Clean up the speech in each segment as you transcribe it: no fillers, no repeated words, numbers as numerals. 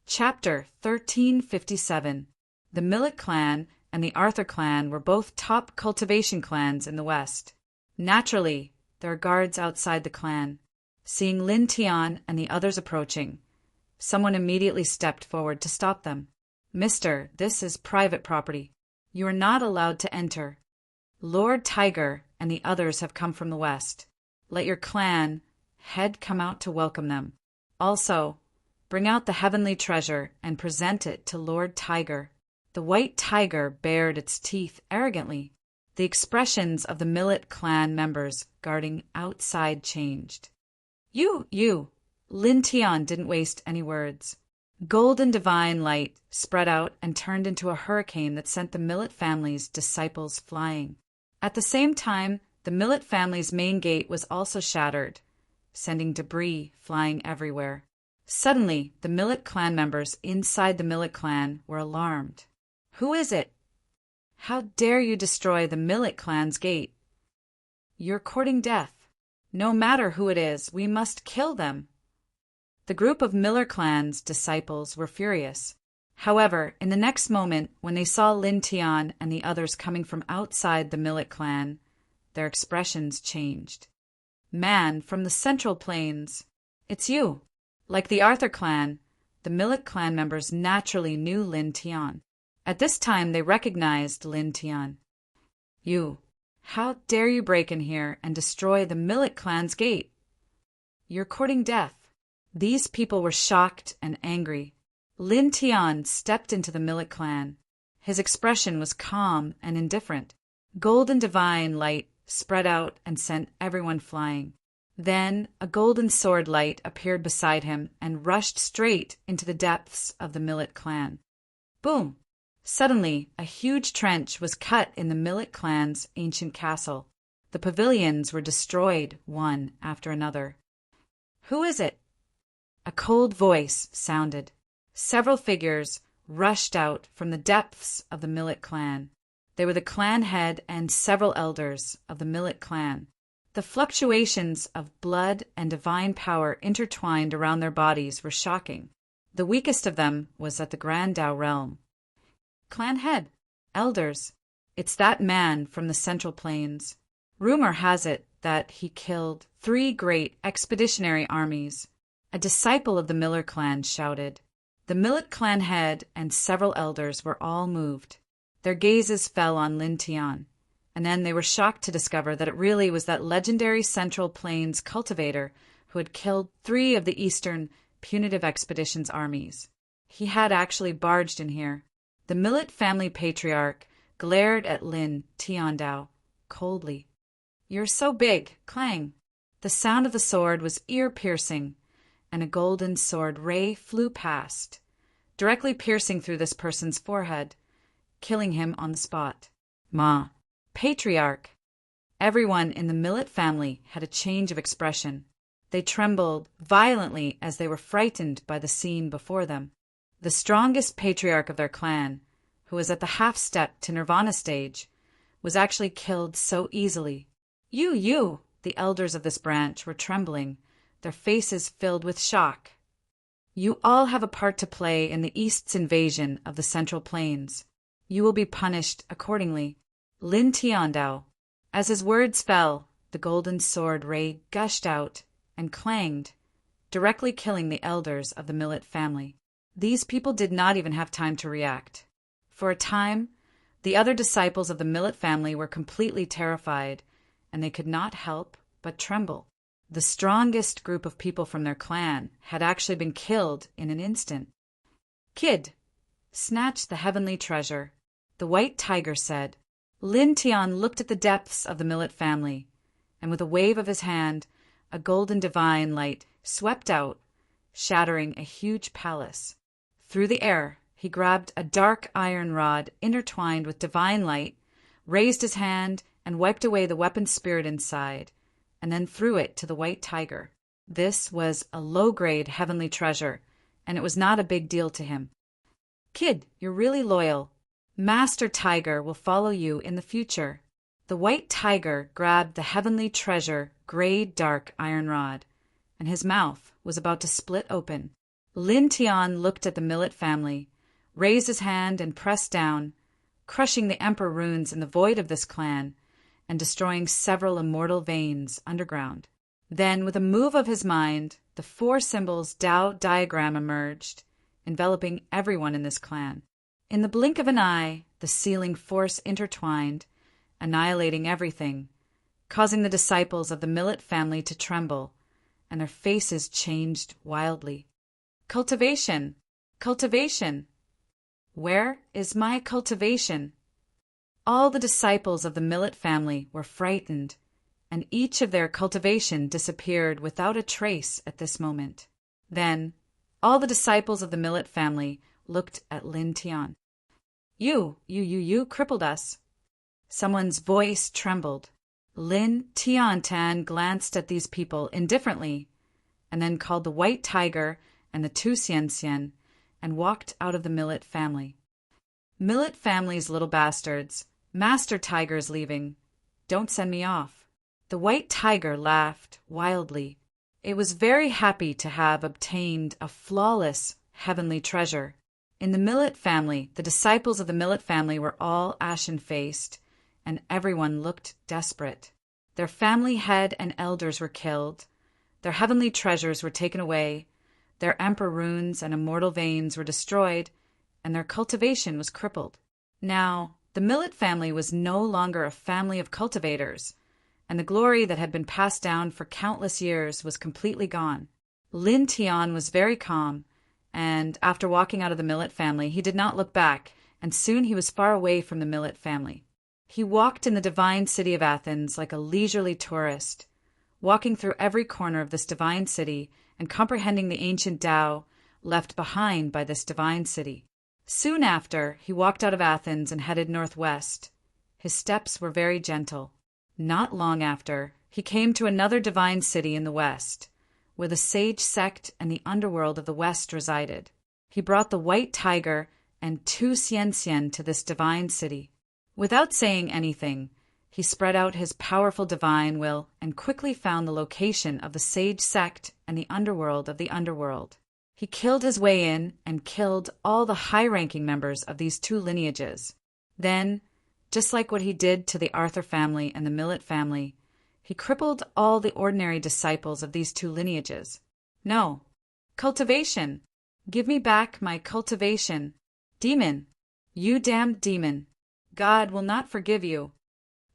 Chapter 1357. The Millet clan and the Arthur clan were both top cultivation clans in the West. Naturally, there are guards outside the clan. Seeing Lin Tian and the others approaching, someone immediately stepped forward to stop them. "Mister, this is private property. You are not allowed to enter. Lord Tiger and the others have come from the West. Let your clan head come out to welcome them. Also, bring out the heavenly treasure and present it to Lord Tiger." The white tiger bared its teeth arrogantly. The expressions of the Millet clan members guarding outside changed. You! Lin Tian didn't waste any words. Golden divine light spread out and turned into a hurricane that sent the Millet family's disciples flying. At the same time, the Millet family's main gate was also shattered, sending debris flying everywhere. Suddenly, the Millet clan members inside the Millet clan were alarmed. "Who is it? How dare you destroy the Millet clan's gate? You're courting death. No matter who it is, we must kill them." The group of Miller clan's disciples were furious. However, in the next moment, when they saw Lin Tian and the others coming from outside the Millet clan, their expressions changed. "Man from the Central Plains, it's you." Like the Arthur clan, the Millet clan members naturally knew Lin Tian. At this time, they recognized Lin Tian. How dare you break in here and destroy the Millet clan's gate? You're courting death." These people were shocked and angry. Lin Tian stepped into the Millet clan. His expression was calm and indifferent. Golden divine light spread out and sent everyone flying. Then a golden sword light appeared beside him and rushed straight into the depths of the Millet clan. Boom! Suddenly, a huge trench was cut in the Millet clan's ancient castle. The pavilions were destroyed one after another. "Who is it?" A cold voice sounded. Several figures rushed out from the depths of the Millet clan. They were the clan head and several elders of the Millet clan. The fluctuations of blood and divine power intertwined around their bodies were shocking. The weakest of them was at the Grandau realm. "Clan head, elders, it's that man from the Central Plains. Rumor has it that he killed 3 great expeditionary armies." A disciple of the Miller clan shouted. The Millet clan head and several elders were all moved. Their gazes fell on Lin Tian, and then they were shocked to discover that it really was that legendary Central Plains cultivator who had killed 3 of the Eastern Punitive Expedition's armies. He had actually barged in here. The Millet family patriarch glared at Lin Tiandao coldly. "You're so big, clang." The sound of the sword was ear-piercing, and a golden sword ray flew past, directly piercing through this person's forehead, killing him on the spot. "Ma, patriarch." Everyone in the Millet family had a change of expression. They trembled violently as they were frightened by the scene before them. The strongest patriarch of their clan, who was at the half-step to Nirvana stage, was actually killed so easily. You! The elders of this branch were trembling, their faces filled with shock. "You all have a part to play in the East's invasion of the Central Plains. You will be punished accordingly." Lin Tiandao. As his words fell, the golden sword ray gushed out and clanged, directly killing the elders of the Millet family. These people did not even have time to react. For a time, the other disciples of the Millet family were completely terrified, and they could not help but tremble. The strongest group of people from their clan had actually been killed in an instant. "Kid, snatch the heavenly treasure," the white tiger said. Lin Tian looked at the depths of the Millet family, and with a wave of his hand, a golden divine light swept out, shattering a huge palace. Through the air, he grabbed a dark iron rod intertwined with divine light, raised his hand, and wiped away the weapon spirit inside, and then threw it to the white tiger. This was a low-grade heavenly treasure, and it was not a big deal to him. "Kid, you're really loyal. Master Tiger will follow you in the future." The white tiger grabbed the heavenly treasure, gray dark iron rod, and his mouth was about to split open. Lin Tian looked at the Millet family, raised his hand and pressed down, crushing the emperor runes in the void of this clan and destroying several immortal veins underground. Then, with a move of his mind, the 4 symbols Tao diagram emerged, enveloping everyone in this clan. In the blink of an eye, the sealing force intertwined, annihilating everything, causing the disciples of the Millet family to tremble, and their faces changed wildly. Cultivation! Cultivation! Where is my cultivation? All the disciples of the Millet family were frightened, and each of their cultivation disappeared without a trace at this moment. Then, all the disciples of the Millet family looked at Lin Tian. You crippled us. Someone's voice trembled. Lin Tian glanced at these people indifferently, and then called the White Tiger and the 2 Xian and walked out of the Millet family. Millet family's little bastards. Master Tiger's leaving. Don't send me off. The White Tiger laughed wildly. It was very happy to have obtained a flawless heavenly treasure. In the Millet family, the disciples of the Millet family were all ashen-faced, and everyone looked desperate. Their family head and elders were killed, their heavenly treasures were taken away, their emperor runes and immortal veins were destroyed, and their cultivation was crippled. Now, the Millet family was no longer a family of cultivators, and the glory that had been passed down for countless years was completely gone. Lin Tian was very calm, and after walking out of the Millet family, he did not look back, and soon he was far away from the Millet family. He walked in the divine city of Athens like a leisurely tourist, walking through every corner of this divine city and comprehending the ancient Tao left behind by this divine city. Soon after, he walked out of Athens and headed northwest. His steps were very gentle. Not long after, he came to another divine city in the west, where the sage sect and the underworld of the west resided. He brought the White Tiger and 2 Xian to this divine city. Without saying anything, he spread out his powerful divine will and quickly found the location of the sage sect and the underworld of the underworld. He killed his way in and killed all the high-ranking members of these 2 lineages. Then, just like what he did to the Arthur family and the Millet family, he crippled all the ordinary disciples of these 2 lineages. No. Cultivation! Give me back my cultivation. Demon! You damned demon! God will not forgive you.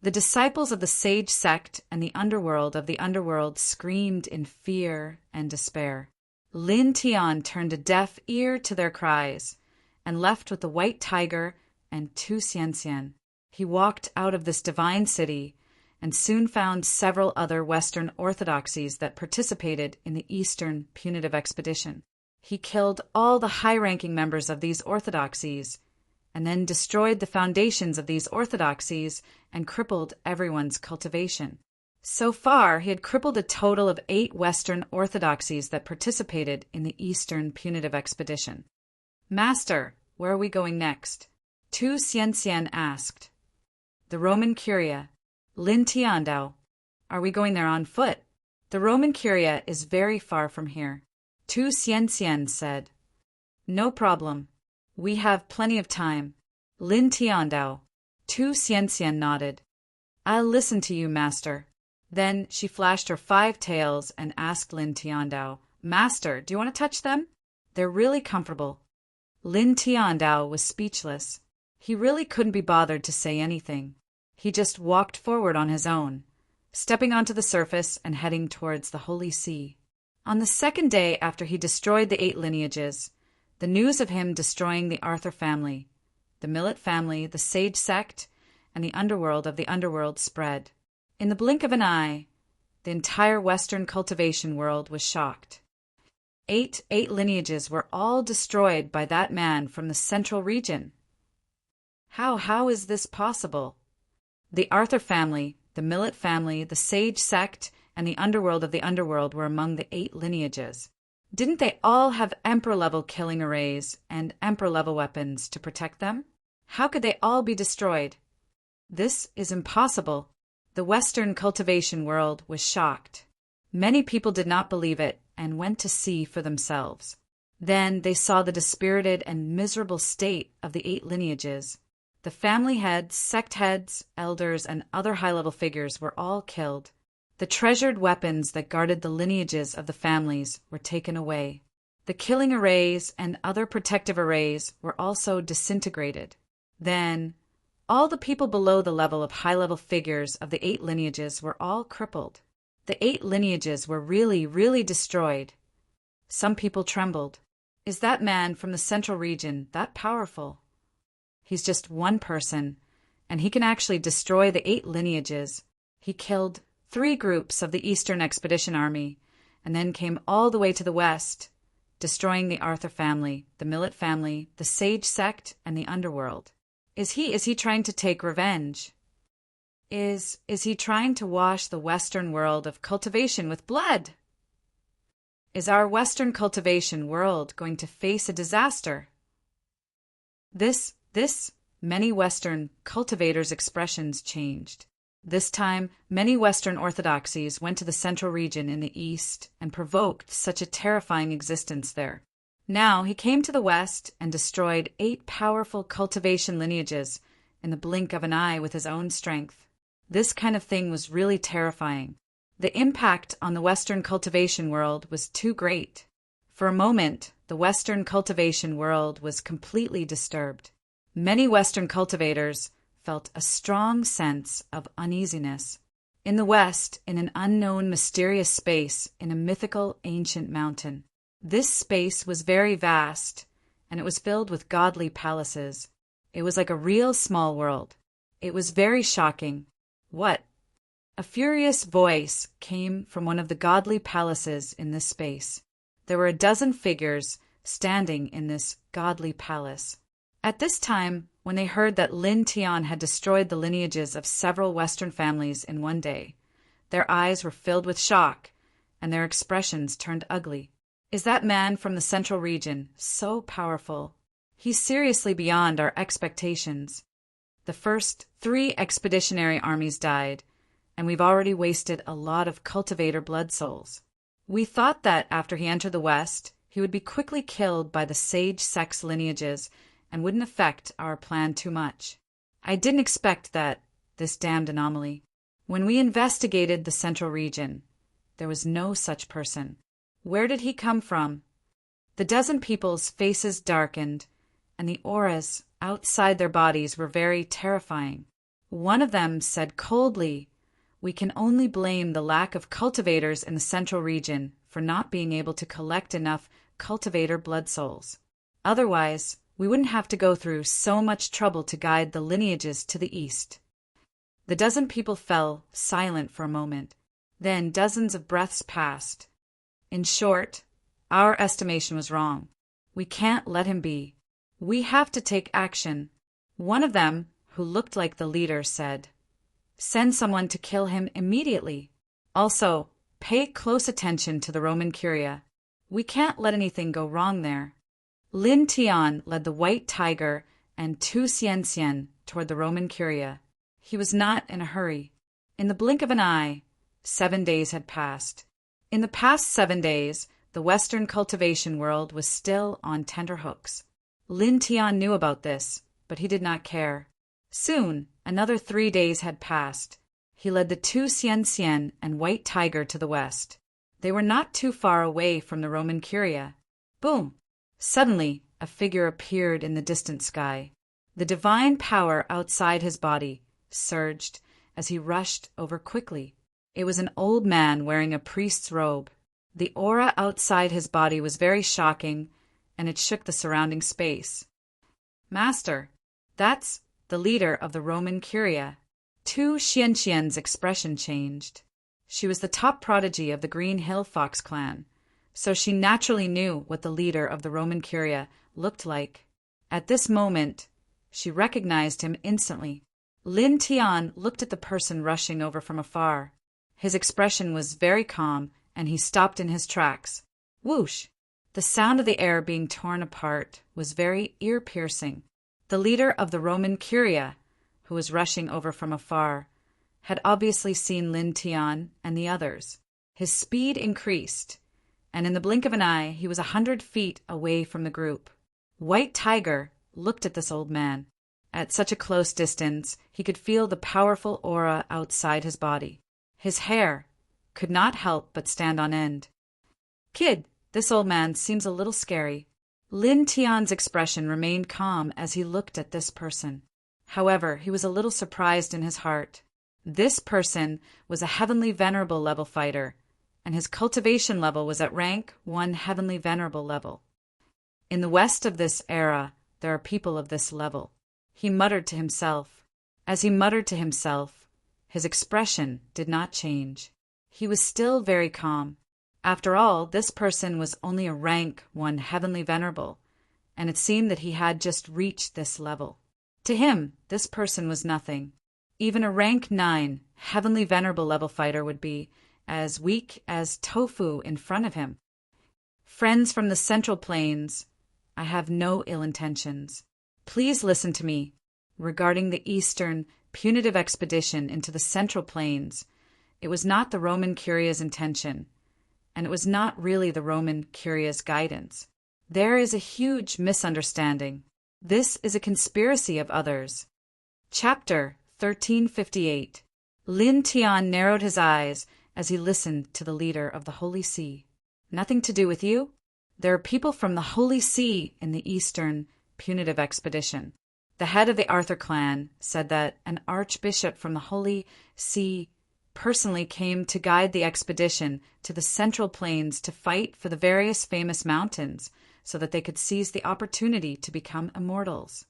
The disciples of the sage sect and the underworld of the underworld screamed in fear and despair. Lin Tian turned a deaf ear to their cries and left with the White Tiger and 2 Xian. He walked out of this divine city and soon found several other Western orthodoxies that participated in the Eastern punitive expedition. He killed all the high-ranking members of these orthodoxies and then destroyed the foundations of these orthodoxies and crippled everyone's cultivation. So far, he had crippled a total of 8 Western orthodoxies that participated in the Eastern punitive expedition. Master, where are we going next? 2 Xian asked. The Roman Curia. Lin Tiandao. Are we going there on foot? The Roman Curia is very far from here. 2 Xian said. No problem. We have plenty of time. Lin Tiandao. 2 Xian nodded. I'll listen to you, master. Then she flashed her 5 tails and asked Lin Tiandao, Master, do you want to touch them? They're really comfortable. Lin Tiandao was speechless. He really couldn't be bothered to say anything. He just walked forward on his own, stepping onto the surface and heading towards the Holy See. On the 2nd day after he destroyed the 8 lineages, the news of him destroying the Arthur family, the Millet family, the sage sect, and the underworld of the underworld spread. In the blink of an eye, the entire Western cultivation world was shocked. 8 lineages were all destroyed by that man from the central region. How is this possible? The Arthur family, the Millet family, the sage sect, and the underworld of the underworld were among the 8 lineages. Didn't they all have emperor-level killing arrays and emperor-level weapons to protect them? How could they all be destroyed? This is impossible. The Western cultivation world was shocked. Many people did not believe it and went to see for themselves. Then they saw the dispirited and miserable state of the 8 lineages. The family heads, sect heads, elders, and other high-level figures were all killed. The treasured weapons that guarded the lineages of the families were taken away. The killing arrays and other protective arrays were also disintegrated. Then, all the people below the level of high-level figures of the 8 lineages were all crippled. The 8 lineages were really, really destroyed. Some people trembled. Is that man from the central region that powerful? He's just one person, and he can actually destroy the 8 lineages. He killed 3 groups of the Eastern Expedition Army, and then came all the way to the west, destroying the Arthur family, the Millet family, the Sage sect, and the underworld. Is he trying to take revenge? Is he trying to wash the Western world of cultivation with blood? Is our Western cultivation world going to face a disaster? This many Western cultivators' expressions changed. This time, many Western orthodoxies went to the central region in the east and provoked such a terrifying existence there. Now he came to the west and destroyed 8 powerful cultivation lineages in the blink of an eye with his own strength. This kind of thing was really terrifying. The impact on the Western cultivation world was too great. For a moment, the Western cultivation world was completely disturbed. Many Western cultivators felt a strong sense of uneasiness. In the west, in an unknown mysterious space in a mythical ancient mountain. This space was very vast, and it was filled with godly palaces. It was like a real small world. It was very shocking. What? A furious voice came from one of the godly palaces in this space. There were 12 figures standing in this godly palace. At this time, when they heard that Lin Tian had destroyed the lineages of several Western families in one day, their eyes were filled with shock, and their expressions turned ugly. Is that man from the central region so powerful? He's seriously beyond our expectations. The first 3 expeditionary armies died, and we've already wasted a lot of cultivator blood souls. We thought that after he entered the West, he would be quickly killed by the Sage sex lineages and wouldn't affect our plan too much. I didn't expect that, this damned anomaly. When we investigated the central region, there was no such person. Where did he come from? The 12 people's faces darkened, and the auras outside their bodies were very terrifying. One of them said coldly, "We can only blame the lack of cultivators in the central region for not being able to collect enough cultivator blood souls. Otherwise, we wouldn't have to go through so much trouble to guide the lineages to the east." The 12 people fell silent for a moment. Then dozens of breaths passed. In short, our estimation was wrong. We can't let him be. We have to take action. One of them, who looked like the leader, said, "Send someone to kill him immediately. Also, pay close attention to the Roman Curia. We can't let anything go wrong there." Lin Tian led the White Tiger and 2 Xian toward the Roman Curia. He was not in a hurry. In the blink of an eye, 7 days had passed. In the past 7 days, the Western cultivation world was still on tenterhooks. Lin Tian knew about this, but he did not care. Soon, another 3 days had passed. He led the 2 Xian and White Tiger to the west. They were not too far away from the Roman Curia. Boom! Suddenly, a figure appeared in the distant sky. The divine power outside his body surged as he rushed over quickly. It was an old man wearing a priest's robe. The aura outside his body was very shocking, and it shook the surrounding space. "Master, that's the leader of the Roman Curia." 2 Xian's expression changed. She was the top prodigy of the Green Hill Fox clan, so she naturally knew what the leader of the Roman Curia looked like. At this moment, she recognized him instantly. Lin Tian looked at the person rushing over from afar. His expression was very calm, and he stopped in his tracks. Whoosh! The sound of the air being torn apart was very ear-piercing. The leader of the Roman Curia, who was rushing over from afar, had obviously seen Lin Tian and the others. His speed increased, and in the blink of an eye he was 100 feet away from the group. White Tiger looked at this old man. At such a close distance, he could feel the powerful aura outside his body. His hair could not help but stand on end. "Kid, this old man seems a little scary." Lin Tian's expression remained calm as he looked at this person. However, he was a little surprised in his heart. This person was a heavenly venerable level fighter, and his cultivation level was at rank 1 heavenly venerable level. In the west of this era, there are people of this level. He muttered to himself. As he muttered to himself, his expression did not change. He was still very calm. After all, this person was only a rank 1 heavenly venerable, and it seemed that he had just reached this level. To him, this person was nothing. Even a rank 9 heavenly venerable level fighter would be as weak as tofu in front of him. Friends from the Central Plains, I have no ill intentions. Please listen to me. Regarding the Eastern punitive expedition into the Central Plains, it was not the Roman Curia's intention, and it was not really the Roman Curia's guidance. There is a huge misunderstanding. This is a conspiracy of others. Chapter 1358. Lin Tian narrowed his eyes as he listened to the leader of the Holy See. Nothing to do with you? There are people from the Holy See in the Eastern punitive expedition. The head of the Arthur clan said that an archbishop from the Holy See personally came to guide the expedition to the Central Plains to fight for the various famous mountains so that they could seize the opportunity to become immortals.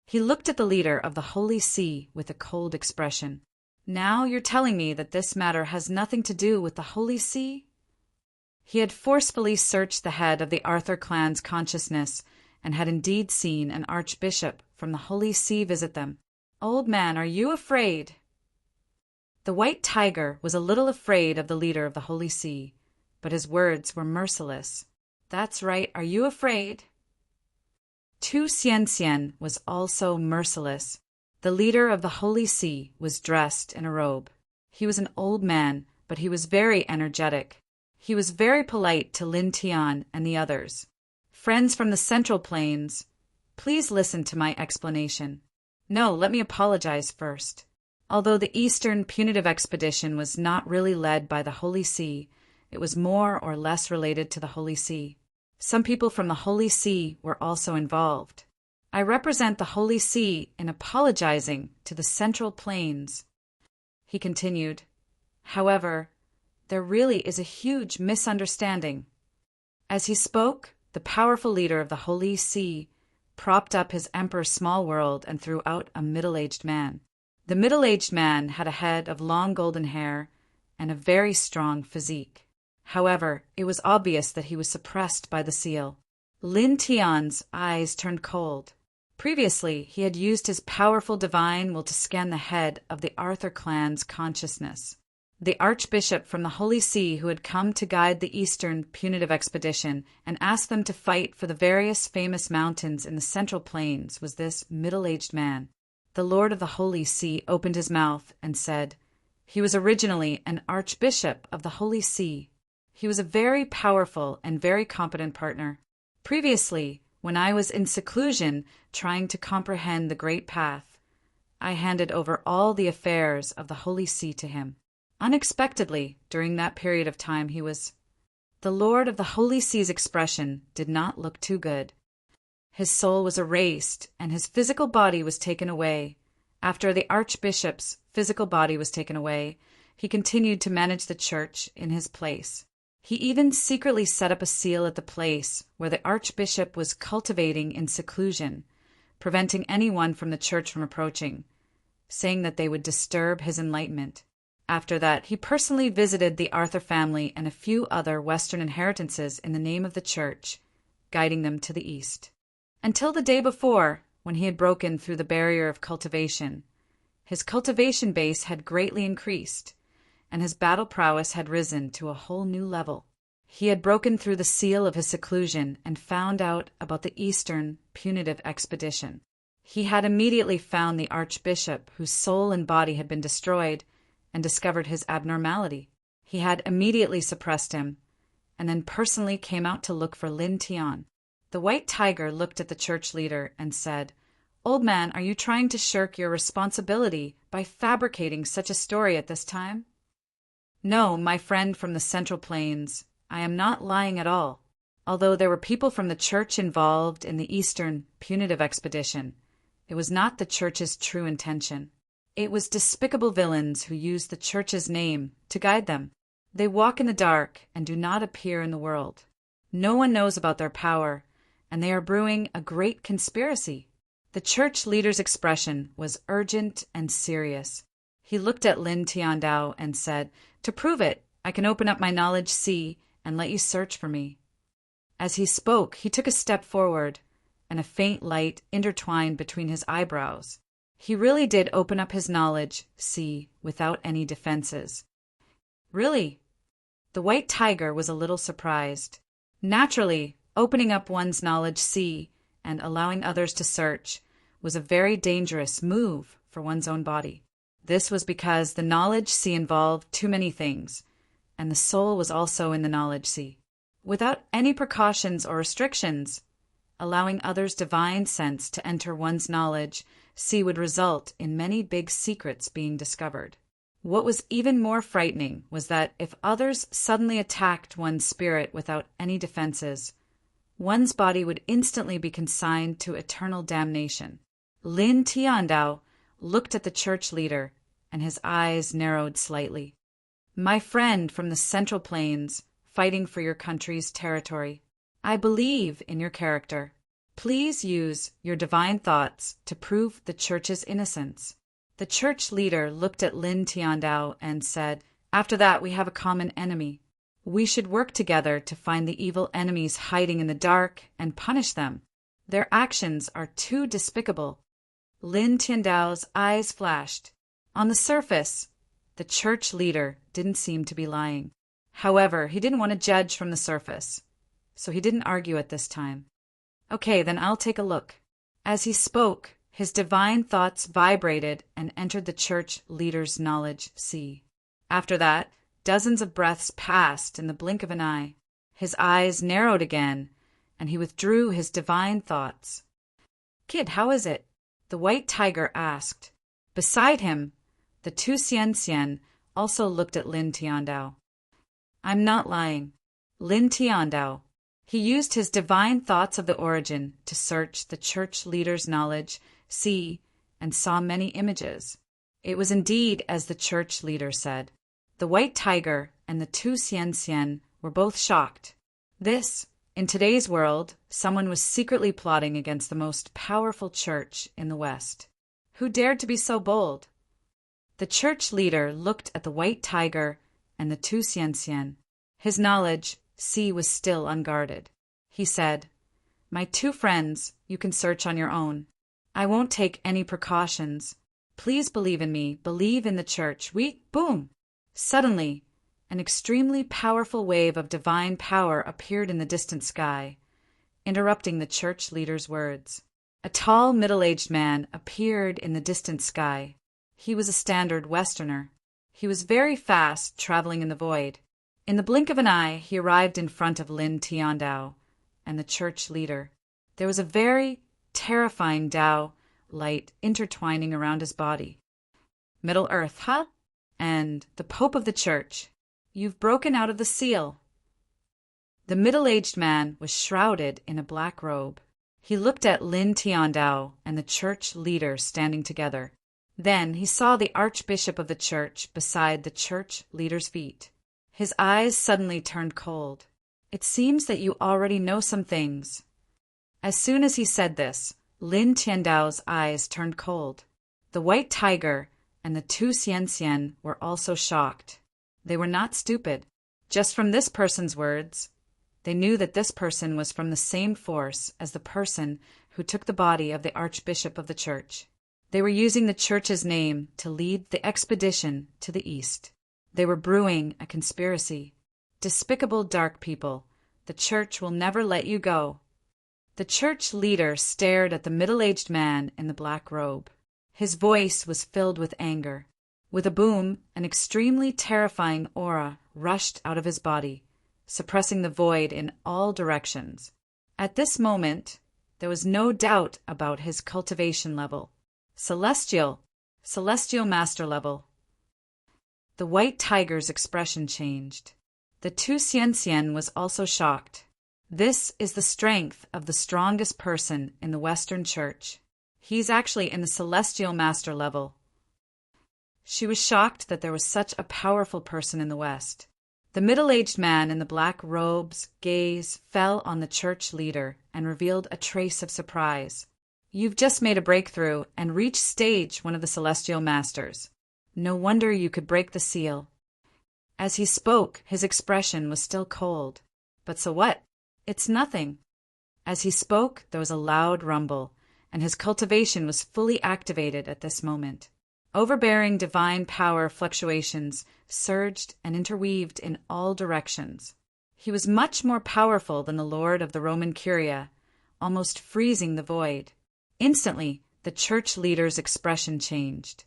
He looked at the leader of the Holy See with a cold expression. Now you're telling me that this matter has nothing to do with the Holy See? He had forcefully searched the head of the Arthur clan's consciousness and had indeed seen an archbishop from the Holy See visit them. Old man, are you afraid? The White Tiger was a little afraid of the leader of the Holy See, but his words were merciless. That's right, are you afraid? Tu Xian was also merciless. The leader of the Holy See was dressed in a robe. He was an old man, but he was very energetic. He was very polite to Lin Tian and the others. Friends from the Central Plains, please listen to my explanation. No, let me apologize first. Although the Eastern punitive expedition was not really led by the Holy See, it was more or less related to the Holy See. Some people from the Holy See were also involved. I represent the Holy See in apologizing to the Central Plains. He continued, however, there really is a huge misunderstanding. As he spoke, the powerful leader of the Holy See propped up his emperor's small world and threw out a middle-aged man. The middle-aged man had a head of long golden hair and a very strong physique. However, it was obvious that he was suppressed by the seal. Lin Tian's eyes turned cold. Previously, he had used his powerful divine will to scan the head of the Arthur clan's consciousness. The archbishop from the Holy See who had come to guide the Eastern punitive expedition and asked them to fight for the various famous mountains in the Central Plains was this middle-aged man. The Lord of the Holy See opened his mouth and said, he was originally an archbishop of the Holy See. He was a very powerful and very competent partner. Previously, when I was in seclusion trying to comprehend the great path, I handed over all the affairs of the Holy See to him. Unexpectedly, during that period of time, he was... The Lord of the Holy See's expression did not look too good. His soul was erased, and his physical body was taken away. After the archbishop's physical body was taken away, he continued to manage the church in his place. He even secretly set up a seal at the place where the archbishop was cultivating in seclusion, preventing anyone from the church from approaching, saying that they would disturb his enlightenment. After that, he personally visited the Arthur family and a few other Western inheritances in the name of the church, guiding them to the east. Until the day before, when he had broken through the barrier of cultivation, his cultivation base had greatly increased, and his battle prowess had risen to a whole new level. He had broken through the seal of his seclusion and found out about the Eastern punitive expedition. He had immediately found the archbishop whose soul and body had been destroyed and discovered his abnormality. He had immediately suppressed him, and then personally came out to look for Lin Tian. The white tiger looked at the church leader and said, "Old man, are you trying to shirk your responsibility by fabricating such a story at this time?" "No, my friend from the Central Plains, I am not lying at all. Although there were people from the church involved in the Eastern punitive expedition, it was not the church's true intention. It was despicable villains who used the church's name to guide them. They walk in the dark and do not appear in the world. No one knows about their power, and they are brewing a great conspiracy." The church leader's expression was urgent and serious. He looked at Lin Tiandao and said, "To prove it, I can open up my knowledge sea and let you search for me." As he spoke, he took a step forward, and a faint light intertwined between his eyebrows. He really did open up his knowledge sea without any defenses. "Really?" The white tiger was a little surprised. Naturally, opening up one's knowledge sea and allowing others to search was a very dangerous move for one's own body. This was because the knowledge sea involved too many things, and the soul was also in the knowledge sea. Without any precautions or restrictions, allowing others' divine sense to enter one's knowledge sea would result in many big secrets being discovered. What was even more frightening was that if others suddenly attacked one's spirit without any defenses, one's body would instantly be consigned to eternal damnation. Lin Tiandao looked at the church leader, and his eyes narrowed slightly. "My friend from the Central Plains, fighting for your country's territory, I believe in your character. Please use your divine thoughts to prove the church's innocence." The church leader looked at Lin Tiandao and said, "After that, we have a common enemy. We should work together to find the evil enemies hiding in the dark and punish them. Their actions are too despicable." Lin Tiandao's eyes flashed. On the surface, the church leader didn't seem to be lying. However, he didn't want to judge from the surface, so he didn't argue at this time. "Okay, then I'll take a look." As he spoke, his divine thoughts vibrated and entered the church leader's knowledge sea. After that, dozens of breaths passed in the blink of an eye. His eyes narrowed again, and he withdrew his divine thoughts. "Kid, how is it?" the white tiger asked. Beside him, the two Xian also looked at Lin Tiandao. "I'm not lying." Lin Tiandao. He used his divine thoughts of the origin to search the church leader's knowledge, see, and saw many images. It was indeed as the church leader said. The white tiger and the two Xian were both shocked. This, in today's world, someone was secretly plotting against the most powerful church in the West. Who dared to be so bold? The church leader looked at the white tiger and the two Xian. His knowledge, see, was still unguarded. He said, "My two friends, you can search on your own. I won't take any precautions. Please believe in me, believe in the church. Boom!" Suddenly, an extremely powerful wave of divine power appeared in the distant sky, interrupting the church leader's words. A tall, middle-aged man appeared in the distant sky. He was a standard Westerner. He was very fast, traveling in the void. In the blink of an eye, he arrived in front of Lin Tiandao and the church leader. There was a very terrifying Tao light intertwining around his body. "Middle Earth, huh? And the Pope of the Church. You've broken out of the seal." The middle-aged man was shrouded in a black robe. He looked at Lin Tiandao and the church leader standing together. Then he saw the archbishop of the church beside the church leader's feet. His eyes suddenly turned cold. "It seems that you already know some things." As soon as he said this, Lin Tiandao's eyes turned cold. The white tiger and the two Xian were also shocked. They were not stupid. Just from this person's words, they knew that this person was from the same force as the person who took the body of the archbishop of the church. They were using the church's name to lead the expedition to the east. They were brewing a conspiracy. Despicable dark people, the church will never let you go. The church leader stared at the middle-aged man in the black robe. His voice was filled with anger. With a boom, an extremely terrifying aura rushed out of his body, suppressing the void in all directions. At this moment, there was no doubt about his cultivation level. Celestial master level. The white tiger's expression changed. The Tu Xian was also shocked. This is the strength of the strongest person in the Western Church. He's actually in the celestial master level. She was shocked that there was such a powerful person in the West. The middle-aged man in the black robe's gaze fell on the church leader and revealed a trace of surprise. You've just made a breakthrough and reached stage one of the celestial masters. No wonder you could break the seal. As he spoke, his expression was still cold. But so what? It's nothing. As he spoke, there was a loud rumble, and his cultivation was fully activated at this moment. Overbearing divine power fluctuations surged and interweaved in all directions. He was much more powerful than the Lord of the Roman Curia, almost freezing the void. Instantly, the church leader's expression changed.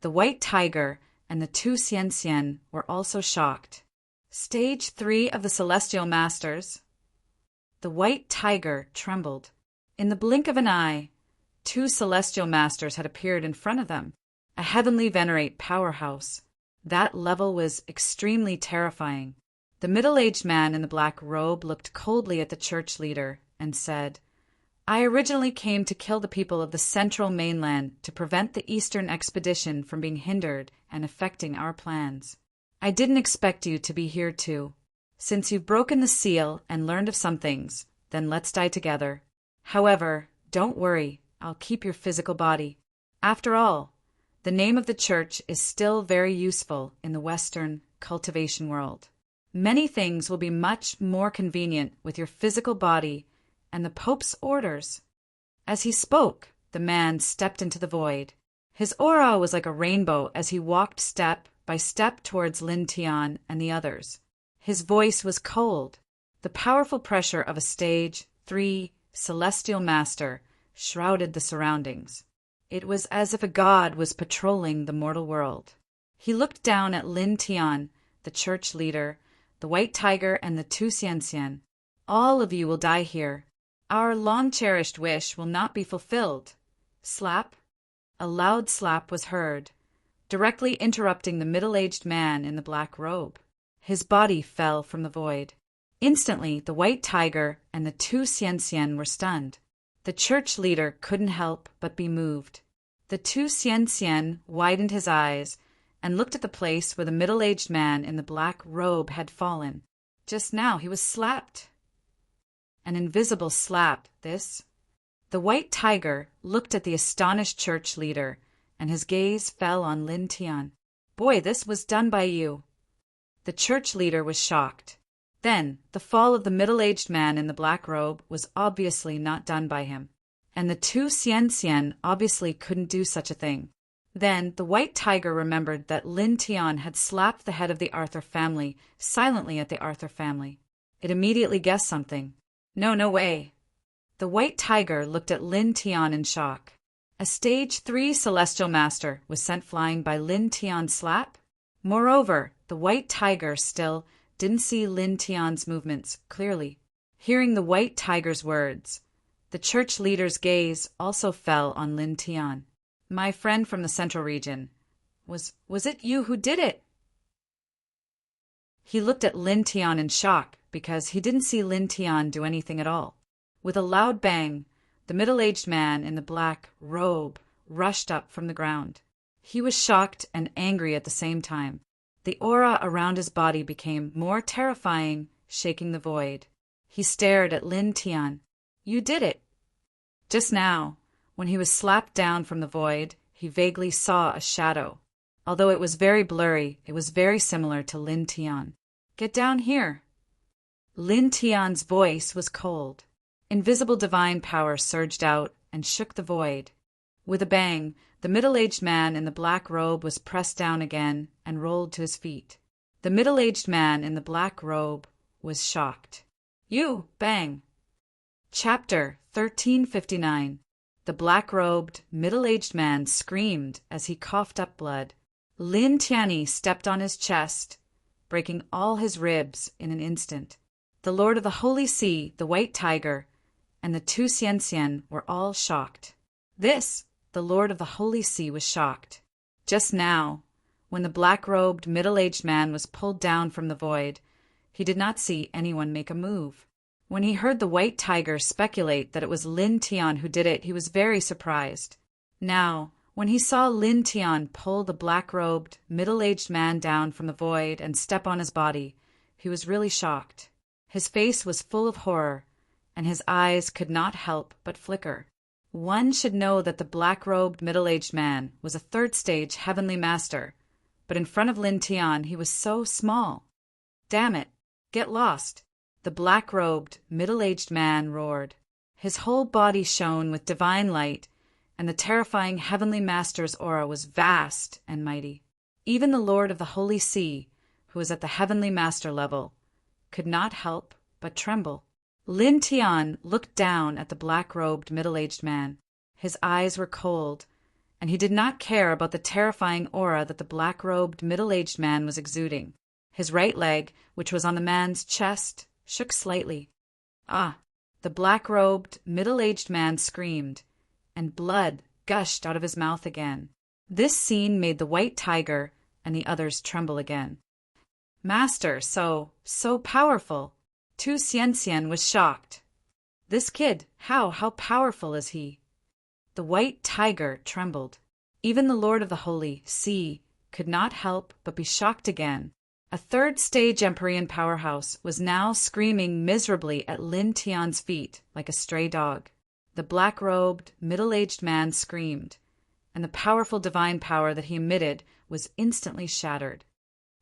The white tiger and the Tu Xian were also shocked. Stage 3 of the celestial masters. The white tiger trembled. In the blink of an eye, 2 celestial masters had appeared in front of them. A heavenly venerate powerhouse. That level was extremely terrifying. The middle-aged man in the black robe looked coldly at the church leader and said, I originally came to kill the people of the central mainland to prevent the eastern expedition from being hindered and affecting our plans. I didn't expect you to be here too. Since you've broken the seal and learned of some things, then let's die together. However, don't worry, I'll keep your physical body. After all, the name of the church is still very useful in the Western cultivation world. Many things will be much more convenient with your physical body and the Pope's orders. As he spoke, the man stepped into the void. His aura was like a rainbow as he walked step by step towards Lin Tian and the others. His voice was cold. The powerful pressure of a stage 3 celestial master shrouded the surroundings. It was as if a god was patrolling the mortal world. He looked down at Lin Tian, the church leader, the white tiger, and the Tu Xian. All of you will die here. Our long-cherished wish will not be fulfilled. Slap. A loud slap was heard, directly interrupting the middle-aged man in the black robe. His body fell from the void. Instantly, the white tiger and the Tu Xian were stunned. The church leader couldn't help but be moved. The Tu Xian widened his eyes and looked at the place where the middle-aged man in the black robe had fallen. Just now he was slapped. An invisible slap, this. The white tiger looked at the astonished church leader, and his gaze fell on Lin Tian. Boy, this was done by you. The church leader was shocked. Then, the fall of the middle-aged man in the black robe was obviously not done by him, and the Tu Xian obviously couldn't do such a thing. Then, the white tiger remembered that Lin Tian had slapped the head of the Arthur family silently at the Arthur family. It immediately guessed something. No way. The white tiger looked at Lin Tian in shock. A stage 3 celestial master was sent flying by Lin Tian's slap? Moreover, the white tiger still didn't see Lin Tian's movements clearly. Hearing the white tiger's words, the church leader's gaze also fell on Lin Tian. My friend from the central region, was it you who did it? He looked at Lin Tian in shock because he didn't see Lin Tian do anything at all. With a loud bang, the middle-aged man in the black robe rushed up from the ground. He was shocked and angry at the same time. The aura around his body became more terrifying, shaking the void. He stared at Lin Tian. You did it. Just now, when he was slapped down from the void, he vaguely saw a shadow. Although it was very blurry, it was very similar to Lin Tian. Get down here. Lin Tian's voice was cold. Invisible divine power surged out and shook the void. With a bang, the middle-aged man in the black robe was pressed down again and rolled to his feet. The middle-aged man in the black robe was shocked. You! Bang! Chapter 1359. The black-robed, middle-aged man screamed as he coughed up blood. Lin Tianyi stepped on his chest, breaking all his ribs in an instant. the Lord of the Holy See, the White Tiger, and the two Xian were all shocked. This, the Lord of the Holy See, was shocked. Just now, when the black-robed, middle-aged man was pulled down from the void, he did not see anyone make a move. When he heard the White Tiger speculate that it was Lin Tian who did it, he was very surprised. Now, when he saw Lin Tian pull the black-robed, middle-aged man down from the void and step on his body, he was really shocked. His face was full of horror, and his eyes could not help but flicker. One should know that the black-robed, middle-aged man was a third-stage heavenly master, but in front of Lin Tian he was so small. "Damn it! Get lost!" the black-robed, middle-aged man roared. His whole body shone with divine light, and the terrifying heavenly master's aura was vast and mighty. Even the Lord of the Holy See, who was at the heavenly master level, could not help but tremble. Lin Tian looked down at the black-robed, middle-aged man. His eyes were cold, and he did not care about the terrifying aura that the black-robed, middle-aged man was exuding. His right leg, which was on the man's chest, shook slightly. Ah! The black-robed, middle-aged man screamed, and blood gushed out of his mouth again. This scene made the White Tiger and the others tremble again. "Master, so powerful!" Tu Xian was shocked. "This kid, how powerful is he?" The White Tiger trembled. Even the Lord of the Holy See could not help but be shocked again. A third-stage Empyrean powerhouse was now screaming miserably at Lin Tian's feet like a stray dog. The black-robed, middle-aged man screamed, and the powerful divine power that he emitted was instantly shattered.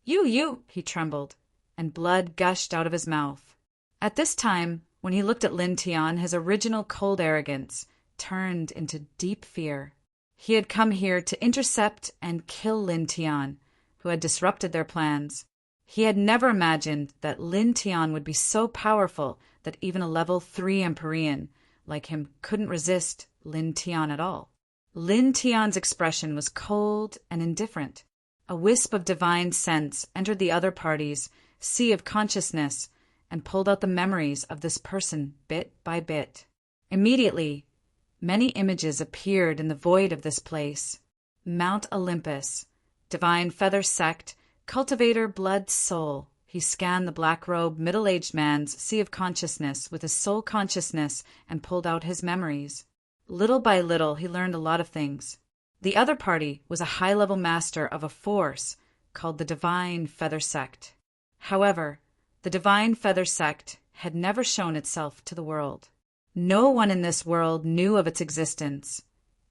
You, he trembled, and blood gushed out of his mouth. At this time, when he looked at Lin Tian, his original cold arrogance turned into deep fear. He had come here to intercept and kill Lin Tian, who had disrupted their plans. He had never imagined that Lin Tian would be so powerful that even a level 3 Empyrean like him couldn't resist Lin Tian at all. Lin Tian's expression was cold and indifferent. A wisp of divine sense entered the other party's sea of consciousness and pulled out the memories of this person bit by bit. Immediately, many images appeared in the void of this place. Mount Olympus, divine feather sect, cultivator blood soul. He scanned the black-robed, middle-aged man's sea of consciousness with his soul consciousness and pulled out his memories. Little by little, he learned a lot of things. The other party was a high-level master of a force called the Divine Feather Sect. However, the Divine Feather Sect had never shown itself to the world. No one in this world knew of its existence,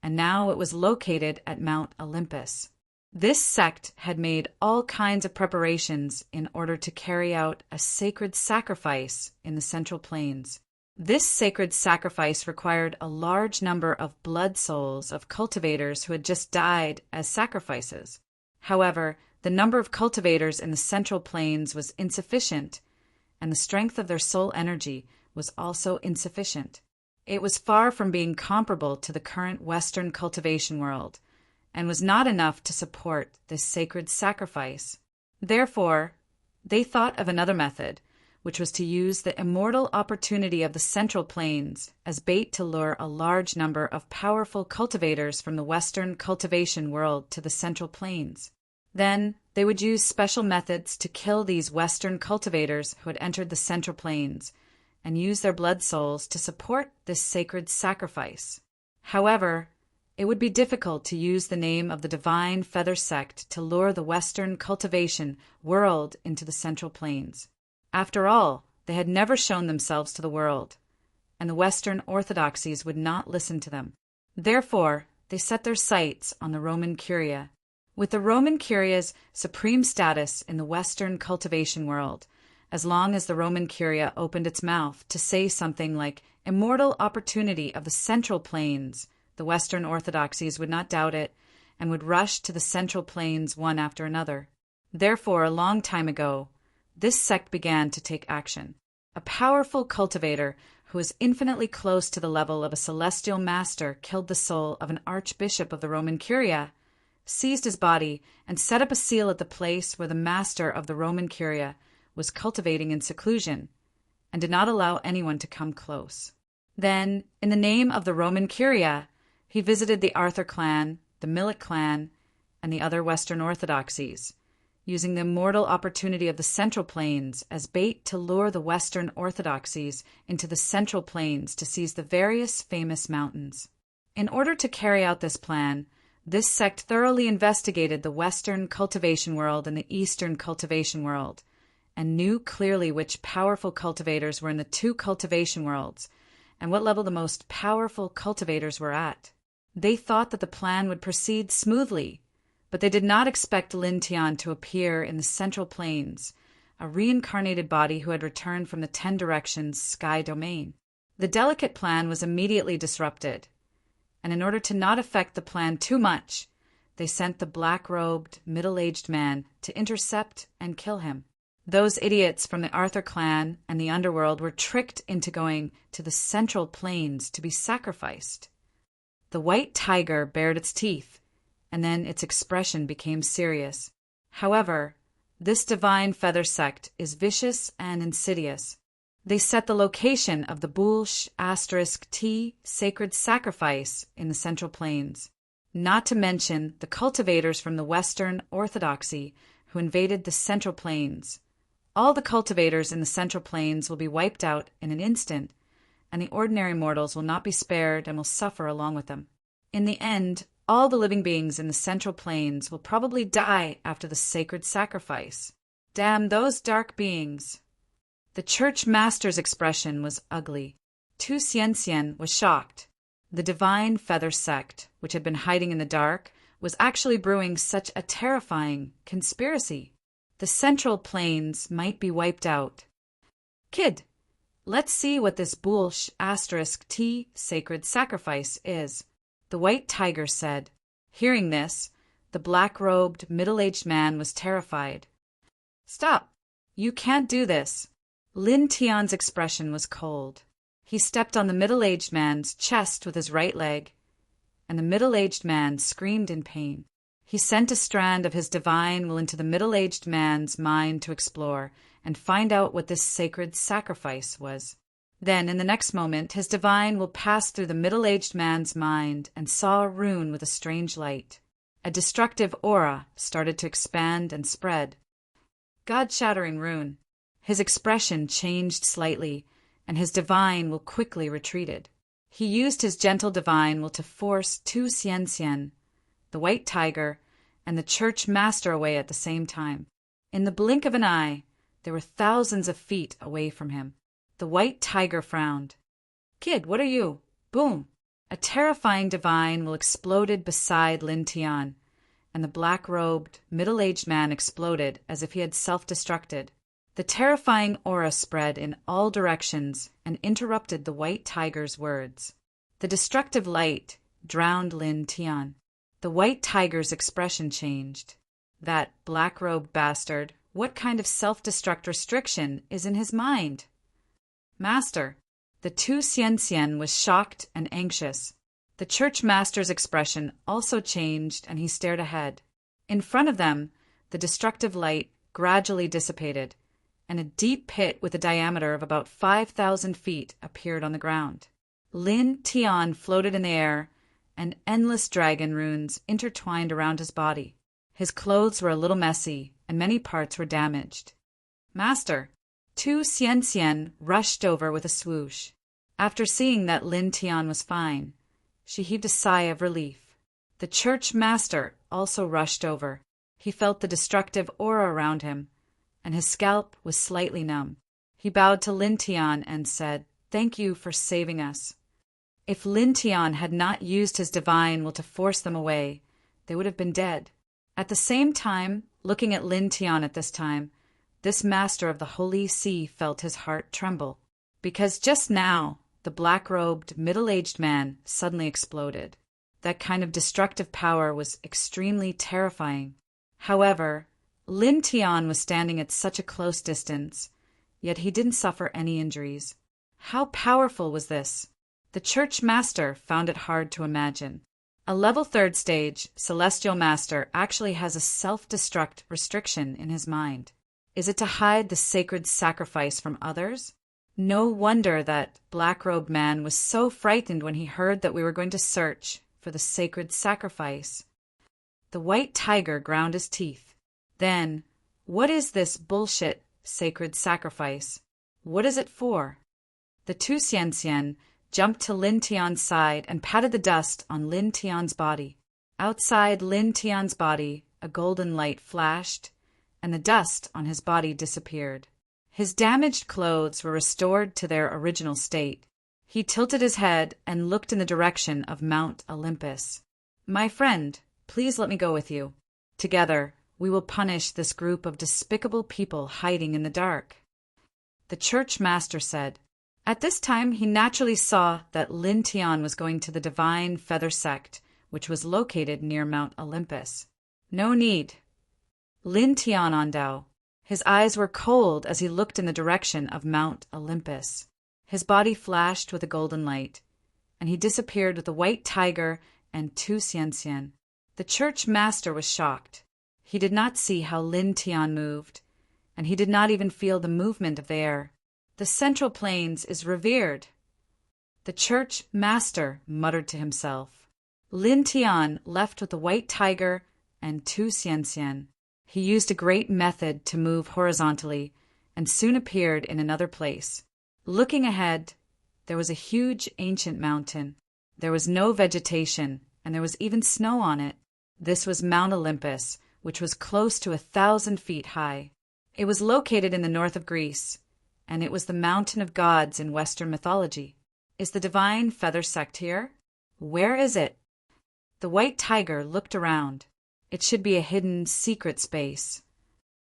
and now it was located at Mount Olympus. This sect had made all kinds of preparations in order to carry out a sacred sacrifice in the Central Plains. This sacred sacrifice required a large number of blood souls of cultivators who had just died as sacrifices. However, the number of cultivators in the Central Plains was insufficient, and the strength of their soul energy was also insufficient. It was far from being comparable to the current Western cultivation world, and was not enough to support this sacred sacrifice. Therefore, they thought of another method, which was to use the immortal opportunity of the Central Plains as bait to lure a large number of powerful cultivators from the Western cultivation world to the Central Plains. Then they would use special methods to kill these Western cultivators who had entered the Central Plains, and use their blood souls to support this sacred sacrifice. However, it would be difficult to use the name of the Divine Feather Sect to lure the Western cultivation world into the Central Plains. After all, they had never shown themselves to the world, and the Western orthodoxies would not listen to them. Therefore, they set their sights on the Roman Curia. With the Roman Curia's supreme status in the Western cultivation world, as long as the Roman Curia opened its mouth to say something like immortal opportunity of the Central Plains, the Western orthodoxies would not doubt it and would rush to the Central Plains one after another. Therefore, a long time ago, this sect began to take action. A powerful cultivator who was infinitely close to the level of a celestial master killed the soul of an archbishop of the Roman Curia, seized his body, and set up a seal at the place where the master of the Roman Curia was cultivating in seclusion, and did not allow anyone to come close. Then, in the name of the Roman Curia, he visited the Arthur clan, the Millet clan, and the other Western Orthodoxies, using the immortal opportunity of the Central Plains as bait to lure the Western Orthodoxies into the Central Plains to seize the various famous mountains. In order to carry out this plan, this sect thoroughly investigated the Western cultivation world and the Eastern cultivation world, and knew clearly which powerful cultivators were in the two cultivation worlds, and what level the most powerful cultivators were at. They thought that the plan would proceed smoothly, but they did not expect Lin Tian to appear in the Central Plains, a reincarnated body who had returned from the 10 Directions sky domain. The delicate plan was immediately disrupted, and in order to not affect the plan too much, they sent the black-robed, middle-aged man to intercept and kill him. Those idiots from the Arthur clan and the underworld were tricked into going to the Central Plains to be sacrificed. The white tiger bared its teeth, and then its expression became serious. However, this divine feather sect is vicious and insidious. They set the location of the *T sacred sacrifice in the Central Plains, not to mention the cultivators from the Western Orthodoxy who invaded the Central Plains. All the cultivators in the Central Plains will be wiped out in an instant, and the ordinary mortals will not be spared and will suffer along with them. In the end, all the living beings in the Central Plains will probably die after the sacred sacrifice. Damn those dark beings! The church master's expression was ugly. Tu Xianxian was shocked. The divine feather sect, which had been hiding in the dark, was actually brewing such a terrifying conspiracy. The Central Plains might be wiped out. Kid, let's see what this *T sacred sacrifice is, the white tiger said. Hearing this, the black-robed, middle-aged man was terrified. Stop! You can't do this. Lin Tian's expression was cold. He stepped on the middle-aged man's chest with his right leg, and the middle-aged man screamed in pain. He sent a strand of his divine will into the middle-aged man's mind to explore and find out what this sacred sacrifice was. Then, in the next moment, his divine will passed through the middle-aged man's mind and saw a rune with a strange light. A destructive aura started to expand and spread. God-shattering rune. His expression changed slightly, and his divine will quickly retreated. He used his gentle divine will to force Tu Xianxian, the white tiger, and the church master away at the same time. In the blink of an eye, they were thousands of feet away from him. The white tiger frowned. Kid, what are you? Boom! A terrifying divine will exploded beside Lin Tian, and the black-robed, middle-aged man exploded as if he had self-destructed. The terrifying aura spread in all directions and interrupted the white tiger's words. The destructive light drowned Lin Tian. The white tiger's expression changed. That black-robed bastard, what kind of self-destruct restriction is in his mind? Master, the Tu Xianxian was shocked and anxious. The church master's expression also changed, and he stared ahead. In front of them, the destructive light gradually dissipated, and a deep pit with a diameter of about 5,000 feet appeared on the ground. Lin Tian floated in the air, and endless dragon runes intertwined around his body. His clothes were a little messy, and many parts were damaged. Master, Tu Xianxian rushed over with a swoosh. After seeing that Lin Tian was fine, she heaved a sigh of relief. The church master also rushed over. He felt the destructive aura around him, and his scalp was slightly numb. He bowed to Lin Tian and said, "Thank you for saving us." If Lin Tian had not used his divine will to force them away, they would have been dead. At the same time, looking at Lin Tian at this time, this master of the Holy See felt his heart tremble, because just now the black-robed, middle-aged man suddenly exploded. That kind of destructive power was extremely terrifying. However, Lin Tian was standing at such a close distance, yet he didn't suffer any injuries. How powerful was this? The church master found it hard to imagine. A level 3rd stage celestial master actually has a self-destruct restriction in his mind. Is it to hide the sacred sacrifice from others? No wonder that black-robed man was so frightened when he heard that we were going to search for the sacred sacrifice. The white tiger ground his teeth. Then, what is this bullshit sacred sacrifice? What is it for? The two Xian jumped to Lin Tian's side and patted the dust on Lin Tian's body. Outside Lin Tian's body, a golden light flashed, and the dust on his body disappeared. His damaged clothes were restored to their original state. He tilted his head and looked in the direction of Mount Olympus. "My friend, please let me go with you. Together, we will punish this group of despicable people hiding in the dark." The church master said. At this time, he naturally saw that Lin Tian was going to the Divine Feather Sect, which was located near Mount Olympus. "No need." Lin Tian Ondao. His eyes were cold as he looked in the direction of Mount Olympus. His body flashed with a golden light, and he disappeared with the white tiger and two Xian. The church master was shocked. He did not see how Lin Tian moved, and he did not even feel the movement of the air. The Central Plains is revered. The church master muttered to himself. Lin Tian left with the white tiger and two Xian. He used a great method to move horizontally and soon appeared in another place. Looking ahead, there was a huge ancient mountain. There was no vegetation, and there was even snow on it. This was Mount Olympus, which was close to 1,000 feet high. It was located in the north of Greece, and it was the mountain of gods in Western mythology. Is the Divine Feather Sect here? Where is it? The white tiger looked around. It should be a hidden, secret space.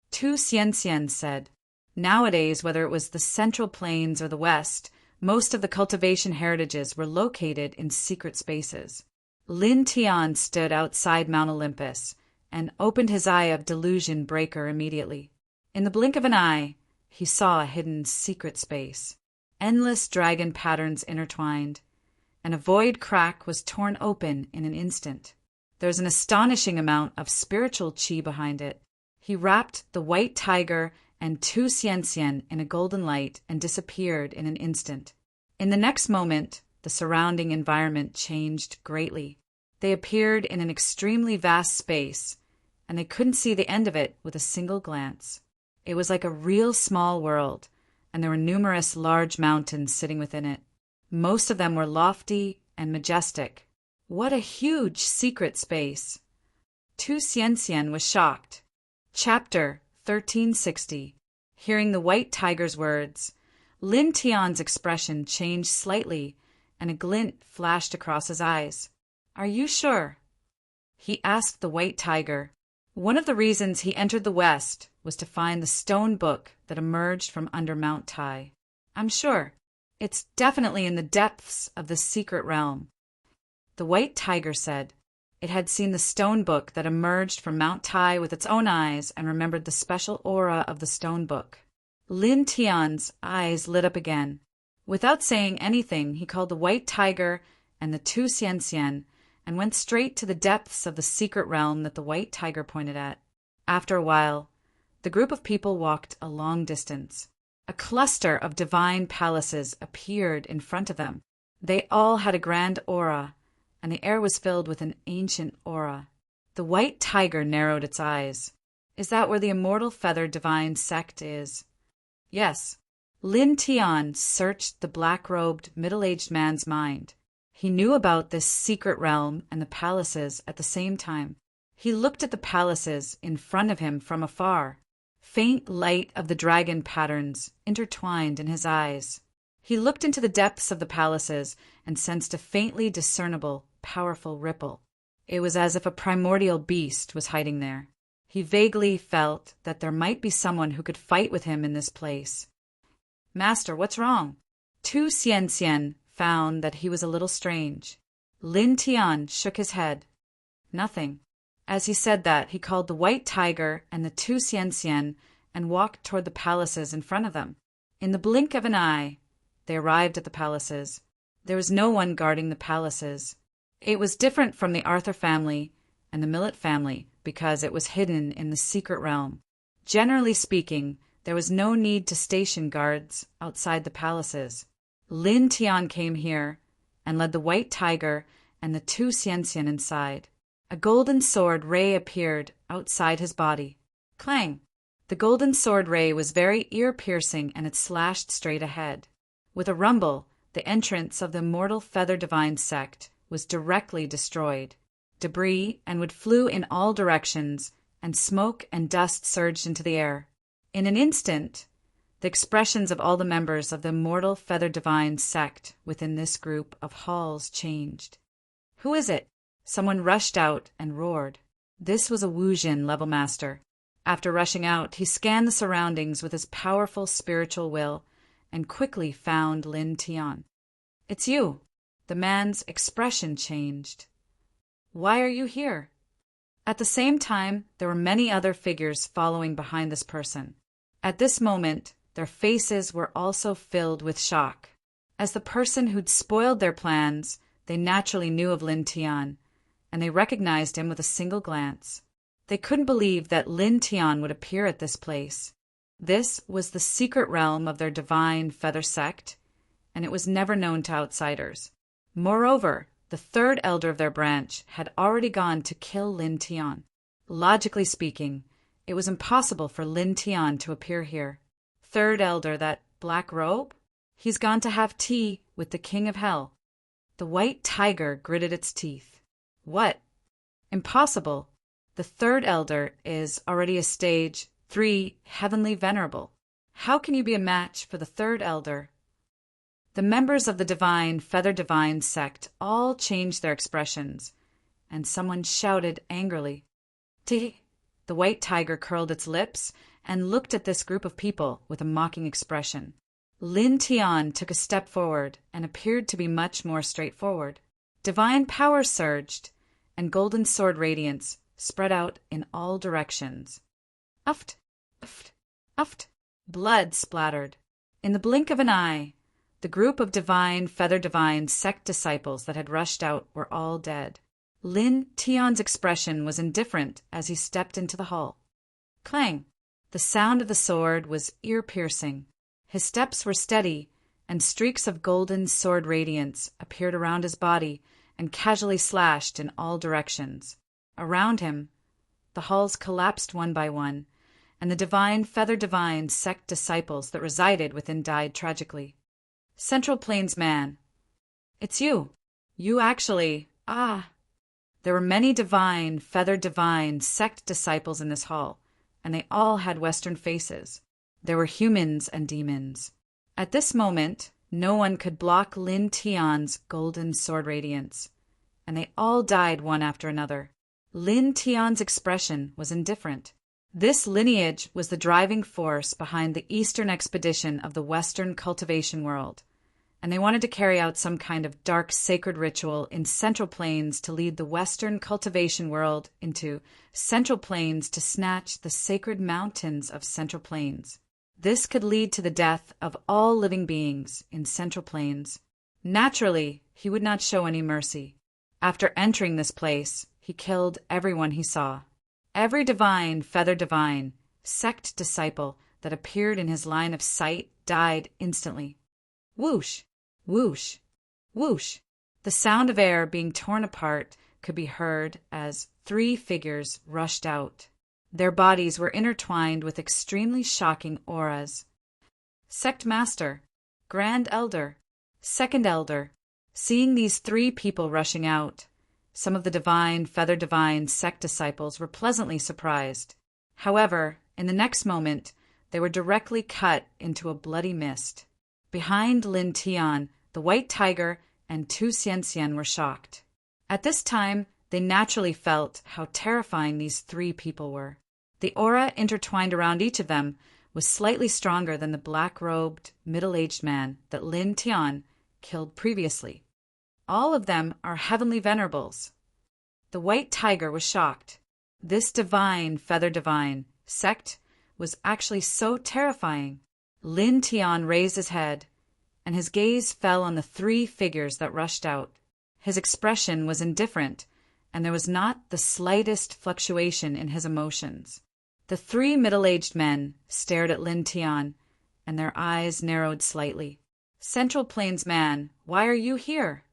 Two Xian said. Nowadays, whether it was the Central Plains or the West, most of the cultivation heritages were located in secret spaces. Lin Tian stood outside Mount Olympus and opened his eye of delusion breaker immediately. In the blink of an eye, he saw a hidden secret space. Endless dragon patterns intertwined, and a void crack was torn open in an instant. There's an astonishing amount of spiritual qi behind it. He wrapped the white tiger and two Xian in a golden light and disappeared in an instant. In the next moment, the surrounding environment changed greatly. They appeared in an extremely vast space, and they couldn't see the end of it with a single glance. It was like a real small world, and there were numerous large mountains sitting within it. Most of them were lofty and majestic. What a huge secret space! Two Xian was shocked. Chapter 1360. Hearing the white tiger's words, Lin Tian's expression changed slightly, and a glint flashed across his eyes. "Are you sure?" he asked the white tiger. One of the reasons he entered the West was to find the stone book that emerged from under Mount Tai. "I'm sure. It's definitely in the depths of the secret realm." The white tiger said it had seen the stone book that emerged from Mount Tai with its own eyes and remembered the special aura of the stone book. Lin Tian's eyes lit up again. Without saying anything, he called the white tiger and the two Xian and went straight to the depths of the secret realm that the white tiger pointed at. After a while, the group of people walked a long distance. A cluster of divine palaces appeared in front of them. They all had a grand aura, and the air was filled with an ancient aura. The white tiger narrowed its eyes. "Is that where the immortal feather divine sect is?" "Yes." Lin Tian searched the black-robed, middle-aged man's mind. He knew about this secret realm and the palaces at the same time. He looked at the palaces in front of him from afar. Faint light of the dragon patterns intertwined in his eyes. He looked into the depths of the palaces and sensed a faintly discernible, powerful ripple. It was as if a primordial beast was hiding there. He vaguely felt that there might be someone who could fight with him in this place. "Master, what's wrong?" Two Xian found that he was a little strange. Lin Tian shook his head. "Nothing." As he said that, he called the white tiger and the two Xian and walked toward the palaces in front of them. In the blink of an eye, they arrived at the palaces. There was no one guarding the palaces. It was different from the Arthur family and the Millet family because it was hidden in the secret realm. Generally speaking, There was no need to station guards outside the palaces. Lin Tian came here and led the white tiger and the two Xianxian inside. A golden sword ray appeared outside his body. Clang! The golden sword ray was very ear-piercing, and it slashed straight ahead. With a rumble, the entrance of the immortal Feather Divine sect was directly destroyed. Debris and wood flew in all directions, and smoke and dust surged into the air. In an instant, the expressions of all the members of the immortal Feather Divine sect within this group of halls changed. "Who is it?" Someone rushed out and roared. This was a Wujin level master. After rushing out, he scanned the surroundings with his powerful spiritual will and quickly found Lin Tian. "It's you." The man's expression changed. "Why are you here?" At the same time, there were many other figures following behind this person. At this moment, their faces were also filled with shock. As the person who'd spoiled their plans, they naturally knew of Lin Tian, and they recognized him with a single glance. They couldn't believe that Lin Tian would appear at this place. This was the secret realm of their divine feather sect, and it was never known to outsiders. Moreover, the third elder of their branch had already gone to kill Lin Tian. Logically speaking, it was impossible for Lin Tian to appear here. Third elder, that black robe? He's gone to have tea with the king of hell. The white tiger gritted its teeth. What? Impossible. The third elder is already a stage 3 heavenly venerable. How can you be a match for the third elder? The members of the divine Feather Divine sect all changed their expressions, and someone shouted angrily. "Tee!" The white tiger curled its lips and looked at this group of people with a mocking expression. Lin Tian took a step forward and appeared to be much more straightforward. Divine power surged, and golden sword radiance spread out in all directions. Uft, uft, uft. Blood splattered. In the blink of an eye, the group of divine Feather Divine sect disciples that had rushed out were all dead. Lin Tian's expression was indifferent as he stepped into the hall. Clang! The sound of the sword was ear-piercing. His steps were steady, and streaks of golden sword radiance appeared around his body and casually slashed in all directions. Around him, the halls collapsed one by one, and the divine Feather Divine sect disciples that resided within died tragically. Central Plains man. It's you. You actually. There were many divine Feather Divine sect disciples in this hall, and they all had Western faces. There were humans and demons. At this moment, no one could block Lin Tian's golden sword radiance, and they all died one after another. Lin Tian's expression was indifferent. This lineage was the driving force behind the Eastern expedition of the Western cultivation world, and they wanted to carry out some kind of dark sacred ritual in Central Plains to lead the Western cultivation world into Central Plains to snatch the sacred mountains of Central Plains. This could lead to the death of all living beings in Central Plains. Naturally, he would not show any mercy. After entering this place, he killed everyone he saw. Every divine Feather Divine sect disciple that appeared in his line of sight died instantly. Whoosh, whoosh, whoosh. The sound of air being torn apart could be heard as 3 figures rushed out. Their bodies were intertwined with extremely shocking auras. Sect Master, Grand Elder, Second Elder. Seeing these 3 people rushing out, some of the divine Feather Divine sect disciples were pleasantly surprised. However, in the next moment, they were directly cut into a bloody mist. Behind Lin Tian, the white tiger and 2 Xianxian were shocked. At this time, they naturally felt how terrifying these 3 people were. The aura intertwined around each of them was slightly stronger than the black-robed, middle-aged man that Lin Tian killed previously. All of them are heavenly venerables. The white tiger was shocked. This divine Feather Divine sect was actually so terrifying. Lin Tian raised his head, and his gaze fell on the 3 figures that rushed out. His expression was indifferent, and there was not the slightest fluctuation in his emotions. The three middle-aged men stared at Lin Tian, and their eyes narrowed slightly. Central Plains man, why are you here?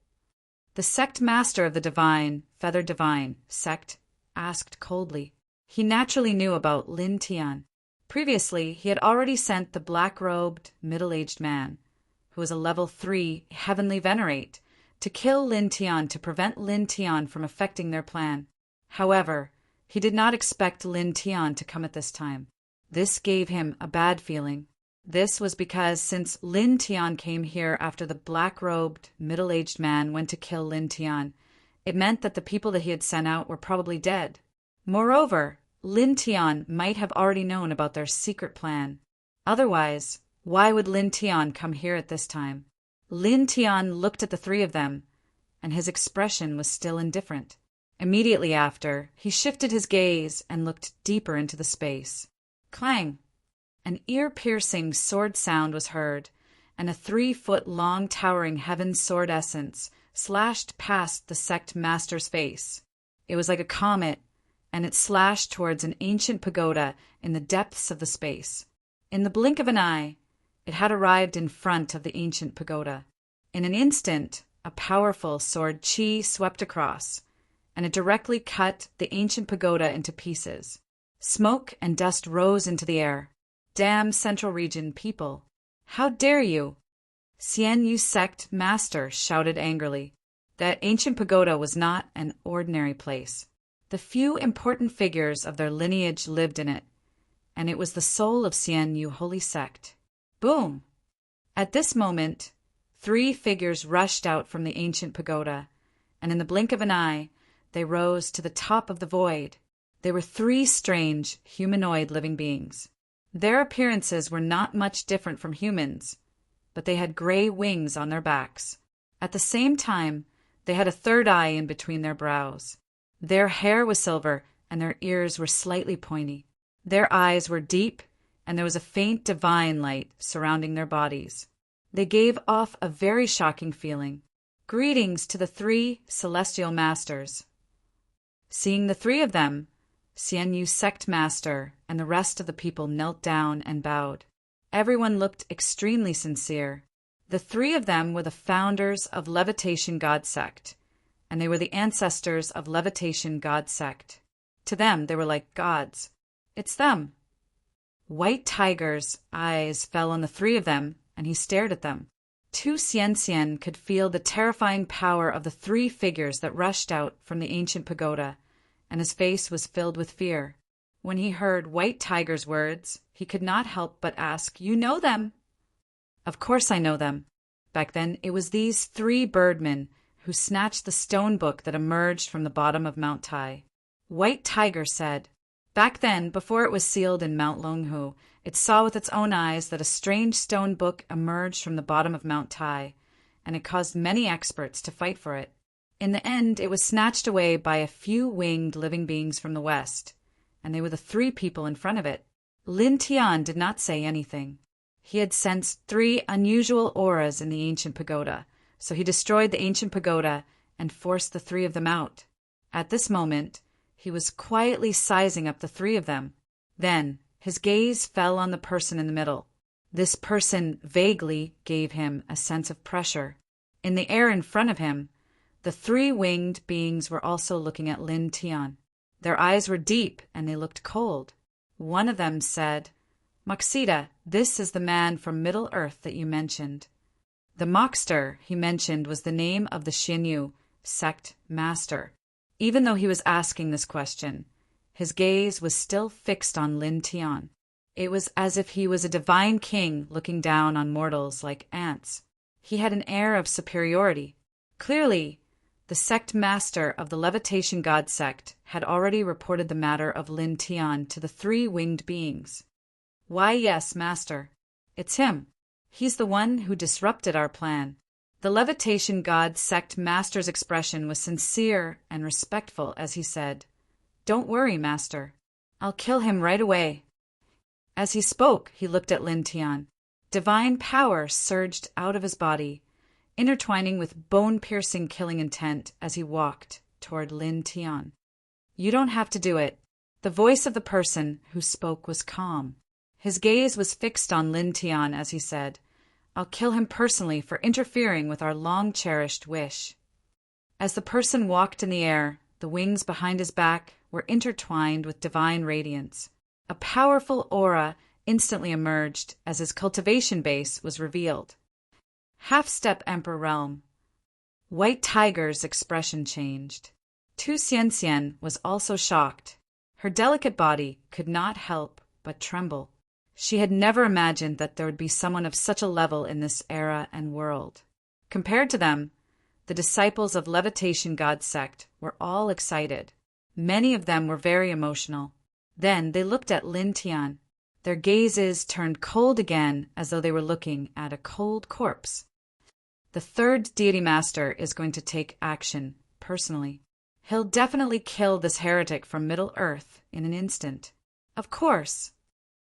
The sect master of the divine, feathered divine, sect, asked coldly. He naturally knew about Lin Tian. Previously, he had already sent the black-robed, middle-aged man, who was a level 3 heavenly venerate, to kill Lin Tian to prevent Lin Tian from affecting their plan. However, he did not expect Lin Tian to come at this time. This gave him a bad feeling. This was because since Lin Tian came here after the black-robed, middle-aged man went to kill Lin Tian, it meant that the people that he had sent out were probably dead. Moreover, Lin Tian might have already known about their secret plan. Otherwise, why would Lin Tian come here at this time? Lin Tian looked at the three of them, and his expression was still indifferent. Immediately after, he shifted his gaze and looked deeper into the space. Clang! An ear-piercing sword sound was heard, and a 3-foot-long towering heaven sword essence slashed past the sect master's face. It was like a comet, and it slashed towards an ancient pagoda in the depths of the space. In the blink of an eye, it had arrived in front of the ancient pagoda. In an instant, a powerful sword chi swept across, and it directly cut the ancient pagoda into pieces. Smoke and dust rose into the air. Damn Central Region people! How dare you! Xian Yu sect master shouted angrily. That ancient pagoda was not an ordinary place. The few important figures of their lineage lived in it, and it was the soul of Xian Yu holy sect. Boom! At this moment, 3 figures rushed out from the ancient pagoda, and in the blink of an eye, they rose to the top of the void. They were 3 strange, humanoid living beings. Their appearances were not much different from humans, but they had gray wings on their backs. At the same time, they had a third eye in between their brows. Their hair was silver, and their ears were slightly pointy. Their eyes were deep, and there was a faint divine light surrounding their bodies. They gave off a very shocking feeling. Greetings to the 3 celestial masters. Seeing the 3 of them, Xian Yu sect master and the rest of the people knelt down and bowed. Everyone looked extremely sincere. The 3 of them were the founders of Levitation God sect, and they were the ancestors of Levitation God sect. To them, they were like gods. It's them. White Tiger's eyes fell on the 3 of them, and he stared at them. Tu Xian could feel the terrifying power of the 3 figures that rushed out from the ancient pagoda, and his face was filled with fear. When he heard White Tiger's words, he could not help but ask, "You know them?" "Of course I know them." Back then, it was these 3 birdmen who snatched the stone book that emerged from the bottom of Mount Tai. White Tiger said, "Back then, before it was sealed in Mount Longhu, it saw with its own eyes that a strange stone book emerged from the bottom of Mount Tai, and it caused many experts to fight for it. In the end, it was snatched away by a few winged living beings from the west, and they were the 3 people in front of it." Lin Tian did not say anything. He had sensed 3 unusual auras in the ancient pagoda, so he destroyed the ancient pagoda and forced the 3 of them out. At this moment, he was quietly sizing up the 3 of them. Then, his gaze fell on the person in the middle. This person vaguely gave him a sense of pressure. In the air in front of him, the 3 winged beings were also looking at Lin Tian. Their eyes were deep, and they looked cold. One of them said, "Moxida, this is the man from Middle Earth that you mentioned." The Moxter he mentioned was the name of the Xianyu sect master. Even though he was asking this question, his gaze was still fixed on Lin Tian. It was as if he was a divine king looking down on mortals like ants. He had an air of superiority. Clearly, the sect master of the Levitation God sect had already reported the matter of Lin Tian to the 3 winged beings. "Why, yes, master. It's him. He's the one who disrupted our plan." The Levitation God sect master's expression was sincere and respectful as he said, "Don't worry, master. I'll kill him right away." As he spoke, he looked at Lin Tian. Divine power surged out of his body, intertwining with bone-piercing killing intent as he walked toward Lin Tian. "You don't have to do it. The voice of the person who spoke was calm. His gaze was fixed on Lin Tian as he said, "I'll kill him personally for interfering with our long-cherished wish." As the person walked in the air, the wings behind his back were intertwined with divine radiance. A powerful aura instantly emerged as his cultivation base was revealed. Half-step Emperor Realm. White Tiger's expression changed. Tu Xianxian was also shocked. Her delicate body could not help but tremble. She had never imagined that there would be someone of such a level in this era and world. Compared to them, the disciples of Levitation God sect were all excited. Many of them were very emotional. Then they looked at Lin Tian. Their gazes turned cold again as though they were looking at a cold corpse. The third deity master is going to take action, personally. He'll definitely kill this heretic from Middle Earth in an instant. Of course.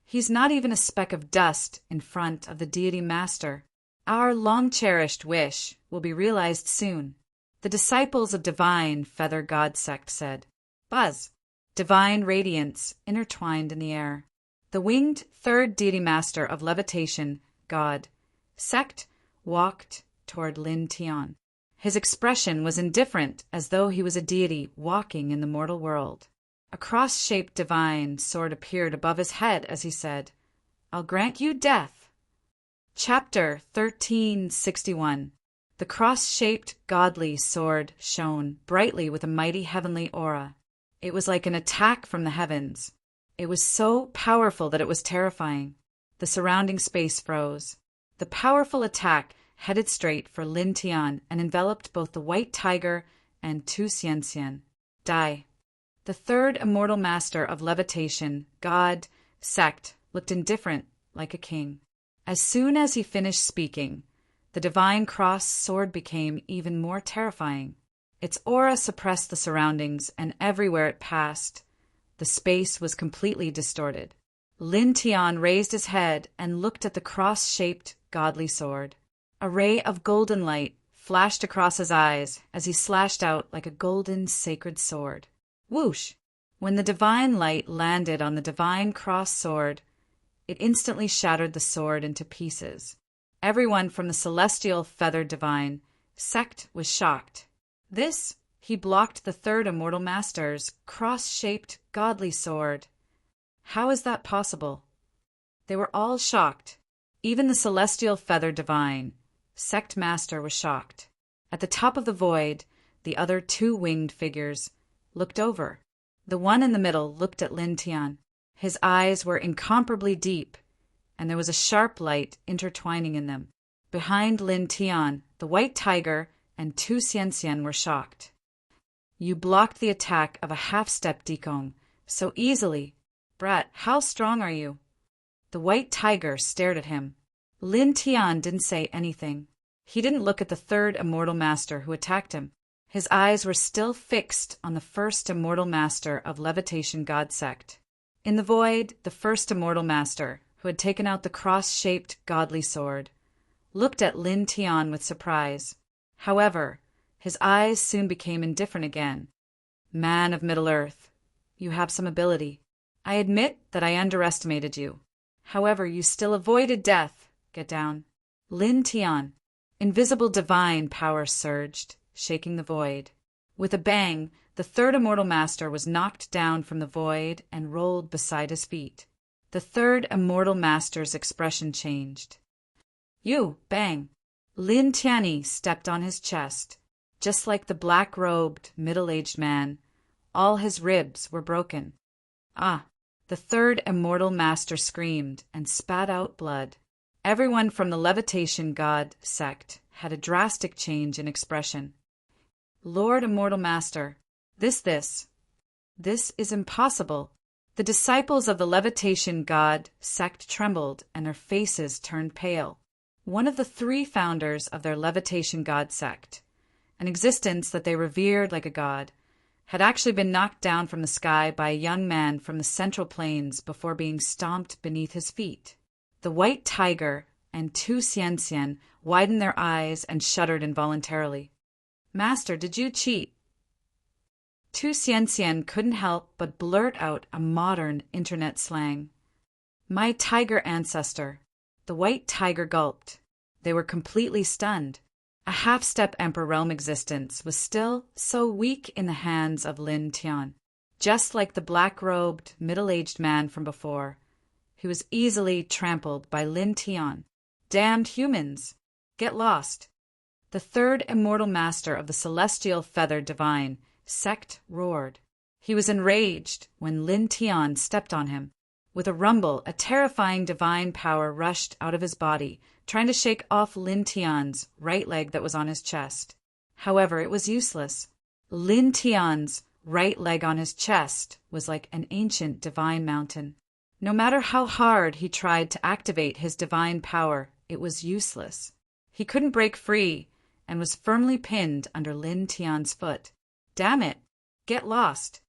He's not even a speck of dust in front of the deity master. Our long-cherished wish will be realized soon. The disciples of Divine Feather God sect said. Buzz. Divine radiance intertwined in the air. The winged third deity master of Levitation God sect walked toward Lin Tian. His expression was indifferent, as though he was a deity walking in the mortal world. A cross-shaped divine sword appeared above his head as he said, "I'll grant you death." Chapter 1361. The cross-shaped godly sword shone brightly with a mighty heavenly aura. It was like an attack from the heavens. It was so powerful that it was terrifying. The surrounding space froze. The powerful attack headed straight for Lin Tian and enveloped both the White Tiger and Tu Xianxian. Die. The third immortal master of Levitation, God, sect, looked indifferent, like a king. As soon as he finished speaking, the divine cross sword became even more terrifying. Its aura suppressed the surroundings, and everywhere it passed, the space was completely distorted. Lin Tian raised his head and looked at the cross-shaped godly sword. A ray of golden light flashed across his eyes as he slashed out like a golden sacred sword. Whoosh! When the divine light landed on the divine cross sword, it instantly shattered the sword into pieces. Everyone from the celestial feather divine sect was shocked. He blocked the third immortal master's cross-shaped godly sword. How is that possible? They were all shocked. Even the celestial feather divine sect master was shocked. At the top of the void, the other two winged figures looked over. The one in the middle looked at Lin Tian. His eyes were incomparably deep, and there was a sharp light intertwining in them. Behind Lin Tian, the White Tiger and Tu Xianxian were shocked. You blocked the attack of a half-step Dikong so easily. Brat, how strong are you? The White Tiger stared at him. Lin Tian didn't say anything. He didn't look at the third immortal master who attacked him. His eyes were still fixed on the first immortal master of Levitation God sect. In the void, the first immortal master, who had taken out the cross-shaped godly sword, looked at Lin Tian with surprise. However, his eyes soon became indifferent again. Man of Middle Earth, you have some ability. I admit that I underestimated you. However, you still avoided death. Get down. Lin Tian. Invisible divine power surged, shaking the void. With a bang, the third immortal master was knocked down from the void and rolled beside his feet. The third immortal master's expression changed. You, bang. Lin Tianyi stepped on his chest. Just like the black-robed, middle-aged man, all his ribs were broken. Ah! The third immortal master screamed and spat out blood. Everyone from the Levitation God sect had a drastic change in expression. Lord Immortal Master, this is impossible. The disciples of the Levitation God sect trembled and their faces turned pale. One of the three founders of their Levitation God sect, an existence that they revered like a god, had actually been knocked down from the sky by a young man from the Central Plains before being stomped beneath his feet. The White Tiger and Tu Xianxian widened their eyes and shuddered involuntarily. Master, did you cheat? Tu Xianxian couldn't help but blurt out a modern internet slang. My tiger ancestor. The white tiger gulped. They were completely stunned. A half-step Emperor realm existence was still so weak in the hands of Lin Tian. Just like the black-robed, middle-aged man from before, he was easily trampled by Lin Tian. Damned humans! Get lost! The third immortal master of the celestial feather divine sect roared. He was enraged when Lin Tian stepped on him. With a rumble, a terrifying divine power rushed out of his body, trying to shake off Lin Tian's right leg that was on his chest. However, it was useless. Lin Tian's right leg on his chest was like an ancient divine mountain. No matter how hard he tried to activate his divine power, it was useless. He couldn't break free and was firmly pinned under Lin Tian's foot. Damn it! Get lost!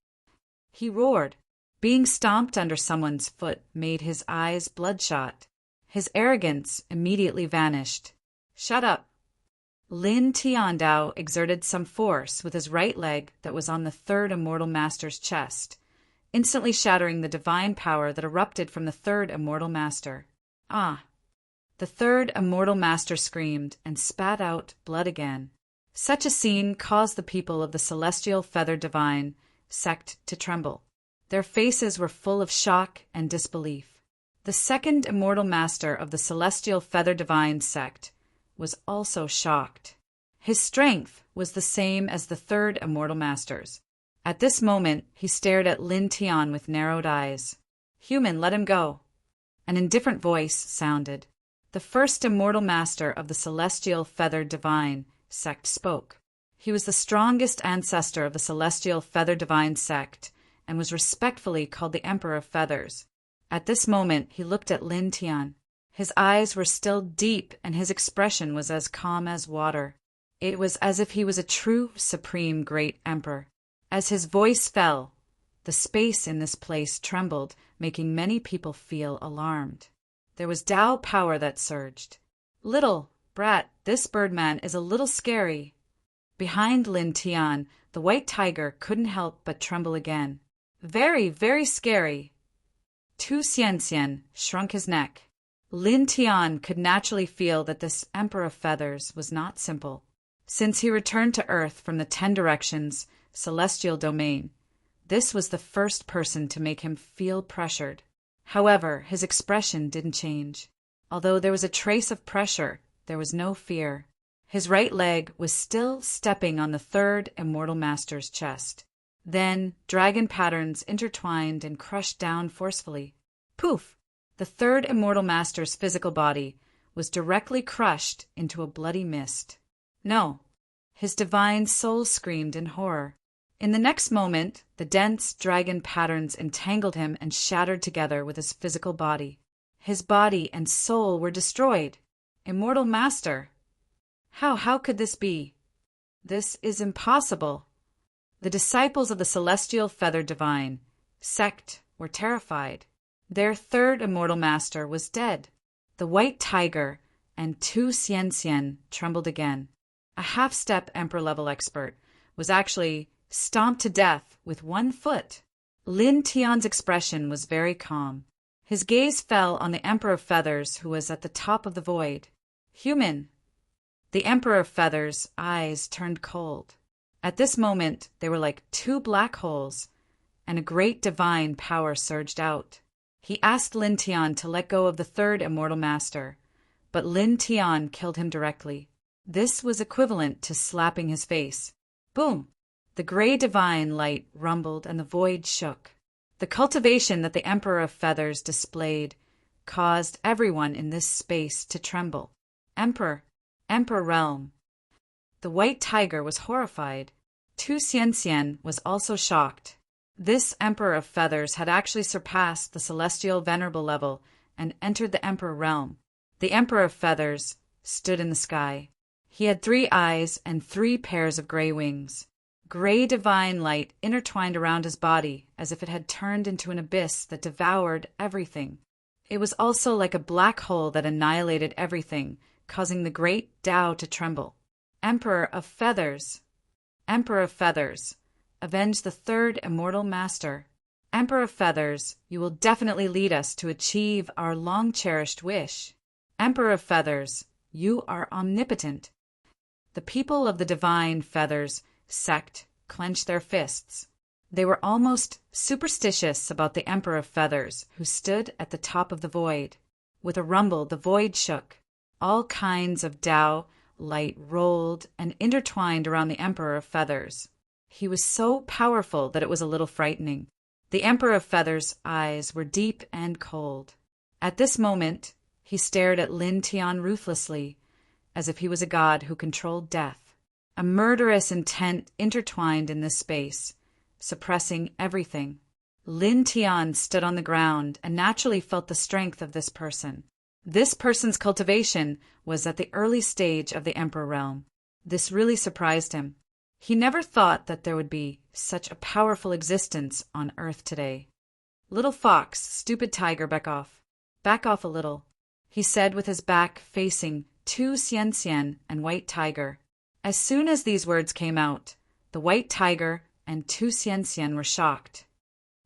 He roared. Being stomped under someone's foot made his eyes bloodshot. His arrogance immediately vanished. Shut up! Lin Tiandao exerted some force with his right leg that was on the third immortal master's chest, instantly shattering the divine power that erupted from the third immortal master. Ah! The third immortal master screamed and spat out blood again. Such a scene caused the people of the celestial feather divine sect to tremble. Their faces were full of shock and disbelief. The second immortal master of the celestial feather divine sect was also shocked. His strength was the same as the third immortal master's. At this moment, he stared at Lin Tian with narrowed eyes. Human, let him go. An indifferent voice sounded. The first immortal master of the celestial feather divine sect spoke. He was the strongest ancestor of the celestial feather divine sect, and was respectfully called the Emperor of Feathers. At this moment, he looked at Lin Tian. His eyes were still deep, and his expression was as calm as water. It was as if he was a true, supreme, great emperor. As his voice fell, the space in this place trembled, making many people feel alarmed. There was Tao power that surged. Little, brat, this birdman is a little scary. Behind Lin Tian, the white tiger couldn't help but tremble again. Very, very scary. Tu Xianxian shrunk his neck. Lin Tian could naturally feel that this Emperor of Feathers was not simple. Since he returned to Earth from the 10 Directions celestial domain, this was the first person to make him feel pressured. However, his expression didn't change. Although there was a trace of pressure, there was no fear. His right leg was still stepping on the third immortal master's chest. Then, dragon patterns intertwined and crushed down forcefully. Poof! The third immortal master's physical body was directly crushed into a bloody mist. No! His divine soul screamed in horror. In the next moment, the dense dragon patterns entangled him and shattered together with his physical body. His body and soul were destroyed. Immortal Master! How could this be? This is impossible. The disciples of the celestial feather divine sect were terrified. Their third immortal master was dead. The white tiger and Tu Xianxian trembled again. A half-step emperor-level expert was actually stomped to death with one foot. Lin Tian's expression was very calm. His gaze fell on the Emperor of Feathers, who was at the top of the void. Human! The Emperor of Feathers' eyes turned cold. At this moment, they were like 2 black holes, and a great divine power surged out. He asked Lin Tian to let go of the third immortal master, but Lin Tian killed him directly. This was equivalent to slapping his face. Boom! The gray divine light rumbled and the void shook. The cultivation that the Emperor of Feathers displayed caused everyone in this space to tremble. Emperor realm. The white tiger was horrified. Tu Xianxian was also shocked. This Emperor of Feathers had actually surpassed the celestial venerable level and entered the Emperor realm. The Emperor of Feathers stood in the sky. He had 3 eyes and 3 pairs of gray wings. Gray divine light intertwined around his body as if it had turned into an abyss that devoured everything. It was also like a black hole that annihilated everything, causing the great Tao to tremble. Emperor of Feathers! Emperor of Feathers! avenge the third immortal master. Emperor of Feathers, you will definitely lead us to achieve our long-cherished wish. Emperor of Feathers, you are omnipotent. The people of the Divine Feathers sect clenched their fists. They were almost superstitious about the Emperor of Feathers, who stood at the top of the void. With a rumble, the void shook. All kinds of Tao light rolled and intertwined around the Emperor of Feathers. He was so powerful that it was a little frightening. The Emperor of Feathers' eyes were deep and cold. At this moment, he stared at Lin Tian ruthlessly, as if he was a god who controlled death. A murderous intent intertwined in this space, suppressing everything. Lin Tian stood on the ground and naturally felt the strength of this person. This person's cultivation was at the early stage of the Emperor realm. This really surprised him. He never thought that there would be such a powerful existence on Earth today. "Little fox, stupid tiger, back off. Back off a little," he said with his back facing Tu Xianxian and White Tiger. As soon as these words came out, the White Tiger and Tu Xianxian were shocked.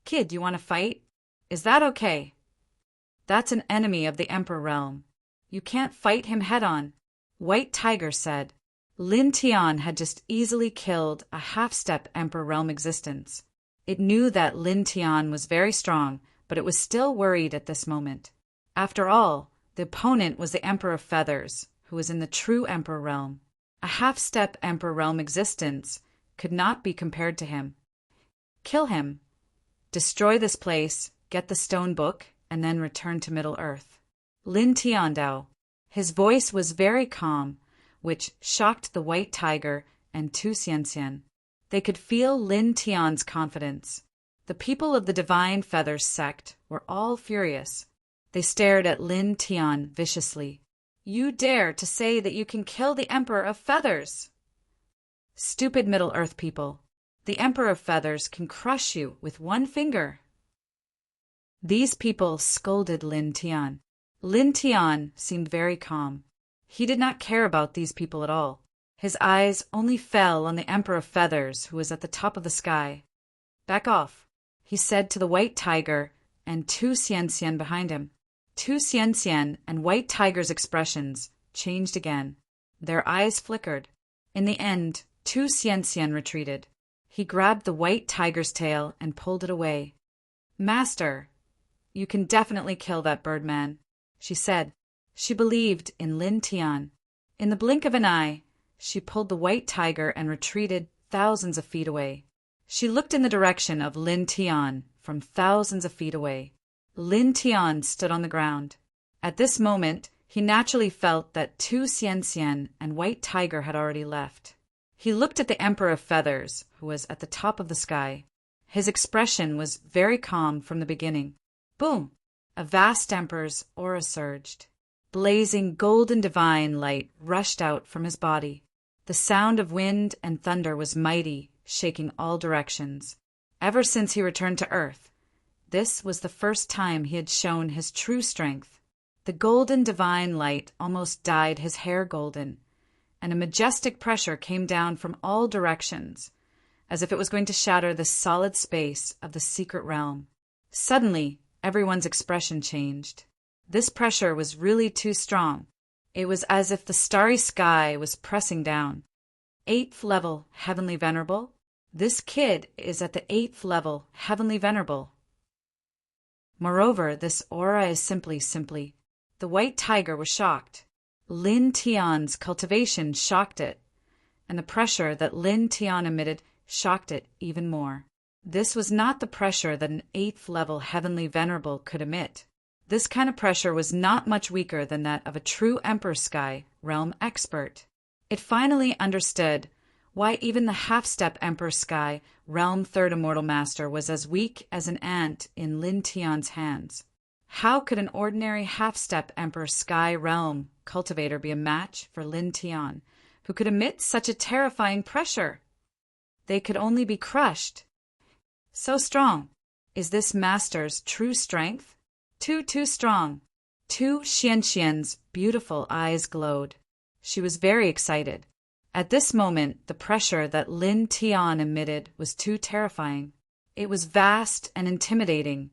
"Kid, you want to fight? Is that okay? That's an enemy of the Emperor realm. You can't fight him head-on," White Tiger said. Lin Tian had just easily killed a half-step Emperor realm existence. It knew that Lin Tian was very strong, but it was still worried at this moment. After all, the opponent was the Emperor of Feathers, who was in the true Emperor realm. A half-step Emperor realm existence could not be compared to him. Kill him. Destroy this place, get the stone book, and then return to Middle-earth. Lin Tiandao. His voice was very calm, which shocked the White Tiger and Tu Xianxian. They could feel Lin Tian's confidence. The people of the Divine Feathers sect were all furious. They stared at Lin Tian viciously. "You dare to say that you can kill the Emperor of Feathers? Stupid Middle-earth people. The Emperor of Feathers can crush you with one finger." These people scolded Lin Tian. Lin Tian seemed very calm. He did not care about these people at all. His eyes only fell on the Emperor of Feathers, who was at the top of the sky. "Back off," he said to the White Tiger and Tu Xianxian behind him. Tu Xianxian and White Tiger's expressions changed again. Their eyes flickered. In the end, Tu Xianxian retreated. He grabbed the White Tiger's tail and pulled it away. "Master, you can definitely kill that birdman," she said. She believed in Lin Tian. In the blink of an eye, she pulled the White Tiger and retreated thousands of feet away. She looked in the direction of Lin Tian from thousands of feet away. Lin Tian stood on the ground. At this moment, he naturally felt that Tu Xianxian and White Tiger had already left. He looked at the Emperor of Feathers, who was at the top of the sky. His expression was very calm from the beginning. Boom! A vast Emperor's aura surged. Blazing golden divine light rushed out from his body. The sound of wind and thunder was mighty, shaking all directions. Ever since he returned to Earth, this was the first time he had shown his true strength. The golden divine light almost dyed his hair golden, and a majestic pressure came down from all directions, as if it was going to shatter the solid space of the secret realm. Suddenly, everyone's expression changed. This pressure was really too strong. It was as if the starry sky was pressing down. 8th level, Heavenly Venerable? This kid is at the 8th level, Heavenly Venerable. Moreover, this aura is simply. The White Tiger was shocked. Lin Tian's cultivation shocked it, and the pressure that Lin Tian emitted shocked it even more. This was not the pressure that an 8th level Heavenly Venerable could emit. This kind of pressure was not much weaker than that of a true Emperor Sky realm expert. It finally understood why even the half-step Emperor Sky realm 3rd Immortal Master was as weak as an ant in Lin Tian's hands. How could an ordinary half-step Emperor Sky realm cultivator be a match for Lin Tian, who could emit such a terrifying pressure? They could only be crushed. So strong. Is this master's true strength? Too strong. Tu Xianxian's beautiful eyes glowed. She was very excited. At this moment, the pressure that Lin Tian emitted was too terrifying. It was vast and intimidating,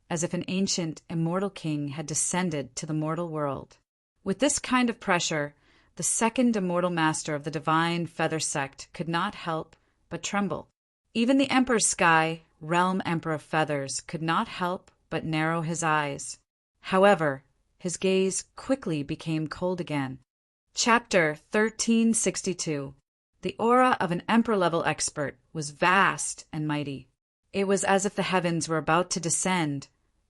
as if an ancient, immortal king had descended to the mortal world. With this kind of pressure, the second immortal master of the divine feather sect could not help but tremble. Even the Emperor's Sky, realm Emperor of Feathers, could not help but narrow his eyes. However, his gaze quickly became cold again. Chapter 1362. The aura of an Emperor-level expert was vast and mighty. It was as if the heavens were about to descend,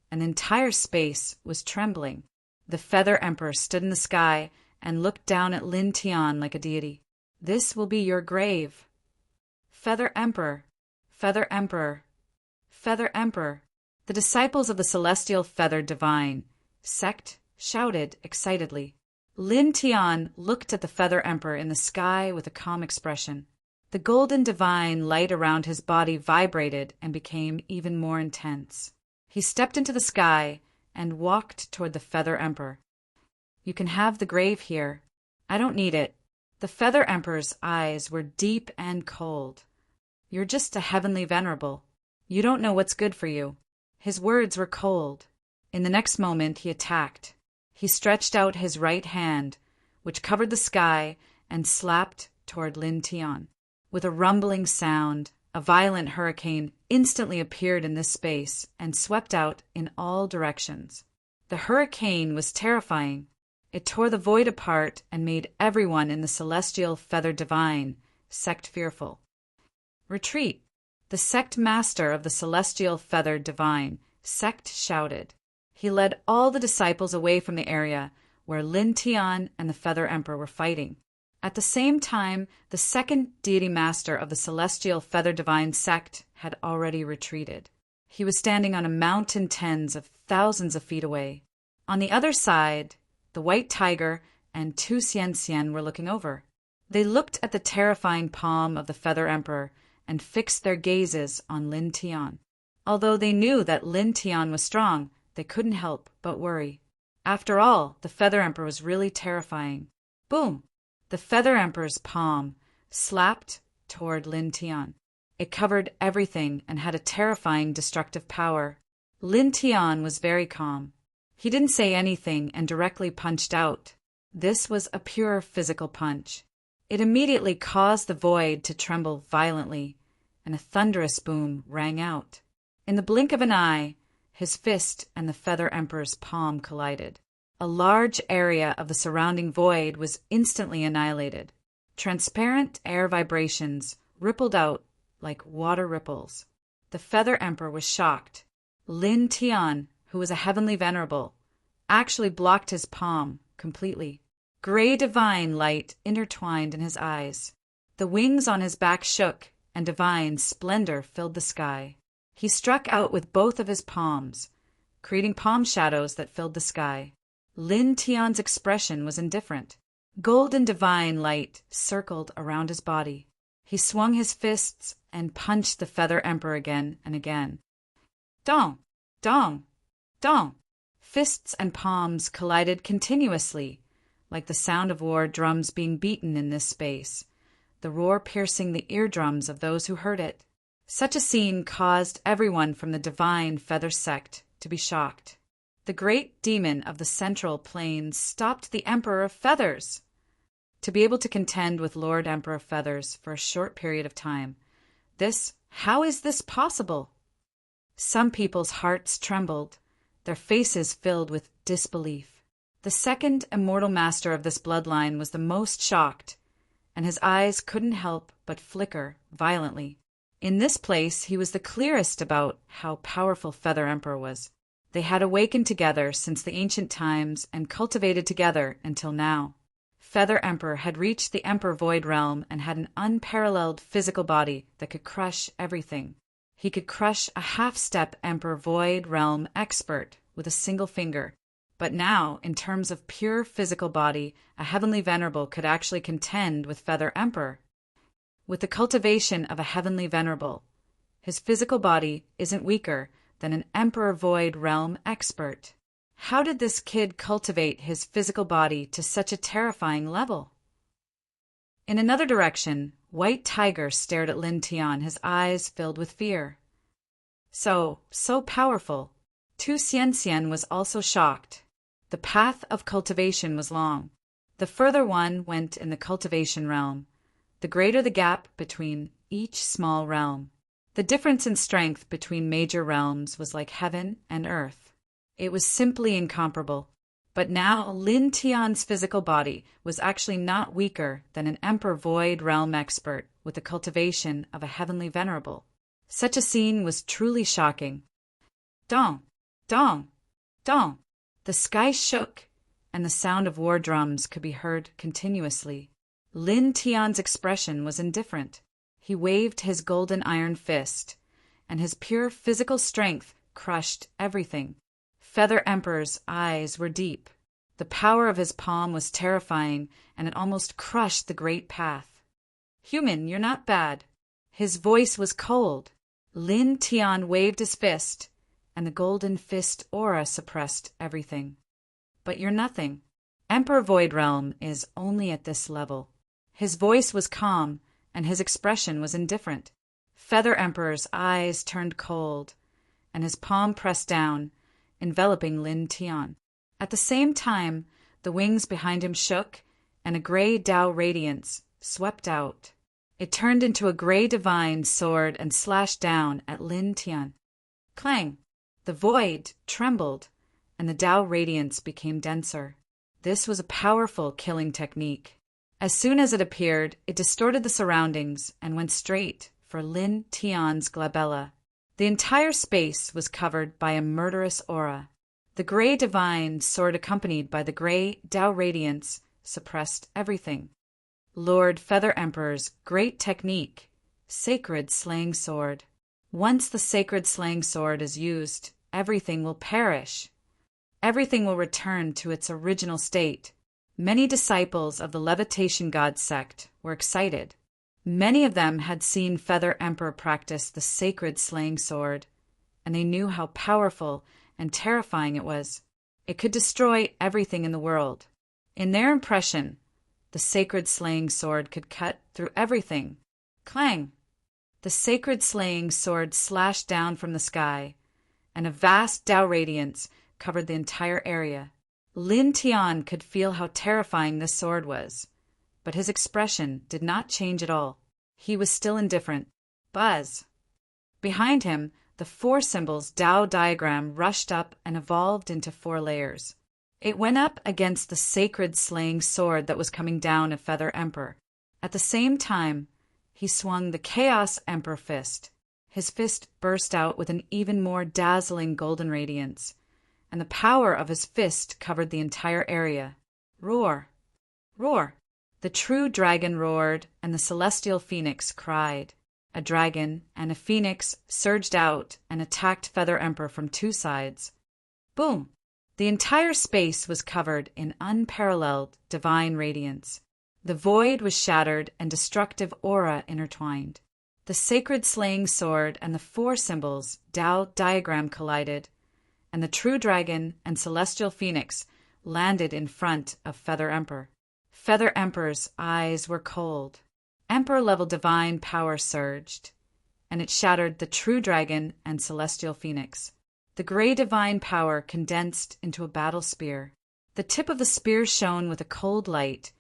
and entire space was trembling. The Feather Emperor stood in the sky and looked down at Lin Tian like a deity. "This will be your grave." "Feather Emperor, Feather Emperor, Feather Emperor." The disciples of the Celestial Feather Divine sect shouted excitedly. Lin Tian looked at the Feather Emperor in the sky with a calm expression. The golden divine light around his body vibrated and became even more intense. He stepped into the sky and walked toward the Feather Emperor. "You can have the grave here. I don't need it." The Feather Emperor's eyes were deep and cold. "You're just a heavenly venerable. You don't know what's good for you." His words were cold. In the next moment he attacked. He stretched out his right hand, which covered the sky, and slapped toward Lin Tian. With a rumbling sound, a violent hurricane instantly appeared in this space and swept out in all directions. The hurricane was terrifying. It tore the void apart and made everyone in the Celestial Feather Divine sect fearful. "Retreat!" The sect master of the Celestial Feather Divine sect shouted. He led all the disciples away from the area where Lin Tian and the Feather Emperor were fighting. At the same time, the second deity master of the Celestial Feather Divine sect had already retreated. He was standing on a mountain tens of thousands of feet away. On the other side, the White Tiger and Tu Xian were looking over. They looked at the terrifying palm of the Feather Emperor and fixed their gazes on Lin Tian. Although they knew that Lin Tian was strong, they couldn't help but worry. After all, the Feather Emperor was really terrifying. Boom! The Feather Emperor's palm slapped toward Lin Tian. It covered everything and had a terrifying destructive power. Lin Tian was very calm. He didn't say anything and directly punched out. This was a pure physical punch. It immediately caused the void to tremble violently, and a thunderous boom rang out. In the blink of an eye, his fist and the Feather Emperor's palm collided. A large area of the surrounding void was instantly annihilated. Transparent air vibrations rippled out like water ripples. The Feather Emperor was shocked. Lin Tian, who was a heavenly venerable, actually blocked his palm completely. Gray divine light intertwined in his eyes. The wings on his back shook, and divine splendor filled the sky. He struck out with both of his palms, creating palm shadows that filled the sky. Lin Tian's expression was indifferent. Golden divine light circled around his body. He swung his fists and punched the Feather Emperor again and again. Dong! Dong! Dong! Fists and palms collided continuously, like the sound of war drums being beaten in this space, the roar piercing the eardrums of those who heard it. Such a scene caused everyone from the divine feather sect to be shocked. The great demon of the central plains stopped the Emperor of Feathers. To be able to contend with Lord Emperor of Feathers for a short period of time, how is this possible? Some people's hearts trembled, their faces filled with disbelief. The second immortal master of this bloodline was the most shocked, and his eyes couldn't help but flicker violently. In this place, he was the clearest about how powerful Feather Emperor was. They had awakened together since the ancient times and cultivated together until now. Feather Emperor had reached the Emperor Void Realm and had an unparalleled physical body that could crush everything. He could crush a half-step Emperor Void Realm expert with a single finger. But now, in terms of pure physical body, a heavenly venerable could actually contend with Feather Emperor. With the cultivation of a heavenly venerable, his physical body isn't weaker than an Emperor Void Realm expert. How did this kid cultivate his physical body to such a terrifying level? In another direction, White Tiger stared at Lin Tian, his eyes filled with fear. So powerful. Tu Xian was also shocked. The path of cultivation was long. The further one went in the cultivation realm, the greater the gap between each small realm. The difference in strength between major realms was like heaven and earth. It was simply incomparable. But now Lin Tian's physical body was actually not weaker than an Emperor Void realm expert with the cultivation of a heavenly venerable. Such a scene was truly shocking. Dong, dong, dong. The sky shook, and the sound of war drums could be heard continuously. Lin Tian's expression was indifferent. He waved his golden iron fist, and his pure physical strength crushed everything. Feather Emperor's eyes were deep. The power of his palm was terrifying, and it almost crushed the great path. Human, you're not bad. His voice was cold. Lin Tian waved his fist, and the golden fist aura suppressed everything. But you're nothing. Emperor Void Realm is only at this level. His voice was calm, and his expression was indifferent. Feather Emperor's eyes turned cold, and his palm pressed down, enveloping Lin Tian. At the same time, the wings behind him shook, and a gray Tao radiance swept out. It turned into a gray divine sword and slashed down at Lin Tian. Clang! The void trembled, and the Tao radiance became denser. This was a powerful killing technique. As soon as it appeared, it distorted the surroundings and went straight for Lin Tian's glabella. The entire space was covered by a murderous aura. The gray divine sword accompanied by the gray Tao radiance suppressed everything. Lord Feather Emperor's great technique, Sacred Slaying Sword. Once the Sacred Slaying Sword is used, everything will perish. Everything will return to its original state. Many disciples of the Levitation God sect were excited. Many of them had seen Feather Emperor practice the Sacred Slaying Sword, and they knew how powerful and terrifying it was. It could destroy everything in the world. In their impression, the Sacred Slaying Sword could cut through everything. Clang! The Sacred Slaying Sword slashed down from the sky, and a vast Tao radiance covered the entire area. Lin Tian could feel how terrifying this sword was, but his expression did not change at all. He was still indifferent. Buzz! Behind him, the 4 symbols Tao diagram rushed up and evolved into 4 layers. It went up against the Sacred Slaying Sword that was coming down at Feather Emperor. At the same time, he swung the Chaos Emperor fist. His fist burst out with an even more dazzling golden radiance, and the power of his fist covered the entire area. Roar! Roar! The true dragon roared, and the celestial phoenix cried. A dragon and a phoenix surged out and attacked Feather Emperor from 2 sides. Boom! The entire space was covered in unparalleled divine radiance. The void was shattered and destructive aura intertwined. The Sacred Slaying Sword and the 4 symbols Tao diagram collided, and the true dragon and celestial phoenix landed in front of Feather Emperor. Feather Emperor's eyes were cold. Emperor-level divine power surged, and it shattered the true dragon and celestial phoenix. The gray divine power condensed into a battle spear. The tip of the spear shone with a cold light,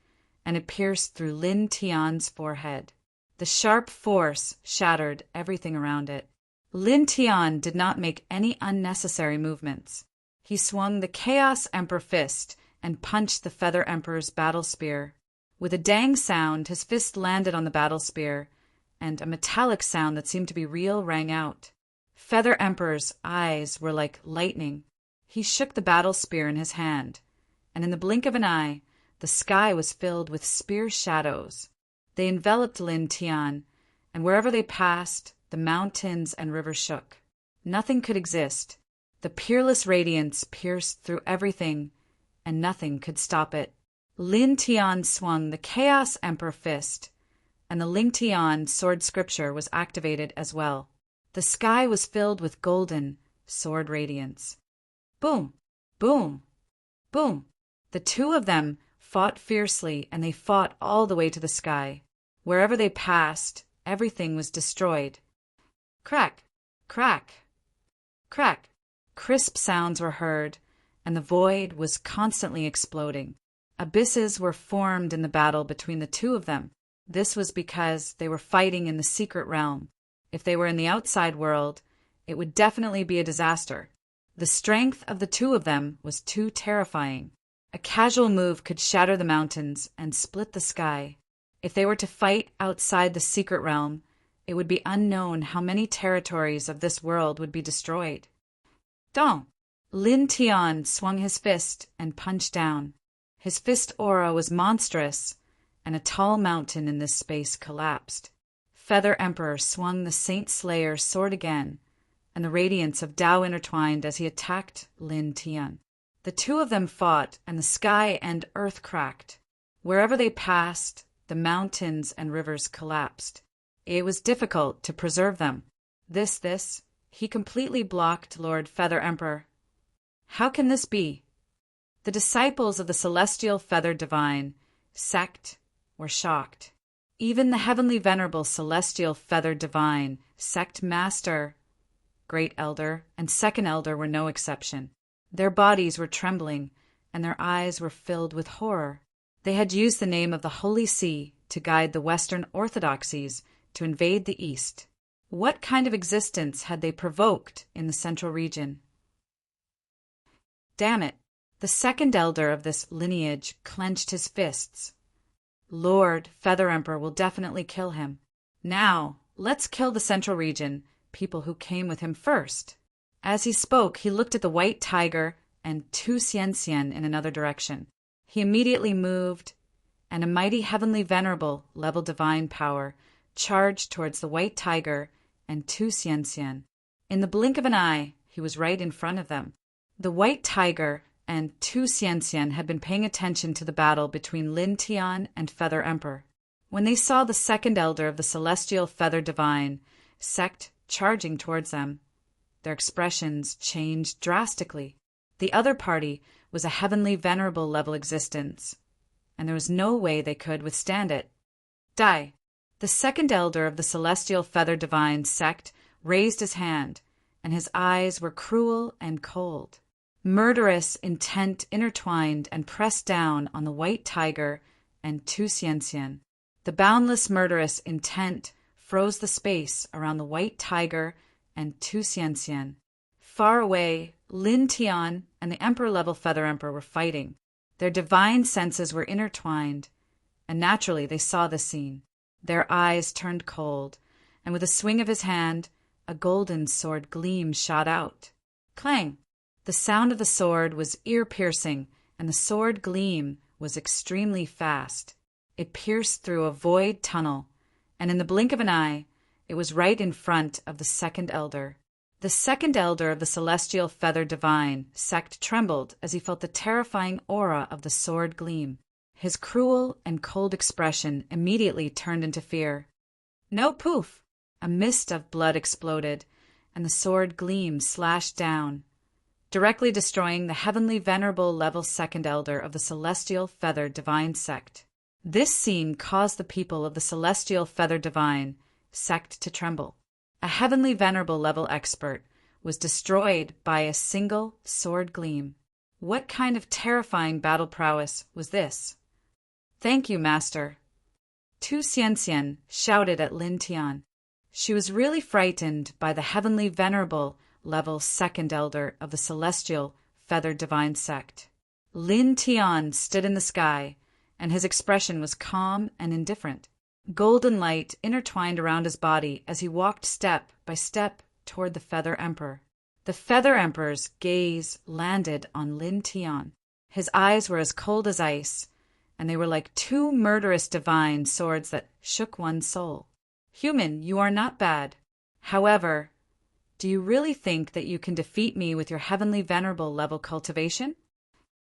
and it pierced through Lin Tian's forehead. The sharp force shattered everything around it. Lin Tian did not make any unnecessary movements. He swung the Chaos Emperor fist and punched the Feather Emperor's battle spear. With a dang sound, his fist landed on the battle spear, and a metallic sound that seemed to be real rang out. Feather Emperor's eyes were like lightning. He shook the battle spear in his hand, and in the blink of an eye, the sky was filled with spear shadows. They enveloped Lin Tian, and wherever they passed, the mountains and rivers shook. Nothing could exist. The peerless radiance pierced through everything, and nothing could stop it. Lin Tian swung the Chaos Emperor fist, and the Ling Tian sword scripture was activated as well. The sky was filled with golden sword radiance. Boom! Boom! Boom! The 2 of them fought fiercely, and they fought all the way to the sky. Wherever they passed, everything was destroyed. Crack, crack, crack. Crisp sounds were heard, and the void was constantly exploding. Abysses were formed in the battle between the two of them. This was because they were fighting in the secret realm. If they were in the outside world, it would definitely be a disaster. The strength of the two of them was too terrifying. A casual move could shatter the mountains and split the sky. If they were to fight outside the secret realm, it would be unknown how many territories of this world would be destroyed. Dong! Lin Tian swung his fist and punched down. His fist aura was monstrous, and a tall mountain in this space collapsed. Feather Emperor swung the Saint Slayer sword again, and the radiance of Tao intertwined as he attacked Lin Tian. The two of them fought, and the sky and earth cracked. Wherever they passed, the mountains and rivers collapsed. It was difficult to preserve them. He completely blocked Lord Feather Emperor. How can this be? The disciples of the Celestial Feather Divine sect were shocked. Even the Heavenly Venerable Celestial Feather Divine sect master, Great Elder, and Second Elder were no exception. Their bodies were trembling, and their eyes were filled with horror. They had used the name of the Holy See to guide the Western orthodoxies to invade the East. What kind of existence had they provoked in the central region? Damn it! The second elder of this lineage clenched his fists. Lord Feather Emperor will definitely kill him. Now, let's kill the central region, people who came with him first. As he spoke, he looked at the white tiger and Tu Xianxian in another direction. He immediately moved, and a mighty heavenly venerable level divine power charged towards the white tiger and Tu Xianxian. In the blink of an eye, he was right in front of them. The white tiger and Tu Xianxian had been paying attention to the battle between Lin Tian and Feather Emperor. When they saw the second elder of the Celestial Feather Divine sect charging towards them, their expressions changed drastically. The other party was a heavenly venerable level existence, and there was no way they could withstand it. Die! The second elder of the Celestial Feather Divine sect raised his hand, and his eyes were cruel and cold. Murderous intent intertwined and pressed down on the white tiger and Tu Xianxian. The boundless murderous intent froze the space around the white tiger and Tu Xianxian. Far away, Lin Tian and the Emperor-level Feather Emperor were fighting. Their divine senses were intertwined, and naturally they saw the scene. Their eyes turned cold, and with a swing of his hand, a golden sword gleam shot out. Clang! The sound of the sword was ear-piercing, and the sword gleam was extremely fast. It pierced through a void tunnel, and in the blink of an eye, it was right in front of the second elder. The second elder of the Celestial Feather Divine sect trembled as he felt the terrifying aura of the sword gleam. His cruel and cold expression immediately turned into fear. No, poof! A mist of blood exploded, and the sword gleam slashed down, directly destroying the heavenly venerable level second elder of the Celestial Feather Divine sect. This scene caused the people of the Celestial Feather Divine sect to tremble. A heavenly venerable level expert was destroyed by a single sword gleam. What kind of terrifying battle prowess was this? Thank you, Master. Tu Xianxian shouted at Lin Tian. She was really frightened by the heavenly venerable level second elder of the Celestial Feather Divine sect. Lin Tian stood in the sky, and his expression was calm and indifferent. Golden light intertwined around his body as he walked step by step toward the Feather Emperor. The Feather Emperor's gaze landed on Lin Tian. His eyes were as cold as ice, and they were like two murderous divine swords that shook one's soul. Human, you are not bad. However, do you really think that you can defeat me with your heavenly venerable level cultivation?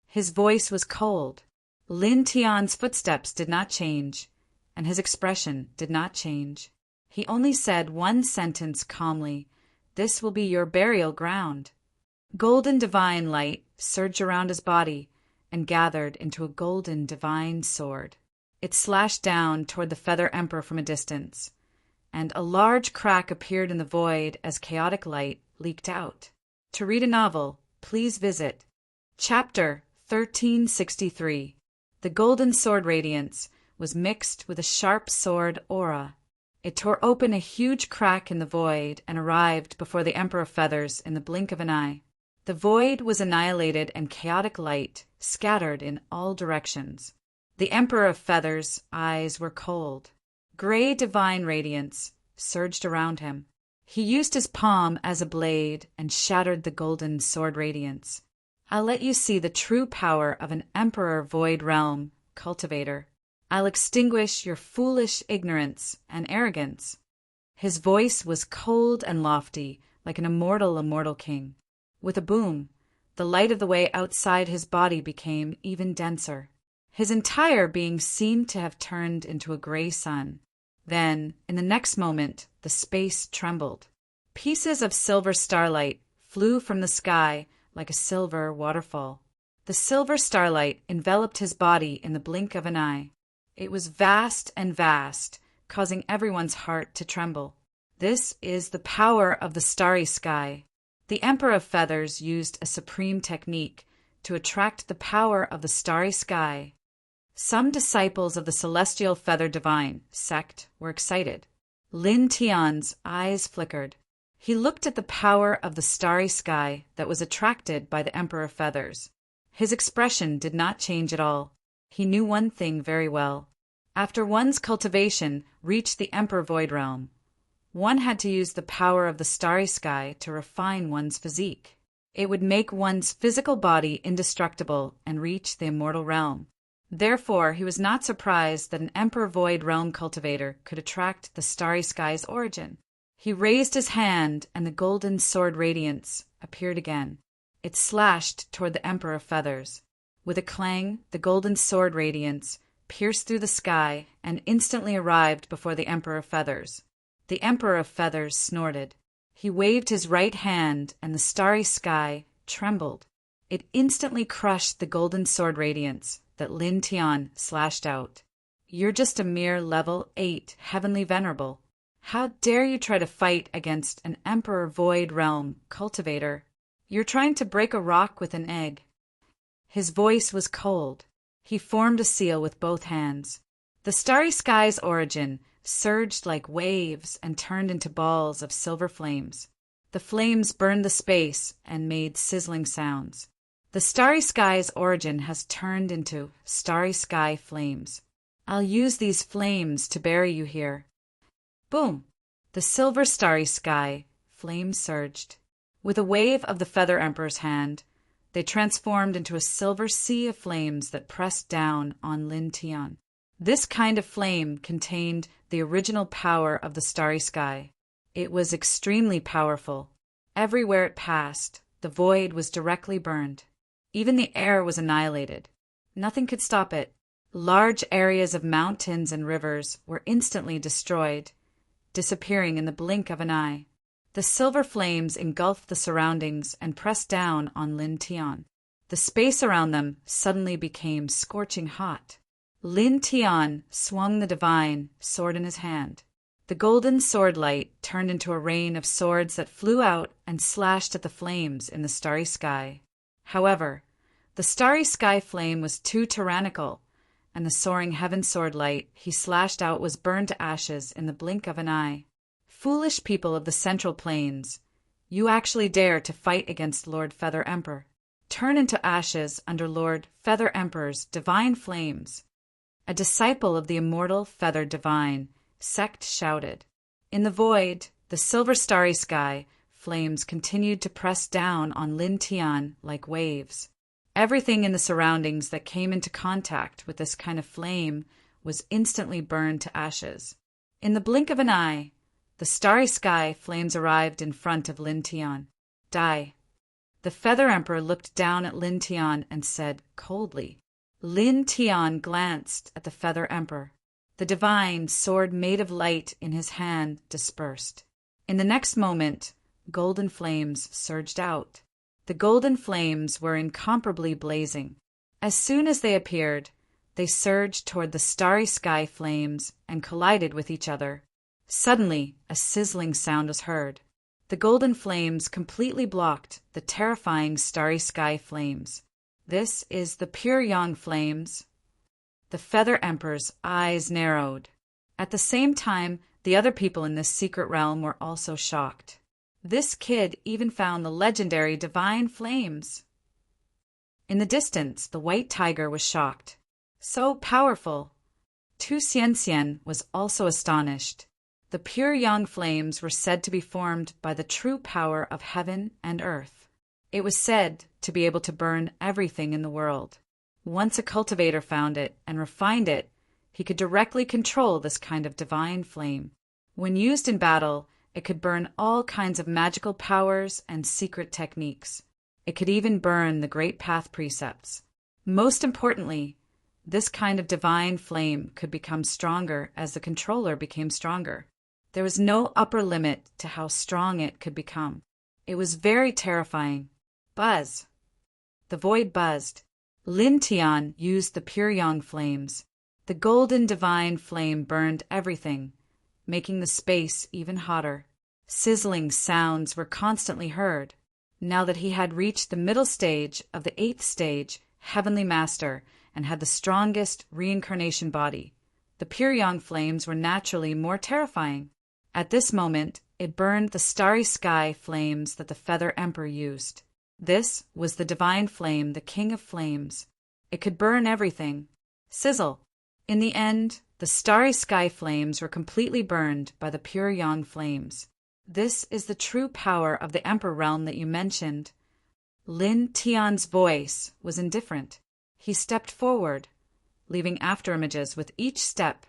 His voice was cold. Lin Tian's footsteps did not change, and his expression did not change. He only said one sentence calmly, "This will be your burial ground." Golden divine light surged around his body, and gathered into a golden divine sword. It slashed down toward the Feather Emperor from a distance, and a large crack appeared in the void as chaotic light leaked out. To read a novel, please visit Chapter 1363. The golden sword radiance was mixed with a sharp sword aura. It tore open a huge crack in the void and arrived before the Emperor of Feathers in the blink of an eye. The void was annihilated and chaotic light scattered in all directions. The Emperor of Feathers' eyes were cold. Gray divine radiance surged around him. He used his palm as a blade and shattered the golden sword radiance. I'll let you see the true power of an Emperor Void Realm cultivator. I'll extinguish your foolish ignorance and arrogance. His voice was cold and lofty, like an immortal king. With a boom, the light of the way outside his body became even denser. His entire being seemed to have turned into a gray sun. Then, in the next moment, the space trembled. Pieces of silver starlight flew from the sky like a silver waterfall. The silver starlight enveloped his body in the blink of an eye. It was vast and vast, causing everyone's heart to tremble. This is the power of the starry sky. The Emperor of Feathers used a supreme technique to attract the power of the starry sky. Some disciples of the Celestial Feather Divine sect were excited. Lin Tian's eyes flickered. He looked at the power of the starry sky that was attracted by the Emperor of Feathers. His expression did not change at all. He knew one thing very well. After one's cultivation reached the Emperor Void Realm, one had to use the power of the starry sky to refine one's physique. It would make one's physical body indestructible and reach the immortal realm. Therefore, he was not surprised that an Emperor Void Realm cultivator could attract the starry sky's origin. He raised his hand, and the golden sword radiance appeared again. It slashed toward the Emperor of Feathers. With a clang, the golden sword radiance pierced through the sky and instantly arrived before the Emperor of Feathers. The Emperor of Feathers snorted. He waved his right hand, and the starry sky trembled. It instantly crushed the golden sword radiance that Lin Tian slashed out. You're just a mere level 8 heavenly venerable. How dare you try to fight against an Emperor Void Realm cultivator? You're trying to break a rock with an egg. His voice was cold. He formed a seal with both hands. The starry sky's origin surged like waves and turned into balls of silver flames. The flames burned the space and made sizzling sounds. The starry sky's origin has turned into starry sky flames. I'll use these flames to bury you here. Boom! The silver starry sky flames surged. With a wave of the Feather Emperor's hand, they transformed into a silver sea of flames that pressed down on Lin Tian. This kind of flame contained the original power of the starry sky. It was extremely powerful. Everywhere it passed, the void was directly burned. Even the air was annihilated. Nothing could stop it. Large areas of mountains and rivers were instantly destroyed, disappearing in the blink of an eye. The silver flames engulfed the surroundings and pressed down on Lin Tian. The space around them suddenly became scorching hot. Lin Tian swung the divine sword in his hand. The golden sword light turned into a rain of swords that flew out and slashed at the flames in the starry sky. However, the starry sky flame was too tyrannical, and the soaring heaven sword light he slashed out was burned to ashes in the blink of an eye. Foolish people of the Central Plains, you actually dare to fight against Lord Feather Emperor. Turn into ashes under Lord Feather Emperor's divine flames. A disciple of the immortal Feather Divine sect shouted. In the void, the silver starry sky flames continued to press down on Lin Tian like waves. Everything in the surroundings that came into contact with this kind of flame was instantly burned to ashes. In the blink of an eye, the starry sky flames arrived in front of Lin Tian. Die. The Feather Emperor looked down at Lin Tian and said coldly. Lin Tian glanced at the Feather Emperor. The divine sword made of light in his hand dispersed. In the next moment, golden flames surged out. The golden flames were incomparably blazing. As soon as they appeared, they surged toward the starry sky flames and collided with each other. Suddenly, a sizzling sound was heard. The golden flames completely blocked the terrifying starry sky flames. This is the pure yang flames. The Feather Emperor's eyes narrowed. At the same time, the other people in this secret realm were also shocked. This kid even found the legendary divine flames. In the distance, the white tiger was shocked. So powerful! Tu Xianxian was also astonished. The pure yang flames were said to be formed by the true power of heaven and earth. It was said to be able to burn everything in the world. Once a cultivator found it and refined it, he could directly control this kind of divine flame. When used in battle, it could burn all kinds of magical powers and secret techniques. It could even burn the Great Path precepts. Most importantly, this kind of divine flame could become stronger as the controller became stronger. There was no upper limit to how strong it could become. It was very terrifying. Buzz! The void buzzed. Lin Tian used the pure yang flames. The golden divine flame burned everything, making the space even hotter. Sizzling sounds were constantly heard. Now that he had reached the middle stage of the 8th stage, Heavenly Master, and had the strongest reincarnation body, the pure yang flames were naturally more terrifying. At this moment, it burned the starry sky flames that the Feather Emperor used. This was the divine flame, the king of flames. It could burn everything. Sizzle! In the end, the starry sky flames were completely burned by the pure yang flames. This is the true power of the Emperor realm that you mentioned. Lin Tian's voice was indifferent. He stepped forward, leaving afterimages with each step.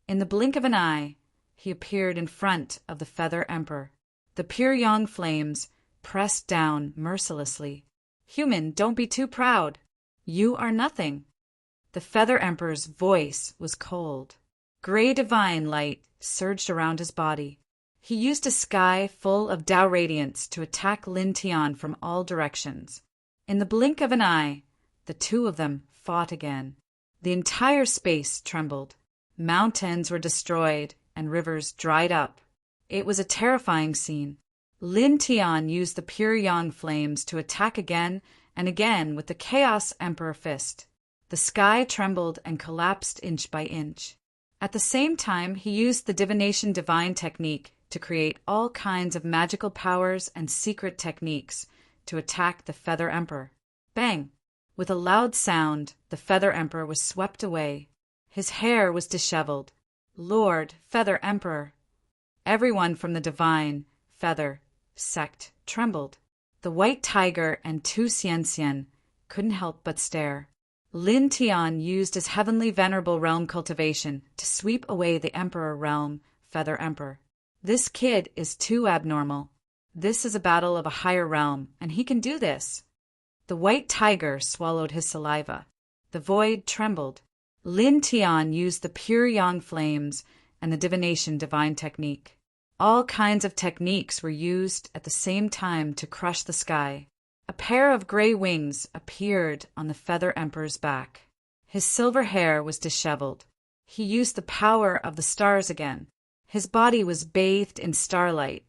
In the blink of an eye, he appeared in front of the Feather Emperor. The pure yang flames pressed down mercilessly. Human, don't be too proud. You are nothing. The Feather Emperor's voice was cold. Gray divine light surged around his body. He used a sky full of Tao radiance to attack Lin Tian from all directions. In the blink of an eye, the two of them fought again. The entire space trembled. Mountains were destroyed and rivers dried up. It was a terrifying scene. Lin Tian used the pure yang flames to attack again and again with the Chaos Emperor fist. The sky trembled and collapsed inch by inch. At the same time, he used the divination divine technique to create all kinds of magical powers and secret techniques to attack the Feather Emperor. Bang! With a loud sound, the Feather Emperor was swept away. His hair was disheveled. Lord, Feather Emperor! Everyone from the divine Feather sect trembled. The white tiger and Tu Xianxian couldn't help but stare. Lin Tian used his heavenly venerable realm cultivation to sweep away the Emperor realm Feather Emperor. This kid is too abnormal. This is a battle of a higher realm, and he can do this. The white tiger swallowed his saliva. The void trembled. Lin Tian used the pure yang flames and the divination divine technique. All kinds of techniques were used at the same time to crush the sky. A pair of gray wings appeared on the Feather Emperor's back. His silver hair was disheveled. He used the power of the stars again. His body was bathed in starlight,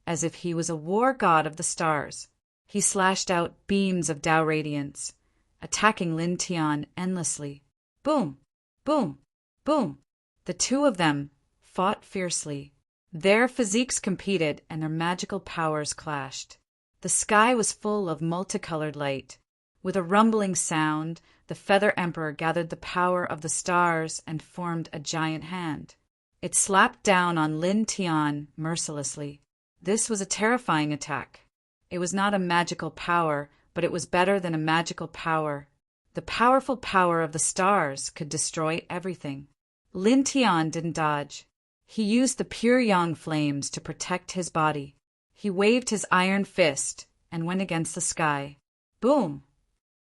as if he was a war god of the stars. He slashed out beams of Tao radiance, attacking Lin Tian endlessly. Boom! Boom! Boom! The two of them fought fiercely. Their physiques competed and their magical powers clashed. The sky was full of multicolored light. With a rumbling sound, the Feather Emperor gathered the power of the stars and formed a giant hand. It slapped down on Lin Tian mercilessly. This was a terrifying attack. It was not a magical power, but it was better than a magical power. The powerful power of the stars could destroy everything. Lin Tian didn't dodge. He used the pure yang flames to protect his body. He waved his iron fist and went against the sky. Boom!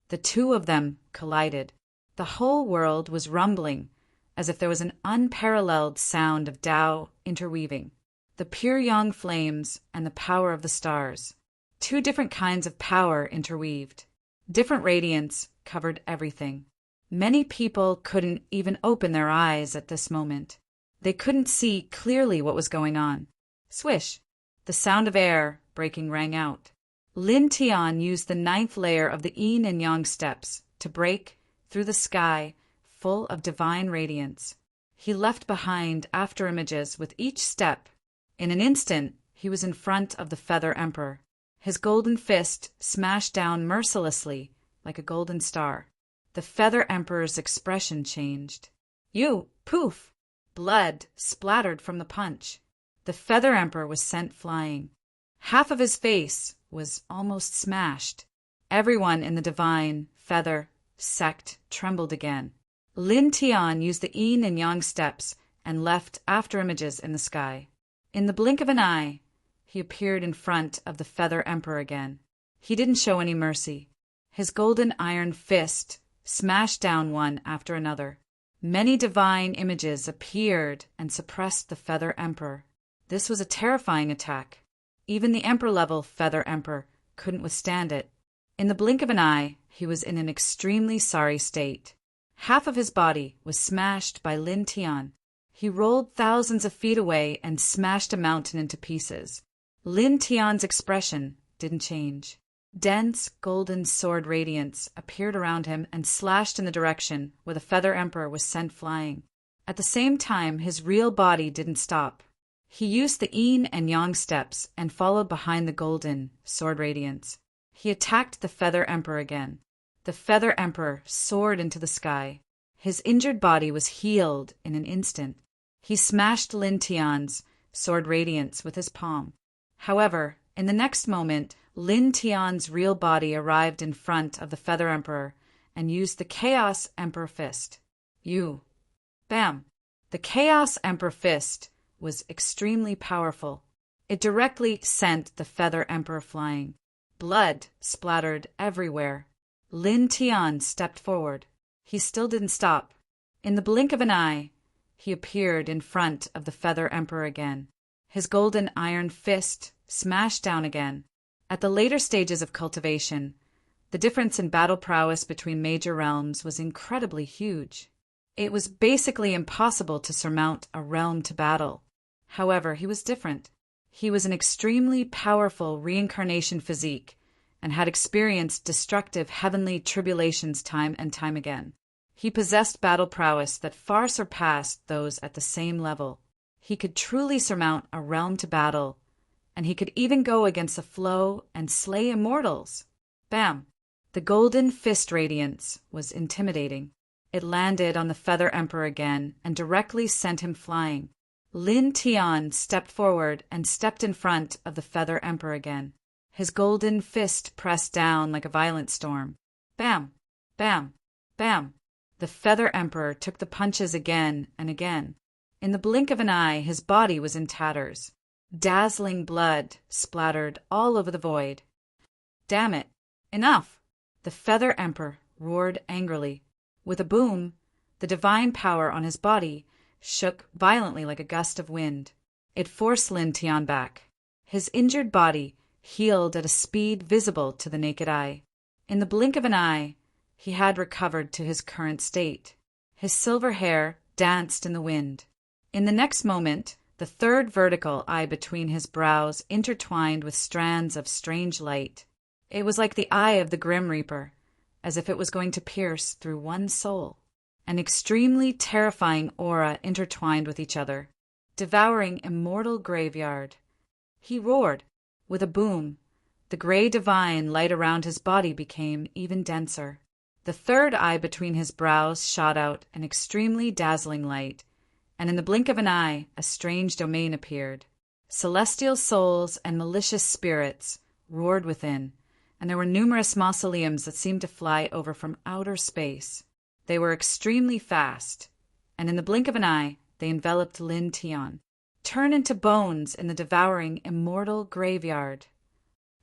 The two of them collided. The whole world was rumbling, as if there was an unparalleled sound of Tao interweaving. The pure yang flames and the power of the stars. Two different kinds of power interweaved. Different radiance, covered everything. Many people couldn't even open their eyes at this moment. They couldn't see clearly what was going on. Swish! The sound of air breaking rang out. Lin Tian used the 9th layer of the yin and yang steps to break through the sky full of divine radiance. He left behind after images with each step. In an instant, he was in front of the Feather Emperor. His golden fist smashed down mercilessly like a golden star. The Feather Emperor's expression changed. "You! Poof!" Blood splattered from the punch. The Feather Emperor was sent flying. Half of his face was almost smashed. Everyone in the divine feather sect trembled again. Lin Tian used the yin and yang steps and left after images in the sky. In the blink of an eye, he appeared in front of the Feather Emperor again. He didn't show any mercy. His golden iron fist smashed down one after another. Many divine images appeared and suppressed the Feather Emperor. This was a terrifying attack. Even the Emperor-level Feather Emperor couldn't withstand it. In the blink of an eye, he was in an extremely sorry state. Half of his body was smashed by Lin Tian. He rolled thousands of feet away and smashed a mountain into pieces. Lin Tian's expression didn't change. Dense golden sword radiance appeared around him and slashed in the direction where the Feather Emperor was sent flying. At the same time, his real body didn't stop. He used the yin and yang steps and followed behind the golden sword radiance. He attacked the Feather Emperor again. The Feather Emperor soared into the sky. His injured body was healed in an instant. He smashed Lin Tian's sword radiance with his palm. However, in the next moment, Lin Tian's real body arrived in front of the Feather Emperor and used the Chaos Emperor Fist. You! Bam! The Chaos Emperor Fist was extremely powerful. It directly sent the Feather Emperor flying. Blood splattered everywhere. Lin Tian stepped forward. He still didn't stop. In the blink of an eye, he appeared in front of the Feather Emperor again. His golden iron fist smashed down again. At the later stages of cultivation, the difference in battle prowess between major realms was incredibly huge. It was basically impossible to surmount a realm to battle. However, he was different. He was an extremely powerful reincarnation physique and had experienced destructive heavenly tribulations time and time again. He possessed battle prowess that far surpassed those at the same level. He could truly surmount a realm to battle, and he could even go against the flow and slay immortals. Bam! The golden fist radiance was intimidating. It landed on the Feather Emperor again and directly sent him flying. Lin Tian stepped forward and stepped in front of the Feather Emperor again. His golden fist pressed down like a violent storm. Bam! Bam! Bam! The Feather Emperor took the punches again and again. In the blink of an eye, his body was in tatters. Dazzling blood splattered all over the void. Damn it! Enough! The Feather Emperor roared angrily. With a boom, the divine power on his body shook violently like a gust of wind. It forced Lin Tian back. His injured body healed at a speed visible to the naked eye. In the blink of an eye, he had recovered to his current state. His silver hair danced in the wind. In the next moment, the third vertical eye between his brows intertwined with strands of strange light. It was like the eye of the Grim Reaper, as if it was going to pierce through one soul. An extremely terrifying aura intertwined with each other, devouring immortal graveyard. He roared. With a boom, the gray divine light around his body became even denser. The third eye between his brows shot out an extremely dazzling light, and in the blink of an eye, a strange domain appeared. Celestial souls and malicious spirits roared within, and there were numerous mausoleums that seemed to fly over from outer space. They were extremely fast, and in the blink of an eye, they enveloped Lin Tian. Turn into bones in the devouring immortal graveyard,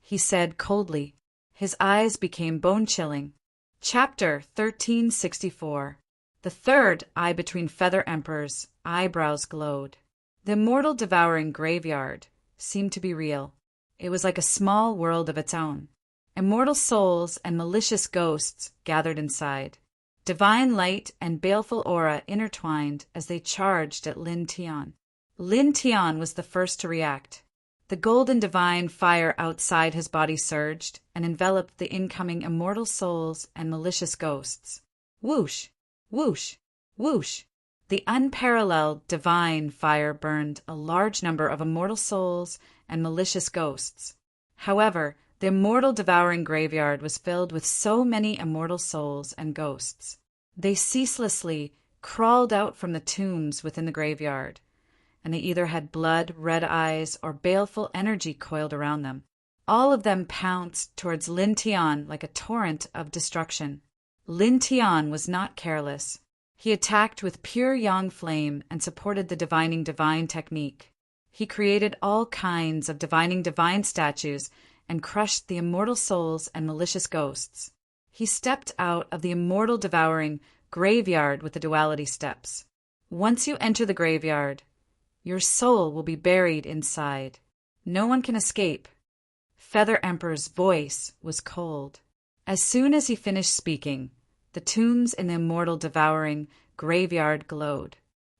he said coldly. His eyes became bone-chilling. Chapter 1364. The third eye between Feather Emperor's eyebrows glowed. The immortal devouring graveyard seemed to be real. It was like a small world of its own. Immortal souls and malicious ghosts gathered inside. Divine light and baleful aura intertwined as they charged at Lin Tian. Lin Tian was the first to react. The golden divine fire outside his body surged and enveloped the incoming immortal souls and malicious ghosts. Whoosh! Whoosh! Whoosh! The unparalleled divine fire burned a large number of immortal souls and malicious ghosts. However, the immortal devouring graveyard was filled with so many immortal souls and ghosts. They ceaselessly crawled out from the tombs within the graveyard, and they either had blood, red eyes, or baleful energy coiled around them. All of them pounced towards Lin Tian like a torrent of destruction. Lin Tian was not careless. He attacked with pure yang flame and supported the divining divine technique. He created all kinds of divining divine statues and crushed the immortal souls and malicious ghosts. He stepped out of the immortal devouring graveyard with the duality steps. Once you enter the graveyard, your soul will be buried inside. No one can escape. Feather Emperor's voice was cold. As soon as he finished speaking, the tombs in the immortal devouring graveyard glowed.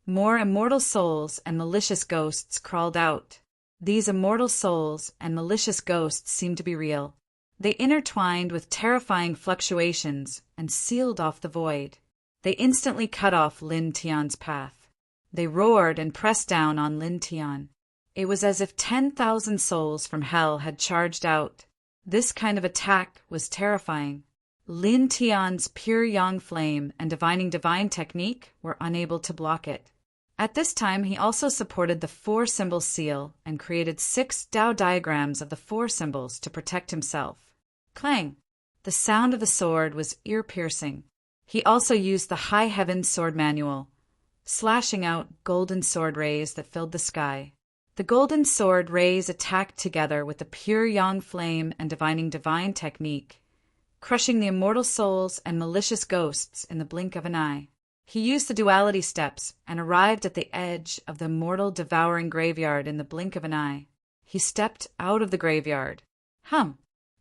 More immortal souls and malicious ghosts crawled out. These immortal souls and malicious ghosts seemed to be real. They intertwined with terrifying fluctuations and sealed off the void. They instantly cut off Lin Tian's path. They roared and pressed down on Lin Tian. It was as if 10,000 souls from hell had charged out. This kind of attack was terrifying. Lin Tian's pure yang flame and divining divine technique were unable to block it. At this time, he also supported the 4-symbol seal and created 6 Dao diagrams of the 4 symbols to protect himself. Clang! The sound of the sword was ear-piercing. He also used the High Heaven Sword Manual, slashing out golden sword rays that filled the sky. The golden sword rays attacked together with the pure yang flame and divining divine technique, crushing the immortal souls and malicious ghosts in the blink of an eye. He used the duality steps and arrived at the edge of the immortal devouring graveyard in the blink of an eye. He stepped out of the graveyard.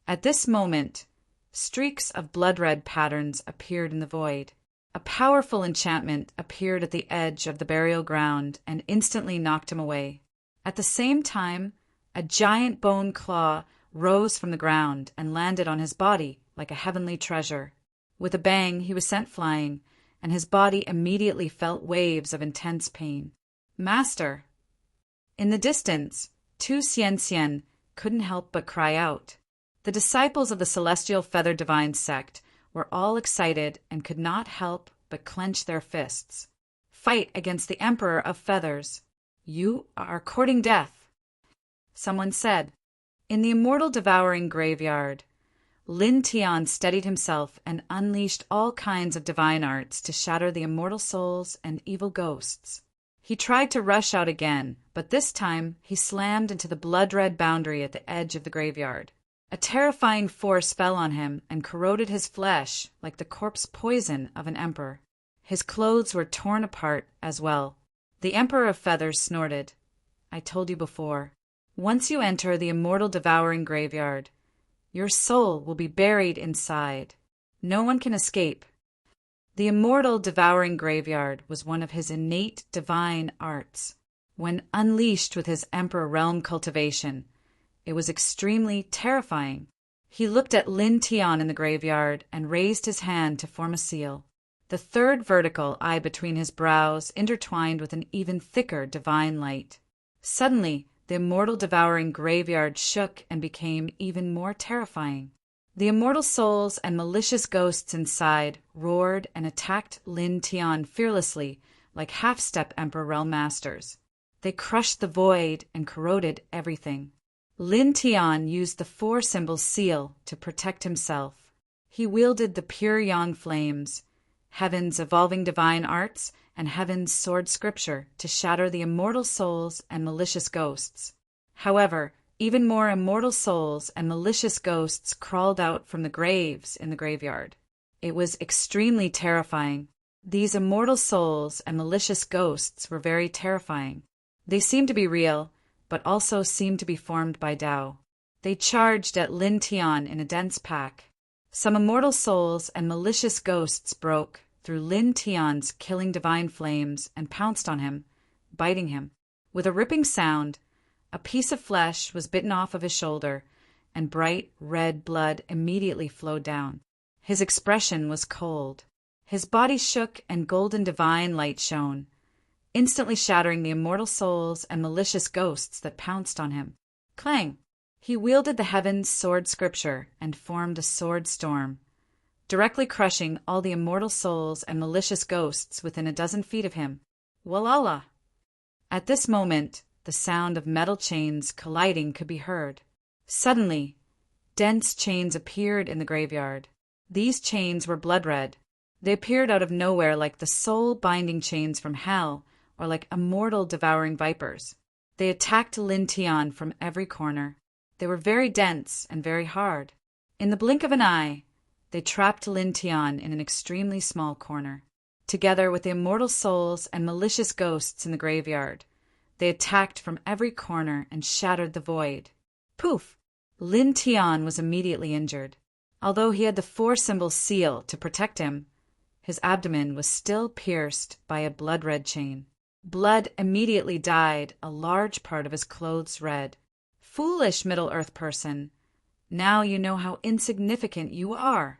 At this moment, streaks of blood-red patterns appeared in the void. A powerful enchantment appeared at the edge of the burial ground and instantly knocked him away. At the same time, a giant bone claw rose from the ground and landed on his body like a heavenly treasure. With a bang, he was sent flying, and his body immediately felt waves of intense pain. Master! In the distance, Tu Xian couldn't help but cry out. The disciples of the Celestial Feather Divine sect were all excited and could not help but clench their fists. Fight against the Emperor of Feathers. You are courting death, someone said. In the immortal devouring graveyard, Lin Tian steadied himself and unleashed all kinds of divine arts to shatter the immortal souls and evil ghosts. He tried to rush out again, but this time he slammed into the blood-red boundary at the edge of the graveyard. A terrifying force fell on him and corroded his flesh like the corpse poison of an emperor. His clothes were torn apart as well. The Emperor of Feathers snorted. I told you before. Once you enter the immortal devouring graveyard, your soul will be buried inside. No one can escape. The immortal devouring graveyard was one of his innate divine arts. When unleashed with his Emperor Realm cultivation, it was extremely terrifying. He looked at Lin Tian in the graveyard and raised his hand to form a seal. The third vertical eye between his brows intertwined with an even thicker divine light. Suddenly, the immortal devouring graveyard shook and became even more terrifying. The immortal souls and malicious ghosts inside roared and attacked Lin Tian fearlessly like half-step Emperor Realm Masters. They crushed the void and corroded everything. Lin Tian used the 4-symbol seal to protect himself. He wielded the pure yang flames, Heaven's evolving divine arts, and Heaven's sword scripture to shatter the immortal souls and malicious ghosts. However, even more immortal souls and malicious ghosts crawled out from the graves in the graveyard. It was extremely terrifying. These immortal souls and malicious ghosts were very terrifying. They seemed to be real, but also seemed to be formed by Tao. They charged at Lin Tian in a dense pack. Some immortal souls and malicious ghosts broke through Lin Tian's killing divine flames and pounced on him, biting him. With a ripping sound, a piece of flesh was bitten off of his shoulder, and bright red blood immediately flowed down. His expression was cold. His body shook and golden divine light shone, instantly shattering the immortal souls and malicious ghosts that pounced on him. Clang! He wielded the heaven's sword scripture and formed a sword storm, directly crushing all the immortal souls and malicious ghosts within a dozen feet of him. Walala! At this moment, the sound of metal chains colliding could be heard. Suddenly, dense chains appeared in the graveyard. These chains were blood-red. They appeared out of nowhere like the soul-binding chains from hell, or like immortal devouring vipers. They attacked Lin Tian from every corner. They were very dense and very hard. In the blink of an eye, they trapped Lin Tian in an extremely small corner. Together with the immortal souls and malicious ghosts in the graveyard, they attacked from every corner and shattered the void. Poof! Lin Tian was immediately injured. Although he had the four-symbol seal to protect him, his abdomen was still pierced by a blood-red chain. Blood immediately dyed a large part of his clothes red. Foolish Middle-earth person! Now you know how insignificant you are.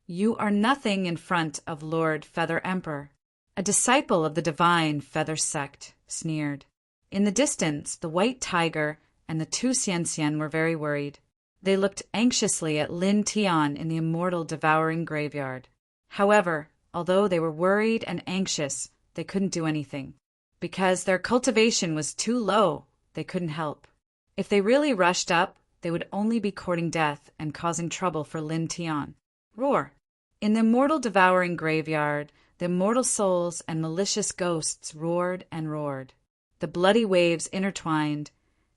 You are nothing in front of Lord Feather Emperor. A disciple of the divine Feather sect sneered. In the distance, the white tiger and the two Xian were very worried. They looked anxiously at Lin Tian in the immortal devouring graveyard. However, although they were worried and anxious, they couldn't do anything. Because their cultivation was too low, they couldn't help. If they really rushed up, they would only be courting death and causing trouble for Lin Tian. Roar! In the immortal devouring graveyard, the immortal souls and malicious ghosts roared and roared. The bloody waves intertwined,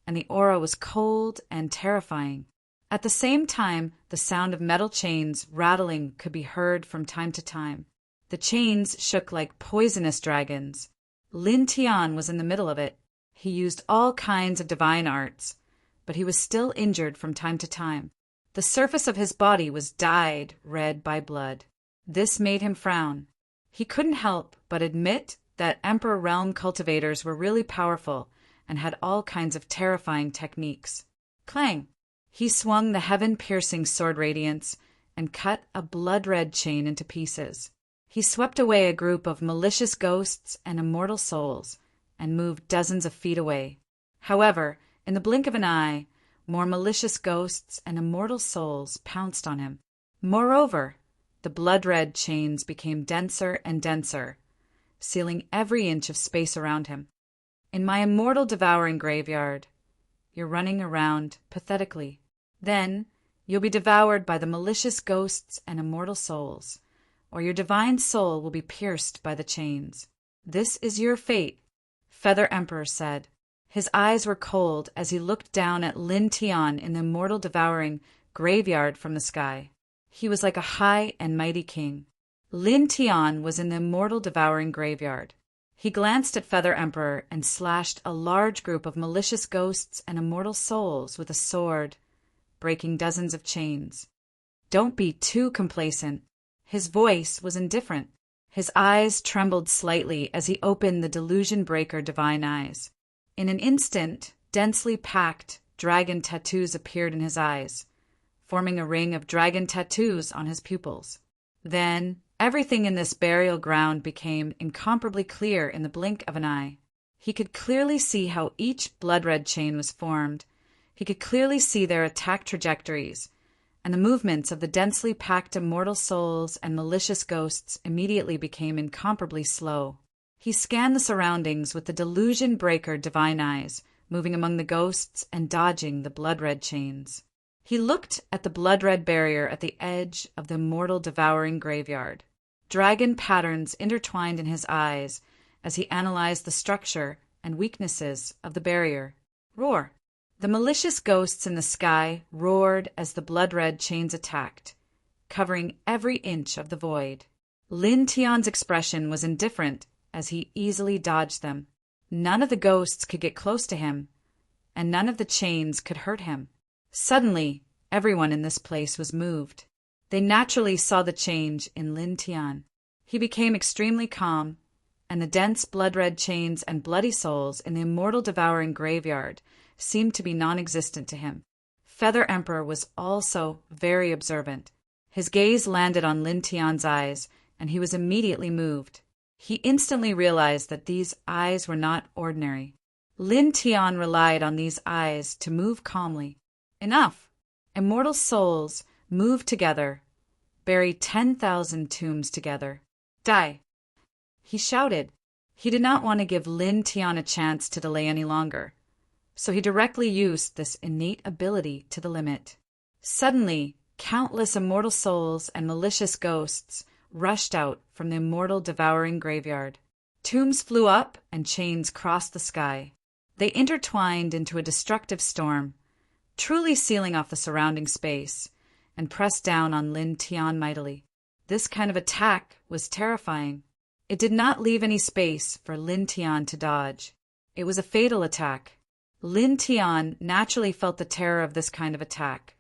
and the aura was cold and terrifying. At the same time, the sound of metal chains rattling could be heard from time to time. The chains shook like poisonous dragons. Lin Tian was in the middle of it. He used all kinds of divine arts, but he was still injured from time to time. The surface of his body was dyed red by blood. This made him frown. He couldn't help but admit that Emperor Realm cultivators were really powerful and had all kinds of terrifying techniques. Clang! He swung the heaven-piercing sword radiance and cut a blood-red chain into pieces. He swept away a group of malicious ghosts and immortal souls and moved dozens of feet away. However, in the blink of an eye, more malicious ghosts and immortal souls pounced on him. Moreover, the blood-red chains became denser and denser, sealing every inch of space around him. In my immortal devouring graveyard, you're running around pathetically. Then you'll be devoured by the malicious ghosts and immortal souls, or your divine soul will be pierced by the chains. This is your fate, Feather Emperor said. His eyes were cold as he looked down at Lin Tian in the immortal devouring graveyard from the sky. He was like a high and mighty king. Lin Tian was in the immortal devouring graveyard. He glanced at Feather Emperor and slashed a large group of malicious ghosts and immortal souls with a sword, breaking dozens of chains. Don't be too complacent. His voice was indifferent. His eyes trembled slightly as he opened the delusion breaker divine eyes. In an instant, densely packed dragon tattoos appeared in his eyes, forming a ring of dragon tattoos on his pupils. Then, everything in this burial ground became incomparably clear in the blink of an eye. He could clearly see how each blood-red chain was formed. He could clearly see their attack trajectories, and the movements of the densely packed immortal souls and malicious ghosts immediately became incomparably slow. He scanned the surroundings with the delusion breaker divine eyes, moving among the ghosts and dodging the blood-red chains. He looked at the blood-red barrier at the edge of the immortal devouring graveyard. Dragon patterns intertwined in his eyes as he analyzed the structure and weaknesses of the barrier. Roar! The malicious ghosts in the sky roared as the blood-red chains attacked, covering every inch of the void. Lin Tian's expression was indifferent as he easily dodged them. None of the ghosts could get close to him, and none of the chains could hurt him. Suddenly, everyone in this place was moved. They naturally saw the change in Lin Tian. He became extremely calm, and the dense blood-red chains and bloody souls in the immortal devouring graveyard seemed to be non-existent to him. Feather Emperor was also very observant. His gaze landed on Lin Tian's eyes, and he was immediately moved. He instantly realized that these eyes were not ordinary. Lin Tian relied on these eyes to move calmly. Enough! Immortal souls moved together, buried 10,000 tombs together. Die! He shouted. He did not want to give Lin Tian a chance to delay any longer, so he directly used this innate ability to the limit. Suddenly, countless immortal souls and malicious ghosts rushed out from the immortal devouring graveyard. Tombs flew up and chains crossed the sky. They intertwined into a destructive storm, truly sealing off the surrounding space, and pressed down on Lin Tian mightily. This kind of attack was terrifying. It did not leave any space for Lin Tian to dodge. It was a fatal attack. Lin Tian naturally felt the terror of this kind of attack,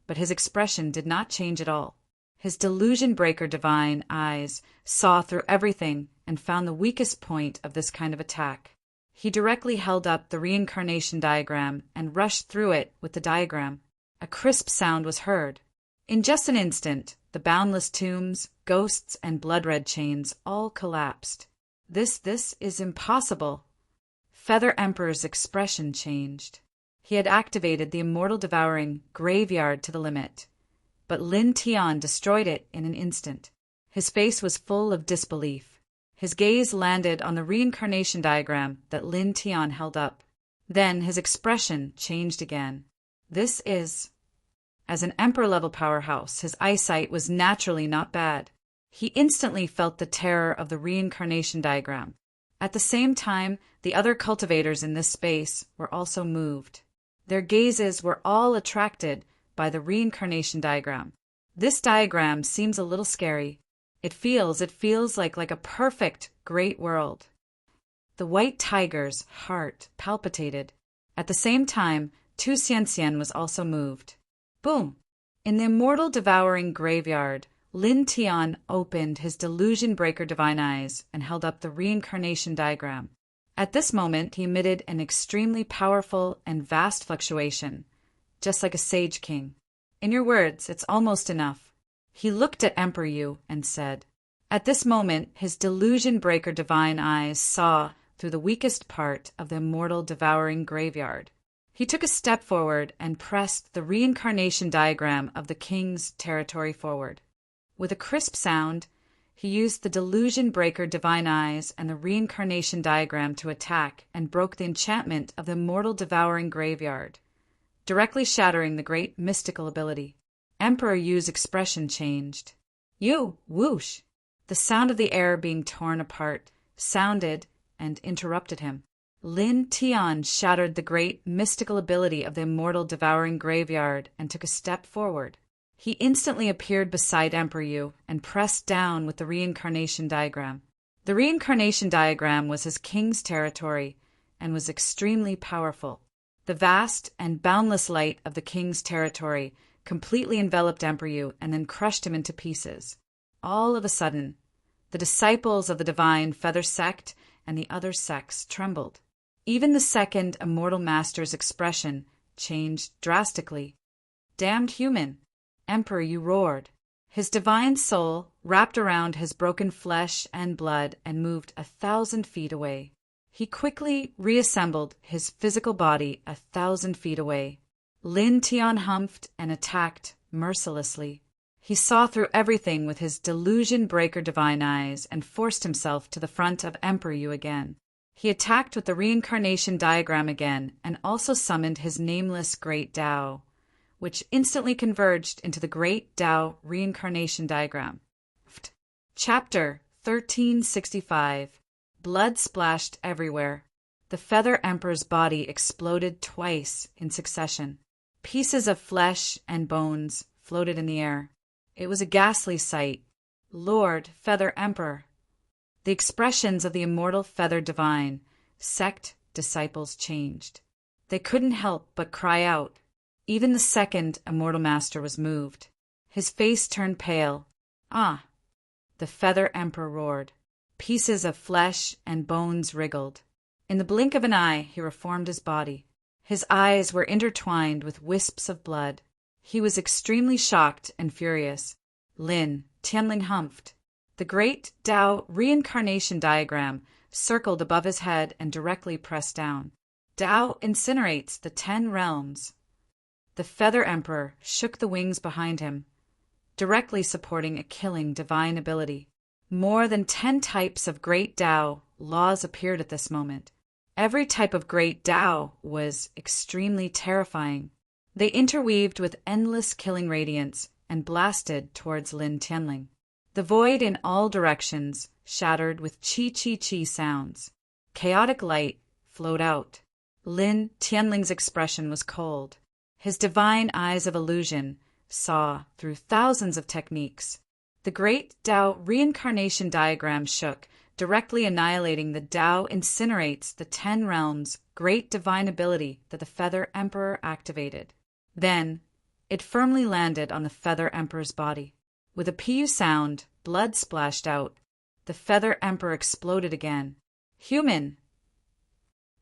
but his expression did not change at all. His delusion breaker divine eyes saw through everything and found the weakest point of this kind of attack. He directly held up the reincarnation diagram and rushed through it with the diagram. A crisp sound was heard. In just an instant, the boundless tombs, ghosts, and blood-red chains all collapsed. This is impossible. Feather Emperor's expression changed. He had activated the immortal devouring graveyard to the limit, but Lin Tian destroyed it in an instant. His face was full of disbelief. His gaze landed on the reincarnation diagram that Lin Tian held up. Then his expression changed again. As an Emperor-level powerhouse, his eyesight was naturally not bad. He instantly felt the terror of the reincarnation diagram. At the same time, the other cultivators in this space were also moved. Their gazes were all attracted by the reincarnation diagram. This diagram seems a little scary. It feels like a perfect, great world. The white tiger's heart palpitated. At the same time, Tu Xianxian was also moved. Boom! In the immortal devouring graveyard, Lin Tian opened his delusion breaker divine eyes and held up the reincarnation diagram. At this moment, he emitted an extremely powerful and vast fluctuation, just like a sage king. In your words, it's almost enough. He looked at Emperor Yu and said. At this moment, his delusion breaker divine eyes saw through the weakest part of the immortal devouring graveyard. He took a step forward and pressed the reincarnation diagram of the king's territory forward. With a crisp sound, he used the delusion breaker divine eyes and the reincarnation diagram to attack and broke the enchantment of the immortal devouring graveyard, directly shattering the great mystical ability. Emperor Yu's expression changed. Yu, whoosh! The sound of the air being torn apart sounded and interrupted him. Lin Tian shattered the great mystical ability of the immortal devouring graveyard and took a step forward. He instantly appeared beside Emperor Yu and pressed down with the reincarnation diagram. The reincarnation diagram was his king's territory and was extremely powerful. The vast and boundless light of the king's territory completely enveloped Emperor Yu and then crushed him into pieces. All of a sudden, the disciples of the divine feather sect and the other sects trembled. Even the second immortal master's expression changed drastically. Damned human! Emperor Yu roared. His divine soul wrapped around his broken flesh and blood and moved 1,000 feet away. He quickly reassembled his physical body 1,000 feet away. Lin Tian humphed and attacked mercilessly. He saw through everything with his delusion breaker divine eyes and forced himself to the front of Emperor Yu again. He attacked with the reincarnation diagram again and also summoned his nameless Great Tao, which instantly converged into the Great Tao reincarnation diagram. Chapter 1365. Blood splashed everywhere. The Feather Emperor's body exploded twice in succession. Pieces of flesh and bones floated in the air. It was a ghastly sight. Lord Feather Emperor! The expressions of the immortal Feather Divine sect disciples changed. They couldn't help but cry out. Even the second immortal master was moved. His face turned pale. "Ah!" the Feather Emperor roared. Pieces of flesh and bones wriggled. In the blink of an eye, he reformed his body. His eyes were intertwined with wisps of blood. He was extremely shocked and furious. Lin Tianling humphed. The great Tao reincarnation diagram circled above his head and directly pressed down. Tao incinerates the 10 realms. The Feather Emperor shook the wings behind him, directly supporting a killing divine ability. More than 10 types of great Tao laws appeared at this moment. Every type of great Tao was extremely terrifying. They interweaved with endless killing radiance and blasted towards Lin Tianling. The void in all directions shattered with chi-chi-chi sounds. Chaotic light flowed out. Lin Tianling's expression was cold. His divine eyes of illusion saw through thousands of techniques. The great Tao reincarnation diagram shook, directly annihilating the Tao incinerates the 10 realms' great divine ability that the Feather Emperor activated. Then, it firmly landed on the Feather Emperor's body. With a pu sound, blood splashed out. The Feather Emperor exploded again. "Human!"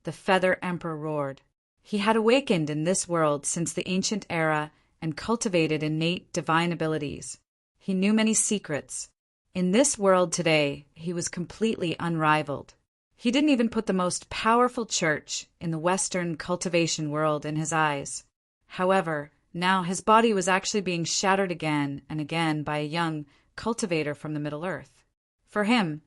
the Feather Emperor roared. He had awakened in this world since the ancient era and cultivated innate divine abilities. He knew many secrets. In this world today, he was completely unrivaled. He didn't even put the most powerful church in the Western cultivation world in his eyes. However, now his body was actually being shattered again and again by a young cultivator from the Middle Earth. For him,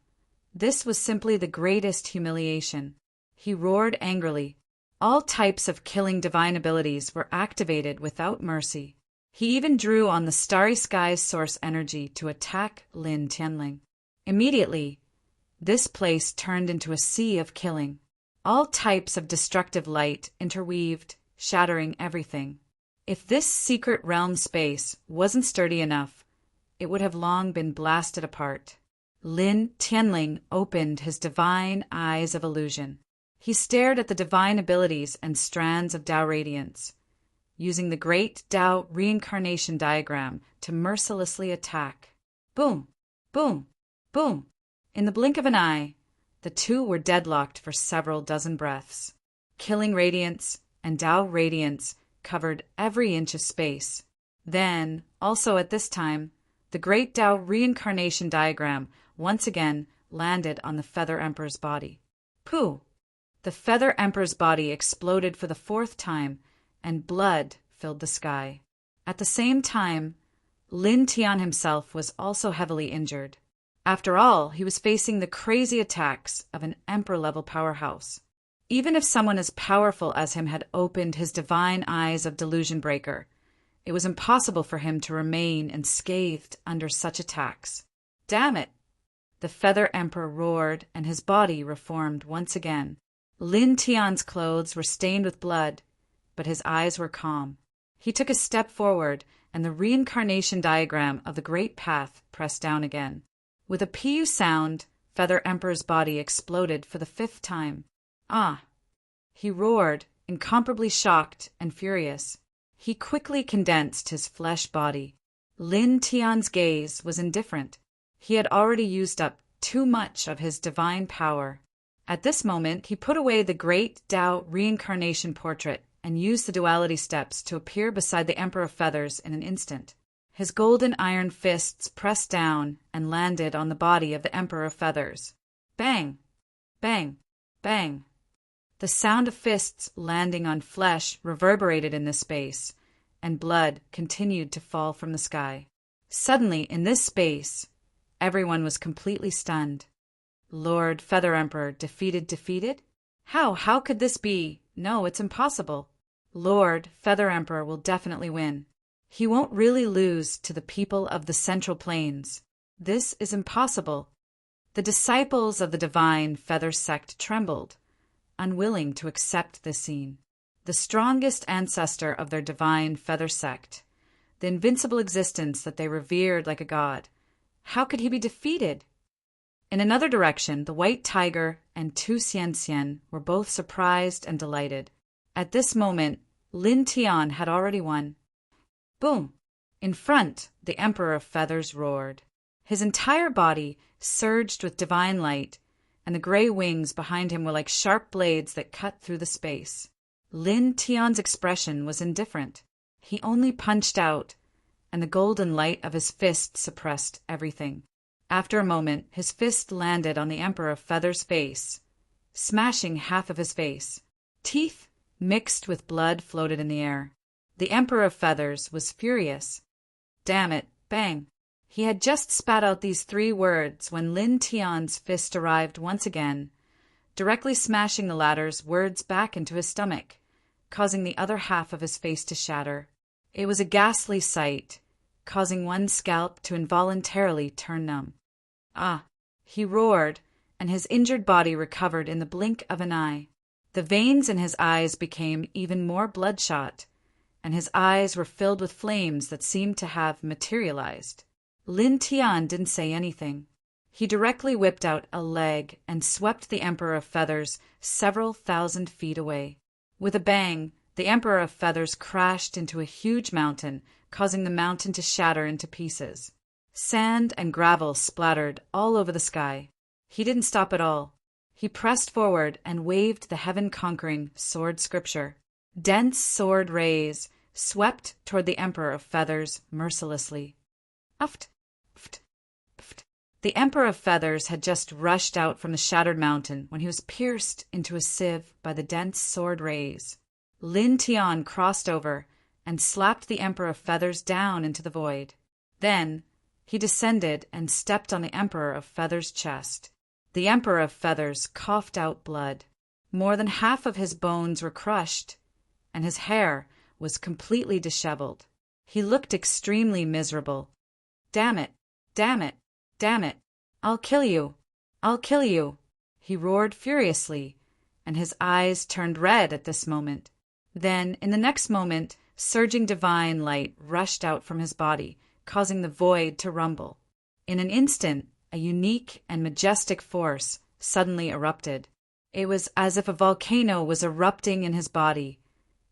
this was simply the greatest humiliation. He roared angrily. All types of killing divine abilities were activated without mercy. He even drew on the starry sky's source energy to attack Lin Tianling. Immediately, this place turned into a sea of killing. All types of destructive light interweaved, shattering everything. If this secret realm space wasn't sturdy enough, it would have long been blasted apart. Lin Tianling opened his divine eyes of illusion. He stared at the divine abilities and strands of Tao radiance, using the great Tao reincarnation diagram to mercilessly attack. Boom! Boom! Boom! In the blink of an eye, the two were deadlocked for several dozen breaths. Killing radiance and Tao radiance covered every inch of space. Then, also at this time, the great Tao reincarnation diagram once again landed on the Feather Emperor's body. Pooh! The Feather Emperor's body exploded for the 4th time, and blood filled the sky. At the same time, Lin Tian himself was also heavily injured. After all, he was facing the crazy attacks of an emperor-level powerhouse. Even if someone as powerful as him had opened his divine eyes of delusion breaker, it was impossible for him to remain unscathed under such attacks. Damn it! The Feather Emperor roared, and his body reformed once again. Lin Tian's clothes were stained with blood, but his eyes were calm. He took a step forward, and the reincarnation diagram of the Great Path pressed down again. With a pu sound, Feather Emperor's body exploded for the 5th time. "Ah!" he roared, incomparably shocked and furious. He quickly condensed his flesh body. Lin Tian's gaze was indifferent. He had already used up too much of his divine power. At this moment, he put away the great Tao reincarnation portrait and used the duality steps to appear beside the Emperor of Feathers in an instant. His golden iron fists pressed down and landed on the body of the Emperor of Feathers. Bang! Bang! Bang! The sound of fists landing on flesh reverberated in this space, and blood continued to fall from the sky. Suddenly, in this space, everyone was completely stunned. Lord Feather Emperor defeated? How could this be? No, it's impossible. Lord Feather Emperor will definitely win. He won't really lose to the people of the Central Plains. This is impossible. The disciples of the divine Feather sect trembled, unwilling to accept this scene. The strongest ancestor of their divine Feather sect, the invincible existence that they revered like a god, how could he be defeated? In another direction, the White Tiger and Tu Xian Xian were both surprised and delighted. At this moment, Lin Tian had already won. Boom! In front, the Emperor of Feathers roared. His entire body surged with divine light, and the gray wings behind him were like sharp blades that cut through the space. Lin Tian's expression was indifferent. He only punched out, and the golden light of his fist suppressed everything. After a moment, his fist landed on the Emperor of Feathers' face, smashing half of his face. Teeth mixed with blood floated in the air. The Emperor of Feathers was furious. Damn it, bang! He had just spat out these 3 words when Lin Tian's fist arrived once again, directly smashing the latter's words back into his stomach, causing the other half of his face to shatter. It was a ghastly sight, causing one's scalp to involuntarily turn numb. Ah! He roared, and his injured body recovered in the blink of an eye. The veins in his eyes became even more bloodshot, and his eyes were filled with flames that seemed to have materialized. Lin Tian didn't say anything. He directly whipped out a leg and swept the Emperor of Feathers several thousand feet away. With a bang, the Emperor of Feathers crashed into a huge mountain, causing the mountain to shatter into pieces. Sand and gravel splattered all over the sky. He didn't stop at all. He pressed forward and waved the heaven-conquering sword scripture. Dense sword rays swept toward the Emperor of Feathers mercilessly. Uft, uft, uft. The Emperor of Feathers had just rushed out from the shattered mountain when he was pierced into a sieve by the dense sword rays. Lin Tian crossed over and slapped the Emperor of Feathers down into the void. Then he descended and stepped on the Emperor of Feathers' chest. The Emperor of Feathers coughed out blood. More than half of his bones were crushed, and his hair was completely disheveled. He looked extremely miserable. Damn it! Damn it! Damn it! I'll kill you! I'll kill you! He roared furiously, and his eyes turned red at this moment. Then, in the next moment, surging divine light rushed out from his body, causing the void to rumble. In an instant, a unique and majestic force suddenly erupted. It was as if a volcano was erupting in his body,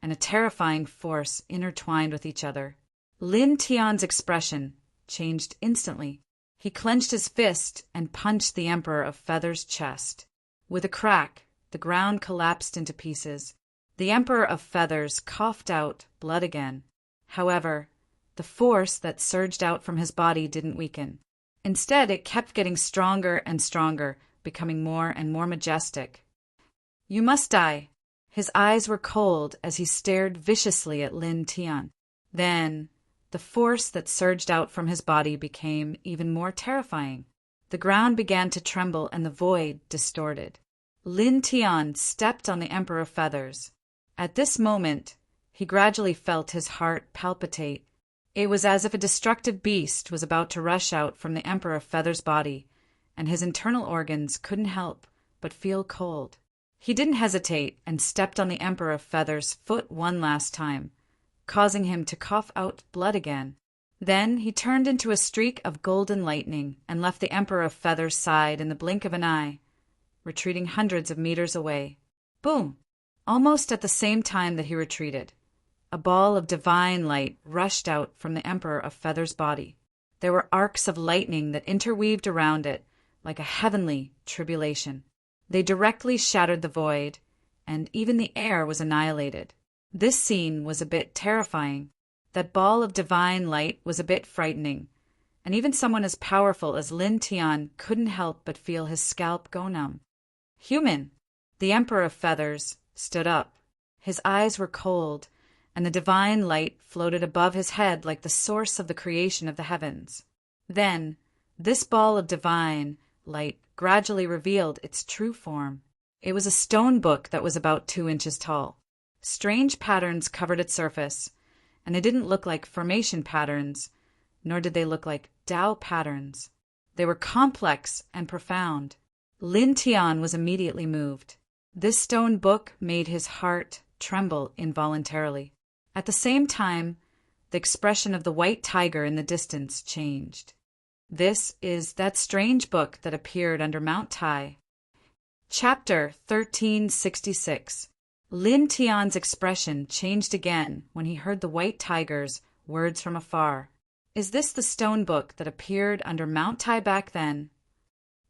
and a terrifying force intertwined with each other. Lin Tian's expression changed instantly. He clenched his fist and punched the Emperor of Feathers' chest. With a crack, the ground collapsed into pieces. The Emperor of Feathers coughed out blood again. However, the force that surged out from his body didn't weaken. Instead, it kept getting stronger and stronger, becoming more and more majestic. You must die. His eyes were cold as he stared viciously at Lin Tian. Then, the force that surged out from his body became even more terrifying. The ground began to tremble and the void distorted. Lin Tian stepped on the Emperor of Feathers. At this moment, he gradually felt his heart palpitate. It was as if a destructive beast was about to rush out from the Emperor of Feathers' body, and his internal organs couldn't help but feel cold. He didn't hesitate and stepped on the Emperor of Feathers' foot one last time, causing him to cough out blood again. Then he turned into a streak of golden lightning and left the Emperor of Feathers' side in the blink of an eye, retreating hundreds of meters away. Boom! Almost at the same time that he retreated, a ball of divine light rushed out from the Emperor of Feathers' body. There were arcs of lightning that interweaved around it like a heavenly tribulation. They directly shattered the void, and even the air was annihilated. This scene was a bit terrifying. That ball of divine light was a bit frightening, and even someone as powerful as Lin Tian couldn't help but feel his scalp go numb. Human! The Emperor of Feathers stood up. His eyes were cold, and the divine light floated above his head like the source of the creation of the heavens. Then, this ball of divine light gradually revealed its true form. It was a stone book that was about 2 inches tall. Strange patterns covered its surface, and they didn't look like formation patterns, nor did they look like Tao patterns. They were complex and profound. Lin Tian was immediately moved. This stone book made his heart tremble involuntarily. At the same time, the expression of the white tiger in the distance changed. This is that strange book that appeared under Mount Tai. Chapter 1366. Lin Tian's expression changed again when he heard the white tiger's words from afar. Is this the stone book that appeared under Mount Tai back then?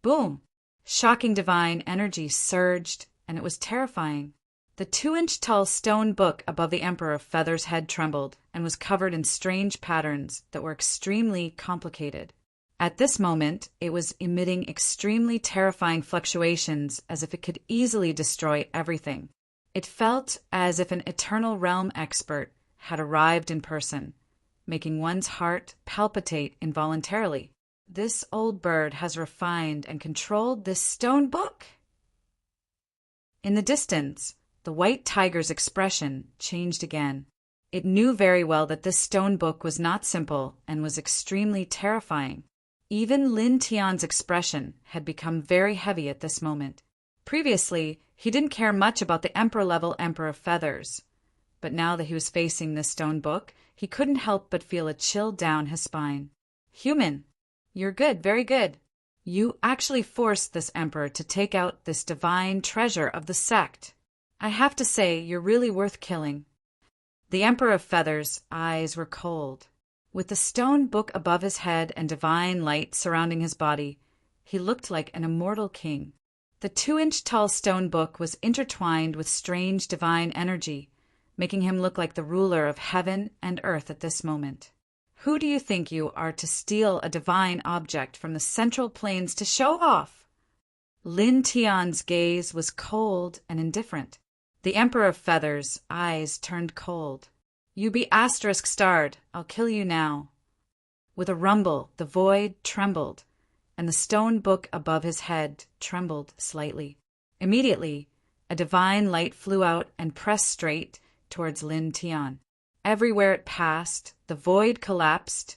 Boom! Shocking divine energy surged, and it was terrifying. The 2-inch tall stone book above the Emperor of Feather's head trembled and was covered in strange patterns that were extremely complicated. At this moment, it was emitting extremely terrifying fluctuations as if it could easily destroy everything. It felt as if an Eternal Realm expert had arrived in person, making one's heart palpitate involuntarily. This old bird has refined and controlled this stone book. In the distance, the white tiger's expression changed again. It knew very well that this stone book was not simple and was extremely terrifying. Even Lin Tian's expression had become very heavy at this moment. Previously, he didn't care much about the emperor-level Emperor of Feathers, but now that he was facing this stone book, he couldn't help but feel a chill down his spine. Human, you're good, very good. You actually forced this emperor to take out this divine treasure of the sect. I have to say, you're really worth killing. The Emperor of Feathers' eyes were cold. With the stone book above his head and divine light surrounding his body, he looked like an immortal king. The 2-inch tall stone book was intertwined with strange divine energy, making him look like the ruler of heaven and earth at this moment. Who do you think you are to steal a divine object from the central plains to show off? Lin Tian's gaze was cold and indifferent. The Emperor of Feathers' eyes turned cold. You be asterisk starred, I'll kill you now. With a rumble, the void trembled, and the stone book above his head trembled slightly. Immediately, a divine light flew out and pressed straight towards Lin Tian. Everywhere it passed, the void collapsed,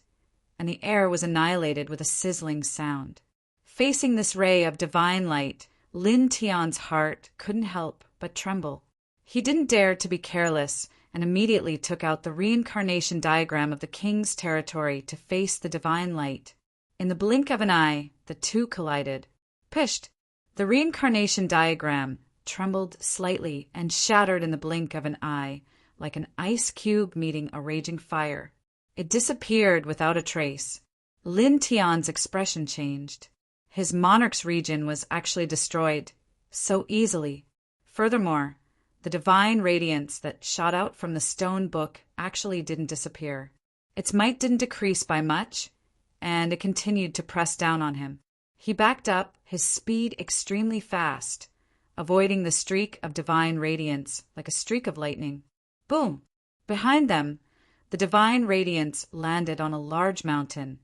and the air was annihilated with a sizzling sound. Facing this ray of divine light, Lin Tian's heart couldn't help but tremble. He didn't dare to be careless and immediately took out the reincarnation diagram of the king's territory to face the divine light. In the blink of an eye, the two collided. Pisht! The reincarnation diagram trembled slightly and shattered in the blink of an eye, like an ice cube meeting a raging fire. It disappeared without a trace. Lin Tian's expression changed. His monarch's region was actually destroyed so easily. Furthermore, the divine radiance that shot out from the stone book actually didn't disappear. Its might didn't decrease by much, and it continued to press down on him. He backed up, his speed extremely fast, avoiding the streak of divine radiance like a streak of lightning. Boom! Behind them, the divine radiance landed on a large mountain,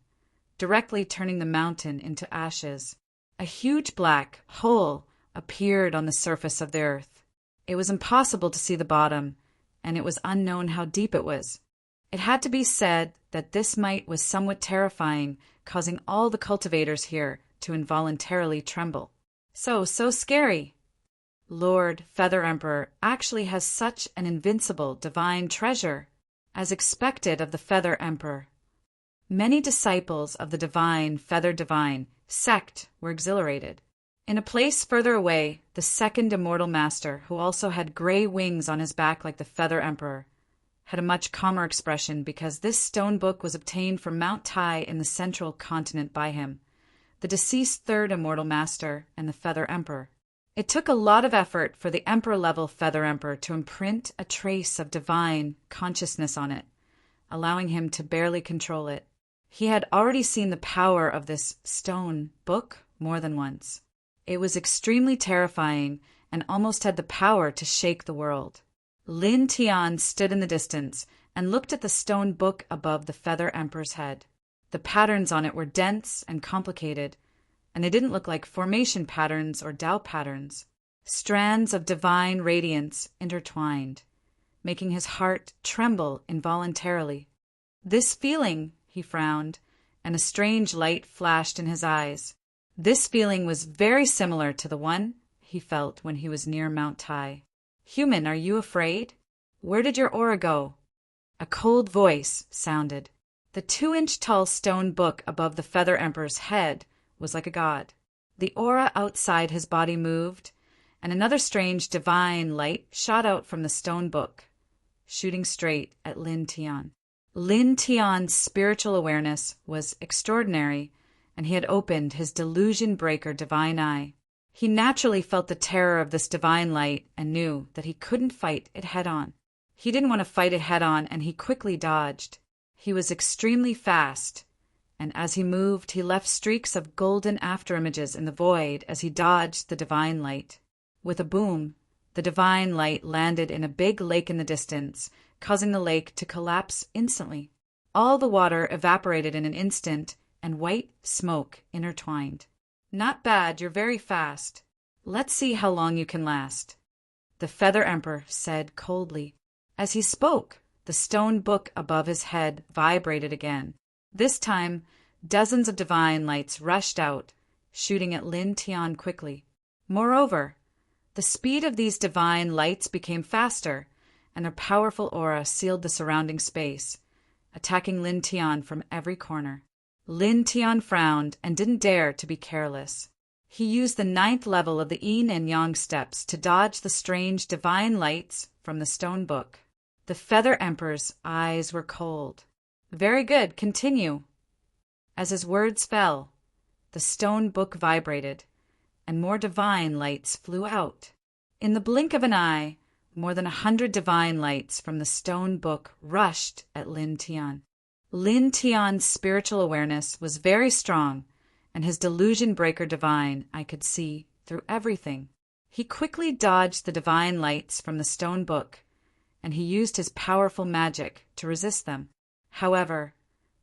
directly turning the mountain into ashes. A huge black hole appeared on the surface of the earth. It was impossible to see the bottom, and it was unknown how deep it was. It had to be said that this might was somewhat terrifying, causing all the cultivators here to involuntarily tremble. So scary. Lord Feather Emperor actually has such an invincible divine treasure, as expected of the Feather Emperor. Many disciples of the divine Feather Divine sect were exhilarated. In a place further away, the second immortal master, who also had gray wings on his back like the Feather Emperor, had a much calmer expression because this stone book was obtained from Mount Tai in the central continent by him, the deceased third immortal master and the Feather Emperor. It took a lot of effort for the Emperor-level Feather Emperor to imprint a trace of divine consciousness on it, allowing him to barely control it. He had already seen the power of this stone book more than once. It was extremely terrifying and almost had the power to shake the world. Lin Tian stood in the distance and looked at the stone book above the Feather Emperor's head. The patterns on it were dense and complicated, and they didn't look like formation patterns or Tao patterns. Strands of divine radiance intertwined, making his heart tremble involuntarily. This feeling, he frowned, and a strange light flashed in his eyes. This feeling was very similar to the one he felt when he was near Mount Tai. Human, are you afraid? Where did your aura go? A cold voice sounded. The 2-inch tall stone book above the Feather Emperor's head was like a god. The aura outside his body moved, and another strange divine light shot out from the stone book, shooting straight at Lin Tian. Lin Tian's spiritual awareness was extraordinary, and he had opened his delusion breaker divine eye. He naturally felt the terror of this divine light and knew that he couldn't fight it head-on. He didn't want to fight it head-on, and he quickly dodged. He was extremely fast, and as he moved, he left streaks of golden afterimages in the void as he dodged the divine light. With a boom, the divine light landed in a big lake in the distance, causing the lake to collapse instantly. All the water evaporated in an instant, and white smoke intertwined. "Not bad, you're very fast. Let's see how long you can last," the Feather Emperor said coldly. As he spoke, the stone book above his head vibrated again. This time, dozens of divine lights rushed out, shooting at Lin Tian quickly. Moreover, the speed of these divine lights became faster, and their powerful aura sealed the surrounding space, attacking Lin Tian from every corner. Lin Tian frowned and didn't dare to be careless. He used the 9th level of the Yin and Yang steps to dodge the strange divine lights from the stone book. The Feather Emperor's eyes were cold. "Very good, continue." As his words fell, the stone book vibrated, and more divine lights flew out. In the blink of an eye, more than 100 divine lights from the stone book rushed at Lin Tian. Lin Tian's spiritual awareness was very strong, and his delusion breaker divine I could see through everything. He quickly dodged the divine lights from the stone book, and he used his powerful magic to resist them. However,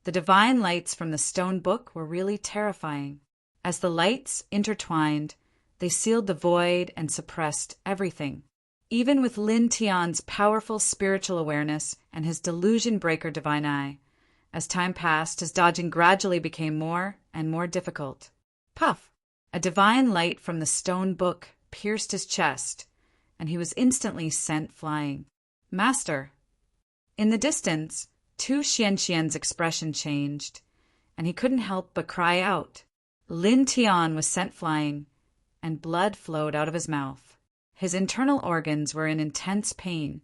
the divine lights from the stone book were really terrifying. As the lights intertwined, they sealed the void and suppressed everything. Even with Lin Tian's powerful spiritual awareness and his delusion breaker divine eye, as time passed, his dodging gradually became more and more difficult. Puff! A divine light from the stone book pierced his chest, and he was instantly sent flying. "Master!" In the distance, Tu Xianxian's expression changed, and he couldn't help but cry out. Lin Tian was sent flying, and blood flowed out of his mouth. His internal organs were in intense pain,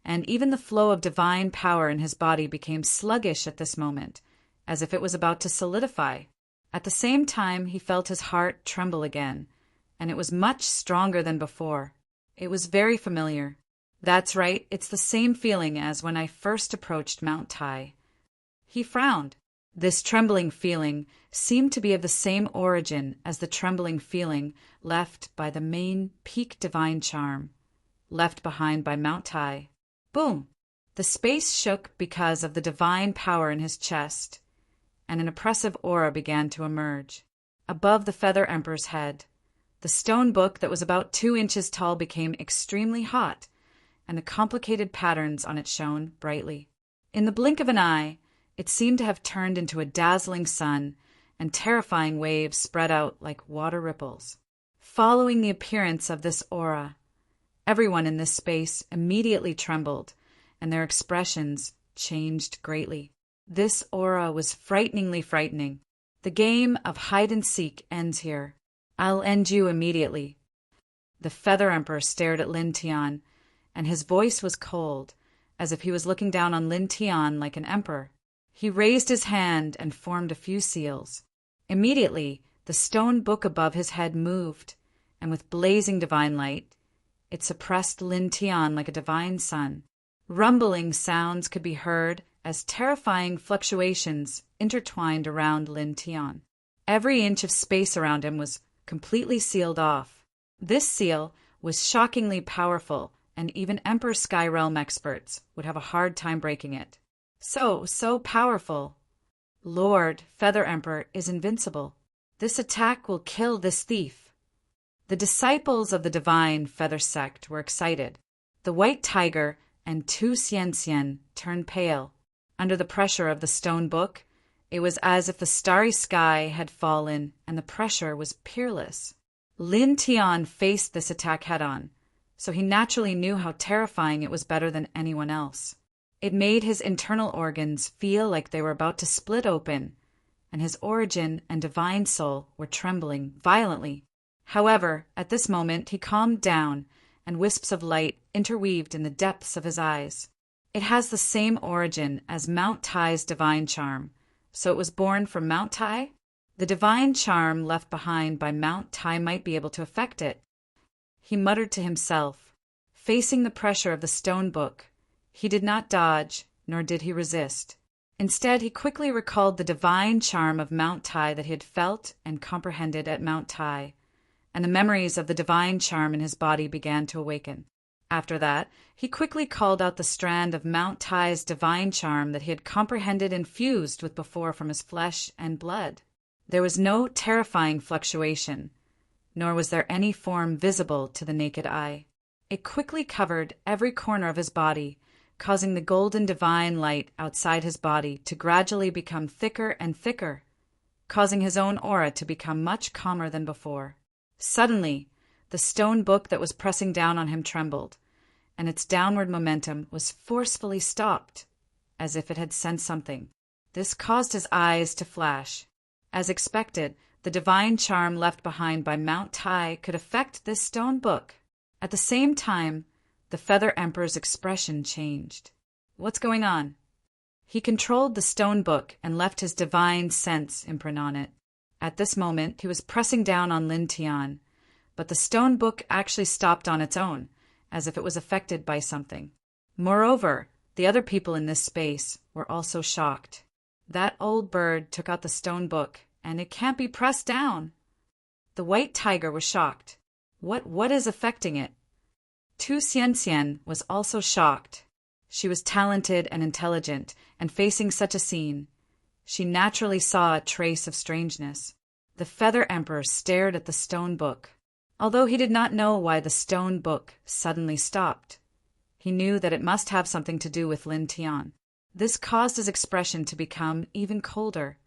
and even the flow of divine power in his body became sluggish at this moment, as if it was about to solidify. At the same time, he felt his heart tremble again, and it was much stronger than before. It was very familiar. That's right, it's the same feeling as when I first approached Mount Tai. He frowned. This trembling feeling seemed to be of the same origin as the trembling feeling left by the main peak divine charm, left behind by Mount Tai. Boom! The space shook because of the divine power in his chest, and an oppressive aura began to emerge. Above the Feather Emperor's head, the stone book that was about 2 inches tall became extremely hot, and the complicated patterns on it shone brightly. In the blink of an eye, it seemed to have turned into a dazzling sun, and terrifying waves spread out like water ripples. Following the appearance of this aura, everyone in this space immediately trembled, and their expressions changed greatly. This aura was frighteningly frightening. The game of hide-and-seek ends here. I'll end you immediately. The Feather Emperor stared at Lin Tian, and his voice was cold, as if he was looking down on Lin Tian like an emperor. He raised his hand and formed a few seals. Immediately, the stone book above his head moved, and with blazing divine light, it suppressed Lin Tian like a divine sun. Rumbling sounds could be heard as terrifying fluctuations intertwined around Lin Tian. Every inch of space around him was completely sealed off. This seal was shockingly powerful, and even Emperor Sky Realm experts would have a hard time breaking it. So powerful. Lord Feather Emperor is invincible. This attack will kill this thief. The disciples of the divine Feather Sect were excited. The White Tiger and Tu Xianxian turned pale. Under the pressure of the stone book, it was as if the starry sky had fallen, and the pressure was peerless. Lin Tian faced this attack head-on, so he naturally knew how terrifying it was better than anyone else. It made his internal organs feel like they were about to split open, and his origin and divine soul were trembling violently. However, at this moment he calmed down, and wisps of light interweaved in the depths of his eyes. It has the same origin as Mount Tai's divine charm, so it was born from Mount Tai? The divine charm left behind by Mount Tai might be able to affect it. He muttered to himself. Facing the pressure of the stone book, he did not dodge, nor did he resist. Instead, he quickly recalled the divine charm of Mount Tai that he had felt and comprehended at Mount Tai, and the memories of the divine charm in his body began to awaken. After that, he quickly called out the strand of Mount Tai's divine charm that he had comprehended and fused with before from his flesh and blood. There was no terrifying fluctuation, nor was there any form visible to the naked eye. It quickly covered every corner of his body, causing the golden divine light outside his body to gradually become thicker and thicker, causing his own aura to become much calmer than before. Suddenly, the stone book that was pressing down on him trembled, and its downward momentum was forcefully stopped, as if it had sensed something. This caused his eyes to flash. As expected, the divine charm left behind by Mount Tai could affect this stone book. At the same time, the Feather Emperor's expression changed. What's going on? He controlled the stone book and left his divine sense imprint on it. At this moment, he was pressing down on Lin Tian, but the stone book actually stopped on its own, as if it was affected by something. Moreover, the other people in this space were also shocked. That old bird took out the stone book, and it can't be pressed down. The white tiger was shocked. What is affecting it? Tu Xianxian was also shocked. She was talented and intelligent, and facing such a scene, she naturally saw a trace of strangeness. The Feather Emperor stared at the stone book. Although he did not know why the stone book suddenly stopped, he knew that it must have something to do with Lin Tian. This caused his expression to become even colder,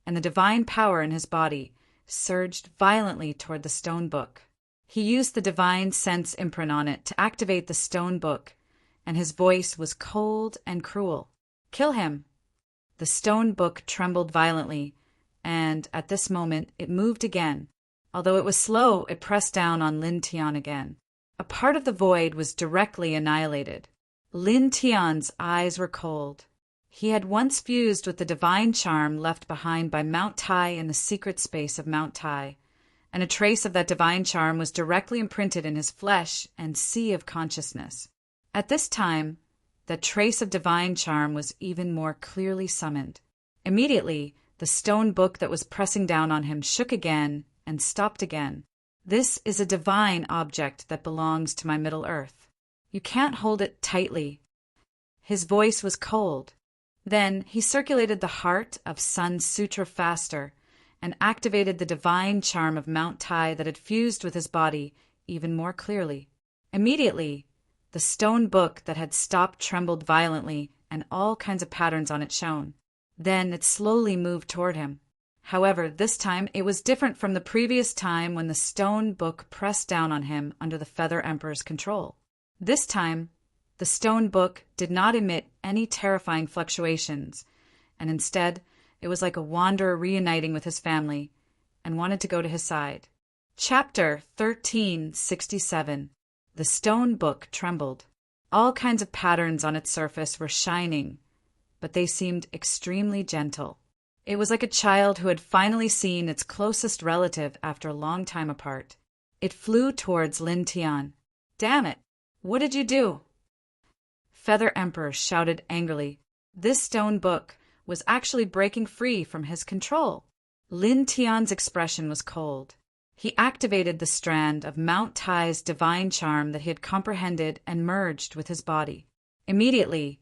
and the divine power in his body surged violently toward the stone book. He used the divine sense imprint on it to activate the stone book, and his voice was cold and cruel. "Kill him!" The stone book trembled violently, and at this moment it moved again. Although it was slow, it pressed down on Lin Tian again. A part of the void was directly annihilated. Lin Tian's eyes were cold. He had once fused with the divine charm left behind by Mount Tai in the secret space of Mount Tai, and a trace of that divine charm was directly imprinted in his flesh and sea of consciousness. At this time, that trace of divine charm was even more clearly summoned. Immediately, the stone book that was pressing down on him shook again and stopped again. "This is a divine object that belongs to my Middle Earth. You can't hold it tightly." His voice was cold. Then he circulated the heart of Sun Sutra faster and activated the divine charm of Mount Tai that had fused with his body even more clearly. Immediately, the stone book that had stopped trembled violently, and all kinds of patterns on it shone. Then it slowly moved toward him. However, this time it was different from the previous time when the stone book pressed down on him under the Feather Emperor's control. This time, the stone book did not emit any terrifying fluctuations, and instead, it was like a wanderer reuniting with his family and wanted to go to his side. Chapter 1367. The stone book trembled. All kinds of patterns on its surface were shining, but they seemed extremely gentle. It was like a child who had finally seen its closest relative after a long time apart. It flew towards Lin Tian. "Damn it! What did you do?" Feather Emperor shouted angrily. This stone book was actually breaking free from his control. Lin Tian's expression was cold. He activated the strand of Mount Tai's divine charm that he had comprehended and merged with his body. Immediately,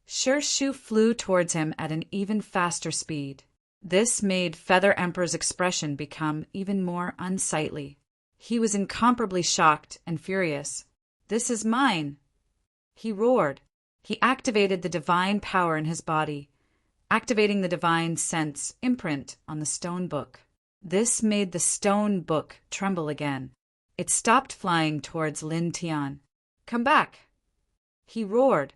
Shu flew towards him at an even faster speed. This made Feather Emperor's expression become even more unsightly. He was incomparably shocked and furious. "This is mine!" He roared. He activated the divine power in his body, activating the divine sense imprint on the stone book. This made the stone book tremble again. It stopped flying towards Lin Tian. "Come back!" He roared.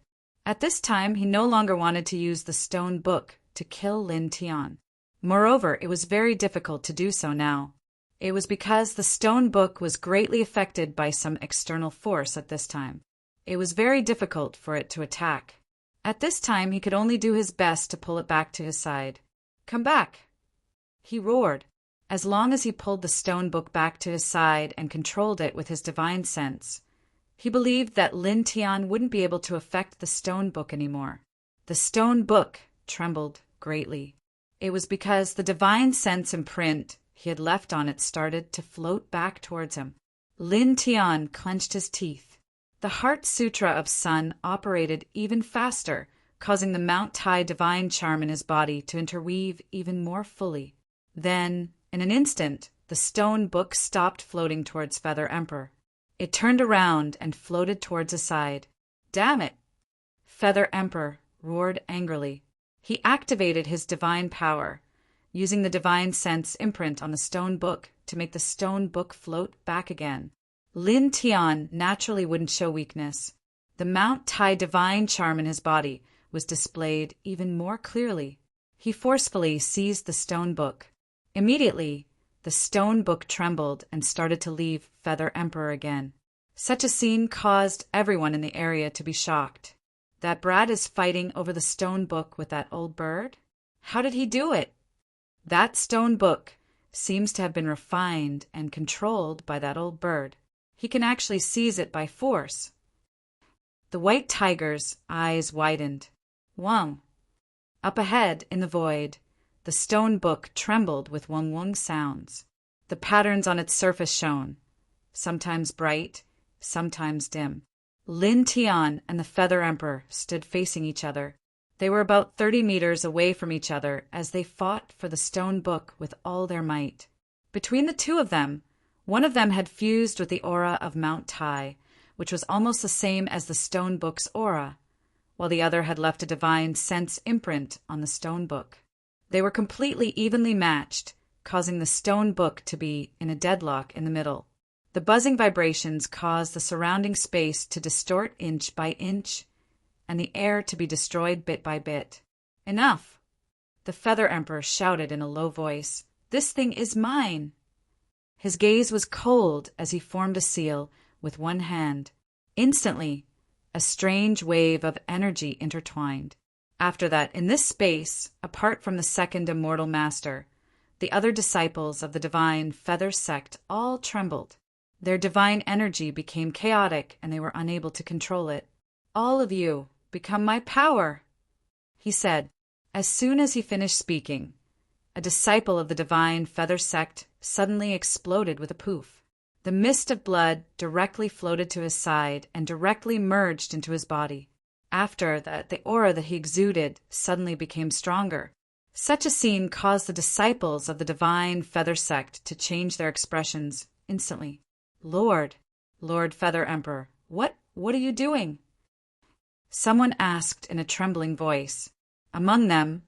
At this time, he no longer wanted to use the stone book to kill Lin Tian. Moreover, it was very difficult to do so now. It was because the stone book was greatly affected by some external force at this time. It was very difficult for it to attack. At this time, he could only do his best to pull it back to his side. "Come back!" he roared. As long as he pulled the stone book back to his side and controlled it with his divine sense, he believed that Lin Tian wouldn't be able to affect the stone book anymore. The stone book trembled greatly. It was because the divine sense imprint he had left on it started to float back towards him. Lin Tian clenched his teeth. The Heart Sutra of Sun operated even faster, causing the Mount Tai divine charm in his body to interweave even more fully. Then, in an instant, the stone book stopped floating towards Feather Emperor. It turned around and floated towards his side. "Damn it!" Feather Emperor roared angrily. He activated his divine power, using the divine sense imprint on the stone book to make the stone book float back again. Lin Tian naturally wouldn't show weakness. The Mount Tai divine charm in his body was displayed even more clearly. He forcefully seized the stone book. Immediately, the stone book trembled and started to leave Feather Emperor again. Such a scene caused everyone in the area to be shocked. That brat is fighting over the stone book with that old bird? How did he do it? That stone book seems to have been refined and controlled by that old bird. He can actually seize it by force. The white tiger's eyes widened. Wong. Up ahead, in the void, the stone book trembled with wong-wong sounds. The patterns on its surface shone, sometimes bright, sometimes dim. Lin Tian and the Feather Emperor stood facing each other. They were about 30 meters away from each other as they fought for the stone book with all their might. Between the two of them, one of them had fused with the aura of Mount Tai, which was almost the same as the stone book's aura, while the other had left a divine sense imprint on the stone book. They were completely evenly matched, causing the stone book to be in a deadlock in the middle. The buzzing vibrations caused the surrounding space to distort inch by inch, and the air to be destroyed bit by bit. "Enough!" The Feather Emperor shouted in a low voice. "This thing is mine!" His gaze was cold as he formed a seal with one hand. Instantly, a strange wave of energy intertwined. After that, in this space, apart from the second immortal master, the other disciples of the divine Feather sect all trembled. Their divine energy became chaotic and they were unable to control it. "All of you, become my power," he said. As soon as he finished speaking, a disciple of the divine Feather sect suddenly exploded with a poof. The mist of blood directly floated to his side and directly merged into his body. After that, the aura that he exuded suddenly became stronger. Such a scene caused the disciples of the divine Feather sect to change their expressions instantly. Lord Feather Emperor, what are you doing?" Someone asked in a trembling voice. Among them,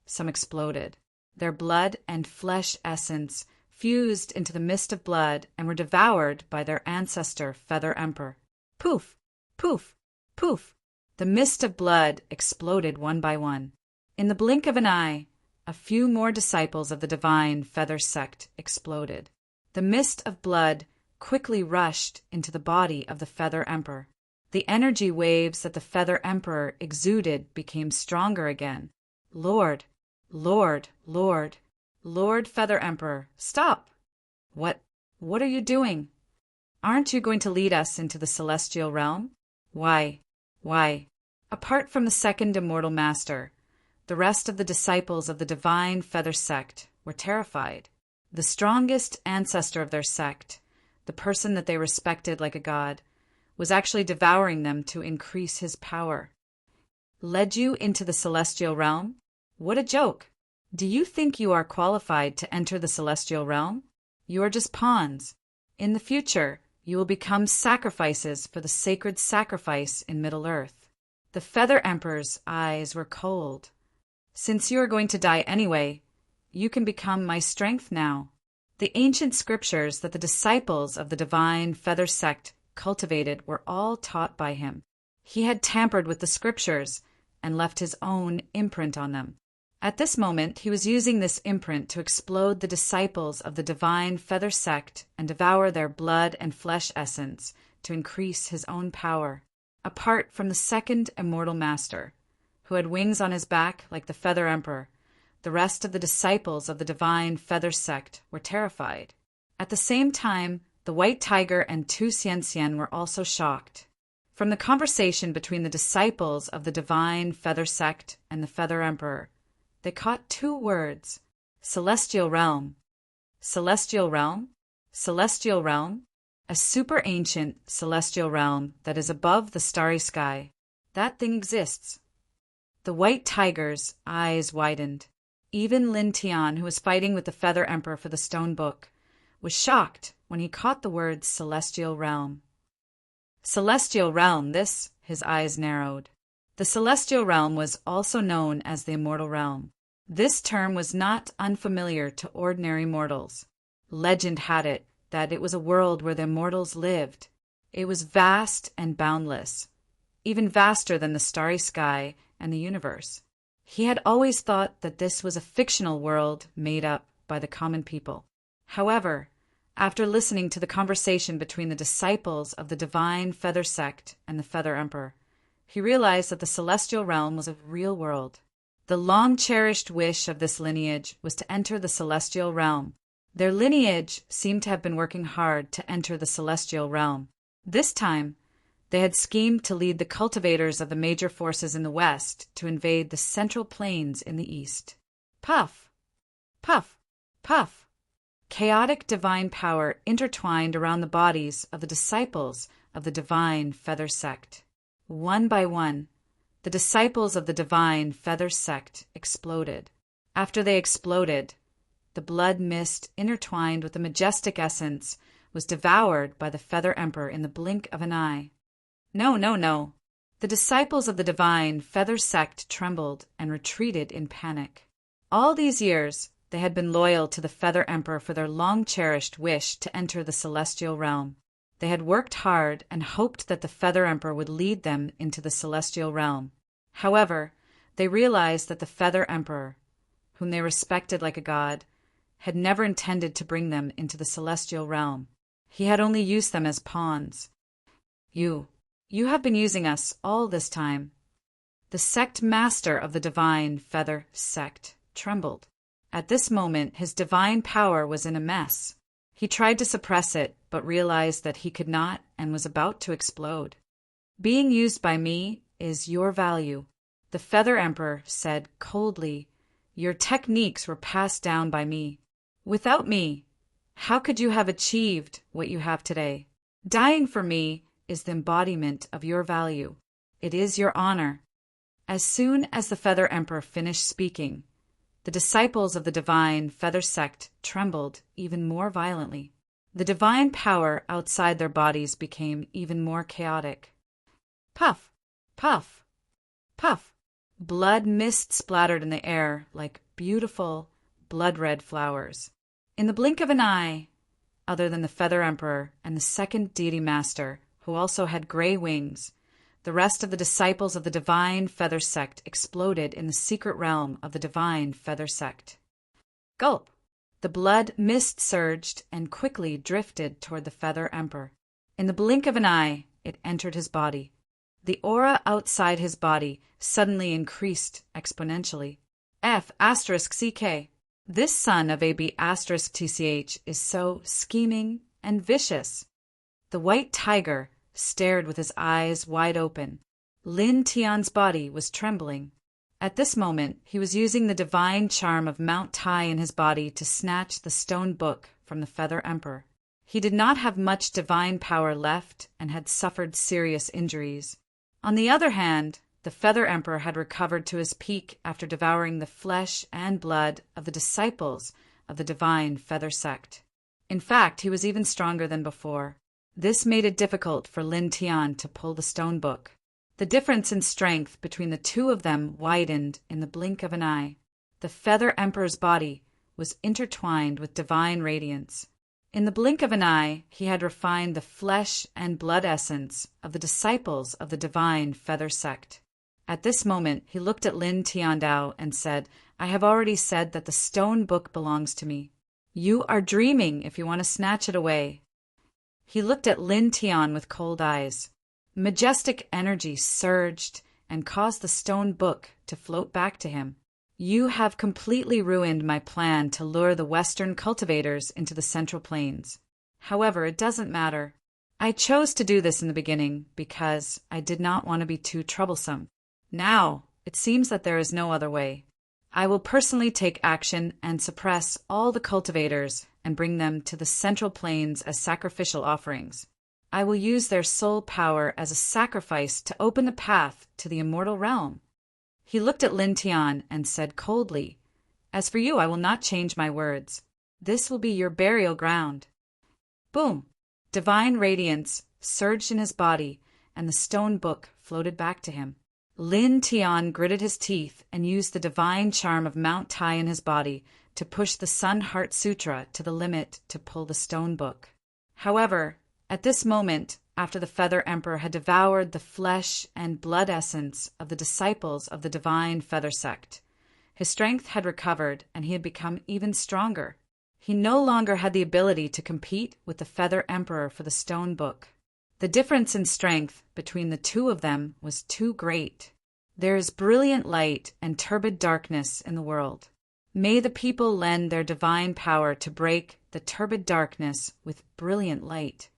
some exploded. Their blood and flesh essence fused into the mist of blood and were devoured by their ancestor Feather Emperor. Poof! Poof! Poof! The mist of blood exploded one by one. In the blink of an eye, a few more disciples of the divine Feather sect exploded. The mist of blood quickly rushed into the body of the Feather Emperor. The energy waves that the Feather Emperor exuded became stronger again. Lord Feather Emperor, stop! What are you doing? Aren't you going to lead us into the celestial realm? Why? Apart from the second immortal master, the rest of the disciples of the divine Feather sect were terrified. The strongest ancestor of their sect, the person that they respected like a god, was actually devouring them to increase his power. Led you into the celestial realm? What a joke! Do you think you are qualified to enter the celestial realm? You are just pawns. In the future, you will become sacrifices for the sacred sacrifice in Middle-earth. The Feather Emperor's eyes were cold. Since you are going to die anyway, you can become my strength now. The ancient scriptures that the disciples of the divine Feather sect cultivated were all taught by him. He had tampered with the scriptures and left his own imprint on them. At this moment, he was using this imprint to explode the disciples of the divine feather sect and devour their blood and flesh essence to increase his own power, apart from the second immortal master, who had wings on his back like the feather emperor. The rest of the disciples of the divine feather sect were terrified. At the same time, the white tiger and Tu Xian were also shocked. From the conversation between the disciples of the divine feather sect and the feather emperor, they caught two words: celestial realm. Celestial realm? Celestial realm? A super ancient celestial realm that is above the starry sky. That thing exists. The white tiger's eyes widened. Even Lin Tian, who was fighting with the feather emperor for the stone book, was shocked when he caught the words celestial realm. Celestial realm, this, his eyes narrowed. The celestial realm was also known as the immortal realm. This term was not unfamiliar to ordinary mortals. Legend had it that it was a world where the immortals lived. It was vast and boundless, even vaster than the starry sky and the universe. He had always thought that this was a fictional world made up by the common people. However, after listening to the conversation between the disciples of the divine feather sect and the feather emperor, he realized that the celestial realm was a real world. The long-cherished wish of this lineage was to enter the celestial realm. Their lineage seemed to have been working hard to enter the celestial realm. This time, they had schemed to lead the cultivators of the major forces in the west to invade the central plains in the east. Puff! Puff! Puff! Chaotic divine power intertwined around the bodies of the disciples of the divine feather sect. One by one, the disciples of the divine feather sect exploded. After they exploded, the blood mist intertwined with the majestic essence was devoured by the feather emperor in the blink of an eye. No, no, no. The disciples of the divine feather sect trembled and retreated in panic. All these years, they had been loyal to the feather emperor for their long-cherished wish to enter the celestial realm. They had worked hard and hoped that the feather emperor would lead them into the celestial realm. However, they realized that the feather emperor, whom they respected like a god, had never intended to bring them into the celestial realm. He had only used them as pawns. You have been using us all this time. The sect master of the divine feather sect trembled. At this moment, his divine power was in a mess. He tried to suppress it, but realized that he could not and was about to explode. Being used by me is your value. The feather emperor said coldly, your techniques were passed down by me. Without me, how could you have achieved what you have today? Dying for me is the embodiment of your value. It is your honor. As soon as the feather emperor finished speaking, the disciples of the divine feather sect trembled even more violently. The divine power outside their bodies became even more chaotic. Puff! Puff! Puff! Blood mist splattered in the air like beautiful, blood-red flowers. In the blink of an eye, other than the feather emperor and the second deity master, who also had gray wings, the rest of the disciples of the divine feather sect exploded in the secret realm of the divine feather sect. Gulp! The blood mist surged and quickly drifted toward the feather emperor. In the blink of an eye, it entered his body. The aura outside his body suddenly increased exponentially. F***CK. This son of AB*TCH is so scheming and vicious. The white tiger stared with his eyes wide open. Lin Tian's body was trembling. At this moment, he was using the divine charm of Mount Tai in his body to snatch the stone book from the feather emperor. He did not have much divine power left and had suffered serious injuries. On the other hand, the feather emperor had recovered to his peak after devouring the flesh and blood of the disciples of the divine feather sect. In fact, he was even stronger than before. This made it difficult for Lin Tian to pull the stone book. The difference in strength between the two of them widened in the blink of an eye. The feather emperor's body was intertwined with divine radiance. In the blink of an eye, he had refined the flesh and blood essence of the disciples of the divine feather sect. At this moment, he looked at Lin Tiandao and said, I have already said that the stone book belongs to me. You are dreaming if you want to snatch it away." He looked at Lin Tian with cold eyes. Majestic energy surged and caused the stone book to float back to him. "You have completely ruined my plan to lure the Western cultivators into the Central Plains. However, it doesn't matter. I chose to do this in the beginning because I did not want to be too troublesome. Now, it seems that there is no other way. I will personally take action and suppress all the cultivators and bring them to the Central Plains as sacrificial offerings. I will use their soul power as a sacrifice to open the path to the immortal realm." He looked at Lin Tian and said coldly, "As for you, I will not change my words. This will be your burial ground." Boom! Divine radiance surged in his body, and the stone book floated back to him. Lin Tian gritted his teeth and used the divine charm of Mount Tai in his body to push the Sun Heart Sutra to the limit to pull the stone book. However, at this moment, after the Feather Emperor had devoured the flesh and blood essence of the disciples of the divine Feather Sect, his strength had recovered and he had become even stronger. He no longer had the ability to compete with the Feather Emperor for the stone book. The difference in strength between the two of them was too great. There is brilliant light and turbid darkness in the world. May the people lend their divine power to break the turbid darkness with brilliant light.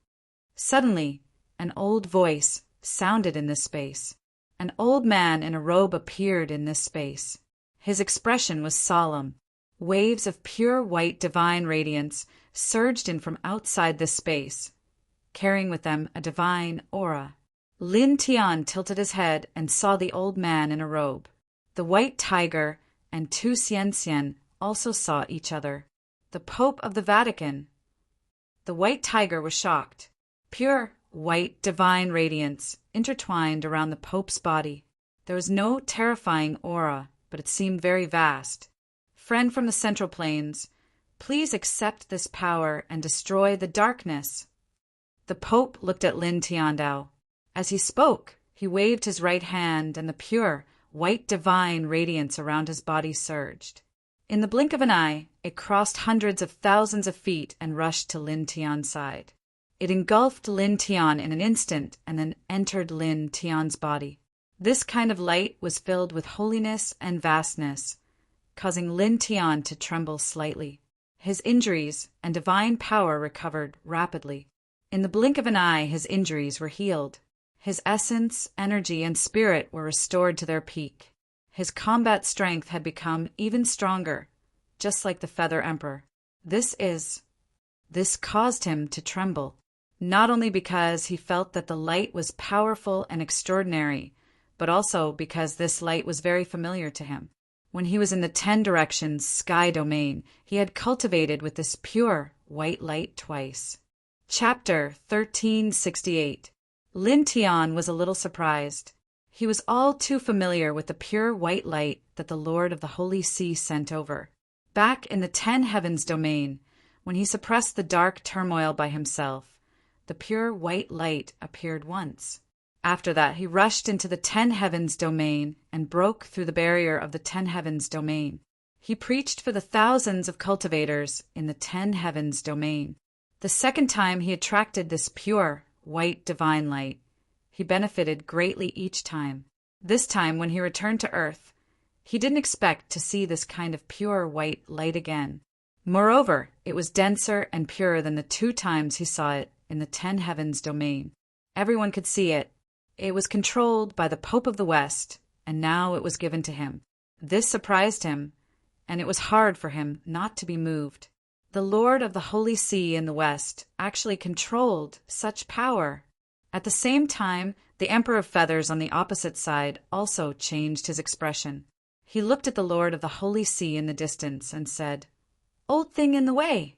Suddenly, an old voice sounded in this space. An old man in a robe appeared in this space. His expression was solemn. Waves of pure white divine radiance surged in from outside this space, carrying with them a divine aura. Lin Tian tilted his head and saw the old man in a robe. The white tiger and Tu Xianxian also saw each other. The Pope of the Vatican. The white tiger was shocked. Pure white divine radiance intertwined around the Pope's body. There was no terrifying aura, but it seemed very vast. "Friend from the Central Plains, please accept this power and destroy the darkness." The Pope looked at Lin Tiandao. As he spoke, he waved his right hand and the pure, white divine radiance around his body surged. In the blink of an eye, it crossed hundreds of thousands of feet and rushed to Lin Tian's side. It engulfed Lin Tian in an instant and then entered Lin Tian's body. This kind of light was filled with holiness and vastness, causing Lin Tian to tremble slightly. His injuries and divine power recovered rapidly. In the blink of an eye, his injuries were healed. His essence, energy, and spirit were restored to their peak. His combat strength had become even stronger, just like the Feather Emperor. This caused him to tremble, not only because he felt that the light was powerful and extraordinary, but also because this light was very familiar to him. When he was in the 10 Directions sky domain, he had cultivated with this pure white light twice. Chapter 1368. Lin Tian was a little surprised. He was all too familiar with the pure white light that the Lord of the Holy See sent over. Back in the 10 Heavens domain, when he suppressed the dark turmoil by himself, the pure white light appeared once. After that, he rushed into the 10 Heavens domain and broke through the barrier of the 10 Heavens domain. He preached for the thousands of cultivators in the 10 Heavens domain. The second time he attracted this pure, white divine light, he benefited greatly each time. This time, when he returned to Earth, he didn't expect to see this kind of pure white light again. Moreover, it was denser and purer than the 2 times he saw it in the 10 Heavens domain. Everyone could see it. It was controlled by the Pope of the West, and now it was given to him. This surprised him, and it was hard for him not to be moved. The Lord of the Holy See in the West actually controlled such power. At the same time, the Emperor of Feathers on the opposite side also changed his expression. He looked at the Lord of the Holy See in the distance and said, "Old thing in the way."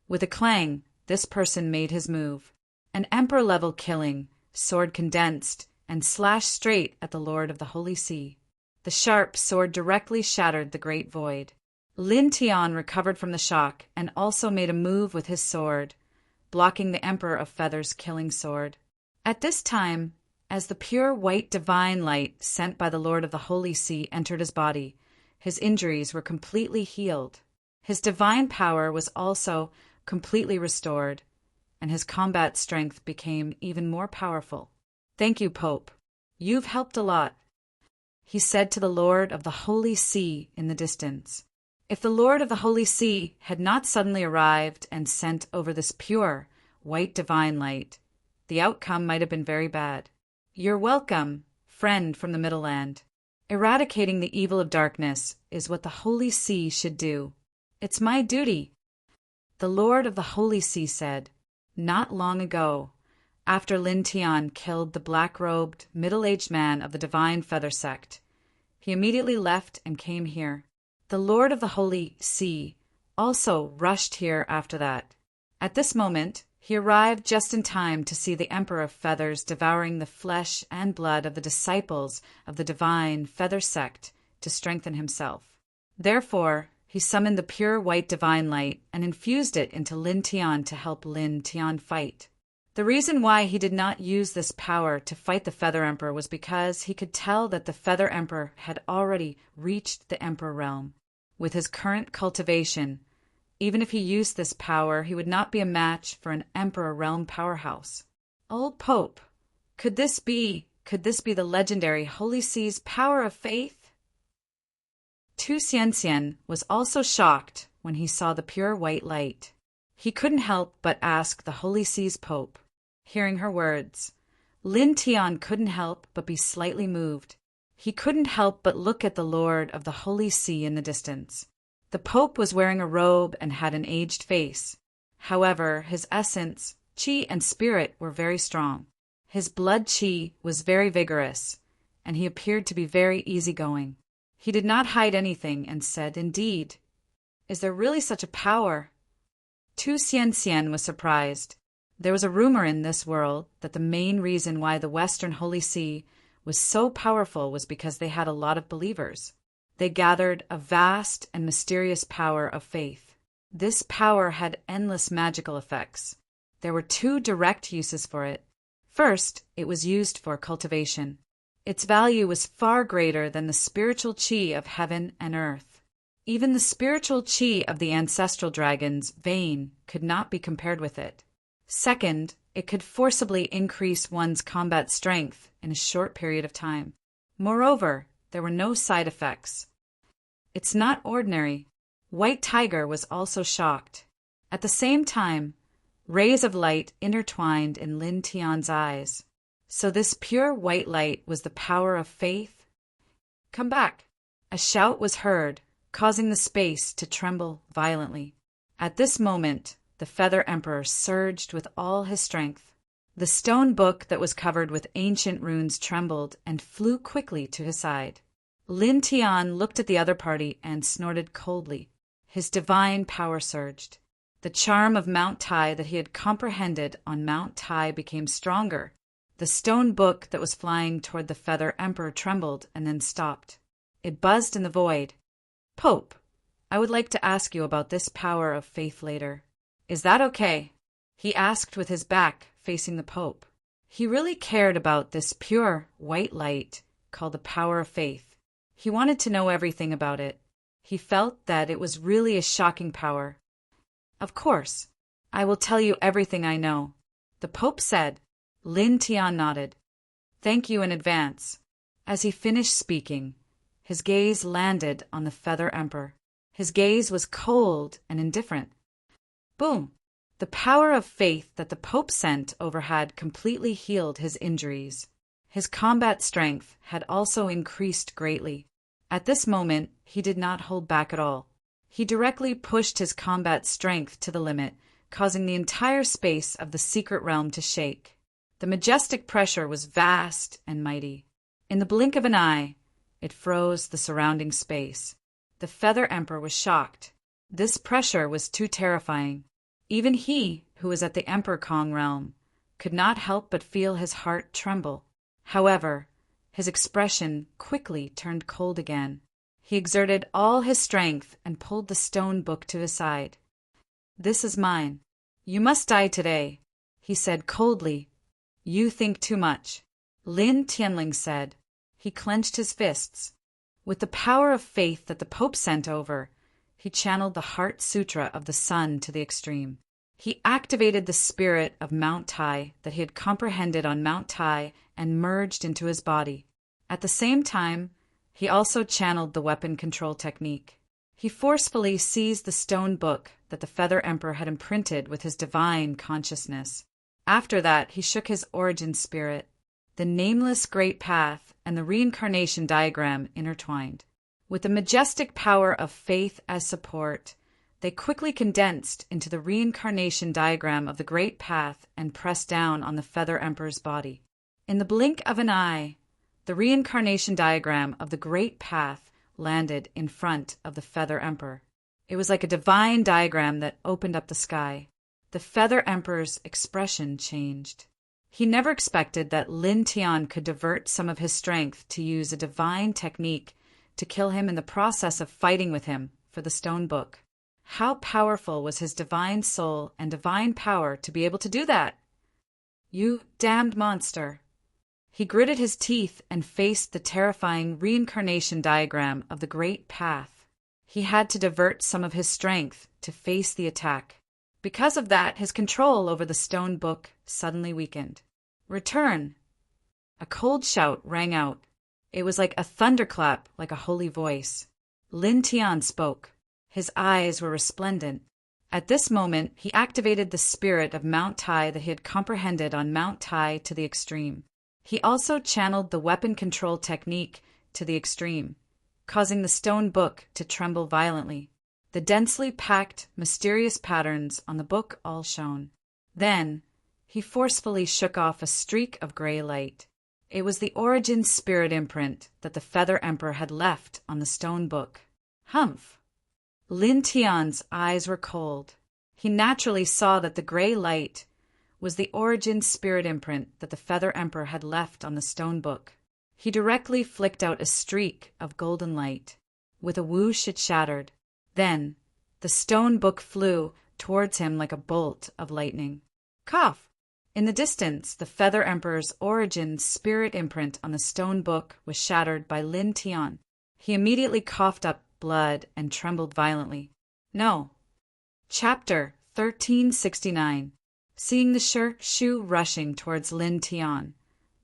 With a clang, this person made his move. An emperor-level killing, sword condensed, and slashed straight at the Lord of the Holy See. The sharp sword directly shattered the great void. Lin Tian recovered from the shock and also made a move with his sword, blocking the Emperor of Feathers' killing sword. At this time, as the pure white divine light sent by the Lord of the Holy See entered his body, his injuries were completely healed. His divine power was also completely restored, and his combat strength became even more powerful. "Thank you, Pope. You've helped a lot," he said to the Lord of the Holy See in the distance. If the Lord of the Holy See had not suddenly arrived and sent over this pure, white divine light, the outcome might have been very bad. "You're welcome, friend from the Middle Land. Eradicating the evil of darkness is what the Holy See should do. It's my duty," the Lord of the Holy See said. "Not long ago, after Lin Tian killed the black-robed, middle-aged man of the Divine Feather Sect, he immediately left and came here. The Lord of the Holy See also rushed here after that. At this moment, he arrived just in time to see the Emperor of Feathers devouring the flesh and blood of the disciples of the Divine Feather Sect to strengthen himself. Therefore, he summoned the pure white divine light and infused it into Lin Tian to help Lin Tian fight. The reason why he did not use this power to fight the Feather Emperor was because he could tell that the Feather Emperor had already reached the Emperor realm. With his current cultivation, even if he used this power, he would not be a match for an Emperor realm powerhouse. Old Pope, could this be the legendary Holy See's power of faith? Tu Xianxian was also shocked when he saw the pure white light. He couldn't help but ask the Holy See's Pope. Hearing her words, Lin Tian couldn't help but be slightly moved. He couldn't help but look at the Lord of the Holy See in the distance. The Pope was wearing a robe and had an aged face. However, his essence, qi and spirit were very strong. His blood qi was very vigorous, and he appeared to be very easygoing. He did not hide anything and said, "Indeed, is there really such a power?" Tu Xianxian was surprised. There was a rumor in this world that the main reason why the Western Holy See was so powerful was because they had a lot of believers. They gathered a vast and mysterious power of faith. This power had endless magical effects. There were two direct uses for it. First, it was used for cultivation. Its value was far greater than the spiritual qi of heaven and earth. Even the spiritual qi of the ancestral dragon's vein could not be compared with it. Second, it could forcibly increase one's combat strength in a short period of time. Moreover, there were no side effects. "It's not ordinary." White Tiger was also shocked. At the same time, rays of light intertwined in Lin Tian's eyes. So this pure white light was the power of faith? "Come back!" A shout was heard, causing the space to tremble violently. At this moment, the Feather Emperor surged with all his strength. The stone book that was covered with ancient runes trembled and flew quickly to his side. Lin Tian looked at the other party and snorted coldly. His divine power surged. The charm of Mount Tai that he had comprehended on Mount Tai became stronger. The stone book that was flying toward the Feather Emperor trembled and then stopped. It buzzed in the void. "Pope, I would like to ask you about this power of faith later. Is that okay?" he asked with his back facing the Pope. He really cared about this pure white light called the power of faith. He wanted to know everything about it. He felt that it was really a shocking power. "Of course, I will tell you everything I know," the Pope said. Lin Tian nodded. "Thank you in advance." As he finished speaking, his gaze landed on the Feather Emperor. His gaze was cold and indifferent. Boom! The power of faith that the Pope sent over had completely healed his injuries. His combat strength had also increased greatly. At this moment, he did not hold back at all. He directly pushed his combat strength to the limit, causing the entire space of the secret realm to shake. The majestic pressure was vast and mighty. In the blink of an eye, it froze the surrounding space. The Feather Emperor was shocked. This pressure was too terrifying. Even he, who was at the Emperor Kong realm, could not help but feel his heart tremble. However, his expression quickly turned cold again. He exerted all his strength and pulled the stone book to his side. "This is mine. You must die today," he said coldly. "You think too much," Lin Tianling said. He clenched his fists. With the power of faith that the Pope sent over, he channeled the Heart Sutra of the Sun to the extreme. He activated the spirit of Mount Tai that he had comprehended on Mount Tai and merged into his body. At the same time, he also channeled the weapon control technique. He forcefully seized the stone book that the Feather Emperor had imprinted with his divine consciousness. After that, he shook his origin spirit. The nameless great path and the reincarnation diagram intertwined. With the majestic power of faith as support, they quickly condensed into the reincarnation diagram of the great path and pressed down on the Feather Emperor's body. In the blink of an eye, the reincarnation diagram of the great path landed in front of the Feather Emperor. It was like a divine diagram that opened up the sky. The Feather Emperor's expression changed. He never expected that Lin Tian could divert some of his strength to use a divine technique to kill him in the process of fighting with him for the stone book. How powerful was his divine soul and divine power to be able to do that? "You damned monster." He gritted his teeth and faced the terrifying reincarnation diagram of the great path. He had to divert some of his strength to face the attack. Because of that, his control over the stone book suddenly weakened. "Return!" A cold shout rang out. It was like a thunderclap, like a holy voice. Lin Tian spoke. His eyes were resplendent. At this moment, he activated the spirit of Mount Tai that he had comprehended on Mount Tai to the extreme. He also channeled the weapon control technique to the extreme, causing the stone book to tremble violently. The densely packed, mysterious patterns on the book all shone. Then, he forcefully shook off a streak of gray light. It was the origin spirit imprint that the Feather Emperor had left on the stone book. Humph! Lin Tian's eyes were cold. He naturally saw that the gray light was the origin spirit imprint that the Feather Emperor had left on the stone book. He directly flicked out a streak of golden light. With a whoosh it shattered. Then, the stone book flew towards him like a bolt of lightning. Cough! In the distance, the Feather Emperor's origin spirit imprint on the stone book was shattered by Lin Tian. He immediately coughed up blood and trembled violently. No. Chapter 1369. Seeing the Shu rushing towards Lin Tian,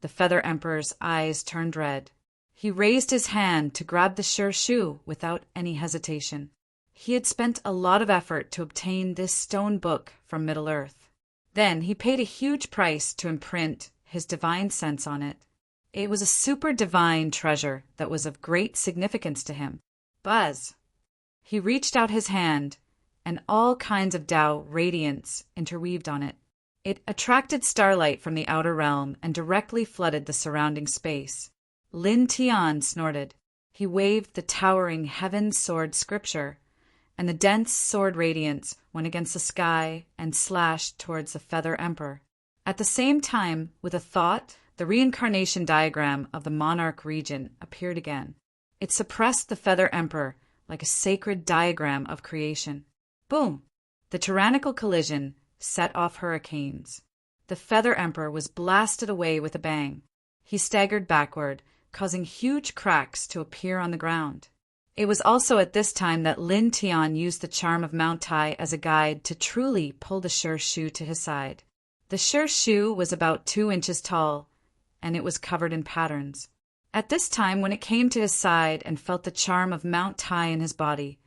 the Feather Emperor's eyes turned red. He raised his hand to grab the Shu without any hesitation. He had spent a lot of effort to obtain this stone book from Middle-earth. Then he paid a huge price to imprint his divine sense on it. It was a super divine treasure that was of great significance to him. Buzz! He reached out his hand, and all kinds of Tao radiance interweaved on it. It attracted starlight from the outer realm and directly flooded the surrounding space. Lin Tian snorted. He waved the towering heaven sword scripture, and the dense sword radiance went against the sky and slashed towards the Feather Emperor. At the same time, with a thought, the reincarnation diagram of the monarch region appeared again. It suppressed the Feather Emperor like a sacred diagram of creation. Boom! The tyrannical collision set off hurricanes. The Feather Emperor was blasted away with a bang. He staggered backward, causing huge cracks to appear on the ground. It was also at this time that Lin Tian used the charm of Mount Tai as a guide to truly pull the Shu to his side. The Shu was about 2 inches tall, and it was covered in patterns. At this time, when it came to his side and felt the charm of Mount Tai in his body,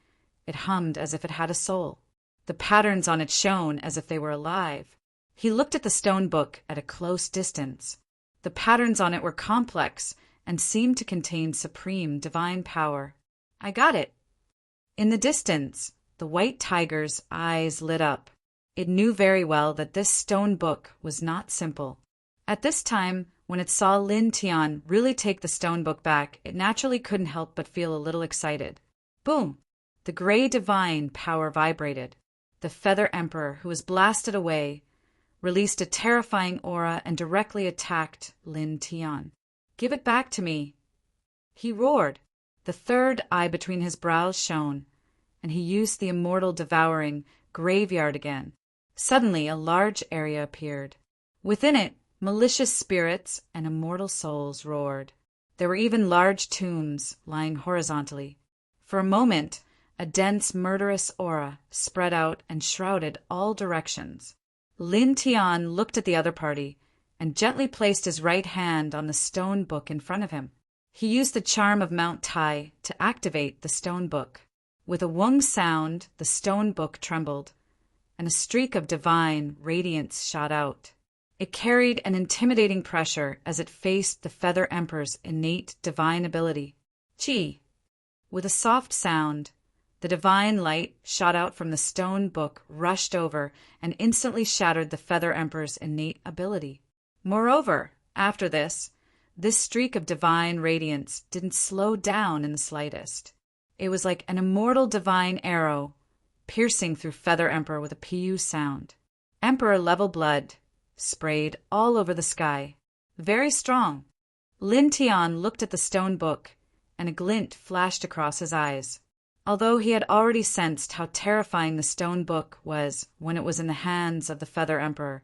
it hummed as if it had a soul. The patterns on it shone as if they were alive. He looked at the stone book at a close distance. The patterns on it were complex and seemed to contain supreme divine power. I got it. In the distance, the white tiger's eyes lit up. It knew very well that this stone book was not simple. At this time, when it saw Lin Tian really take the stone book back, it naturally couldn't help but feel a little excited. Boom! The gray divine power vibrated. The Feather Emperor, who was blasted away, released a terrifying aura and directly attacked Lin Tian. Give it back to me! He roared. The third eye between his brows shone, and he used the immortal devouring graveyard again. Suddenly, a large area appeared. Within it, malicious spirits and immortal souls roared. There were even large tombs lying horizontally. For a moment, a dense, murderous aura spread out and shrouded all directions. Lin Tian looked at the other party and gently placed his right hand on the stone book in front of him. He used the charm of Mount Tai to activate the stone book. With a wung sound, the stone book trembled, and a streak of divine radiance shot out. It carried an intimidating pressure as it faced the Feather Emperor's innate divine ability. Chi! With a soft sound, the divine light shot out from the stone book, rushed over, and instantly shattered the Feather Emperor's innate ability. Moreover, after this streak of divine radiance didn't slow down in the slightest. It was like an immortal divine arrow piercing through Feather Emperor with a pu sound. Emperor-level blood sprayed all over the sky. Very strong. Lin Tian looked at the stone book, and a glint flashed across his eyes. Although he had already sensed how terrifying the stone book was when it was in the hands of the Feather Emperor,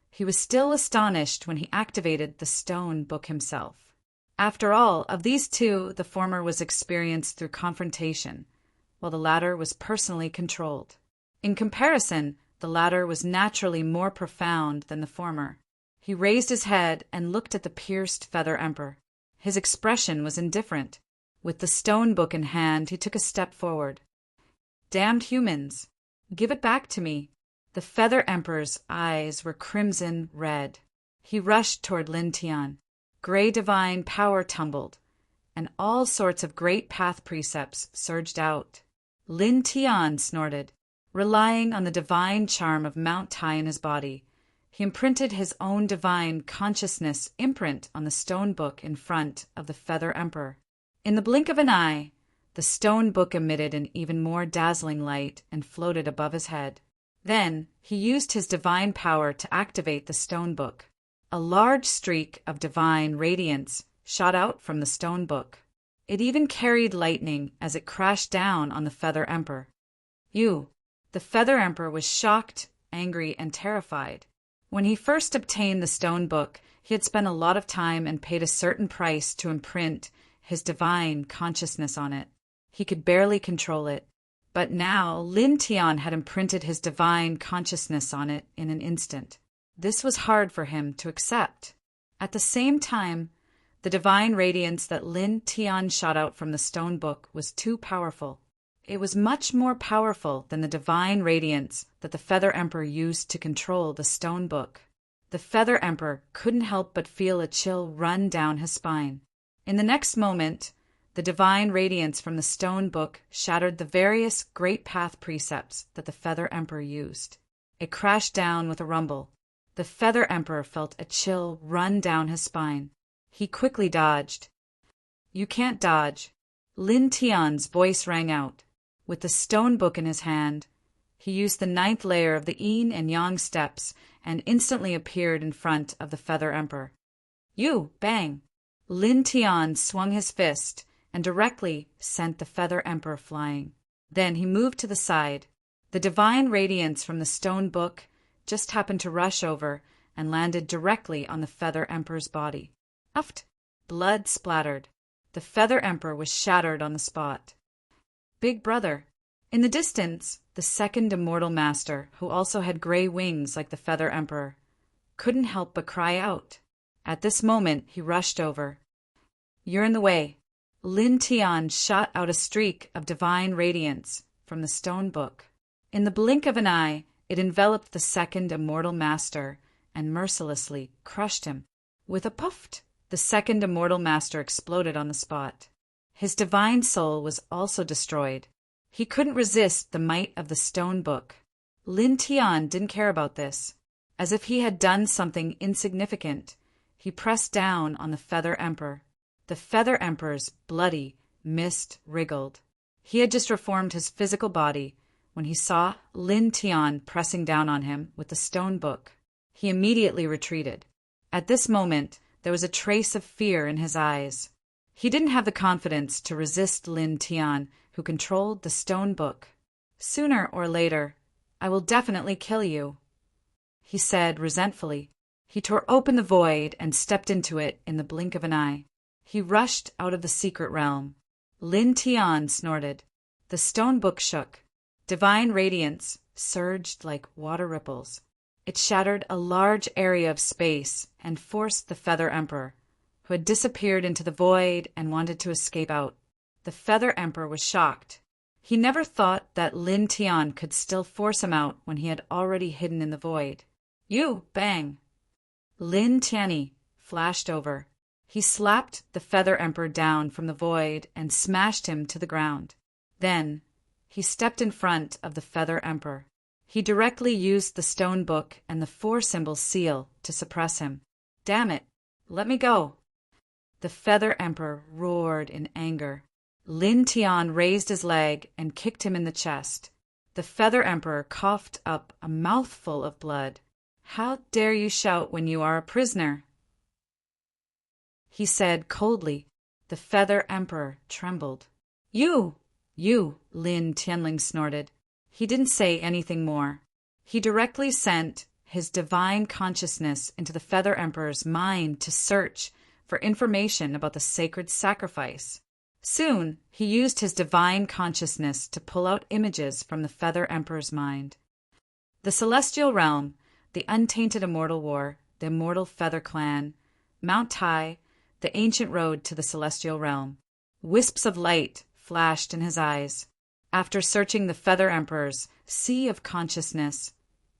he was still astonished when he activated the stone book himself. After all, of these two, the former was experienced through confrontation, while the latter was personally controlled. In comparison, the latter was naturally more profound than the former. He raised his head and looked at the pierced Feather Emperor. His expression was indifferent. With the stone book in hand, he took a step forward. Damned humans! Give it back to me! The Feather Emperor's eyes were crimson red. He rushed toward Lin Tian. Gray divine power tumbled, and all sorts of great path precepts surged out. Lin Tian snorted. Relying on the divine charm of Mount Tai in his body, he imprinted his own divine consciousness imprint on the stone book in front of the Feather Emperor. In the blink of an eye, the stone book emitted an even more dazzling light and floated above his head. Then he used his divine power to activate the stone book. A large streak of divine radiance shot out from the stone book. It even carried lightning as it crashed down on the Feather Emperor. The Feather Emperor was shocked, angry, and terrified. When he first obtained the stone book, he had spent a lot of time and paid a certain price to imprint his divine consciousness on it. He could barely control it. But now Lin Tian had imprinted his divine consciousness on it in an instant. This was hard for him to accept. At the same time, the divine radiance that Lin Tian shot out from the stone book was too powerful. It was much more powerful than the divine radiance that the Feather Emperor used to control the stone book. The Feather Emperor couldn't help but feel a chill run down his spine. In the next moment, the divine radiance from the stone book shattered the various great path precepts that the Feather Emperor used. It crashed down with a rumble. The Feather Emperor felt a chill run down his spine. He quickly dodged. You can't dodge. Lin Tian's voice rang out. With the stone book in his hand, he used the 9th layer of the Yin and Yang steps and instantly appeared in front of the Feather Emperor. Bang! Lin Tian swung his fist and directly sent the Feather Emperor flying. Then he moved to the side. The divine radiance from the stone book just happened to rush over and landed directly on the Feather Emperor's body. Uft! Blood splattered. The Feather Emperor was shattered on the spot. Big brother. In the distance, the second immortal master, who also had gray wings like the Feather Emperor, couldn't help but cry out. At this moment, he rushed over. You're in the way. Lin Tian shot out a streak of divine radiance from the stone book. In the blink of an eye, it enveloped the second immortal master and mercilessly crushed him. With a puff, the second immortal master exploded on the spot. His divine soul was also destroyed. He couldn't resist the might of the stone book. Lin Tian didn't care about this. As if he had done something insignificant, he pressed down on the Feather Emperor. The Feather Emperor's bloody mist wriggled. He had just reformed his physical body when he saw Lin Tian pressing down on him with the stone book. He immediately retreated. At this moment, there was a trace of fear in his eyes. He didn't have the confidence to resist Lin Tian, who controlled the stone book. Sooner or later, I will definitely kill you, he said resentfully. He tore open the void and stepped into it in the blink of an eye. He rushed out of the secret realm. Lin Tian snorted. The stone book shook. Divine radiance surged like water ripples. It shattered a large area of space and forced the Feather Emperor, who had disappeared into the void and wanted to escape out. The Feather Emperor was shocked. He never thought that Lin Tian could still force him out when he had already hidden in the void. You! Bang! Lin Tianyi flashed over. He slapped the Feather Emperor down from the void and smashed him to the ground. Then he stepped in front of the Feather Emperor. He directly used the stone book and the 4-symbol seal to suppress him. Damn it! Let me go! The Feather Emperor roared in anger. Lin Tian raised his leg and kicked him in the chest. The Feather Emperor coughed up a mouthful of blood. How dare you shout when you are a prisoner? He said coldly. The Feather Emperor trembled. You, Lin Tianling snorted. He didn't say anything more. He directly sent his divine consciousness into the Feather Emperor's mind to search for information about the sacred sacrifice. Soon, he used his divine consciousness to pull out images from the Feather Emperor's mind. The Celestial Realm, the Untainted Immortal War, the Immortal Feather Clan, Mount Tai, the ancient road to the Celestial Realm. Wisps of light flashed in his eyes. After searching the Feather Emperor's sea of consciousness,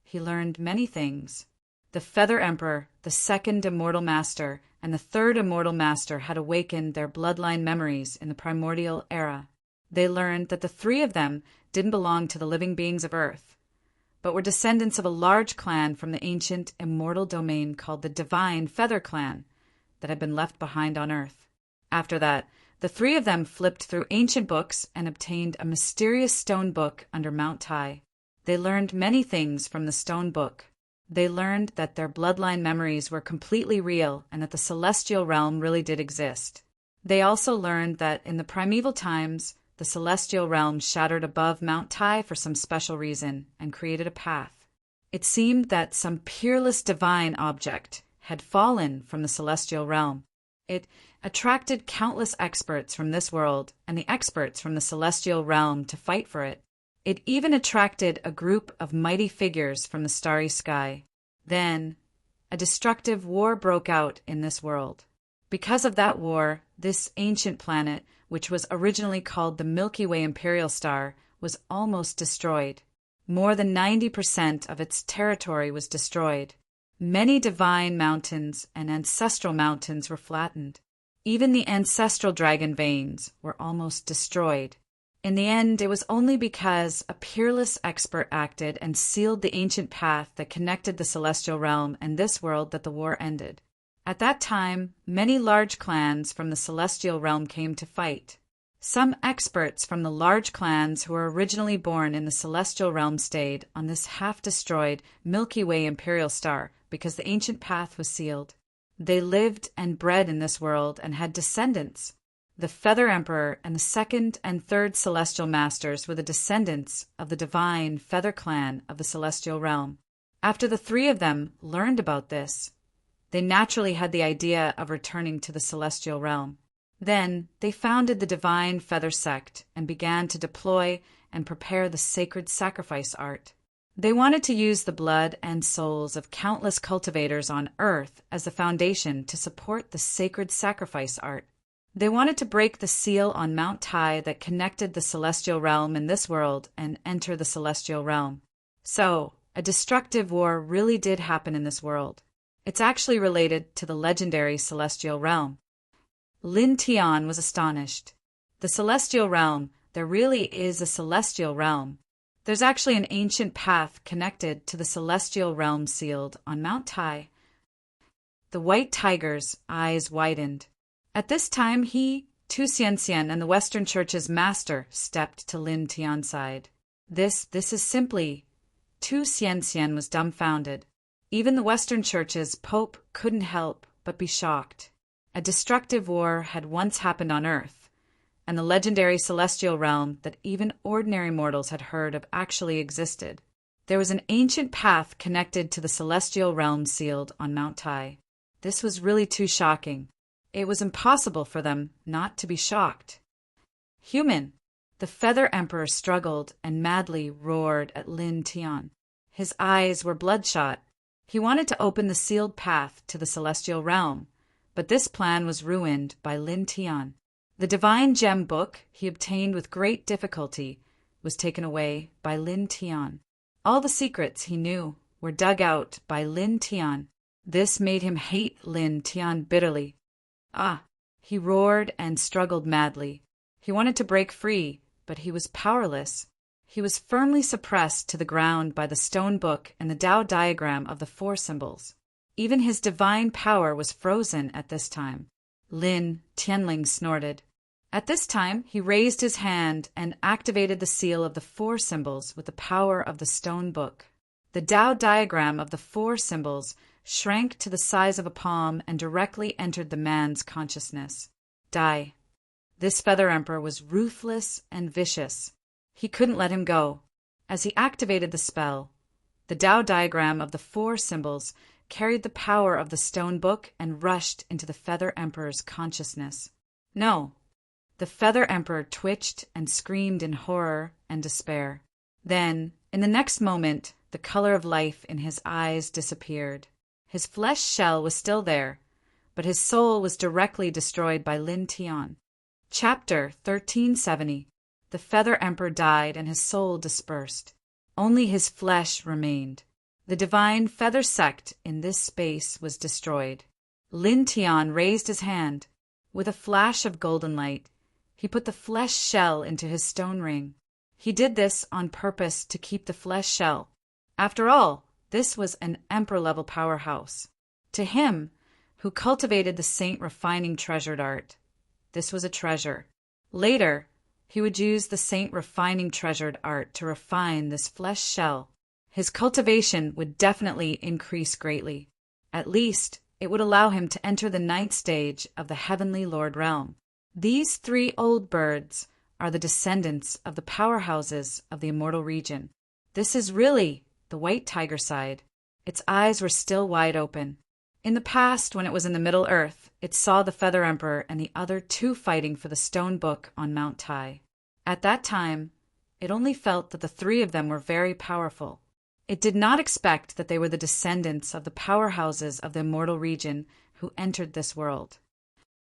he learned many things. The Feather Emperor, the second Immortal Master, and the third Immortal Master had awakened their bloodline memories in the primordial era. They learned that the 3 of them didn't belong to the living beings of Earth, but were descendants of a large clan from the ancient immortal domain called the Divine Feather Clan that had been left behind on Earth. After that, the 3 of them flipped through ancient books and obtained a mysterious stone book under Mount Tai. They learned many things from the stone book. They learned that their bloodline memories were completely real and that the celestial realm really did exist. They also learned that in the primeval times, the celestial realm shattered above Mount Tai for some special reason and created a path. It seemed that some peerless divine object had fallen from the celestial realm. It attracted countless experts from this world and the experts from the celestial realm to fight for it. It even attracted a group of mighty figures from the starry sky. Then, a destructive war broke out in this world. Because of that war, this ancient planet, which was originally called the Milky Way Imperial Star, was almost destroyed. More than 90% of its territory was destroyed. Many divine mountains and ancestral mountains were flattened. Even the ancestral dragon veins were almost destroyed. In the end, it was only because a peerless expert acted and sealed the ancient path that connected the celestial realm and this world that the war ended. At that time, many large clans from the celestial realm came to fight. Some experts from the large clans who were originally born in the celestial realm stayed on this half-destroyed Milky Way Imperial Star because the ancient path was sealed. They lived and bred in this world and had descendants. The Feather Emperor and the second and third Celestial Masters were the descendants of the divine Feather Clan of the Celestial Realm. After the 3 of them learned about this, they naturally had the idea of returning to the Celestial Realm. Then they founded the Divine Feather Sect and began to deploy and prepare the sacred sacrifice art. They wanted to use the blood and souls of countless cultivators on Earth as the foundation to support the sacred sacrifice art. They wanted to break the seal on Mount Tai that connected the celestial realm in this world and enter the celestial realm. So, a destructive war really did happen in this world. It's actually related to the legendary celestial realm. Lin Tian was astonished. The celestial realm, there really is a celestial realm. There's actually an ancient path connected to the celestial realm sealed on Mount Tai. The white tiger's eyes widened. At this time, he, Tu Xianxian, and the Western Church's master stepped to Lin Tian's side. This is simply... Tu Xianxian was dumbfounded. Even the Western Church's Pope couldn't help but be shocked. A destructive war had once happened on Earth, and the legendary celestial realm that even ordinary mortals had heard of actually existed. There was an ancient path connected to the celestial realm sealed on Mount Tai. This was really too shocking. It was impossible for them not to be shocked. Human! The Feather Emperor struggled and madly roared at Lin Tian. His eyes were bloodshot. He wanted to open the sealed path to the celestial realm, but this plan was ruined by Lin Tian. The divine gem book he obtained with great difficulty was taken away by Lin Tian. All the secrets he knew were dug out by Lin Tian. This made him hate Lin Tian bitterly. He roared and struggled madly. He wanted to break free, but he was powerless. He was firmly suppressed to the ground by the stone book and the Tao diagram of the four symbols. Even his divine power was frozen at this time. Lin Tianling snorted. At this time, he raised his hand and activated the seal of the four symbols with the power of the stone book. The Tao diagram of the four symbols shrank to the size of a palm and directly entered the man's consciousness. Die. This Feather Emperor was ruthless and vicious. He couldn't let him go. As he activated the spell, the Tao diagram of the four symbols carried the power of the stone book and rushed into the Feather Emperor's consciousness. No. The Feather Emperor twitched and screamed in horror and despair. Then, in the next moment, the color of life in his eyes disappeared. His flesh shell was still there, but his soul was directly destroyed by Lin Tian. Chapter 1370. The Feather Emperor died and his soul dispersed. Only his flesh remained. The divine feather sect in this space was destroyed. Lin Tian raised his hand. With a flash of golden light, he put the flesh shell into his stone ring. He did this on purpose to keep the flesh shell. After all, this was an emperor-level powerhouse. To him, who cultivated the saint refining treasured art, this was a treasure. Later, he would use the saint refining treasured art to refine this flesh shell. His cultivation would definitely increase greatly. At least, it would allow him to enter the ninth stage of the heavenly Lord realm. These three old birds are the descendants of the powerhouses of the immortal region. This is really the white tiger side. Its eyes were still wide open. In the past, when it was in the Middle Earth, it saw the Feather Emperor and the other two fighting for the stone book on Mount Tai. At that time, it only felt that the three of them were very powerful. It did not expect that they were the descendants of the powerhouses of the immortal region who entered this world.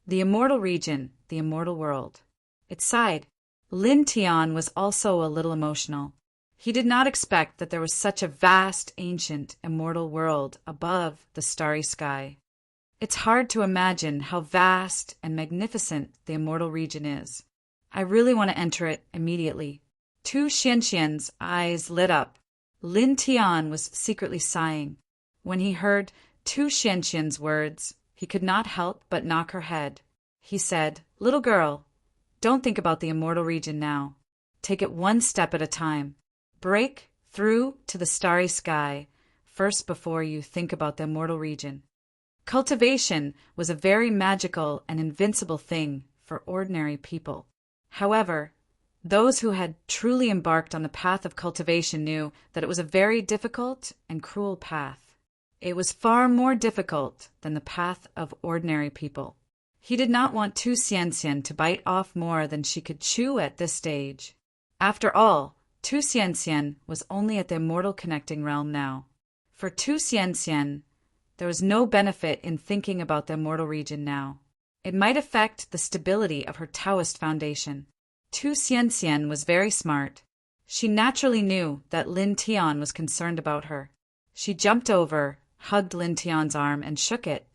The immortal region, the immortal world. It sighed. Lin Tian was also a little emotional. He did not expect that there was such a vast, ancient, immortal world above the starry sky. It's hard to imagine how vast and magnificent the immortal region is. I really want to enter it immediately. Tu Xianxian's eyes lit up. Lin Tian was secretly sighing. When he heard Tu Xianxian's words, he could not help but knock her head. He said, "Little girl, don't think about the immortal region now. Take it one step at a time. Break through to the starry sky first before you think about the immortal region." Cultivation was a very magical and invincible thing for ordinary people. However, those who had truly embarked on the path of cultivation knew that it was a very difficult and cruel path. It was far more difficult than the path of ordinary people. He did not want Tu Xianxian to bite off more than she could chew at this stage. After all, Tu Xianxian was only at the immortal connecting realm now. For Tu Xianxian, there was no benefit in thinking about the immortal region now. It might affect the stability of her Taoist foundation. Tu Xianxian was very smart. She naturally knew that Lin Tian was concerned about her. She jumped over, hugged Lin Tian's arm, and shook it.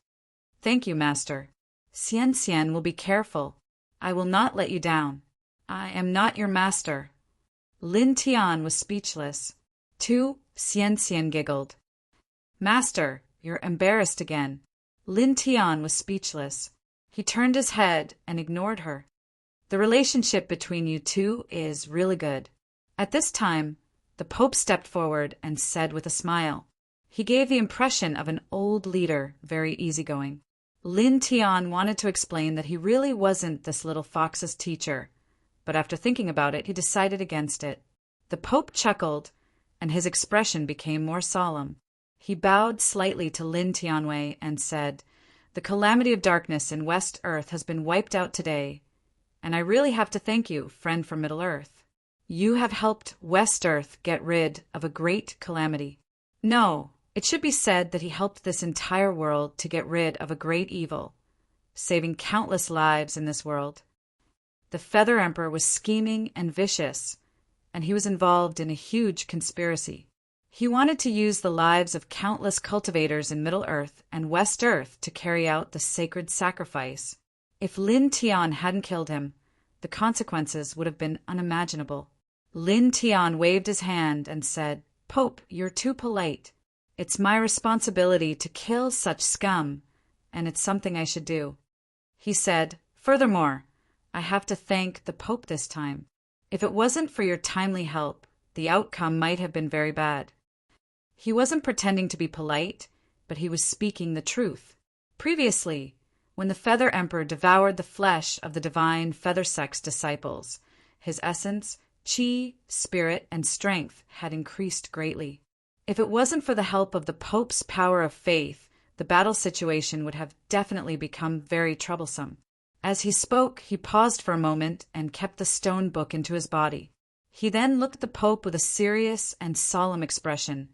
"Thank you, Master. Xianxian will be careful. I will not let you down. I am not your master." Lin Tian was speechless. Tu Xianxian giggled. "Master, you're embarrassed again." Lin Tian was speechless. He turned his head and ignored her. "The relationship between you two is really good." At this time, the Pope stepped forward and said with a smile. He gave the impression of an old leader, very easygoing. Lin Tian wanted to explain that he really wasn't this little fox's teacher, but after thinking about it, he decided against it. The Pope chuckled, and his expression became more solemn. He bowed slightly to Lin Tianwei and said, The calamity of darkness in West Earth has been wiped out today, and I really have to thank you, friend from Middle Earth. You have helped West Earth get rid of a great calamity. No, it should be said that he helped this entire world to get rid of a great evil, saving countless lives in this world. The Feather Emperor was scheming and vicious, and he was involved in a huge conspiracy. He wanted to use the lives of countless cultivators in Middle Earth and West Earth to carry out the sacred sacrifice. If Lin Tian hadn't killed him, the consequences would have been unimaginable. Lin Tian waved his hand and said, "Pope, you're too polite. It's my responsibility to kill such scum, and it's something I should do." He said, "Furthermore, I have to thank the Pope this time. If it wasn't for your timely help, the outcome might have been very bad." He wasn't pretending to be polite, but he was speaking the truth. Previously, when the Feather Emperor devoured the flesh of the divine Feather Sex disciples, his essence, chi, spirit, and strength had increased greatly. If it wasn't for the help of the Pope's power of faith, the battle situation would have definitely become very troublesome. As he spoke, he paused for a moment and kept the stone book into his body. He then looked at the Pope with a serious and solemn expression,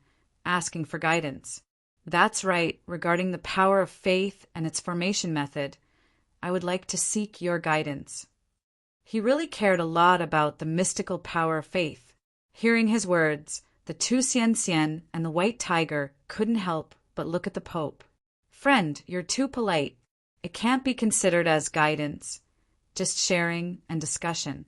asking for guidance. "That's right, regarding the power of faith and its formation method, I would like to seek your guidance." He really cared a lot about the mystical power of faith. Hearing his words, the two Xian and the White Tiger couldn't help but look at the Pope. "Friend, you're too polite. It can't be considered as guidance, just sharing and discussion."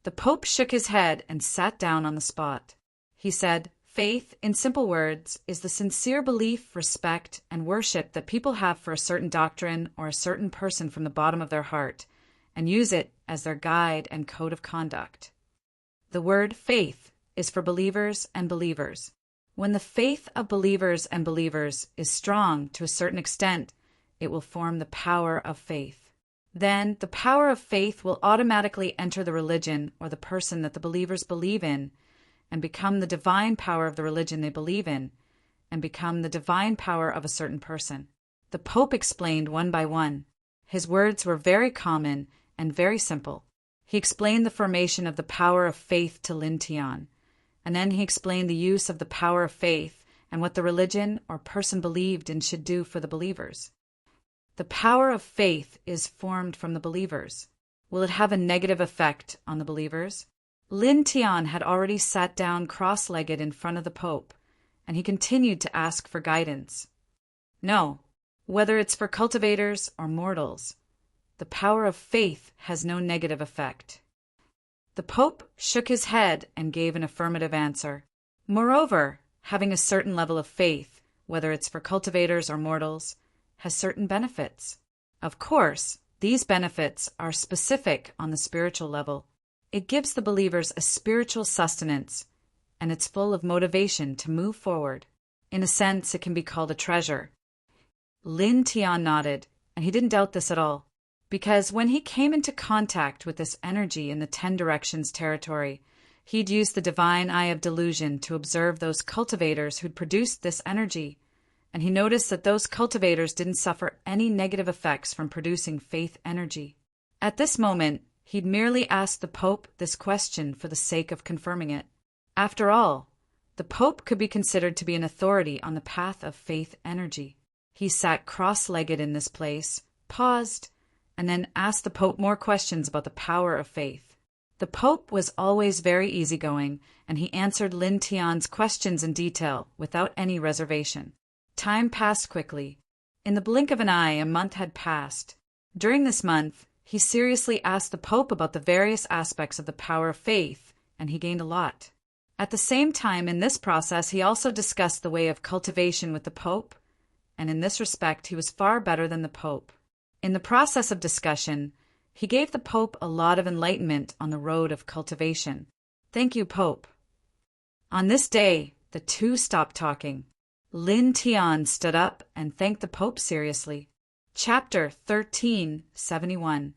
The Pope shook his head and sat down on the spot. He said, "Faith, in simple words, is the sincere belief, respect, and worship that people have for a certain doctrine or a certain person from the bottom of their heart, and use it as their guide and code of conduct." The word faith is for believers and believers. When the faith of believers and believers is strong to a certain extent, it will form the power of faith. Then the power of faith will automatically enter the religion or the person that the believers believe in, and become the divine power of the religion they believe in, and become the divine power of a certain person. The Pope explained one by one. His words were very common and very simple. He explained the formation of the power of faith to Lin Tian, and then he explained the use of the power of faith and what the religion or person believed in should do for the believers. The power of faith is formed from the believers. Will it have a negative effect on the believers? Lin Tian had already sat down cross-legged in front of the Pope, and he continued to ask for guidance. No, whether it's for cultivators or mortals, the power of faith has no negative effect. The Pope shook his head and gave an affirmative answer. Moreover, having a certain level of faith, whether it's for cultivators or mortals, has certain benefits. Of course, these benefits are specific on the spiritual level. It gives the believers a spiritual sustenance, and it's full of motivation to move forward. In a sense, it can be called a treasure. Lin Tian nodded, and he didn't doubt this at all, because when he came into contact with this energy in the 10 Directions territory, he'd used the divine eye of delusion to observe those cultivators who'd produced this energy, and he noticed that those cultivators didn't suffer any negative effects from producing faith energy. At this moment, he'd merely asked the Pope this question for the sake of confirming it. After all, the Pope could be considered to be an authority on the path of faith energy. He sat cross-legged in this place, paused, and then asked the Pope more questions about the power of faith. The Pope was always very easygoing, and he answered Lin Tian's questions in detail, without any reservation. Time passed quickly. In the blink of an eye, a month had passed. During this month, he seriously asked the Pope about the various aspects of the power of faith, and he gained a lot. At the same time, in this process, he also discussed the way of cultivation with the Pope, and in this respect, he was far better than the Pope. In the process of discussion, he gave the Pope a lot of enlightenment on the road of cultivation. Thank you, Pope. On this day, the two stopped talking. Lin Tian stood up and thanked the Pope seriously. Chapter 1371.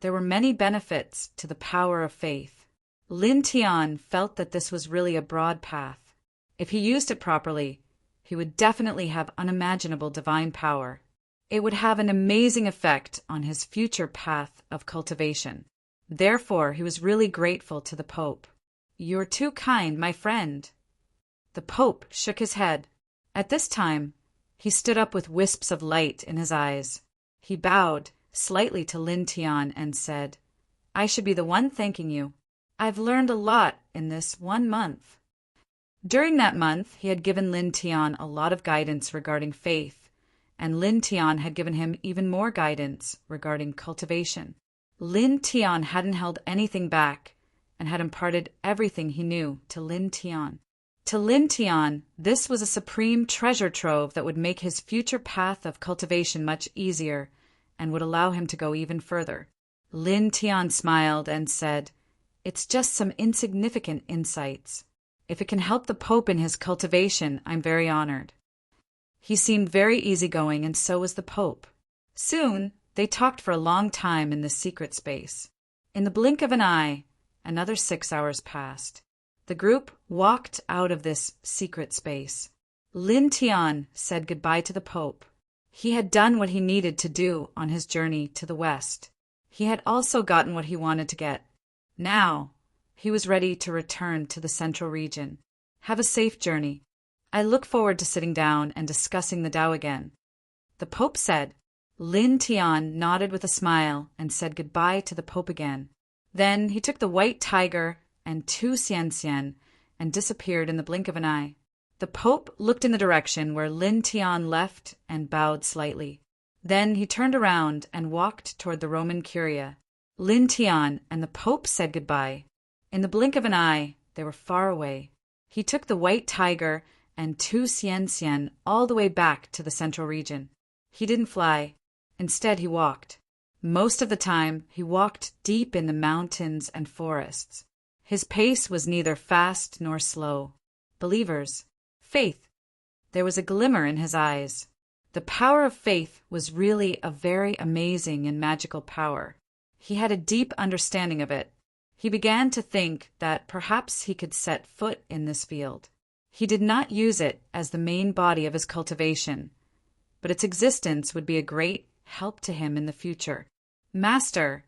There were many benefits to the power of faith. Lin Tian felt that this was really a broad path. If he used it properly, he would definitely have unimaginable divine power. It would have an amazing effect on his future path of cultivation. Therefore, he was really grateful to the Pope. "You're too kind, my friend." The Pope shook his head. At this time, he stood up with wisps of light in his eyes. He bowed slightly to Lin Tian and said, "I should be the one thanking you. I've learned a lot in this 1 month." During that month, he had given Lin Tian a lot of guidance regarding faith, and Lin Tian had given him even more guidance regarding cultivation. Lin Tian hadn't held anything back and had imparted everything he knew to Lin Tian. To Lin Tian, this was a supreme treasure trove that would make his future path of cultivation much easier and would allow him to go even further. Lin Tian smiled and said, "It's just some insignificant insights. If it can help the Pope in his cultivation, I'm very honored." He seemed very easygoing, and so was the Pope. Soon, they talked for a long time in this secret space. In the blink of an eye, another 6 hours passed. The group walked out of this secret space. Lin Tian said goodbye to the Pope. He had done what he needed to do on his journey to the West. He had also gotten what he wanted to get. Now, he was ready to return to the Central Region. "Have a safe journey. I look forward to sitting down and discussing the Tao again," the Pope said. Lin Tian nodded with a smile and said goodbye to the Pope again. Then he took the white tiger and 2 xian and disappeared in the blink of an eye. The Pope looked in the direction where Lin Tian left and bowed slightly. Then he turned around and walked toward the Roman Curia. Lin Tian and the Pope said goodbye. In the blink of an eye, they were far away. He took the white tiger and 2 xian all the way back to the Central Region. He didn't fly. Instead, he walked. Most of the time, he walked deep in the mountains and forests. His pace was neither fast nor slow. Believers, faith. There was a glimmer in his eyes. The power of faith was really a very amazing and magical power. He had a deep understanding of it. He began to think that perhaps he could set foot in this field. He did not use it as the main body of his cultivation, but its existence would be a great help to him in the future. "Master,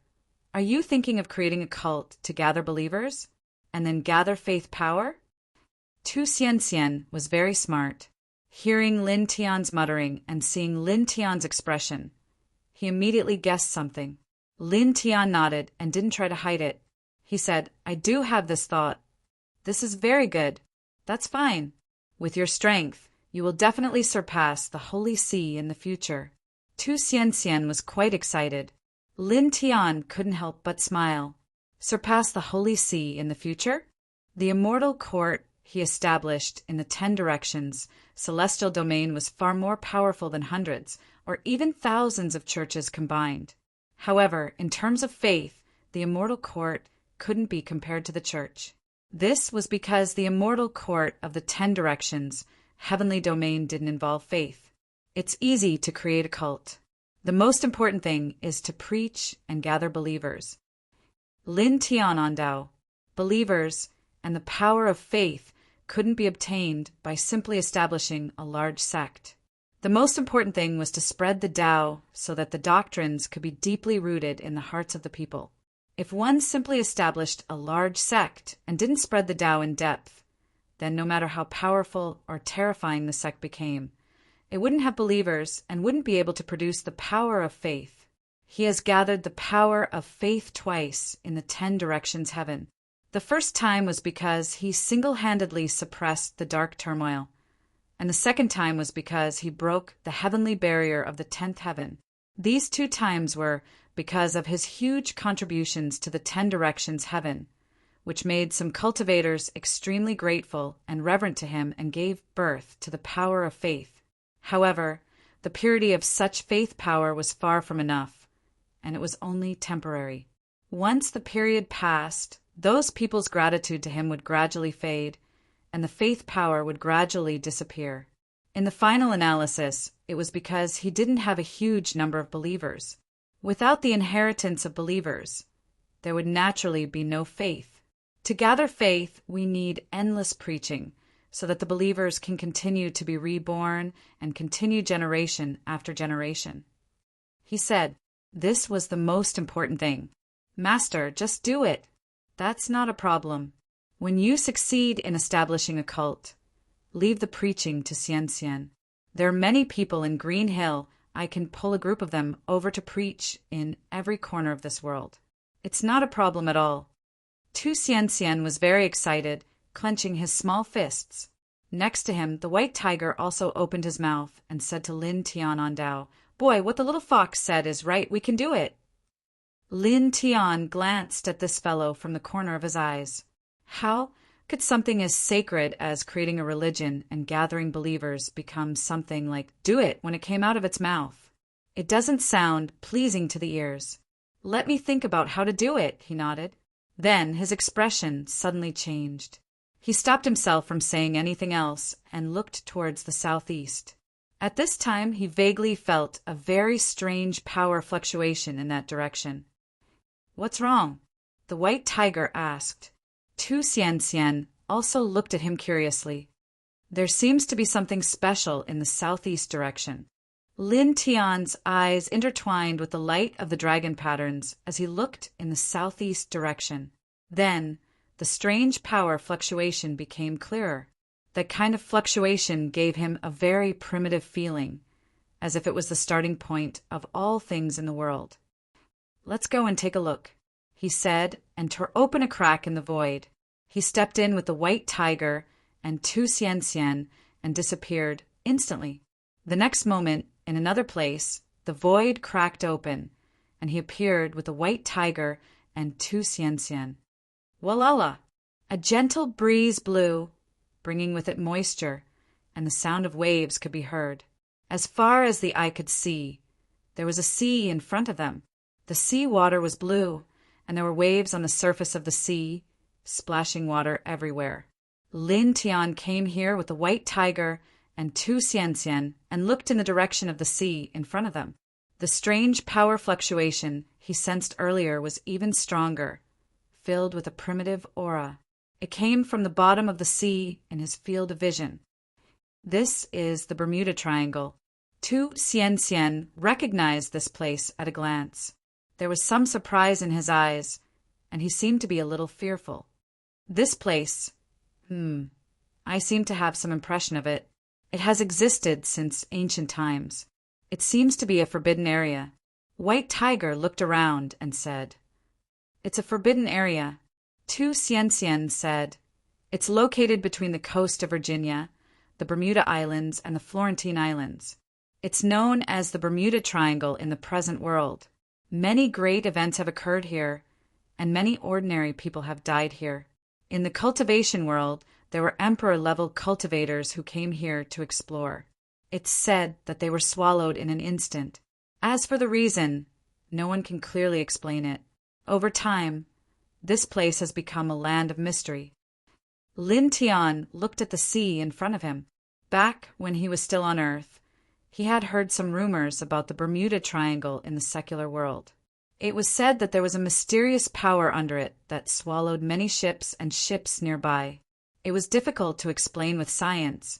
are you thinking of creating a cult to gather believers and then gather faith power?" 2 xian was very smart. Hearing Lin Tian's muttering and seeing Lin Tian's expression, he immediately guessed something. Lin Tian nodded and didn't try to hide it. He said, "I do have this thought. This is very good. That's fine. With your strength, you will definitely surpass the Holy See in the future." 2 xian was quite excited. Lin Tian couldn't help but smile. Surpass the Holy See in the future? The immortal court he established in the 10 directions celestial domain was far more powerful than hundreds or even thousands of churches combined. However, in terms of faith, the immortal court couldn't be compared to the church. This was because the immortal court of the 10 directions heavenly domain didn't involve faith. It's easy to create a cult. The most important thing is to preach and gather believers. Lin Tian on Tao, believers, and the power of faith couldn't be obtained by simply establishing a large sect. The most important thing was to spread the Tao so that the doctrines could be deeply rooted in the hearts of the people. If one simply established a large sect and didn't spread the Tao in depth, then no matter how powerful or terrifying the sect became, it wouldn't have believers and wouldn't be able to produce the power of faith. He has gathered the power of faith twice in the 10 directions heaven. The first time was because he single-handedly suppressed the dark turmoil, and the second time was because he broke the heavenly barrier of the 10th heaven. These 2 times were because of his huge contributions to the 10 directions heaven, which made some cultivators extremely grateful and reverent to him and gave birth to the power of faith. However, the purity of such faith power was far from enough, and it was only temporary. Once the period passed, those people's gratitude to him would gradually fade, and the faith power would gradually disappear. In the final analysis, it was because he didn't have a huge number of believers. Without the inheritance of believers, there would naturally be no faith. To gather faith, we need endless preaching, so that the believers can continue to be reborn and continue generation after generation. He said. This was the most important thing. Master, just do it. That's not a problem. When you succeed in establishing a cult, leave the preaching to Xian. There are many people in Green Hill. I can pull a group of them over to preach in every corner of this world. It's not a problem at all. Tu Xian was very excited, clenching his small fists. Next to him, the white tiger also opened his mouth and said to Lin Tian, "Boy, what the little fox said is right, we can do it." Lin Tian glanced at this fellow from the corner of his eyes. How could something as sacred as creating a religion and gathering believers become something like "do it" when it came out of its mouth? It doesn't sound pleasing to the ears. Let me think about how to do it, he nodded. Then his expression suddenly changed. He stopped himself from saying anything else and looked towards the southeast. At this time, he vaguely felt a very strange power fluctuation in that direction. "What's wrong?" the white tiger asked. Tu Xian also looked at him curiously. "There seems to be something special in the southeast direction." Lin Tian's eyes intertwined with the light of the dragon patterns as he looked in the southeast direction. Then, the strange power fluctuation became clearer. That kind of fluctuation gave him a very primitive feeling, as if it was the starting point of all things in the world. "Let's go and take a look," he said, and tore open a crack in the void. He stepped in with the white tiger and Tu Xian and disappeared instantly. The next moment, in another place, the void cracked open, and he appeared with the white tiger and Tu Xian. Walala! A gentle breeze blew, bringing with it moisture, and the sound of waves could be heard. As far as the eye could see, there was a sea in front of them. The sea water was blue, and there were waves on the surface of the sea, splashing water everywhere. Lin Tian came here with the white tiger and Tu Xian and looked in the direction of the sea in front of them. The strange power fluctuation he sensed earlier was even stronger, filled with a primitive aura. It came from the bottom of the sea in his field of vision. This is the Bermuda Triangle. Tu Xian recognized this place at a glance. There was some surprise in his eyes, and he seemed to be a little fearful. This place, I seem to have some impression of it. It has existed since ancient times. It seems to be a forbidden area. White Tiger looked around and said, "It's a forbidden area." Tu Xian said, "It's located between the coast of Virginia, the Bermuda Islands, and the Florentine Islands. It's known as the Bermuda Triangle in the present world. Many great events have occurred here, and many ordinary people have died here. In the cultivation world, there were emperor-level cultivators who came here to explore. It's said that they were swallowed in an instant. As for the reason, no one can clearly explain it. Over time, this place has become a land of mystery." Lin Tian looked at the sea in front of him. Back when he was still on Earth, he had heard some rumors about the Bermuda Triangle in the secular world. It was said that there was a mysterious power under it that swallowed many ships and ships nearby. It was difficult to explain with science,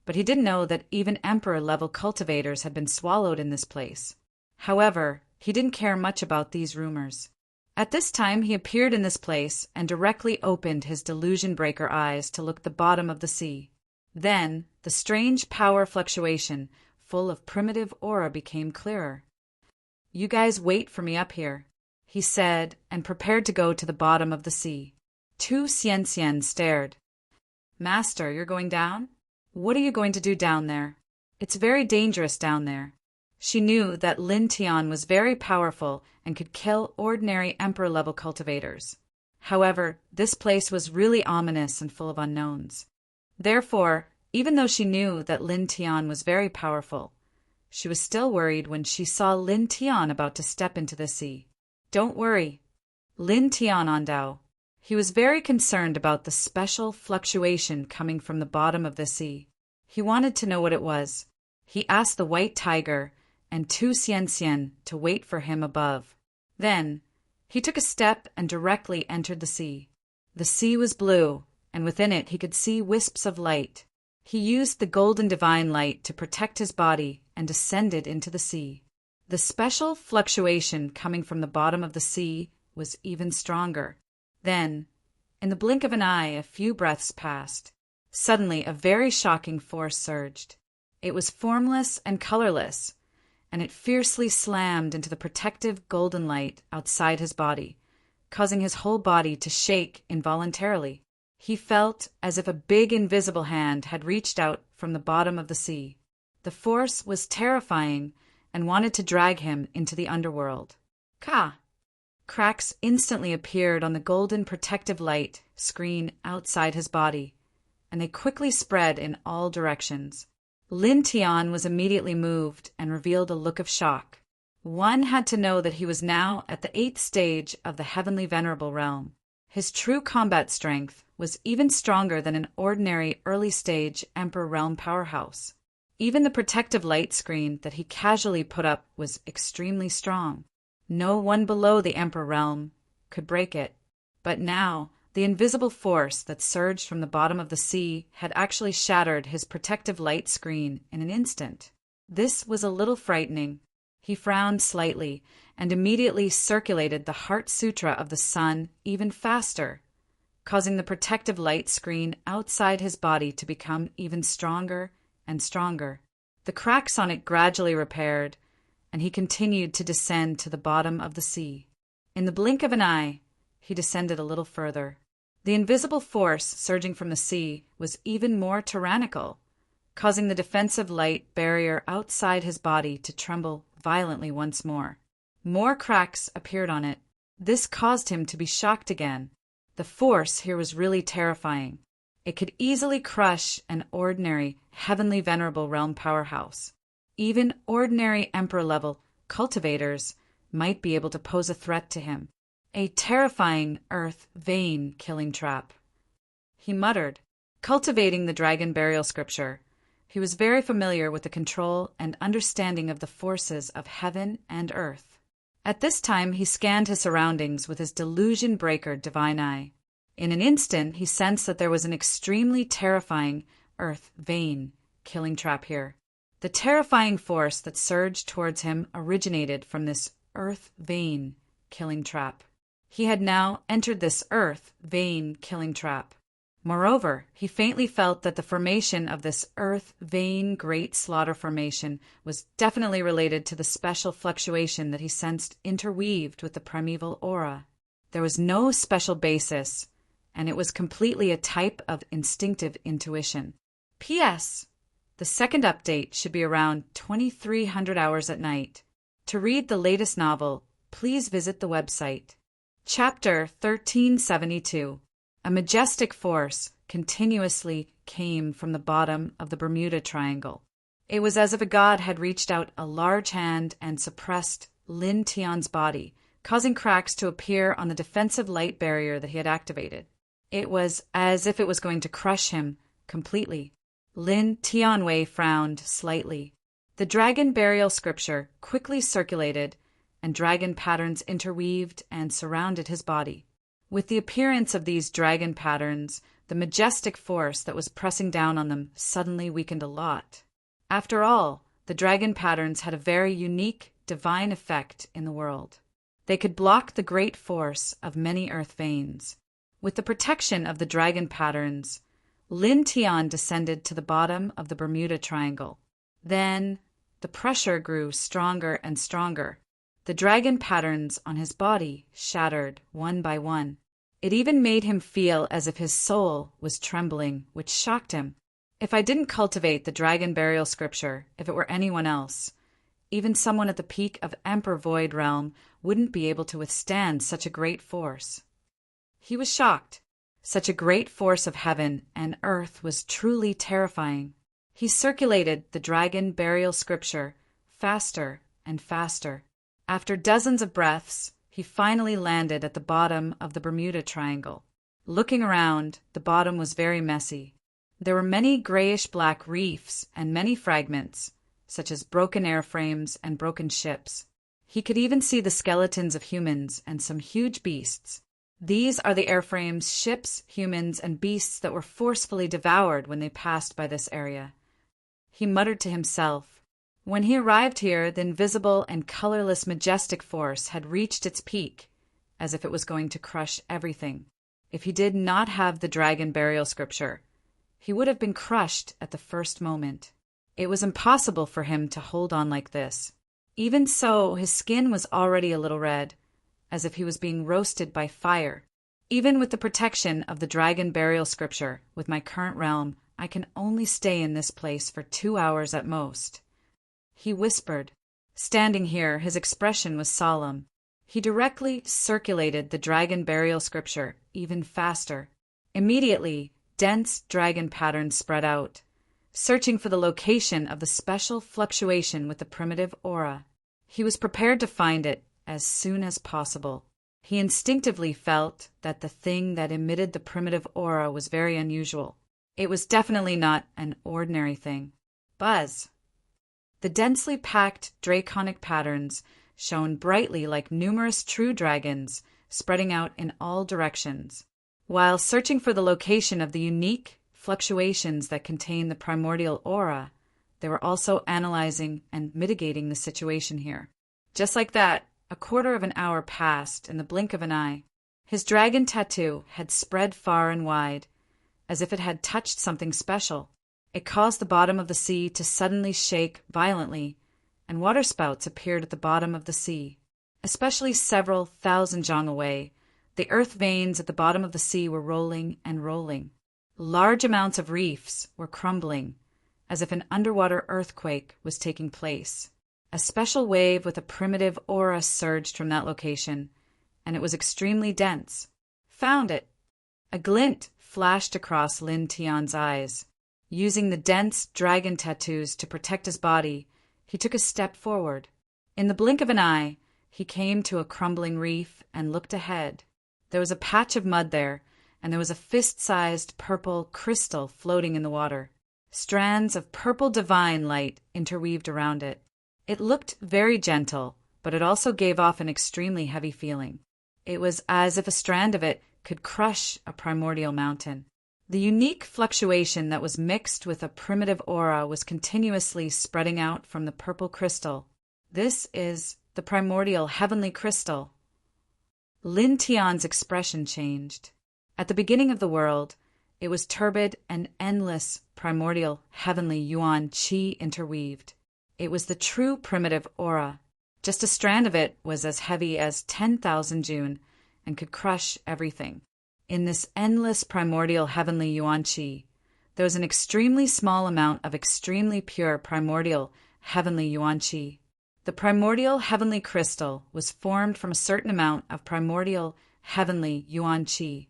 but he didn't know that even emperor-level cultivators had been swallowed in this place. However, he didn't care much about these rumors. At this time, he appeared in this place and directly opened his delusion-breaker eyes to look at the bottom of the sea. Then, the strange power fluctuation, full of primitive aura, became clearer. "You guys wait for me up here," he said, and prepared to go to the bottom of the sea. Tu Xian stared. "Master, you're going down? What are you going to do down there? It's very dangerous down there." She knew that Lin Tian was very powerful and could kill ordinary emperor-level cultivators. However, this place was really ominous and full of unknowns. Therefore, even though she knew that Lin Tian was very powerful, she was still worried when she saw Lin Tian about to step into the sea. "Don't worry." Lin Tian. He was very concerned about the special fluctuation coming from the bottom of the sea. He wanted to know what it was. He asked the white tiger and Tu Xian to wait for him above. Then, he took a step and directly entered the sea. The sea was blue, and within it he could see wisps of light. He used the golden divine light to protect his body and descended into the sea. The special fluctuation coming from the bottom of the sea was even stronger. Then, in the blink of an eye, a few breaths passed. Suddenly, a very shocking force surged. It was formless and colorless, and it fiercely slammed into the protective golden light outside his body, causing his whole body to shake involuntarily. He felt as if a big invisible hand had reached out from the bottom of the sea. The force was terrifying and wanted to drag him into the underworld. Ka! Cracks instantly appeared on the golden protective light screen outside his body, and they quickly spread in all directions. Lin Tian was immediately moved and revealed a look of shock. One had to know that he was now at the 8th stage of the Heavenly Venerable Realm. His true combat strength was even stronger than an ordinary early-stage Emperor Realm powerhouse. Even the protective light screen that he casually put up was extremely strong. No one below the Emperor Realm could break it. But now, the invisible force that surged from the bottom of the sea had actually shattered his protective light screen in an instant. This was a little frightening. He frowned slightly and immediately circulated the Heart Sutra of the Sun even faster, causing the protective light screen outside his body to become even stronger and stronger. The cracks on it gradually repaired, and he continued to descend to the bottom of the sea. In the blink of an eye, he descended a little further. The invisible force surging from the sea was even more tyrannical, causing the defensive light barrier outside his body to tremble violently once more. More cracks appeared on it. This caused him to be shocked again. The force here was really terrifying. It could easily crush an ordinary Heavenly Venerable Realm powerhouse. Even ordinary Emperor-level cultivators might be able to pose a threat to him. A terrifying earth vein killing trap. He muttered. Cultivating the Dragon Burial Scripture, he was very familiar with the control and understanding of the forces of heaven and earth. At this time, he scanned his surroundings with his delusion breaker divine eye. In an instant, he sensed that there was an extremely terrifying earth vein killing trap here. The terrifying force that surged towards him originated from this earth vein killing trap. He had now entered this earth vein killing trap. Moreover, he faintly felt that the formation of this earth vein great slaughter formation was definitely related to the special fluctuation that he sensed interweaved with the primeval aura. There was no special basis, and it was completely a type of instinctive intuition. P.S. The second update should be around 2300 hours at night. To read the latest novel, please visit the website. Chapter 1372. A majestic force continuously came from the bottom of the Bermuda Triangle. It was as if a god had reached out a large hand and suppressed Lin Tian's body, causing cracks to appear on the defensive light barrier that he had activated. It was as if it was going to crush him completely. Lin Tianwei frowned slightly. The Dragon Burial Scripture quickly circulated, and dragon patterns interweaved and surrounded his body. With the appearance of these dragon patterns, the majestic force that was pressing down on them suddenly weakened a lot. After all, the dragon patterns had a very unique, divine effect in the world. They could block the great force of many earth veins. With the protection of the dragon patterns, Lin Tian descended to the bottom of the Bermuda Triangle. Then, the pressure grew stronger and stronger. The dragon patterns on his body shattered one by one. It even made him feel as if his soul was trembling, which shocked him. If I didn't cultivate the Dragon Burial Scripture, if it were anyone else, even someone at the peak of Emperor Void Realm wouldn't be able to withstand such a great force. He was shocked. Such a great force of heaven and earth was truly terrifying. He circulated the Dragon Burial Scripture faster and faster. After dozens of breaths, he finally landed at the bottom of the Bermuda Triangle. Looking around, the bottom was very messy. There were many grayish-black reefs and many fragments, such as broken airframes and broken ships. He could even see the skeletons of humans and some huge beasts. These are the airframes, ships, humans, and beasts that were forcefully devoured when they passed by this area. He muttered to himself, When he arrived here, the invisible and colorless majestic force had reached its peak, as if it was going to crush everything. If he did not have the dragon burial scripture, he would have been crushed at the first moment. It was impossible for him to hold on like this. Even so, his skin was already a little red, as if he was being roasted by fire. Even with the protection of the dragon burial scripture, with my current realm, I can only stay in this place for 2 hours at most. He whispered. Standing here, his expression was solemn. He directly circulated the dragon burial scripture even faster. Immediately, dense dragon patterns spread out, searching for the location of the special fluctuation with the primitive aura. He was prepared to find it as soon as possible. He instinctively felt that the thing that emitted the primitive aura was very unusual. It was definitely not an ordinary thing. Buzz. The densely packed draconic patterns shone brightly like numerous true dragons, spreading out in all directions. While searching for the location of the unique fluctuations that contain the primordial aura, they were also analyzing and mitigating the situation here. Just like that, a quarter of an hour passed in the blink of an eye. His dragon tattoo had spread far and wide, as if it had touched something special. It caused the bottom of the sea to suddenly shake violently, and waterspouts appeared at the bottom of the sea. Especially several thousand jong away, the earth veins at the bottom of the sea were rolling and rolling. Large amounts of reefs were crumbling, as if an underwater earthquake was taking place. A special wave with a primitive aura surged from that location, and it was extremely dense. Found it! A glint flashed across Lin Tian's eyes. Using the dense dragon tattoos to protect his body, he took a step forward. In the blink of an eye, he came to a crumbling reef and looked ahead. There was a patch of mud there, and there was a fist-sized purple crystal floating in the water. Strands of purple divine light interweaved around it. It looked very gentle, but it also gave off an extremely heavy feeling. It was as if a strand of it could crush a primordial mountain. The unique fluctuation that was mixed with a primitive aura was continuously spreading out from the purple crystal. This is the primordial heavenly crystal. Lin Tian's expression changed. At the beginning of the world, it was turbid and endless primordial heavenly yuan qi interweaved. It was the true primitive aura. Just a strand of it was as heavy as 10,000 June and could crush everything. In this endless primordial heavenly yuan qi, there was an extremely small amount of extremely pure primordial heavenly yuan qi. The primordial heavenly crystal was formed from a certain amount of primordial heavenly yuan qi.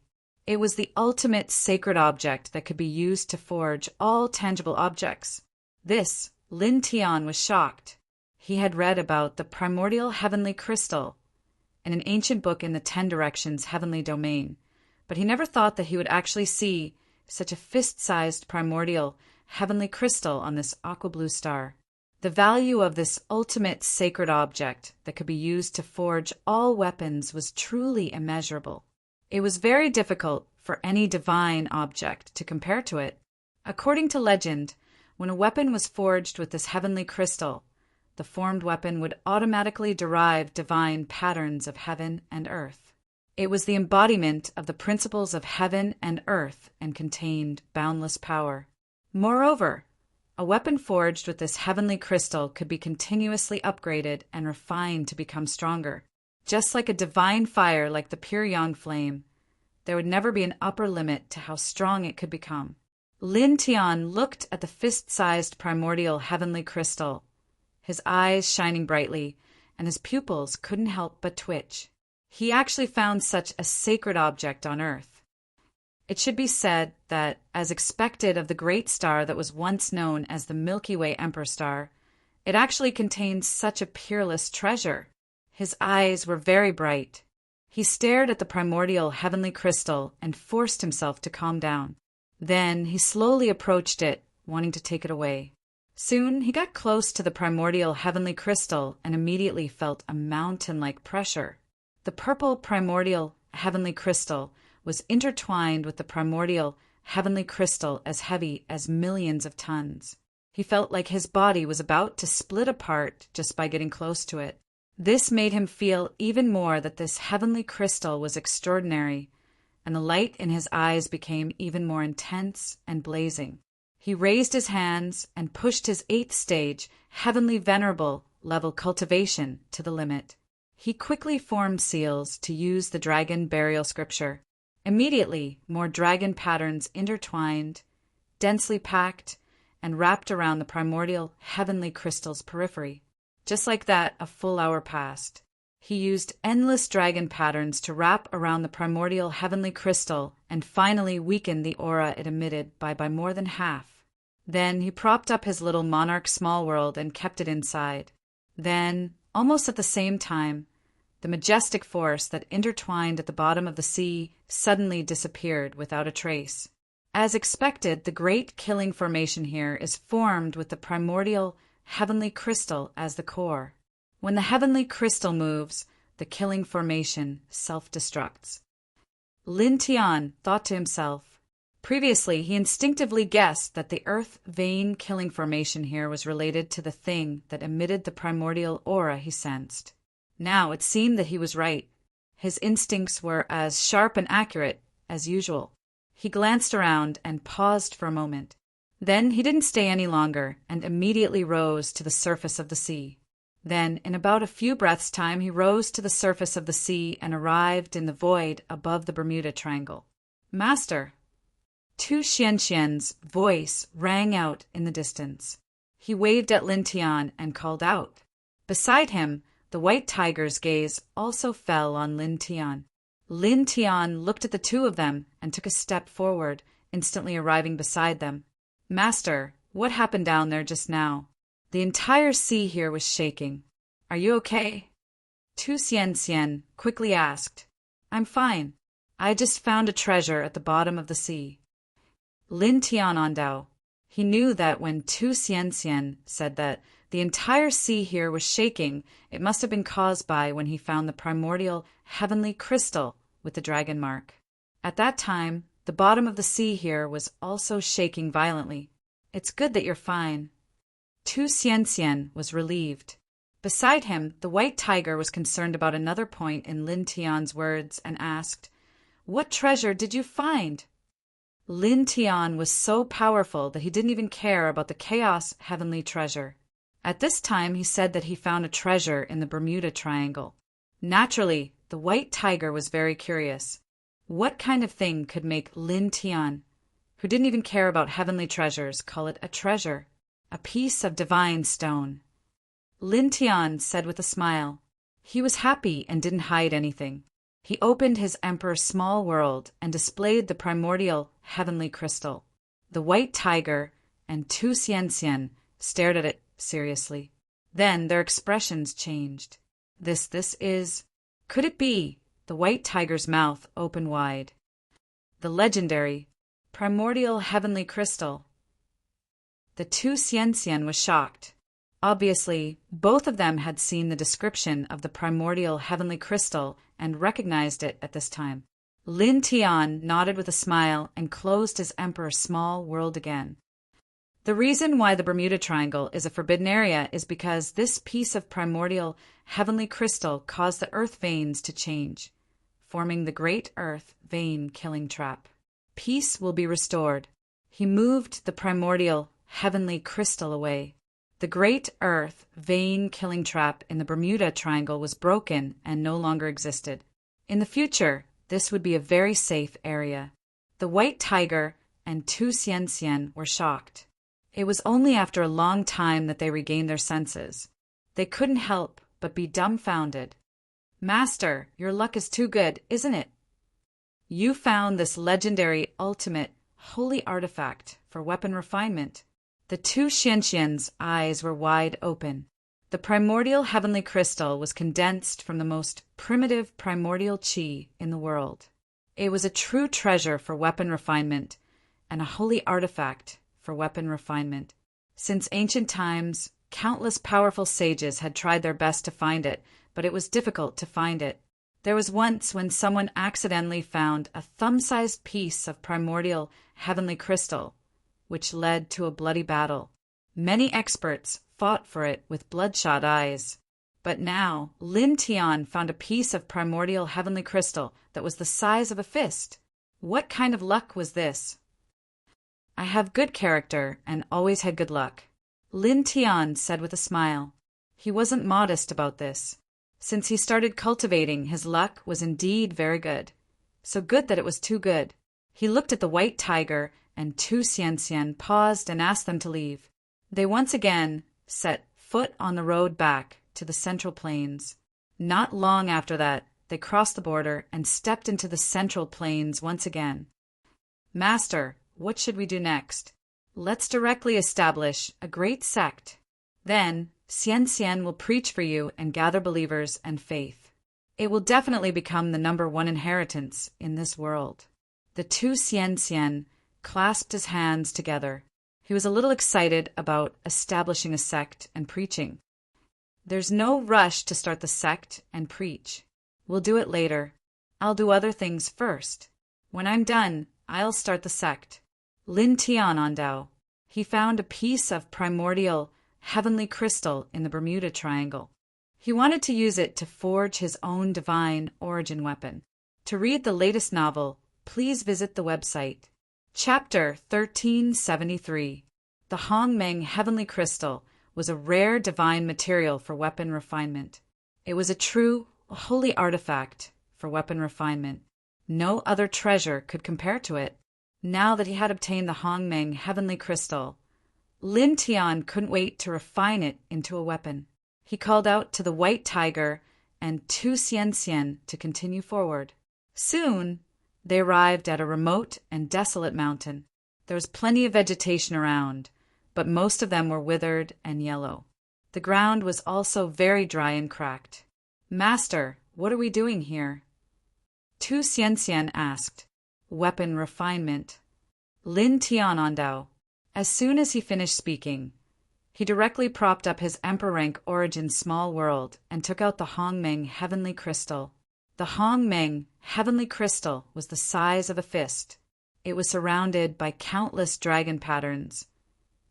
It was the ultimate sacred object that could be used to forge all tangible objects. This, Lin Tian was shocked. He had read about the primordial heavenly crystal in an ancient book in the 10 Directions heavenly domain, but he never thought that he would actually see such a fist-sized primordial heavenly crystal on this aqua blue star. The value of this ultimate sacred object that could be used to forge all weapons was truly immeasurable. It was very difficult for any divine object to compare to it. According to legend, when a weapon was forged with this heavenly crystal, the formed weapon would automatically derive divine patterns of heaven and earth. It was the embodiment of the principles of heaven and earth and contained boundless power. Moreover, a weapon forged with this heavenly crystal could be continuously upgraded and refined to become stronger. Just like a divine fire like the pure yang flame, there would never be an upper limit to how strong it could become. Lin Tian looked at the fist-sized primordial heavenly crystal, his eyes shining brightly, and his pupils couldn't help but twitch. He actually found such a sacred object on Earth. It should be said that, as expected of the great star that was once known as the Milky Way Emperor Star, it actually contained such a peerless treasure. His eyes were very bright. He stared at the primordial heavenly crystal and forced himself to calm down. Then he slowly approached it, wanting to take it away. Soon he got close to the primordial heavenly crystal and immediately felt a mountain-like pressure. The purple primordial heavenly crystal was intertwined with the primordial heavenly crystal as heavy as millions of tons. He felt like his body was about to split apart just by getting close to it. This made him feel even more that this heavenly crystal was extraordinary, and the light in his eyes became even more intense and blazing. He raised his hands and pushed his 8th stage, heavenly venerable level cultivation to the limit. He quickly formed seals to use the dragon burial scripture. Immediately, more dragon patterns intertwined, densely packed, and wrapped around the primordial heavenly crystal's periphery. Just like that, a full hour passed. He used endless dragon patterns to wrap around the primordial heavenly crystal and finally weakened the aura it emitted by more than half. Then he propped up his little monarch small world and kept it inside. Then, almost at the same time, the majestic force that intertwined at the bottom of the sea suddenly disappeared without a trace. As expected, the great killing formation here is formed with the primordial heavenly crystal as the core. When the heavenly crystal moves, the killing formation self-destructs. Lin Tian thought to himself. Previously, he instinctively guessed that the earth vein killing formation here was related to the thing that emitted the primordial aura he sensed. Now it seemed that he was right. His instincts were as sharp and accurate as usual. He glanced around and paused for a moment. Then he didn't stay any longer and immediately rose to the surface of the sea. Then, in about a few breaths' time, he rose to the surface of the sea and arrived in the void above the Bermuda Triangle. "Master!" Tu Xianxian's voice rang out in the distance. He waved at Lin Tian and called out. Beside him, the white tiger's gaze also fell on Lin Tian. Lin Tian looked at the two of them and took a step forward, instantly arriving beside them. "Master, what happened down there just now? The entire sea here was shaking. Are you okay?" Tu Xianxian quickly asked. "I'm fine. I just found a treasure at the bottom of the sea." Lin Tian Ondao. He knew that when Tu Xianxian said that the entire sea here was shaking, it must have been caused by when he found the primordial heavenly crystal with the dragon mark. At that time, the bottom of the sea here was also shaking violently. "It's good that you're fine." Tu Xianxian was relieved. Beside him, the white tiger was concerned about another point in Lin Tian's words and asked, "What treasure did you find?" Lin Tian was so powerful that he didn't even care about the chaos heavenly treasure. At this time, he said that he found a treasure in the Bermuda Triangle. Naturally, the white tiger was very curious. What kind of thing could make Lin Tian, who didn't even care about heavenly treasures, call it a treasure? A piece of divine stone. Lin Tian said with a smile. He was happy and didn't hide anything. He opened his emperor's small world and displayed the primordial heavenly crystal. The white tiger and Tu Xianxian stared at it seriously. Then their expressions changed. This is... Could it be? The white tiger's mouth opened wide. The legendary, primordial heavenly crystal. The Tu Xianxian was shocked. Obviously, both of them had seen the description of the primordial heavenly crystal and recognized it at this time. Lin Tian nodded with a smile and closed his emperor's small world again. The reason why the Bermuda Triangle is a forbidden area is because this piece of primordial heavenly crystal caused the earth veins to change, forming the great earth vein killing trap. Peace will be restored. He moved the primordial heavenly crystal away. The great earth vein killing trap in the Bermuda Triangle was broken and no longer existed. In the future, this would be a very safe area. The white tiger and Tu Xianxian were shocked. It was only after a long time that they regained their senses. They couldn't help but be dumbfounded. "Master, your luck is too good, isn't it? You found this legendary ultimate holy artifact for weapon refinement." The Tu Xianxian's eyes were wide open. The primordial heavenly crystal was condensed from the most primitive primordial qi in the world. It was a true treasure for weapon refinement and a holy artifact for weapon refinement. Since ancient times, countless powerful sages had tried their best to find it, but it was difficult to find it. There was once when someone accidentally found a thumb-sized piece of primordial heavenly crystal, which led to a bloody battle. Many experts fought for it with bloodshot eyes. But now, Lin Tian found a piece of primordial heavenly crystal that was the size of a fist. What kind of luck was this? I have good character and always had good luck, Lin Tian said with a smile. He wasn't modest about this. Since he started cultivating, his luck was indeed very good. So good that it was too good. He looked at the white tiger, and Tu Xianxian paused and asked them to leave. They once again set foot on the road back to the Central Plains. Not long after that, they crossed the border and stepped into the Central Plains once again. Master, what should we do next? Let's directly establish a great sect. Then, Xianxian will preach for you and gather believers and faith. It will definitely become the #1 inheritance in this world. The Tu Xianxian clasped his hands together. He was a little excited about establishing a sect and preaching. There's no rush to start the sect and preach. We'll do it later. I'll do other things first. When I'm done, I'll start the sect. Lin Tian Ondao. He found a piece of primordial heavenly crystal in the Bermuda Triangle. He wanted to use it to forge his own divine origin weapon. To read the latest novel, please visit the website. Chapter 1373. The Hongmeng Heavenly Crystal was a rare divine material for weapon refinement. It was a true, holy artifact for weapon refinement. No other treasure could compare to it. Now that he had obtained the Hongmeng Heavenly Crystal, Lin Tian couldn't wait to refine it into a weapon. He called out to the white tiger and Tu Xianxian to continue forward. Soon, they arrived at a remote and desolate mountain. There was plenty of vegetation around, but most of them were withered and yellow. The ground was also very dry and cracked. Master, what are we doing here? Tu Xianxian asked. Weapon refinement. Lin Tian Ondao. As soon as he finished speaking, he directly propped up his Emperor rank origin small world and took out the Hongmeng Heavenly Crystal. The Hongmeng Heavenly Crystal was the size of a fist. It was surrounded by countless dragon patterns,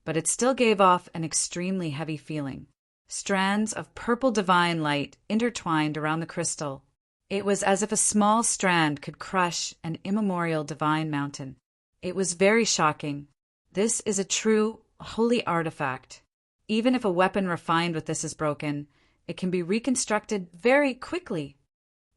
but it still gave off an extremely heavy feeling. Strands of purple divine light intertwined around the crystal. It was as if a small strand could crush an immemorial divine mountain. It was very shocking. This is a true, holy artifact. Even if a weapon refined with this is broken, it can be reconstructed very quickly.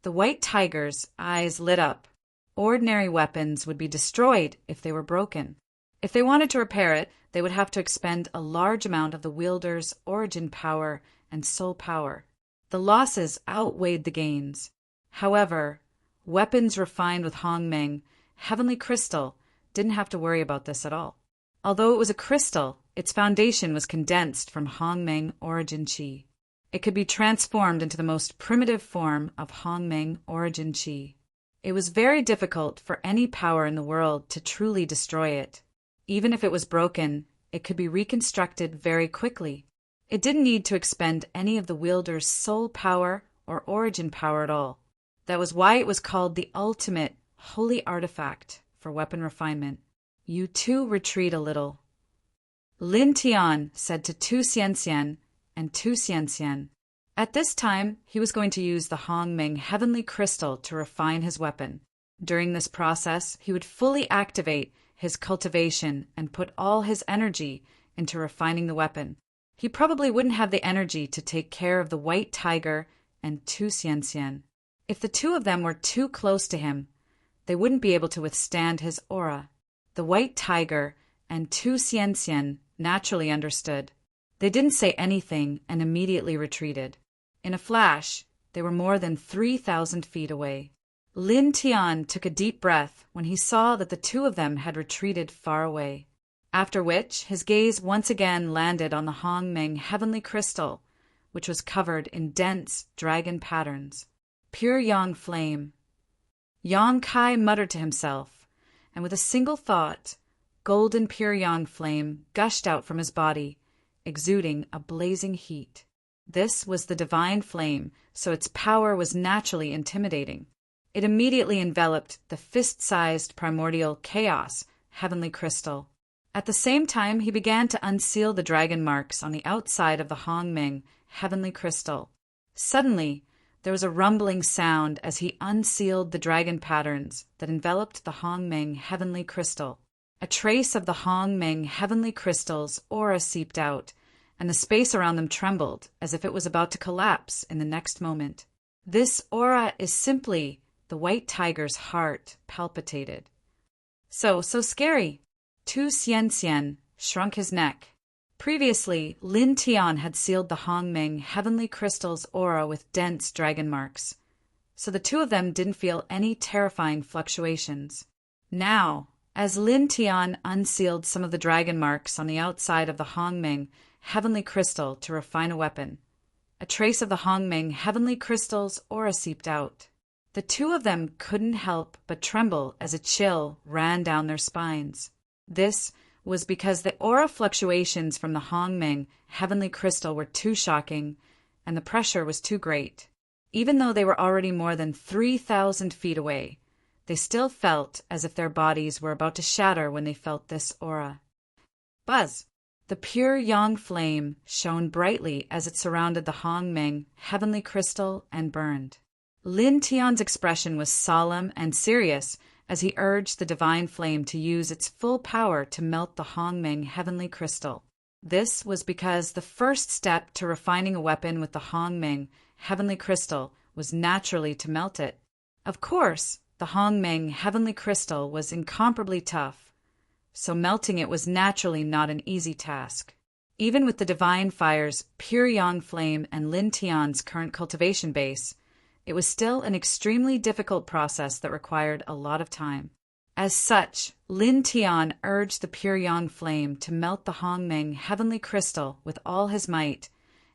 The white tiger's eyes lit up. Ordinary weapons would be destroyed if they were broken. If they wanted to repair it, they would have to expend a large amount of the wielder's origin power and soul power. The losses outweighed the gains. However, weapons refined with Hongmeng Heavenly Crystal didn't have to worry about this at all. Although it was a crystal, its foundation was condensed from Hongmeng origin Qi. It could be transformed into the most primitive form of Hongmeng origin Qi. It was very difficult for any power in the world to truly destroy it. Even if it was broken, it could be reconstructed very quickly. It didn't need to expend any of the wielder's soul power or origin power at all. That was why it was called the ultimate holy artifact for weapon refinement. You too retreat a little. Lin Tian said to Tu Xianxian and Tu Xianxian. At this time, he was going to use the Hongmeng Heavenly Crystal to refine his weapon. During this process, he would fully activate his cultivation and put all his energy into refining the weapon. He probably wouldn't have the energy to take care of the white tiger and Tu Xianxian. If the two of them were too close to him, they wouldn't be able to withstand his aura. The white tiger and Tu Xianxian naturally understood. They didn't say anything and immediately retreated. In a flash, they were more than 3,000 feet away. Lin Tian took a deep breath when he saw that the two of them had retreated far away. After which, his gaze once again landed on the Hongmeng Heavenly Crystal, which was covered in dense dragon patterns. Pure yang flame. Yang Kai muttered to himself, and with a single thought, golden pure yang flame gushed out from his body, exuding a blazing heat. This was the divine flame, so its power was naturally intimidating. It immediately enveloped the fist-sized primordial chaos heavenly crystal. At the same time, he began to unseal the dragon marks on the outside of the Hongming heavenly crystal. Suddenly, there was a rumbling sound as he unsealed the dragon patterns that enveloped the Hongming heavenly crystal. A trace of the Hongming heavenly crystal's aura seeped out, and the space around them trembled as if it was about to collapse in the next moment. This aura is simply the white tiger's heart palpitated. So scary. Tu Xianxian shrunk his neck. Previously, Lin Tian had sealed the Hongming heavenly crystal's aura with dense dragon marks, so the two of them didn't feel any terrifying fluctuations. Now, as Lin Tian unsealed some of the dragon marks on the outside of the Hongming heavenly crystal to refine a weapon, a trace of the Hongming heavenly crystal's aura seeped out. The two of them couldn't help but tremble as a chill ran down their spines. This was because the aura fluctuations from the Hongming heavenly crystal were too shocking, and the pressure was too great. Even though they were already more than 3,000 feet away, they still felt as if their bodies were about to shatter when they felt this aura. Buzz! The pure yang flame shone brightly as it surrounded the Hongming heavenly crystal and burned. Lin Tian's expression was solemn and serious as he urged the divine flame to use its full power to melt the Hongming heavenly crystal. This was because the first step to refining a weapon with the Hongming heavenly crystal was naturally to melt it. Of course, the Hongming heavenly crystal was incomparably tough, so melting it was naturally not an easy task. Even with the divine fire's pure yang flame and Lin Tian's current cultivation base, it was still an extremely difficult process that required a lot of time. As such, Lin Tian urged the pure yang flame to melt the Hongming heavenly crystal with all his might,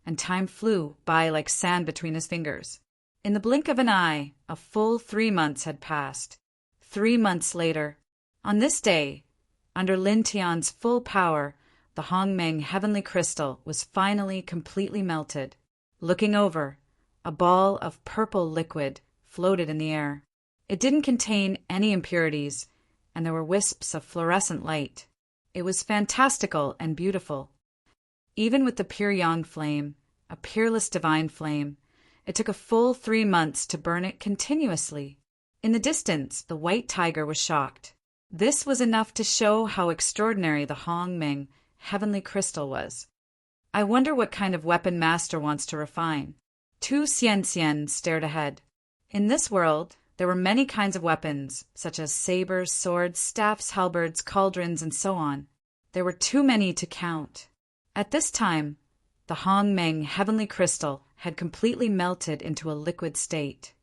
and time flew by like sand between his fingers. In the blink of an eye, a full 3 months had passed. 3 months later, on this day, under Lin Tian's full power, the Hongming heavenly crystal was finally completely melted. Looking over, a ball of purple liquid floated in the air. It didn't contain any impurities, and there were wisps of fluorescent light. It was fantastical and beautiful. Even with the pure yang flame, a peerless divine flame, it took a full 3 months to burn it continuously. In the distance, the white tiger was shocked. This was enough to show how extraordinary the Hongming heavenly crystal was. I wonder what kind of weapon master wants to refine. Tu Xianxian stared ahead. In this world, there were many kinds of weapons, such as sabers, swords, staffs, halberds, cauldrons, and so on. There were too many to count. At this time, the Hongming heavenly crystal had completely melted into a liquid state.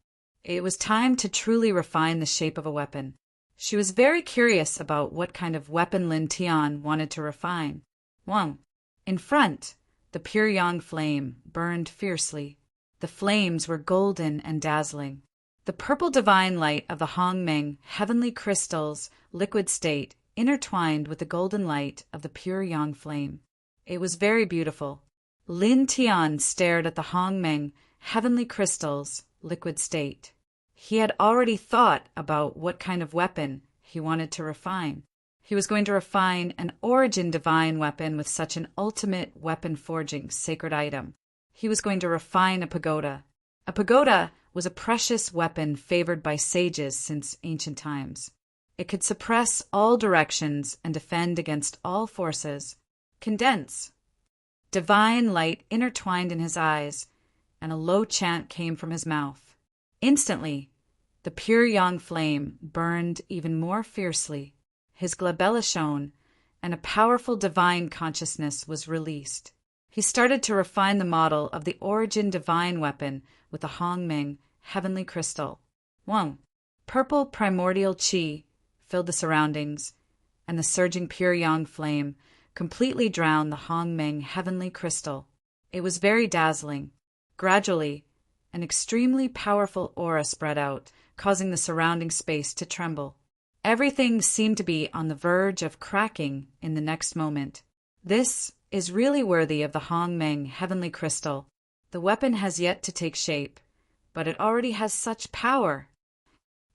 It was time to truly refine the shape of a weapon. She was very curious about what kind of weapon Lin Tian wanted to refine. 1. In front, the pure yang flame burned fiercely. The flames were golden and dazzling. The purple divine light of the Hongming heavenly crystal's liquid state intertwined with the golden light of the pure yang flame. It was very beautiful. Lin Tian stared at the Hongming heavenly crystal's liquid state. He had already thought about what kind of weapon he wanted to refine. He was going to refine an origin divine weapon with such an ultimate weapon forging sacred item. He was going to refine a pagoda. A pagoda was a precious weapon favored by sages since ancient times. It could suppress all directions and defend against all forces. Condense. Divine light intertwined in his eyes, and a low chant came from his mouth. Instantly, the pure yang flame burned even more fiercely. His glabella shone, and a powerful divine consciousness was released. He started to refine the model of the origin divine weapon with the Hongming heavenly crystal. 1. Purple primordial qi filled the surroundings, and the surging pure yang flame completely drowned the Hongming heavenly crystal. It was very dazzling. Gradually, an extremely powerful aura spread out, causing the surrounding space to tremble. Everything seemed to be on the verge of cracking in the next moment. This is really worthy of the Hongming heavenly crystal. The weapon has yet to take shape, but it already has such power.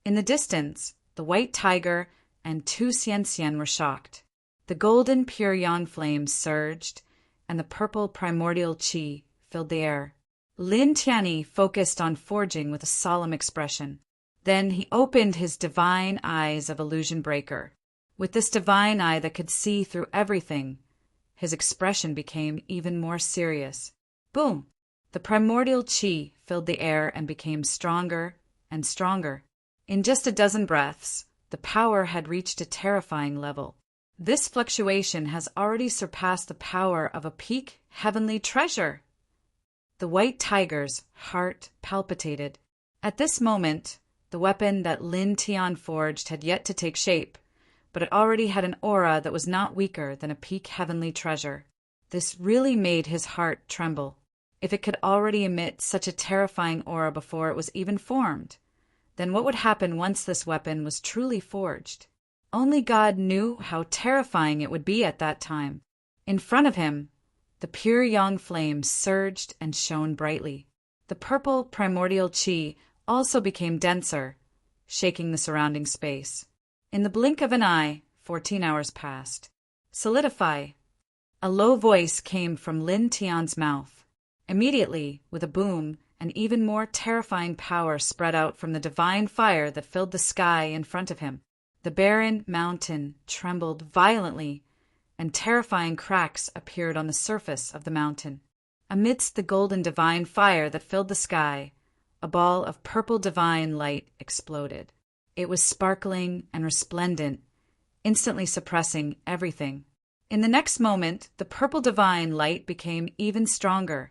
In the distance, the white tiger and Tu Xianxian were shocked. The golden pure yang flames surged, and the purple primordial qi filled the air. Lin Tianyi focused on forging with a solemn expression. Then he opened his divine eyes of illusion breaker. With this divine eye that could see through everything, his expression became even more serious. Boom! The primordial qi filled the air and became stronger and stronger. In just a dozen breaths, the power had reached a terrifying level. This fluctuation has already surpassed the power of a peak heavenly treasure. The white tiger's heart palpitated. At this moment, the weapon that Lin Tian forged had yet to take shape, but it already had an aura that was not weaker than a peak heavenly treasure. This really made his heart tremble. If it could already emit such a terrifying aura before it was even formed, then what would happen once this weapon was truly forged? Only God knew how terrifying it would be at that time. In front of him, the pure yang flame surged and shone brightly. The purple primordial qi also became denser, shaking the surrounding space. In the blink of an eye, 14 hours passed. Solidify. A low voice came from Lin Tian's mouth. Immediately, with a boom, an even more terrifying power spread out from the divine fire that filled the sky in front of him. The barren mountain trembled violently, and terrifying cracks appeared on the surface of the mountain. Amidst the golden divine fire that filled the sky, a ball of purple divine light exploded. It was sparkling and resplendent, instantly suppressing everything. In the next moment, the purple divine light became even stronger,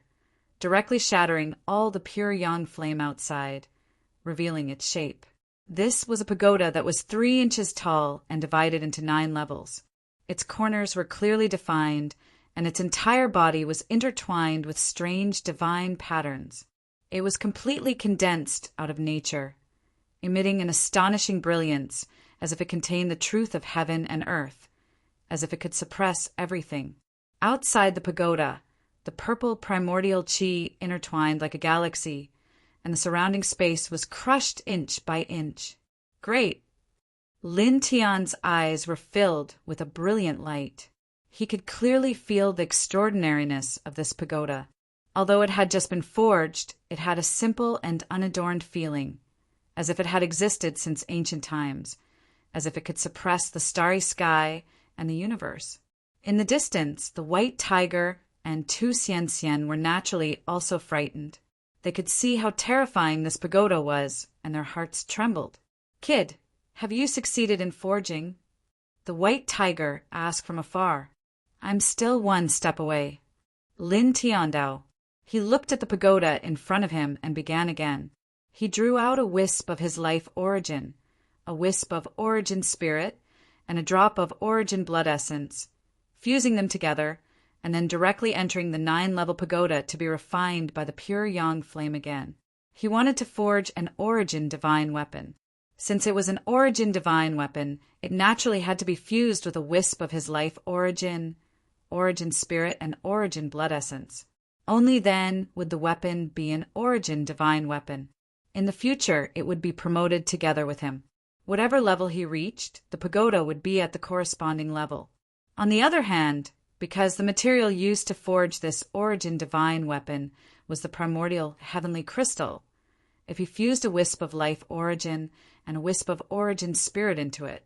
directly shattering all the pure yang flame outside, revealing its shape. This was a pagoda that was 3 inches tall and divided into 9 levels. Its corners were clearly defined, and its entire body was intertwined with strange divine patterns. It was completely condensed out of nature, emitting an astonishing brilliance, as if it contained the truth of heaven and earth, as if it could suppress everything. Outside the pagoda, the purple primordial qi intertwined like a galaxy, and the surrounding space was crushed inch by inch. Great! Lin Tian's eyes were filled with a brilliant light. He could clearly feel the extraordinariness of this pagoda. Although it had just been forged, it had a simple and unadorned feeling, as if it had existed since ancient times, as if it could suppress the starry sky and the universe. In the distance, the white tiger and Tu Xian were naturally also frightened. They could see how terrifying this pagoda was, and their hearts trembled. "Kid, have you succeeded in forging?" The white tiger asked from afar. "I'm still 1 step away." Lin Tiandao. He looked at the pagoda in front of him and began again. He drew out a wisp of his life origin, a wisp of origin spirit, and a drop of origin blood essence, fusing them together, and then directly entering the 9-level pagoda to be refined by the pure yang flame again. He wanted to forge an origin divine weapon. Since it was an origin divine weapon, it naturally had to be fused with a wisp of his life origin spirit, and origin blood essence. Only then would the weapon be an origin divine weapon. In the future, it would be promoted together with him. Whatever level he reached, the pagoda would be at the corresponding level. On the other hand, because the material used to forge this origin divine weapon was the primordial heavenly crystal, if he fused a wisp of life origin and a wisp of origin spirit into it,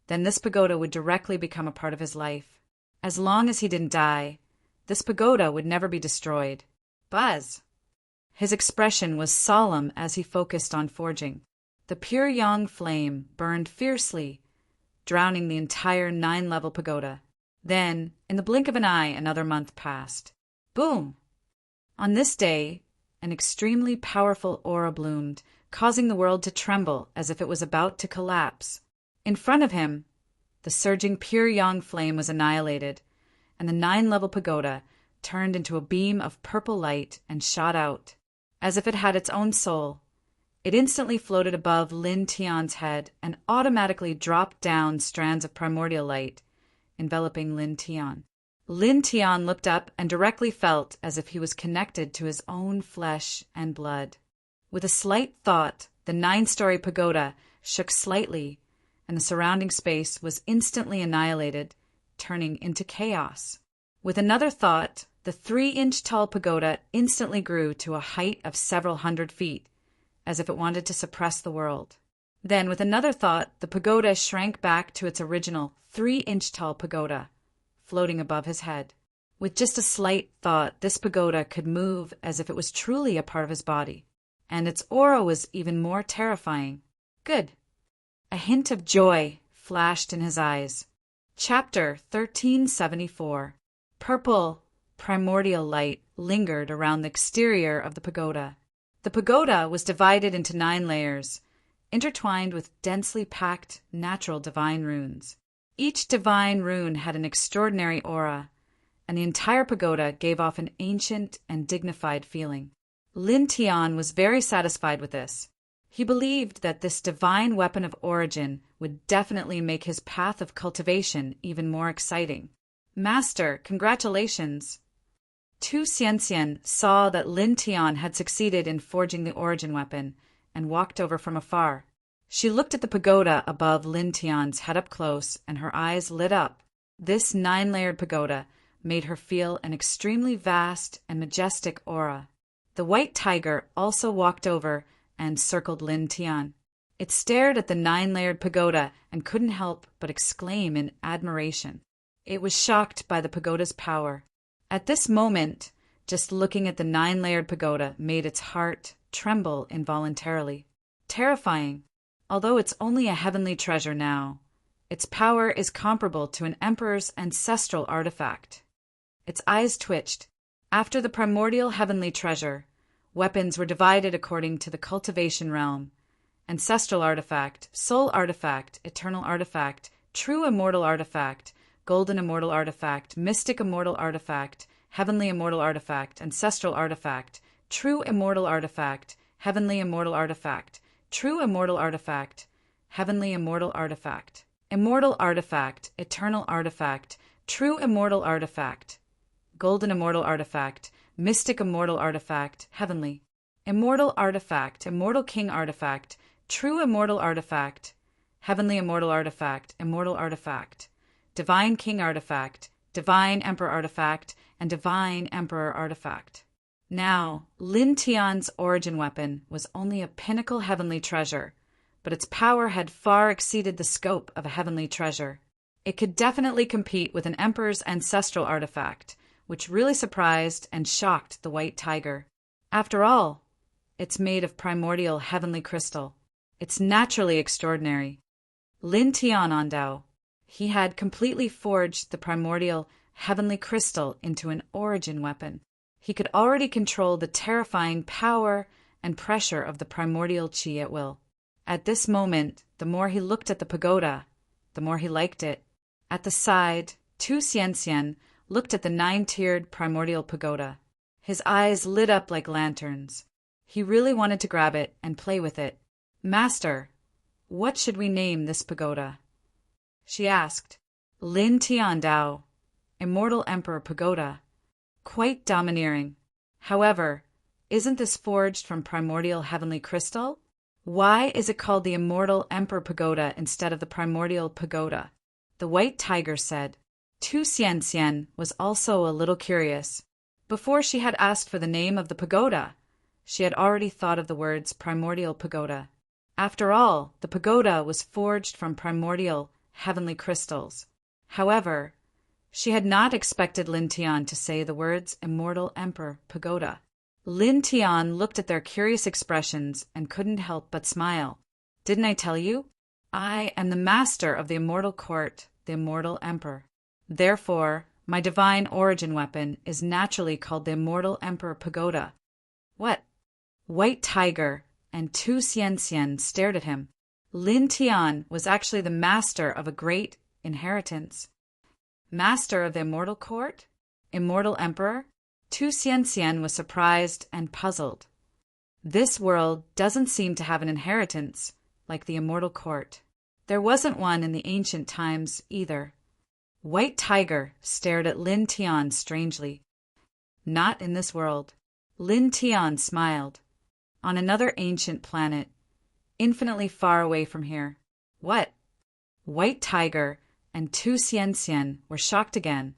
then this pagoda would directly become a part of his life. As long as he didn't die, this pagoda would never be destroyed. Buzz! His expression was solemn as he focused on forging. The pure yang flame burned fiercely, drowning the entire 9-level pagoda. Then, in the blink of an eye, another month passed. Boom! On this day, an extremely powerful aura bloomed, causing the world to tremble as if it was about to collapse. In front of him, the surging pure yang flame was annihilated, and the 9-level pagoda turned into a beam of purple light and shot out. As if it had its own soul, it instantly floated above Lin Tian's head and automatically dropped down strands of primordial light, enveloping Lin Tian. Lin Tian looked up and directly felt as if he was connected to his own flesh and blood. With a slight thought, the 9-story pagoda shook slightly, and the surrounding space was instantly annihilated, turning into chaos. With another thought, the 3-inch tall pagoda instantly grew to a height of several hundred feet, as if it wanted to suppress the world. Then, with another thought, the pagoda shrank back to its original 3-inch tall pagoda, floating above his head. With just a slight thought, this pagoda could move as if it was truly a part of his body. And its aura was even more terrifying. Good. A hint of joy flashed in his eyes. Chapter 1374. Purple, primordial light lingered around the exterior of the pagoda. The pagoda was divided into 9 layers, intertwined with densely packed, natural divine runes. Each divine rune had an extraordinary aura, and the entire pagoda gave off an ancient and dignified feeling. Lin Tian was very satisfied with this. He believed that this divine weapon of origin would definitely make his path of cultivation even more exciting. Master, congratulations! Tu Xianxian saw that Lin Tian had succeeded in forging the origin weapon and walked over from afar. She looked at the pagoda above Lin Tian's head up close, and her eyes lit up. This 9-layered pagoda made her feel an extremely vast and majestic aura. The white tiger also walked over and circled Lin Tian. It stared at the 9-layered pagoda and couldn't help but exclaim in admiration. It was shocked by the pagoda's power. At this moment, just looking at the 9-layered pagoda made its heart tremble involuntarily. Terrifying. Although it's only a heavenly treasure now, its power is comparable to an emperor's ancestral artifact. Its eyes twitched. After the primordial heavenly treasure, weapons were divided according to the cultivation realm: ancestral artifact, soul artifact, eternal artifact, true immortal artifact, golden immortal artifact, mystic immortal artifact, heavenly immortal artifact, ancestral artifact, true immortal artifact, heavenly immortal artifact, true immortal artifact, heavenly immortal artifact, immortal artifact, eternal artifact, true immortal artifact, golden immortal artifact, mystic immortal artifact, heavenly immortal artifact, immortal king artifact, true immortal artifact, heavenly immortal artifact, immortal artifact, divine king artifact, divine emperor artifact, and divine emperor artifact. Now, Lin Tian's origin weapon was only a pinnacle heavenly treasure, but its power had far exceeded the scope of a heavenly treasure. It could definitely compete with an emperor's ancestral artifact, which really surprised and shocked the white tiger. After all, it's made of primordial heavenly crystal. It's naturally extraordinary. Lin Tianandao. He had completely forged the primordial heavenly crystal into an origin weapon. He could already control the terrifying power and pressure of the primordial qi at will. At this moment, the more he looked at the pagoda, the more he liked it. At the side, Tu Xianxian looked at the 9-tiered primordial pagoda. His eyes lit up like lanterns. He really wanted to grab it and play with it. Master, what should we name this pagoda? She asked. Lin Tiandao, Immortal Emperor Pagoda. Quite domineering. However, isn't this forged from primordial heavenly crystal? Why is it called the Immortal Emperor Pagoda instead of the Primordial Pagoda? The white tiger said. Tu Xianxian was also a little curious. Before she had asked for the name of the pagoda, she had already thought of the words primordial pagoda. After all, the pagoda was forged from primordial heavenly crystals. However, she had not expected Lin Tian to say the words Immortal Emperor Pagoda. Lin Tian looked at their curious expressions and couldn't help but smile. Didn't I tell you? I am the master of the immortal court, the immortal emperor. Therefore, my divine origin weapon is naturally called the Immortal Emperor Pagoda. What? White Tiger and Tu Xianxian stared at him. Lin Tian was actually the master of a great inheritance. Master of the immortal court? Immortal emperor? Tu Xianxian was surprised and puzzled. This world doesn't seem to have an inheritance like the immortal court. There wasn't one in the ancient times either. White Tiger stared at Lin Tian strangely. Not in this world. Lin Tian smiled. On another ancient planet, infinitely far away from here. What? White Tiger and Tu Xianxian were shocked again.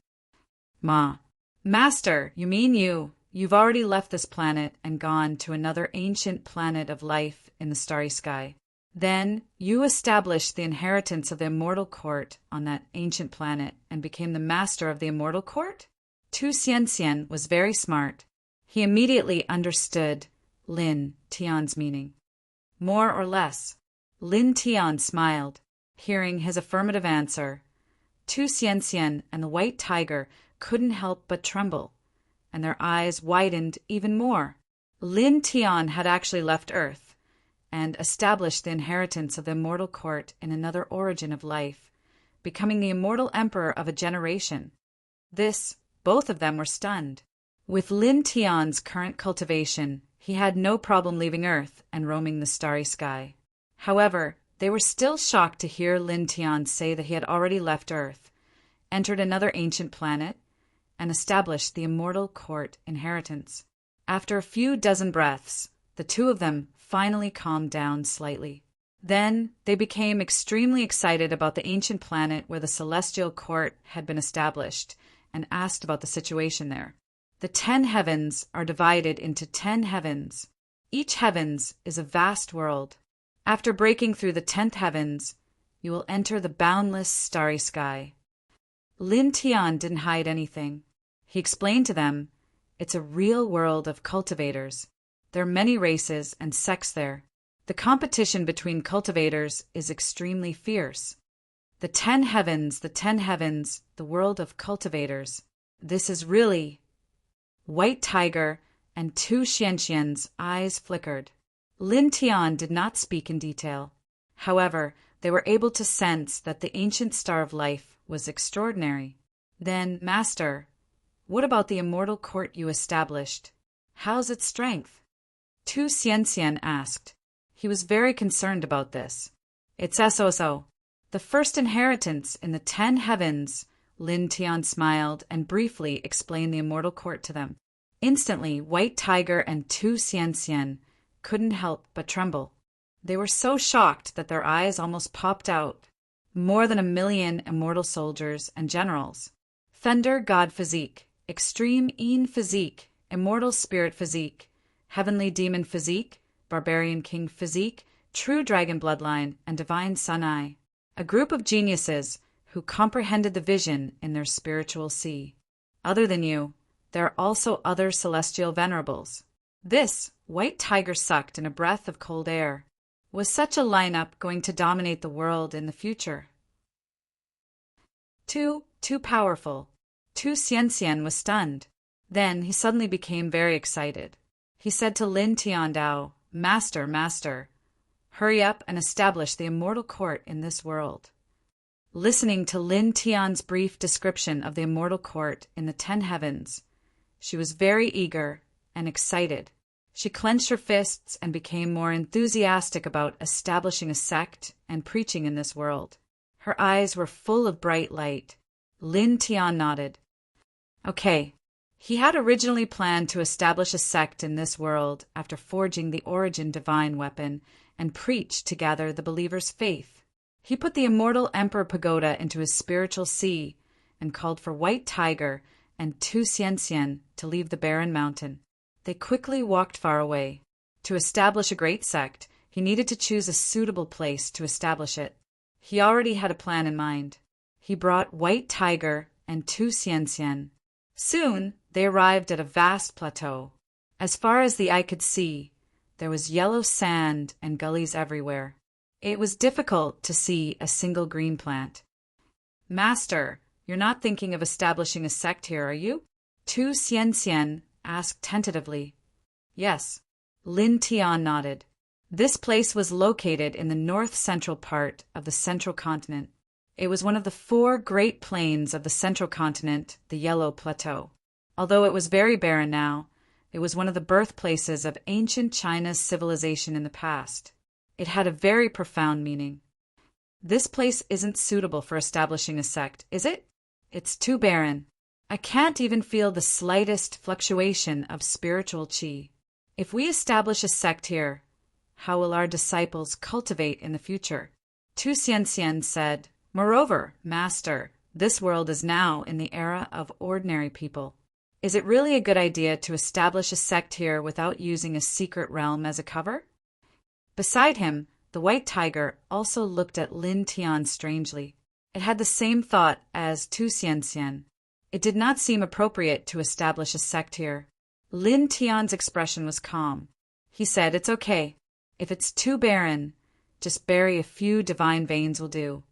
Master, you mean you've already left this planet and gone to another ancient planet of life in the starry sky. Then you established the inheritance of the immortal court on that ancient planet and became the master of the immortal court? Tu Xianxian was very smart. He immediately understood Lin Tian's meaning. More or less. Lin Tian smiled, hearing his affirmative answer. Tu Xianxian and the white tiger couldn't help but tremble, and their eyes widened even more. Lin Tian had actually left Earth and established the inheritance of the immortal court in another origin of life, becoming the immortal emperor of a generation. Both of them were stunned. With Lin Tian's current cultivation, he had no problem leaving Earth and roaming the starry sky. However, they were still shocked to hear Lin Tian say that he had already left Earth, entered another ancient planet, and established the immortal court inheritance. After a few dozen breaths, the two of them finally calmed down slightly. Then they became extremely excited about the ancient planet where the celestial court had been established and asked about the situation there. The 10 heavens are divided into 10 heavens. Each heavens is a vast world. After breaking through the 10th heavens, you will enter the boundless starry sky. Lin Tian didn't hide anything. He explained to them, it's a real world of cultivators. There are many races and sects there. The competition between cultivators is extremely fierce. The 10 heavens, the world of cultivators. This is really... White Tiger and Tu Xianxian's eyes flickered. Lin Tian did not speak in detail. However, they were able to sense that the ancient star of life was extraordinary. Then, Master, what about the immortal court you established? How's its strength? Tu Xianxian asked. He was very concerned about this. It's so. The first inheritance in the 10 heavens. Lin Tian smiled and briefly explained the immortal court to them. Instantly, White Tiger and Tu Xianxian couldn't help but tremble. They were so shocked that their eyes almost popped out. More than 1 million immortal soldiers and generals. Thunder God Physique, Extreme Een Physique, Immortal Spirit Physique, Heavenly Demon Physique, Barbarian King Physique, True Dragon Bloodline, and Divine Sun Eye. A group of geniuses who comprehended the vision in their spiritual sea. Other than you, there are also other celestial venerables. This, White Tiger sucked in a breath of cold air. Was such a lineup going to dominate the world in the future? Too powerful. Tu Xianxian was stunned. Then he suddenly became very excited. He said to Lin Tiandao, Master, hurry up and establish the immortal court in this world. Listening to Lin Tian's brief description of the immortal court in the 10 heavens, she was very eager and excited. She clenched her fists and became more enthusiastic about establishing a sect and preaching in this world. Her eyes were full of bright light. Lin Tian nodded. Okay. He had originally planned to establish a sect in this world after forging the Origin Divine weapon and preach to gather the believers' faith. He put the immortal Emperor Pagoda into his spiritual sea and called for White Tiger and Tu Xianxian to leave the barren mountain. They quickly walked far away. To establish a great sect, he needed to choose a suitable place to establish it. He already had a plan in mind. He brought White Tiger and Tu Xianxian. Soon, they arrived at a vast plateau. As far as the eye could see, there was yellow sand and gullies everywhere. It was difficult to see a single green plant. Master, you're not thinking of establishing a sect here, are you? Tu Xianxian asked tentatively. Yes. Lin Tian nodded. This place was located in the north-central part of the central continent. It was one of the 4 great plains of the central continent, the Yellow Plateau. Although it was very barren now, it was one of the birthplaces of ancient China's civilization in the past. It had a very profound meaning. This place isn't suitable for establishing a sect, is it? It's too barren. I can't even feel the slightest fluctuation of spiritual qi. If we establish a sect here, how will our disciples cultivate in the future? Tu Xianxian said, Moreover, Master, this world is now in the era of ordinary people. Is it really a good idea to establish a sect here without using a secret realm as a cover? Beside him, the white tiger also looked at Lin Tian strangely. It had the same thought as Tu Xianxian. It did not seem appropriate to establish a sect here. Lin Tian's expression was calm. He said, "It's okay. If it's too barren, just bury a few divine veins will do."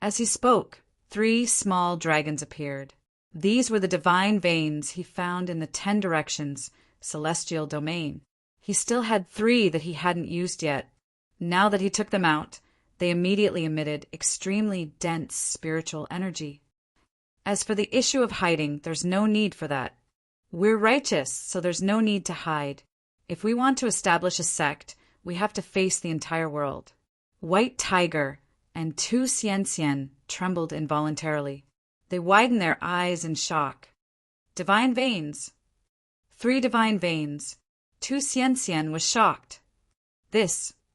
As he spoke, 3 small dragons appeared. These were the divine veins he found in the 10 directions, celestial domain. He still had 3 that he hadn't used yet. Now that he took them out, they immediately emitted extremely dense spiritual energy. As for the issue of hiding, there's no need for that. We're righteous, so there's no need to hide. If we want to establish a sect, we have to face the entire world. White Tiger and Tu Xianxian trembled involuntarily. They widened their eyes in shock. Divine veins. 3 divine veins. Tu Xianxian was shocked.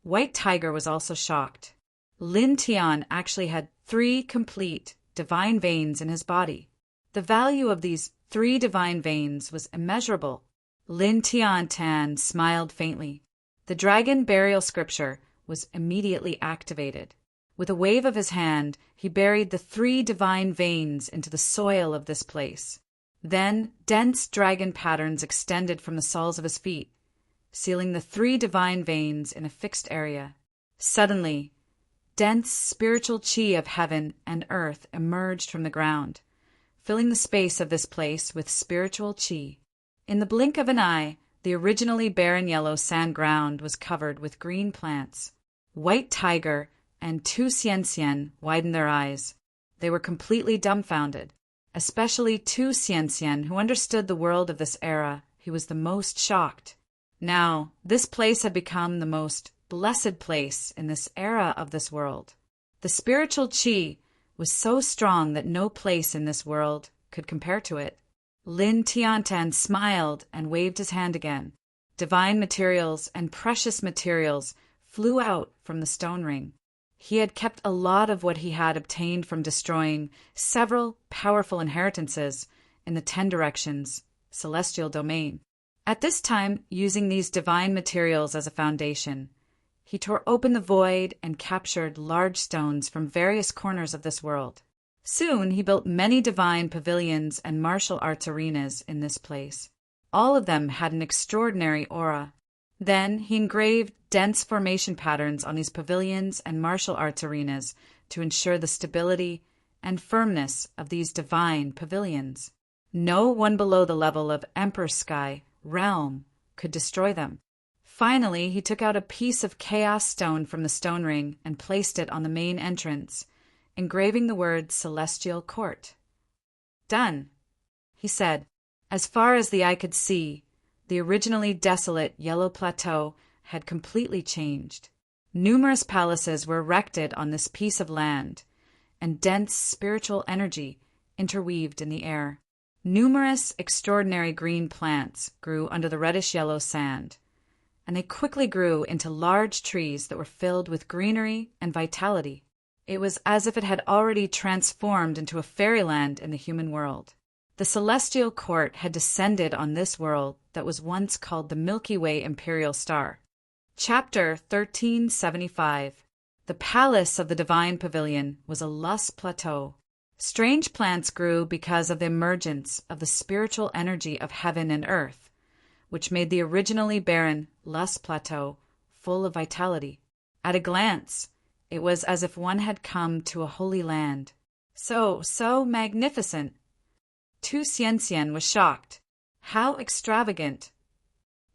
White Tiger was also shocked. Lin Tian actually had 3 complete divine veins in his body. The value of these 3 divine veins was immeasurable. Lin Tian smiled faintly. The dragon burial scripture was immediately activated. With a wave of his hand, he buried the 3 divine veins into the soil of this place. Then dense dragon patterns extended from the soles of his feet, sealing the 3 divine veins in a fixed area. Suddenly, dense spiritual chi of heaven and earth emerged from the ground, filling the space of this place with spiritual chi. In the blink of an eye, the originally barren yellow sand ground was covered with green plants. White Tiger and Tu Xianxian widened their eyes. They were completely dumbfounded, especially Tu Xianxian, who understood the world of this era. He was the most shocked. Now, this place had become the most blessed place in this era of this world. The spiritual chi was so strong that no place in this world could compare to it. Lin Tiantan smiled and waved his hand again. Divine materials and precious materials flew out from the stone ring. He had kept a lot of what he had obtained from destroying several powerful inheritances in the 10 directions, celestial domain. At this time, using these divine materials as a foundation, he tore open the void and captured large stones from various corners of this world. Soon he built many divine pavilions and martial arts arenas in this place. All of them had an extraordinary aura. Then he engraved dense formation patterns on these pavilions and martial arts arenas to ensure the stability and firmness of these divine pavilions. No one below the level of Emperor Sky realm could destroy them. Finally, he took out a piece of chaos stone from the stone ring and placed it on the main entrance, engraving the word Celestial Court. "Done," he said. As far as the eye could see, the originally desolate yellow plateau had completely changed. Numerous palaces were erected on this piece of land, and dense spiritual energy interweaved in the air. Numerous extraordinary green plants grew under the reddish-yellow sand, and they quickly grew into large trees that were filled with greenery and vitality. It was as if it had already transformed into a fairyland in the human world. The celestial court had descended on this world that was once called the Milky Way Imperial Star. Chapter 1375. The Palace of the Divine Pavilion was a lush plateau. Strange plants grew because of the emergence of the spiritual energy of heaven and earth, which made the originally barren lush plateau full of vitality. At a glance, it was as if one had come to a holy land. So magnificent! Tu Xianxian was shocked. How extravagant!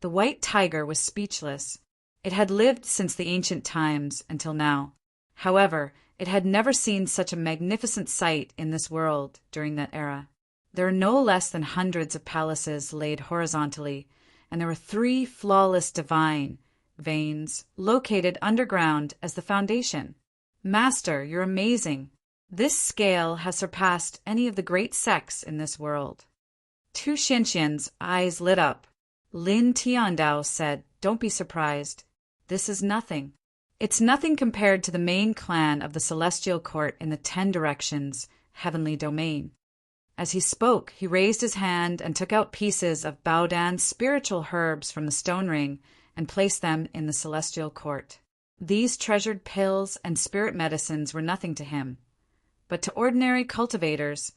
The white tiger was speechless. It had lived since the ancient times until now. However, it had never seen such a magnificent sight in this world during that era. There are no less than hundreds of palaces laid horizontally, and there were 3 flawless divine veins located underground as the foundation. Master, you're amazing. This scale has surpassed any of the great sects in this world. Tu Xianxian's eyes lit up. Lin Tiandao said, "Don't be surprised. This is nothing. It's nothing compared to the main clan of the celestial court in the 10 directions, heavenly domain. As he spoke, he raised his hand and took out pieces of Baodan's spiritual herbs from the stone ring and placed them in the celestial court. These treasured pills and spirit medicines were nothing to him, but to ordinary cultivators,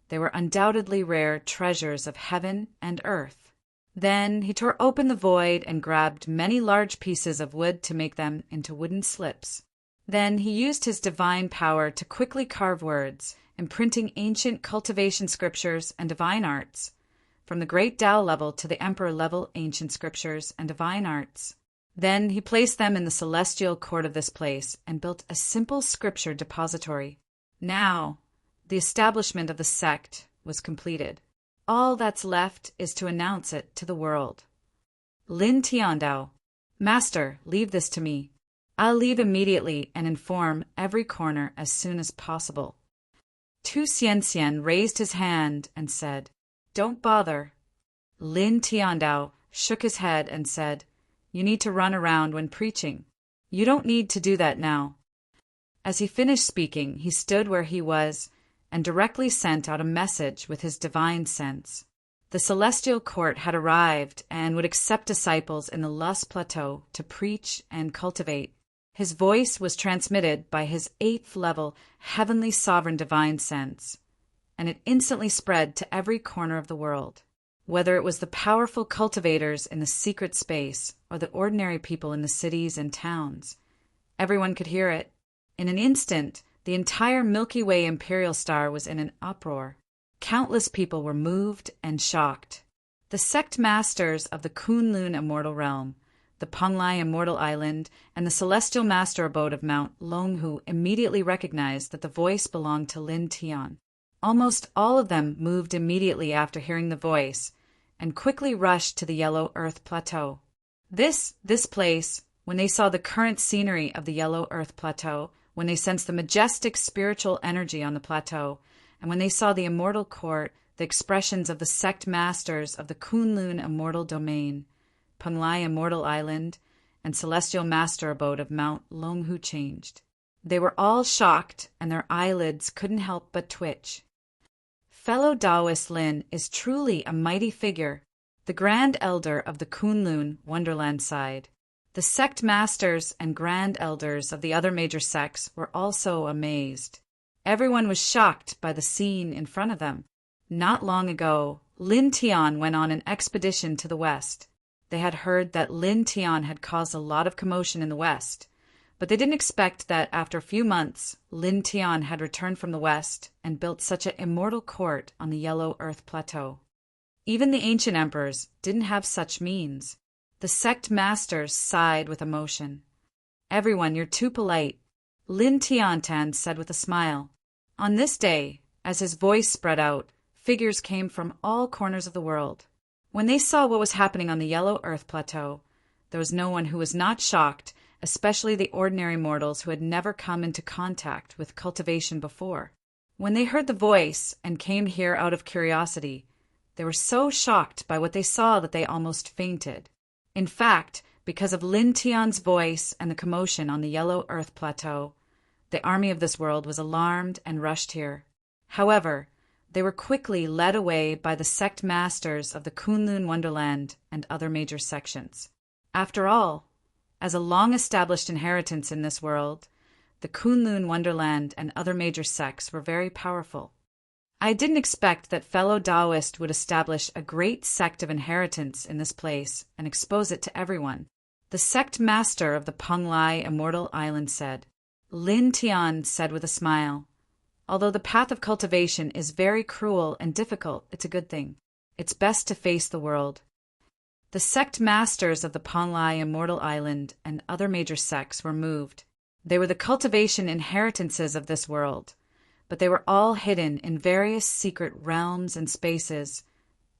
they were undoubtedly rare treasures of heaven and earth. Then he tore open the void and grabbed many large pieces of wood to make them into wooden slips. Then he used his divine power to quickly carve words, imprinting ancient cultivation scriptures and divine arts, from the great Tao level to the emperor level ancient scriptures and divine arts. Then he placed them in the celestial court of this place and built a simple scripture depository. Now, the establishment of the sect was completed. All that's left is to announce it to the world. Lin Tiandao, Master, leave this to me. I'll leave immediately and inform every corner as soon as possible. Tu Xianxian raised his hand and said, Don't bother. Lin Tiandao shook his head and said, You need to run around when preaching. You don't need to do that now. As he finished speaking, he stood where he was and directly sent out a message with his divine sense. The celestial court had arrived and would accept disciples in the Lus Plateau to preach and cultivate. His voice was transmitted by his 8th level heavenly sovereign divine sense, and it instantly spread to every corner of the world. Whether it was the powerful cultivators in the secret space or the ordinary people in the cities and towns, everyone could hear it. In an instant, the entire Milky Way imperial star was in an uproar. Countless people were moved and shocked. The sect masters of the Kunlun immortal realm, the Penglai immortal island, and the celestial master abode of Mount Longhu immediately recognized that the voice belonged to Lin Tian. Almost all of them moved immediately after hearing the voice and quickly rushed to the Yellow Earth Plateau. This place, when they saw the current scenery of the Yellow Earth Plateau, when they sensed the majestic spiritual energy on the plateau, and when they saw the immortal court, the expressions of the sect masters of the Kunlun immortal domain, Penglai immortal island, and celestial master abode of Mount Longhu changed. They were all shocked, and their eyelids couldn't help but twitch. Fellow Taoist Lin is truly a mighty figure, the grand elder of the Kunlun Wonderland side. The sect masters and grand elders of the other major sects were also amazed. Everyone was shocked by the scene in front of them. Not long ago, Lin Tian went on an expedition to the west. They had heard that Lin Tian had caused a lot of commotion in the west, but they didn't expect that after a few months, Lin Tian had returned from the west and built such an immortal court on the Yellow Earth Plateau. Even the ancient emperors didn't have such means. The sect masters sighed with emotion. Everyone, you're too polite, Lin Tiantan said with a smile. On this day, as his voice spread out, figures came from all corners of the world. When they saw what was happening on the Yellow Earth Plateau, there was no one who was not shocked, especially the ordinary mortals who had never come into contact with cultivation before. When they heard the voice and came here out of curiosity, they were so shocked by what they saw that they almost fainted. In fact, because of Lin Tian's voice and the commotion on the Yellow Earth Plateau, the army of this world was alarmed and rushed here. However, they were quickly led away by the sect masters of the Kunlun Wonderland and other major sections. After all, as a long-established inheritance in this world, the Kunlun Wonderland and other major sects were very powerful. I didn't expect that fellow Taoist would establish a great sect of inheritance in this place and expose it to everyone. The sect master of the Penglai immortal island said. Lin Tian said with a smile, Although the path of cultivation is very cruel and difficult, it's a good thing. It's best to face the world. The sect masters of the Penglai immortal island and other major sects were moved. They were the cultivation inheritances of this world, but they were all hidden in various secret realms and spaces,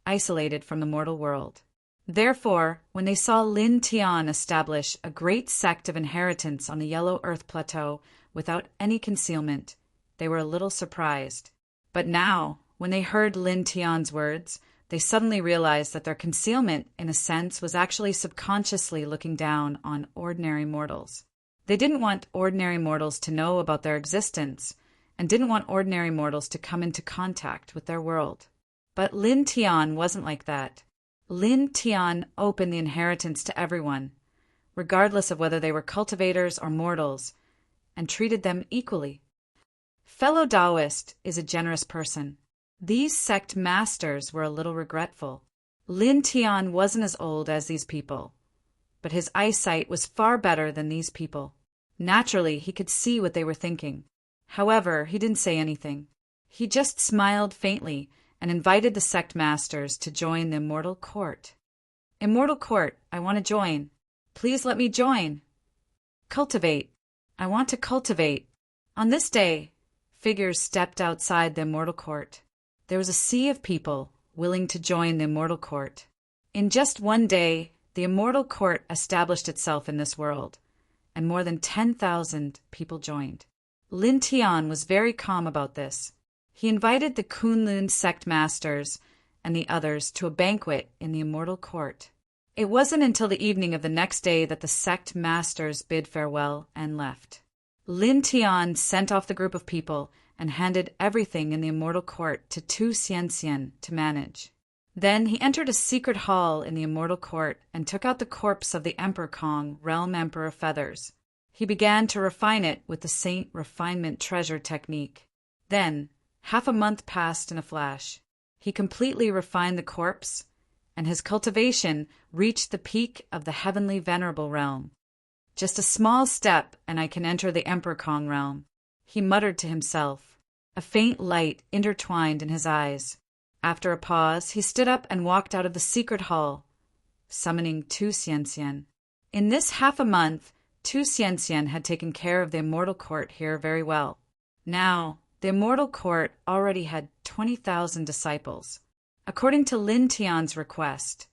isolated from the mortal world. Therefore, when they saw Lin Tian establish a great sect of inheritance on the Yellow Earth Plateau without any concealment, they were a little surprised. But now, when they heard Lin Tian's words, they suddenly realized that their concealment, in a sense, was actually subconsciously looking down on ordinary mortals. They didn't want ordinary mortals to know about their existence, and didn't want ordinary mortals to come into contact with their world. But Lin Tian wasn't like that. Lin Tian opened the inheritance to everyone, regardless of whether they were cultivators or mortals, and treated them equally. Fellow Taoist is a generous person. These sect masters were a little regretful. Lin Tian wasn't as old as these people, but his eyesight was far better than these people. Naturally, he could see what they were thinking. However, he didn't say anything. He just smiled faintly and invited the sect masters to join the Immortal Court. Immortal Court, I want to join. Please let me join. Cultivate. I want to cultivate. On this day, figures stepped outside the Immortal Court. There was a sea of people willing to join the Immortal Court. In just one day, the Immortal Court established itself in this world, and more than 10,000 people joined. Lin Tian was very calm about this. He invited the Kunlun sect masters and the others to a banquet in the Immortal Court. It wasn't until the evening of the next day that the sect masters bid farewell and left. Lin Tian sent off the group of people and handed everything in the Immortal Court to Tu Xianxian to manage. Then he entered a secret hall in the Immortal Court and took out the corpse of the Emperor Kong, Realm Emperor Feathers. He began to refine it with the Saint Refinement Treasure technique. Then, half a month passed in a flash. He completely refined the corpse, and his cultivation reached the peak of the Heavenly Venerable Realm. Just a small step, and I can enter the Emperor Kong realm, he muttered to himself. A faint light intertwined in his eyes. After a pause, he stood up and walked out of the secret hall, summoning Tu Xianxian. In this half a month, Tu Xianxian had taken care of the Immortal Court here very well. Now, the Immortal Court already had 20,000 disciples. According to Lin Tian's request,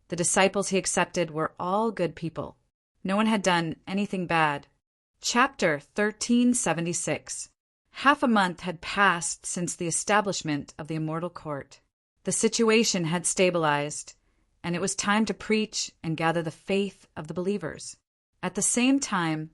the disciples he accepted were all good people. No one had done anything bad. Chapter 1376. Half a month had passed since the establishment of the Immortal Court. The situation had stabilized, and it was time to preach and gather the faith of the believers. At the same time,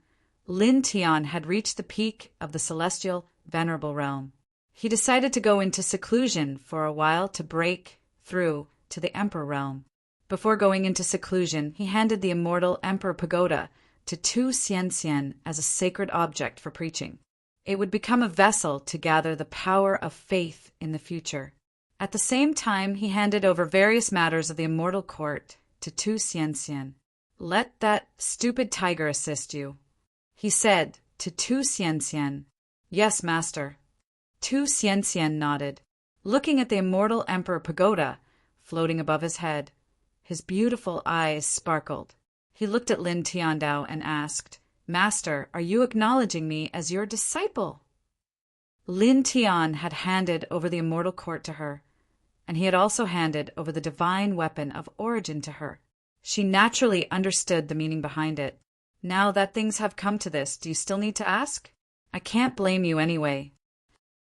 Lin Tian had reached the peak of the Celestial Venerable Realm. He decided to go into seclusion for a while to break through to the Emperor Realm. Before going into seclusion, he handed the Immortal Emperor Pagoda to Tu Xianxian as a sacred object for preaching. It would become a vessel to gather the power of faith in the future. At the same time, he handed over various matters of the Immortal Court to Tu Xianxian. Let that stupid tiger assist you, he said to Tu Xianxian. Yes, master. Tu Xianxian nodded, looking at the Immortal Emperor Pagoda floating above his head. His beautiful eyes sparkled. He looked at Lin Tiandao and asked, Master, are you acknowledging me as your disciple? Lin Tian had handed over the Immortal Court to her, and he had also handed over the divine weapon of origin to her. She naturally understood the meaning behind it. Now that things have come to this, do you still need to ask? I can't blame you anyway.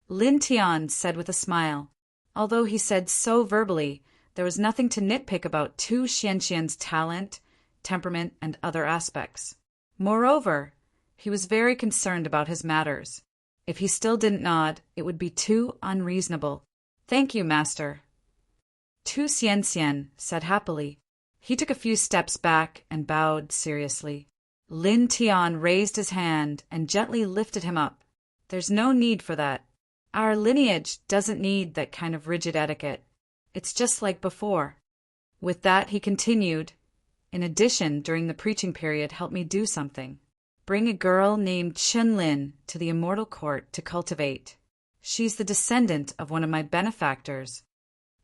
Lin Tian said with a smile. Although he said so verbally, there was nothing to nitpick about Tu Xianxian's talent, temperament, and other aspects. Moreover, he was very concerned about his matters. If he still didn't nod, it would be too unreasonable. Thank you, master. Tu Xianxian said happily. He took a few steps back and bowed seriously. Lin Tian raised his hand and gently lifted him up. There's no need for that. Our lineage doesn't need that kind of rigid etiquette. It's just like before. With that, he continued, in addition, during the preaching period, help me do something. Bring a girl named Lin to the Immortal Court to cultivate. She's the descendant of one of my benefactors.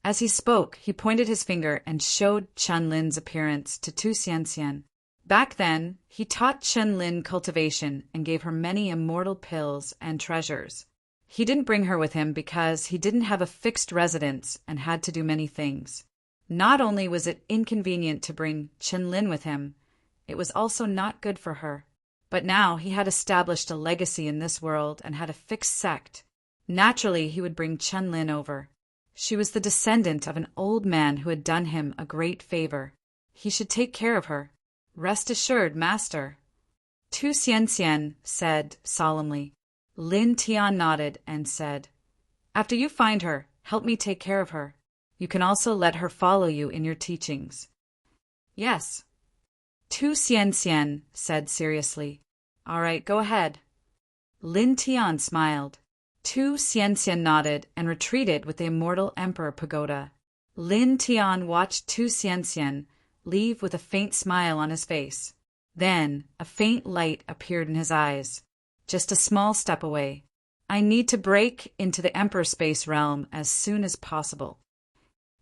As he spoke, he pointed his finger and showed Lin's appearance to Tu Xianxian. Back then, he taught Lin cultivation and gave her many immortal pills and treasures. He didn't bring her with him because he didn't have a fixed residence and had to do many things. Not only was it inconvenient to bring Lin with him, it was also not good for her. But now he had established a legacy in this world and had a fixed sect. Naturally, he would bring Lin over. She was the descendant of an old man who had done him a great favor. He should take care of her. Rest assured, master. Tu Xianxian said solemnly. Lin Tian nodded and said, "After you find her, help me take care of her. You can also let her follow you in your teachings." "Yes." Tu Xianxian said seriously. "All right, go ahead." Lin Tian smiled. Tu Xianxian nodded and retreated with the Immortal Emperor Pagoda. Lin Tian watched Tu Xianxian leave with a faint smile on his face. Then a faint light appeared in his eyes. Just a small step away. "I need to break into the Emperor Space realm as soon as possible,"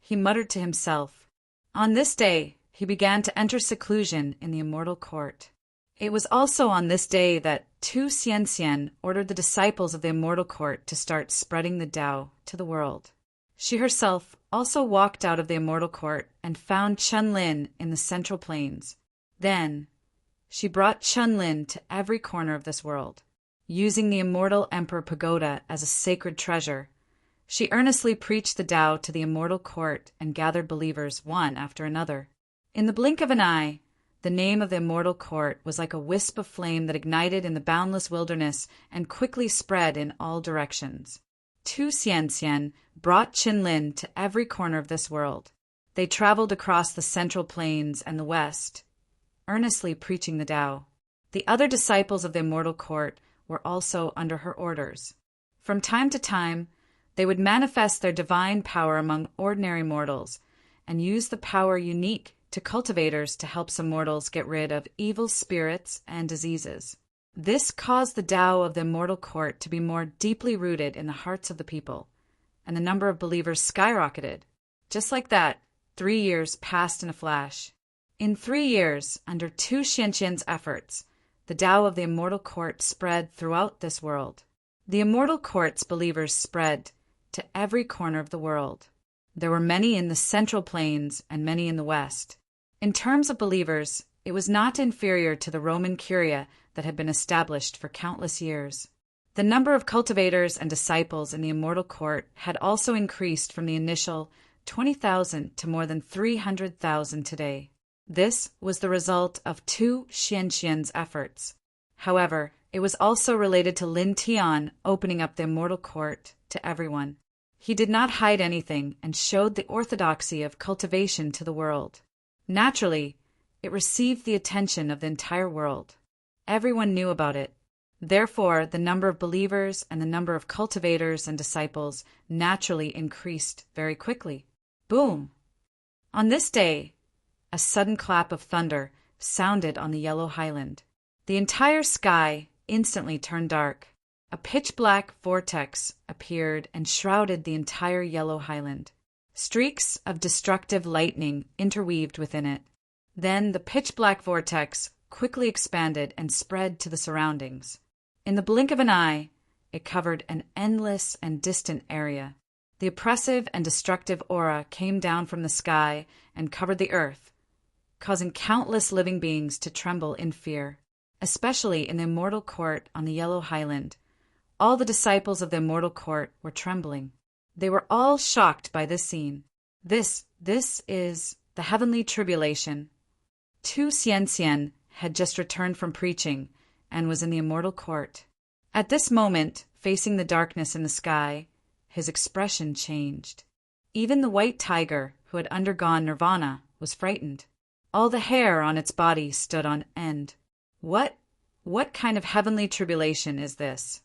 he muttered to himself. On this day, he began to enter seclusion in the Immortal Court. It was also on this day that Tu Xianxian ordered the disciples of the Immortal Court to start spreading the Tao to the world. She herself also walked out of the Immortal Court and found Chunlin in the Central Plains. Then, she brought Chunlin to every corner of this world. Using the Immortal Emperor Pagoda as a sacred treasure, she earnestly preached the Tao to the Immortal Court and gathered believers one after another. In the blink of an eye, the name of the Immortal Court was like a wisp of flame that ignited in the boundless wilderness and quickly spread in all directions. Tu Xianxian brought Qinlin to every corner of this world. They traveled across the Central Plains and the West, earnestly preaching the Tao. The other disciples of the Immortal Court were also under her orders. From time to time, they would manifest their divine power among ordinary mortals and use the power unique to cultivators to help some mortals get rid of evil spirits and diseases. This caused the Tao of the Immortal Court to be more deeply rooted in the hearts of the people, and the number of believers skyrocketed. Just like that, 3 years passed in a flash. In 3 years, under Tu Xianxian's efforts, the Tao of the Immortal Court spread throughout this world. The Immortal Court's believers spread to every corner of the world. There were many in the Central Plains and many in the West. In terms of believers, it was not inferior to the Roman Curia that had been established for countless years. The number of cultivators and disciples in the Immortal Court had also increased from the initial 20,000 to more than 300,000 today. This was the result of Tu Xianxian's efforts. However, it was also related to Lin Tian opening up the Immortal Court to everyone. He did not hide anything and showed the orthodoxy of cultivation to the world. Naturally, it received the attention of the entire world. Everyone knew about it. Therefore, the number of believers and the number of cultivators and disciples naturally increased very quickly. Boom! On this day, a sudden clap of thunder sounded on the Yellow Highland. The entire sky instantly turned dark. A pitch-black vortex appeared and shrouded the entire Yellow Highland. Streaks of destructive lightning interweaved within it. Then the pitch-black vortex quickly expanded and spread to the surroundings. In the blink of an eye, it covered an endless and distant area. The oppressive and destructive aura came down from the sky and covered the earth, causing countless living beings to tremble in fear, especially in the Immortal Court on the Yellow Highland. All the disciples of the Immortal Court were trembling. They were all shocked by this scene. This is the heavenly tribulation. Tu Xianxian had just returned from preaching and was in the Immortal Court. At this moment, facing the darkness in the sky, his expression changed. Even the white tiger, who had undergone nirvana, was frightened. All the hair on its body stood on end. What kind of heavenly tribulation is this?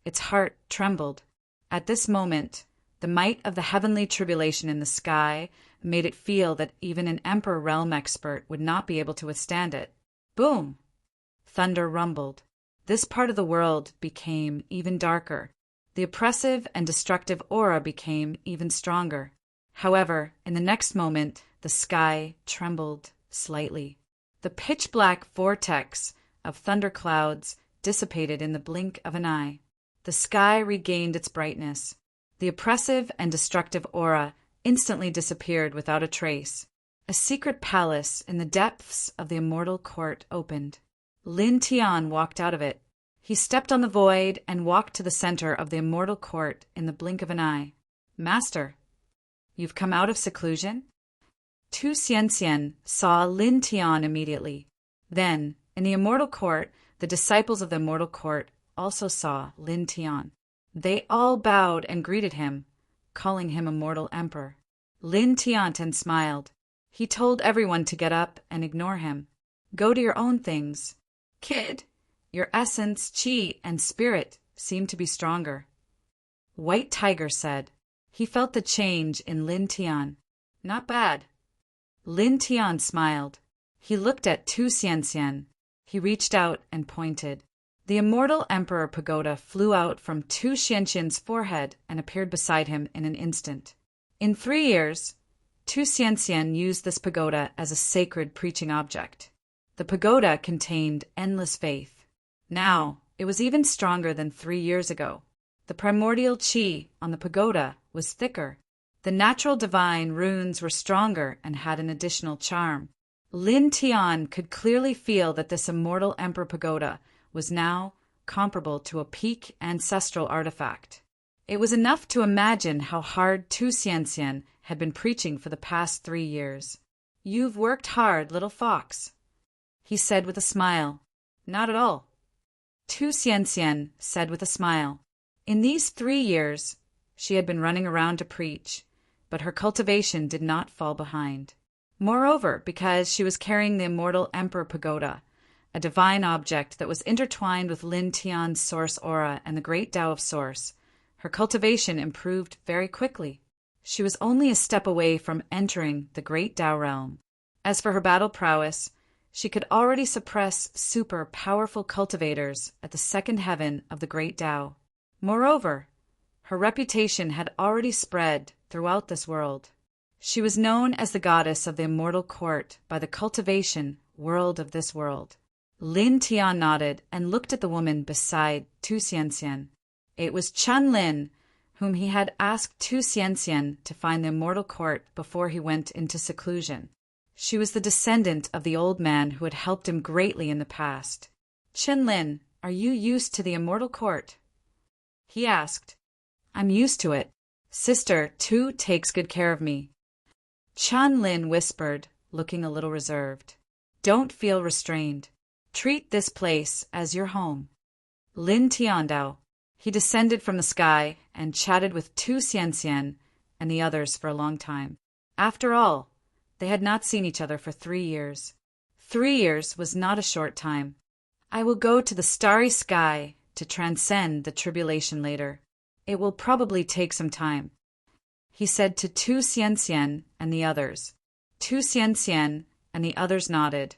Its heart trembled. At this moment, the might of the heavenly tribulation in the sky made it feel that even an Emperor Realm expert would not be able to withstand it. Boom! Thunder rumbled. This part of the world became even darker. The oppressive and destructive aura became even stronger. However, in the next moment, the sky trembled slightly. The pitch-black vortex of thunderclouds dissipated in the blink of an eye. The sky regained its brightness. The oppressive and destructive aura instantly disappeared without a trace. A secret palace in the depths of the Immortal Court opened. Lin Tian walked out of it. He stepped on the void and walked to the center of the Immortal Court in the blink of an eye. "Master, you've come out of seclusion?" Tu Xianxian saw Lin Tian immediately. Then, In the immortal court, the disciples of the immortal court also saw Lin Tian. They all bowed and greeted him, calling him immortal emperor. Lin Tianten smiled. He told everyone to get up and ignore him. Go to your own things. Kid, your essence, qi, and spirit seem to be stronger. White Tiger said. He felt the change in Lin Tian. Not bad. Lin Tian smiled. He looked at Tu Xianxian. He reached out and pointed. The immortal emperor pagoda flew out from Tu Xianxian's forehead and appeared beside him in an instant. In 3 years, Tu Xianxian used this pagoda as a sacred preaching object. The pagoda contained endless faith. Now, it was even stronger than 3 years ago. The primordial qi on the pagoda was thicker. The natural divine runes were stronger and had an additional charm. Lin Tian could clearly feel that this immortal emperor pagoda was now comparable to a peak ancestral artifact. It was enough to imagine how hard Tu Xianxian had been preaching for the past 3 years. You've worked hard, little fox, he said with a smile. Not at all, Tu Xianxian said with a smile. In these 3 years, she had been running around to preach, but her cultivation did not fall behind. Moreover, because she was carrying the immortal emperor pagoda, a divine object that was intertwined with Lin Tian's source aura and the great Tao of Source, her cultivation improved very quickly. She was only a step away from entering the great Tao realm. As for her battle prowess, she could already suppress super powerful cultivators at the second heaven of the great Tao. Moreover, her reputation had already spread throughout this world. She was known as the goddess of the immortal court by the cultivation world of this world. Lin Tian nodded and looked at the woman beside Tu Xianxian. It was Chen Lin, whom he had asked Tu Xianxian to find the immortal court before he went into seclusion. She was the descendant of the old man who had helped him greatly in the past. Chen Lin, are you used to the immortal court? He asked. I'm used to it. Sister Tu takes good care of me. Chen Lin whispered, looking a little reserved. Don't feel restrained. Treat this place as your home. Lin Tiandao. He descended from the sky and chatted with Tu Xianxian and the others for a long time. After all, they had not seen each other for 3 years. 3 years was not a short time. I will go to the starry sky to transcend the tribulation later. It will probably take some time, he said to Tu Xianxian and the others. Tu Xianxian and the others nodded,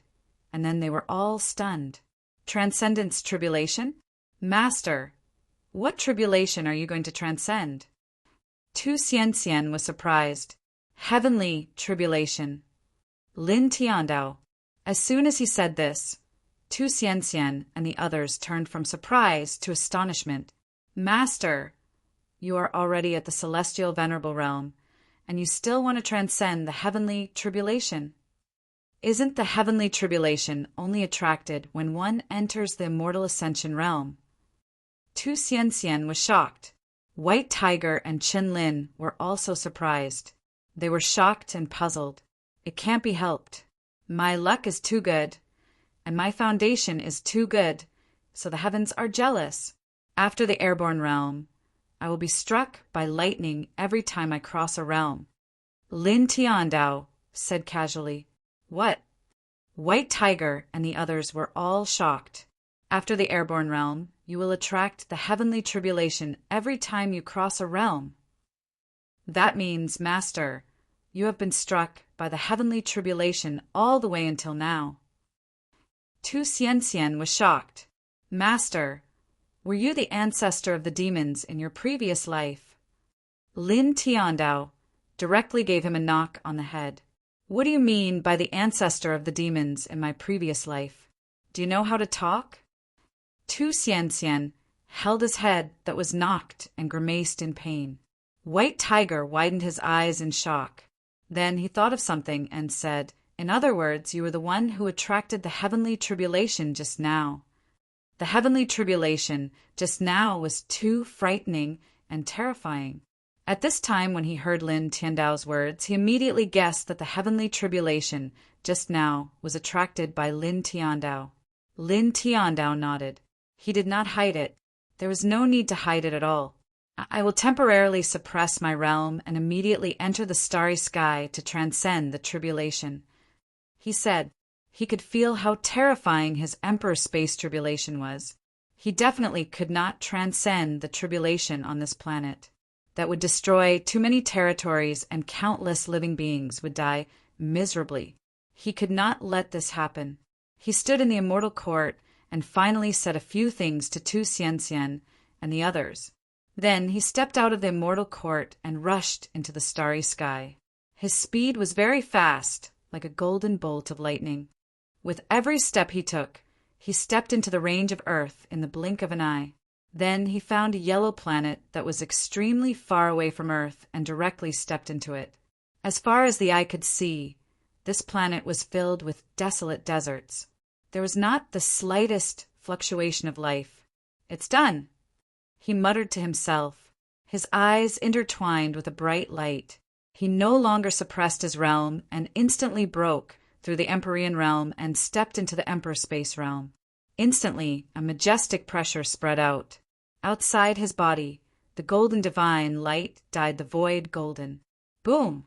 and then they were all stunned. Transcendence tribulation? Master, what tribulation are you going to transcend? Tu Xianxian was surprised. Heavenly tribulation. Lin Tiandao. As soon as he said this, Tu Xianxian and the others turned from surprise to astonishment. Master, you are already at the celestial venerable realm, and you still want to transcend the heavenly tribulation. Isn't the heavenly tribulation only attracted when one enters the immortal ascension realm? Tu Xianxian was shocked. White Tiger and Chen Lin were also surprised. They were shocked and puzzled. It can't be helped. My luck is too good, and my foundation is too good, so the heavens are jealous. After the airborne realm, I will be struck by lightning every time I cross a realm. Lin Tiandao said casually. What? White Tiger and the others were all shocked. After the airborne realm, you will attract the heavenly tribulation every time you cross a realm. That means, Master, you have been struck by the heavenly tribulation all the way until now. Tu Xianxian was shocked. Master, were you the ancestor of the demons in your previous life? Lin Tiandao directly gave him a knock on the head. What do you mean by the ancestor of the demons in my previous life? Do you know how to talk? Tu Xianxian held his head that was knocked and grimaced in pain. White Tiger widened his eyes in shock. Then he thought of something and said, In other words, you were the one who attracted the heavenly tribulation just now. The heavenly tribulation just now was too frightening and terrifying. At this time, when he heard Lin Tiandao's words, he immediately guessed that the heavenly tribulation just now was attracted by Lin Tiandao. Lin Tiandao nodded. He did not hide it. There was no need to hide it at all. I will temporarily suppress my realm and immediately enter the starry sky to transcend the tribulation. He said. He could feel how terrifying his Emperor space tribulation was. He definitely could not transcend the tribulation on this planet. That would destroy too many territories and countless living beings would die miserably. He could not let this happen. He stood in the immortal court and finally said a few things to Tu Xianxian and the others. Then he stepped out of the immortal court and rushed into the starry sky. His speed was very fast, like a golden bolt of lightning. With every step he took, he stepped into the range of Earth in the blink of an eye. Then he found a yellow planet that was extremely far away from Earth and directly stepped into it. As far as the eye could see, this planet was filled with desolate deserts. There was not the slightest fluctuation of life. "It's done," he muttered to himself. His eyes intertwined with a bright light. He no longer suppressed his realm and instantly broke through the Empyrean realm and stepped into the Emperor space realm. Instantly, a majestic pressure spread out. Outside his body, the golden divine light dyed the void golden. Boom!